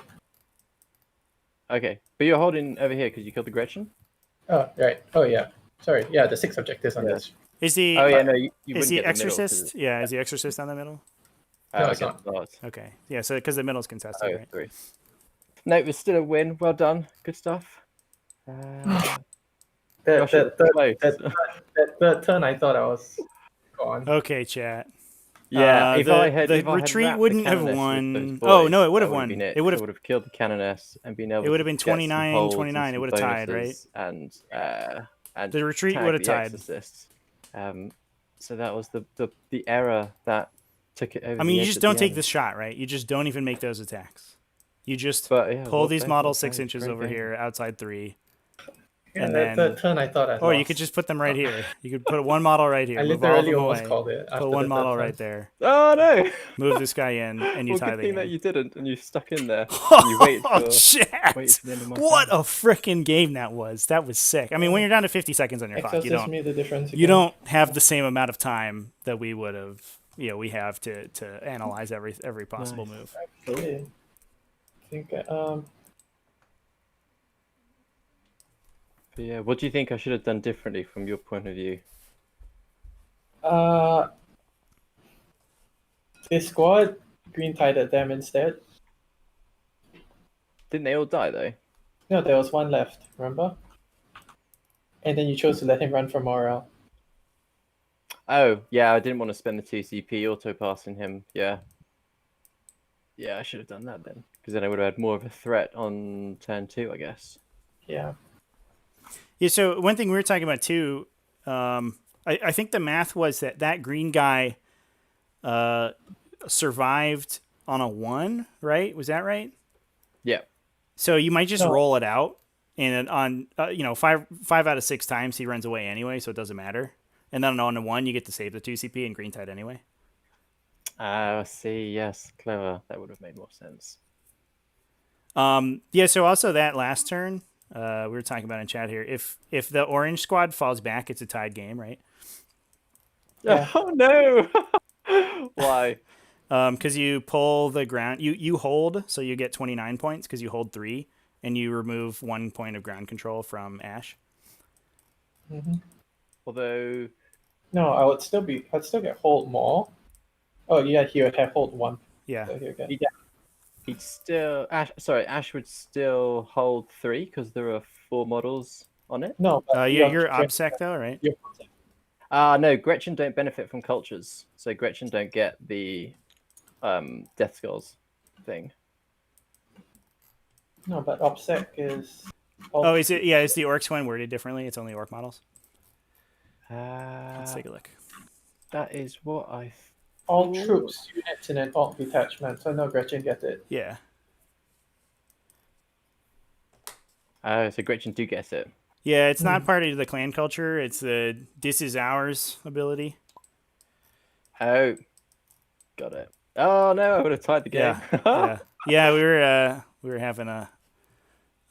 Okay, but you're holding over here because you killed the Gretchen? Oh, right. Oh, yeah. Sorry. Yeah, the 6 objectives on this. Is the Oh, yeah, no, you is wouldn't the get the middle 'cause exorcist? Yeah, is the exorcist on the middle? No, Oh, it's okay, not. not. Okay, yeah. So because the middle's contested, Oh, right? 3. No, it was still a win. Well done. Good stuff. Gosh, it was close. That third turn, I thought I was gone. Okay, chat. Yeah, if I the had retreat wrapped the wouldn't have Canoness with won. those Oh boys, no, it would have that won. been It would I have. would have killed the Canoness and been able. It would have been to get some 29, holds and 29. It some would have tied, right? bonuses And The retreat tag would have the tied. Exorcist. So that was the error that took it over. I mean, the you edge just at don't the take end. this shot, right? You just don't even make those attacks. You just But, yeah, pull well these played, models well 6 played. inches Great over game. here, outside 3. Yeah, And that then- third turn, I thought I Or you lost. could just put them right here. You could put one model right here. I Move all of literally them almost away. called it. After Put one the third model turn. right there. Oh no! Move this guy in, and you Well, tie good the thing game. that you didn't, and you stuck in there. And you waited Oh, for, chat! waited for the end of my What turn. a freaking game that was. That was sick. I mean, when you're down to 50 seconds on your clock, you Exorcist don't made the difference. you again. don't have the same amount of time that we would have. We have to analyze every possible Nice. move. Actually, I think But yeah, what do you think I should have done differently from your point of view? this squad green tided them instead. Didn't they all die though? No, there was one left. Remember? And then you chose to let him run for morale. Oh, yeah, I didn't want to spend the 2 CP auto passing him. Yeah. Yeah, I should have done that then. Because then I would have had more of a threat on turn 2, I guess. Yeah. Yeah. So one thing we were talking about too, I think the math was that green guy survived on a 1, right? Was that right? Yeah. So you might just No. roll it out, and on 5 out of 6 times he runs away anyway, so it doesn't matter. And then on a 1 you get to save the 2 CP and green tide anyway. See, yes, clever. That would have made more sense. Yeah. So also that last turn, we were talking about in chat here. If the orange squad falls back, it's a tied game, right? Yeah. Oh no! Why? Because you pull the ground, you hold, so you get 29 points because you hold 3, and you remove 1 point of ground control from Ash. hmm Although, No, I'd still get hold more. Oh yeah, he would have hold 1. Yeah. So here again. he'd still Ash would still hold 3 because there are 4 models on it. No, but You're OBSEC though, right? No, Gretchen don't benefit from cultures, so Gretchen don't get the death skulls thing. No, but OPSEC is. Oh, is it? Yeah, is the Orks one worded differently? It's only Orc models. Uh, Let's take a look. that is what I. all thought. troops, units, and an alt detachment. So no, Gretchen get it. Yeah. Oh, so Gretchen do get it. Yeah, it's not part of the clan culture. It's the "this is ours" ability. Oh, got it. Oh no, I would have tied the game. Yeah. We were having a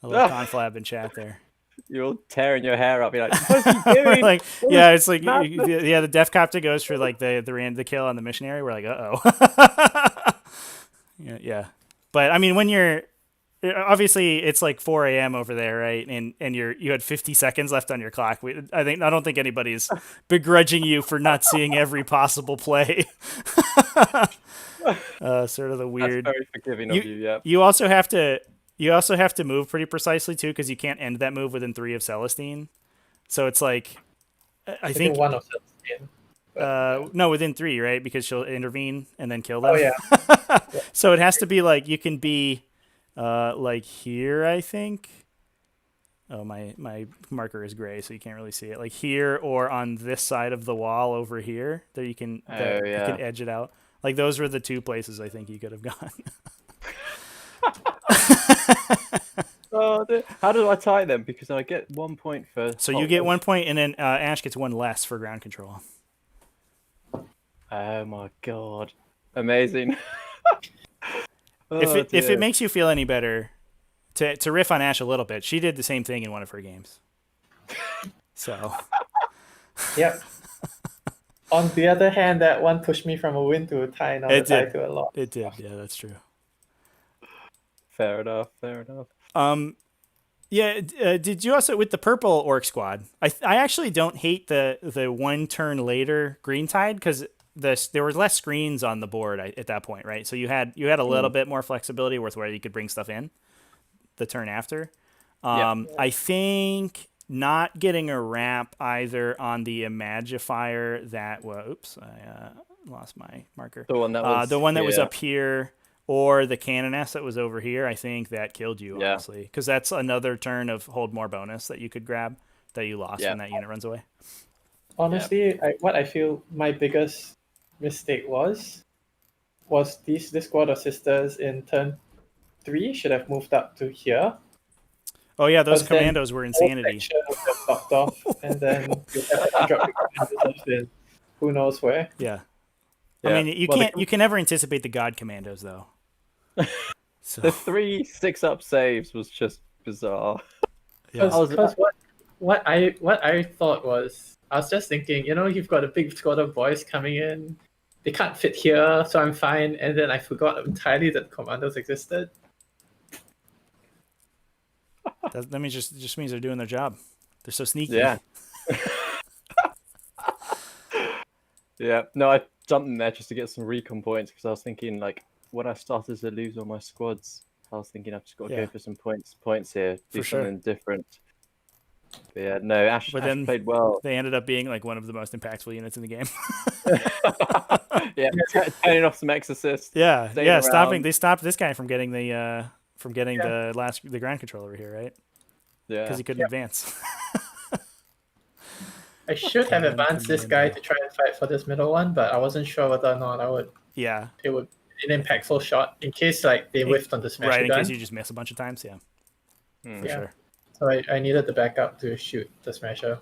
little conflab in chat there. You're all tearing your hair up. You're like, what's he doing? Like, yeah, it's like Not- the Def Copter goes for like the kill on the missionary. We're like, yeah. But I mean, when you're obviously it's like 4 a.m. over there, right? And you had 50 seconds left on your clock. I don't think anybody's begrudging you for not seeing every possible play. Sort of the weird. That's very forgiving of you. Yeah. You also have to move pretty precisely too, because you can't end that move within 3 of Celestine. So it's like, I think one of them. no, within 3, right? Because she'll intervene and then kill them. Oh yeah. So it has to be like you can be like here, I think. Oh, my marker is gray, so you can't really see it. Like here or on this side of the wall over here, that you can you can edge it out. Like those were the 2 places I think you could have gone. Oh, dear. How do I tie them? Because I get 1 point for. So you get 1 point, and then Ash gets one less for ground control. Oh my god! Amazing. If it makes you feel any better, to riff on Ash a little bit, she did the same thing in one of her games. So. Yep. On the other hand, that one pushed me from a win to a tie, not a tie to a loss. It did. Yeah, that's true. Fair enough. Yeah, did you also with the purple orc squad? I actually don't hate the 1 turn later green tide because there were less screens on the board at that point, right? So you had a little bit more flexibility with where you could bring stuff in the turn after. I think not getting a wrap either on the Imagifier that oops, I lost my marker. The one that was up here. Or the Canoness that was over here, I think that killed you, honestly. Because that's another turn of hold more bonus that you could grab that you lost when that unit runs away. Honestly, what I feel my biggest mistake was this squad of sisters in turn 3 should have moved up to here. Oh yeah, those commandos were insanity. Fucked off, and then you have to drop the commandos in who knows where. Yeah. I mean, you can never anticipate the god commandos though. So. The 3 6-up saves was just bizarre. Because what I thought was, I was just thinking, you've got a big squad of boys coming in, they can't fit here, so I'm fine. And then I forgot entirely that commandos existed. That means just means they're doing their job. They're so sneaky. Yeah. Yeah. No, I jumped in there just to get some recon points because I was thinking when I started to lose all my squads, I was thinking I've just got to go for some points here, do something different. But yeah, no, Ash played well. They ended up being one of the most impactful units in the game. Yeah, turning off some exorcists. Yeah, They stopped this guy from getting the the ground control over here, right? Yeah, because he couldn't advance. I should have advanced this guy to try and fight for this middle one, but I wasn't sure whether or not I would. Yeah. It would an impactful shot in case they whiffed on the smasher gun. Right, in case you just miss a bunch of times, yeah. For sure. So I needed the backup to shoot the smasher.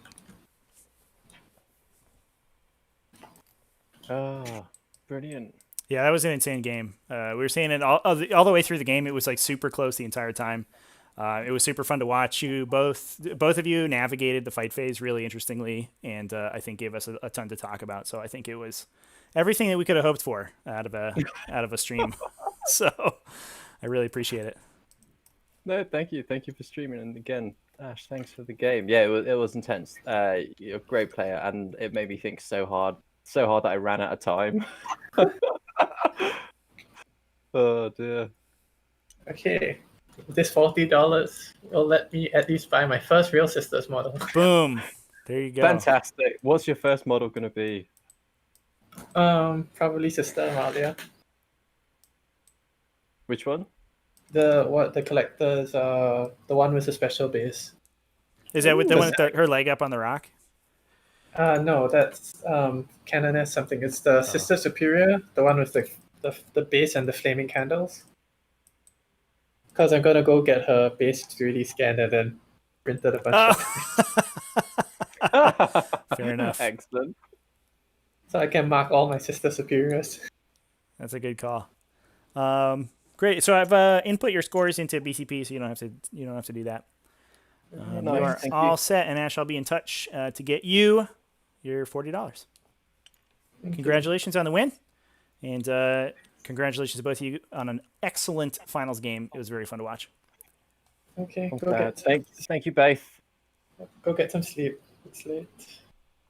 Oh, brilliant. Yeah, that was an insane game. We were saying it all the way through the game. It was super close the entire time. It was super fun to watch. You both of you navigated the fight phase really interestingly, and I think gave us a ton to talk about. So I think it was everything that we could have hoped for out of a stream. So I really appreciate it. No, thank you for streaming, and again, Ash, thanks for the game. Yeah, it was intense. You're a great player, and it made me think so hard that I ran out of time. Oh dear. Okay. This $40 will let me at least buy my first real sisters model. Boom. There you go. Fantastic. What's your first model going to be? Probably Sister Amalia. Which one? The collector's the one with the special base. Is that with the one with her leg up on the rock? No, that's Canoness something. It's the Sister Superior, the one with the base and the flaming candles. Because I'm gonna go get her base 3D scanned and then printed a bunch of. Fair enough. Excellent. So I can mark all my Sister Superiors. That's a good call. Great. So I've input your scores into BCP, so you don't have to do that. You are all set, and Ash, I'll be in touch to get you your $40. Congratulations on the win, and congratulations to both of you on an excellent finals game. It was very fun to watch. Okay, thank you both. Go get some sleep. It's late.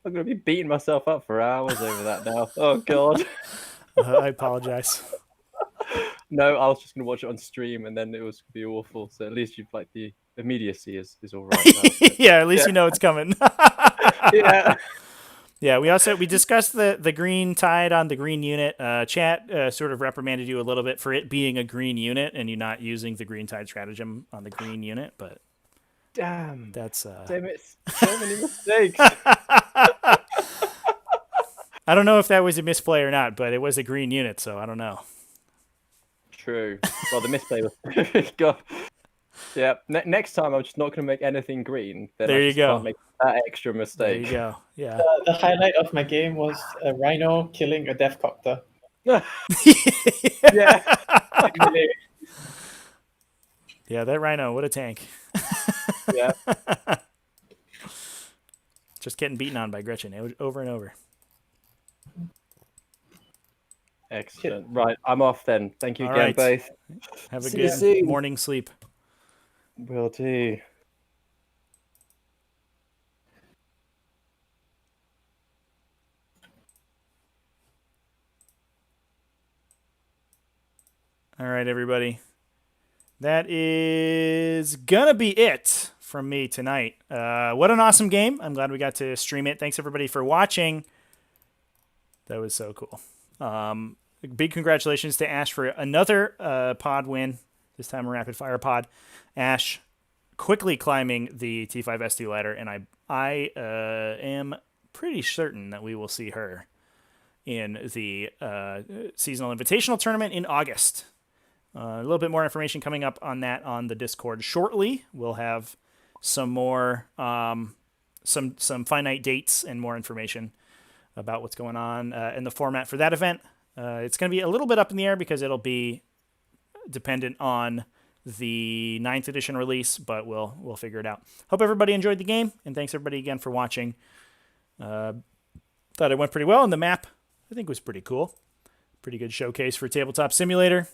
I'm going to be beating myself up for hours over that now. Oh, God. I apologize. No, I was just going to watch it on stream, and then it was going to be awful. So at least you've the immediacy is all right now. Yeah, at least you know it's coming. Yeah. Yeah, we discussed the green tide on the green unit. Chat sort of reprimanded you a little bit for it being a green unit and you not using the green tide stratagem on the green unit, but damn, that's damn it, so many mistakes. I don't know if that was a misplay or not, but it was a green unit, so I don't know. True. Well, the misplay was God. Yeah. Next time, I'm just not going to make anything green. Then There I you just go. Can't make that extra There mistake. you go. Yeah. The highlight of my game was a rhino killing a deathcopter. Yeah. Really, Yeah, that rhino, what a tank. Yeah. Just getting beaten on by Gretchen over and over. Excellent. Right, I'm off then. Thank you All again, right. both. Have a See you good soon. morning sleep. Will do. All right, everybody. That is gonna be it from me tonight. What an awesome game. I'm glad we got to stream it. Thanks, everybody, for watching. That was so cool. Big congratulations to Ash for another pod win, this time a rapid fire pod. Ash quickly climbing the T5S2 ladder, and I am pretty certain that we will see her in the seasonal invitational tournament in August. A little bit more information coming up on that on the Discord shortly. We'll have some more some finite dates and more information about what's going on in the format for that event. It's going to be a little bit up in the air because it'll be dependent on the 9th edition release, but we'll figure it out. Hope everybody enjoyed the game, and thanks everybody again for watching. Thought it went pretty well, and the map I think was pretty cool. Pretty good showcase for Tabletop Simulator.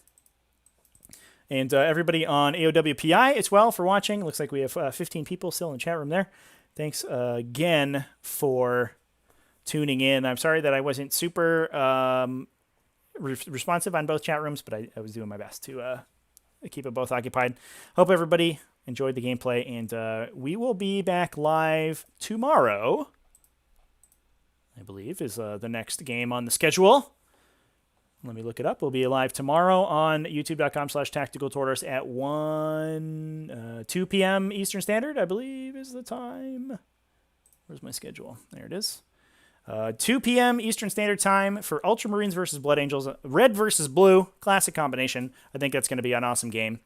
And everybody on AOWPI as well for watching. Looks like we have 15 people still in the chat room there. Thanks again for tuning in. I'm sorry that I wasn't super responsive on both chat rooms, but I was doing my best to keep it both occupied. Hope everybody enjoyed the gameplay, and we will be back live tomorrow, I believe, is the next game on the schedule. Let me look it up. We'll be live tomorrow on youtube.com/tacticaltortoise at 2 p.m. Eastern Standard, I believe is the time. Where's my schedule? There it is. 2 p.m. Eastern Standard Time for Ultramarines versus Blood Angels. Red versus blue. Classic combination. I think that's going to be an awesome game.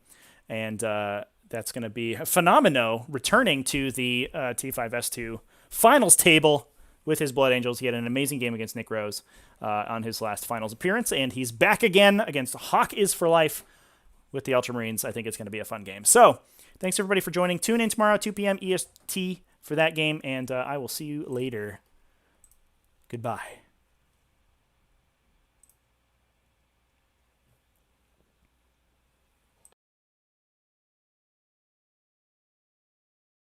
And that's going to be Phenomeno returning to the T5S2 finals table with his Blood Angels. He had an amazing game against Nick Rose on his last finals appearance, and he's back again against Hawk is for life with the Ultramarines. I think it's going to be a fun game. So, thanks everybody for joining. Tune in tomorrow, 2 p.m. EST for that game, and I will see you later. Goodbye.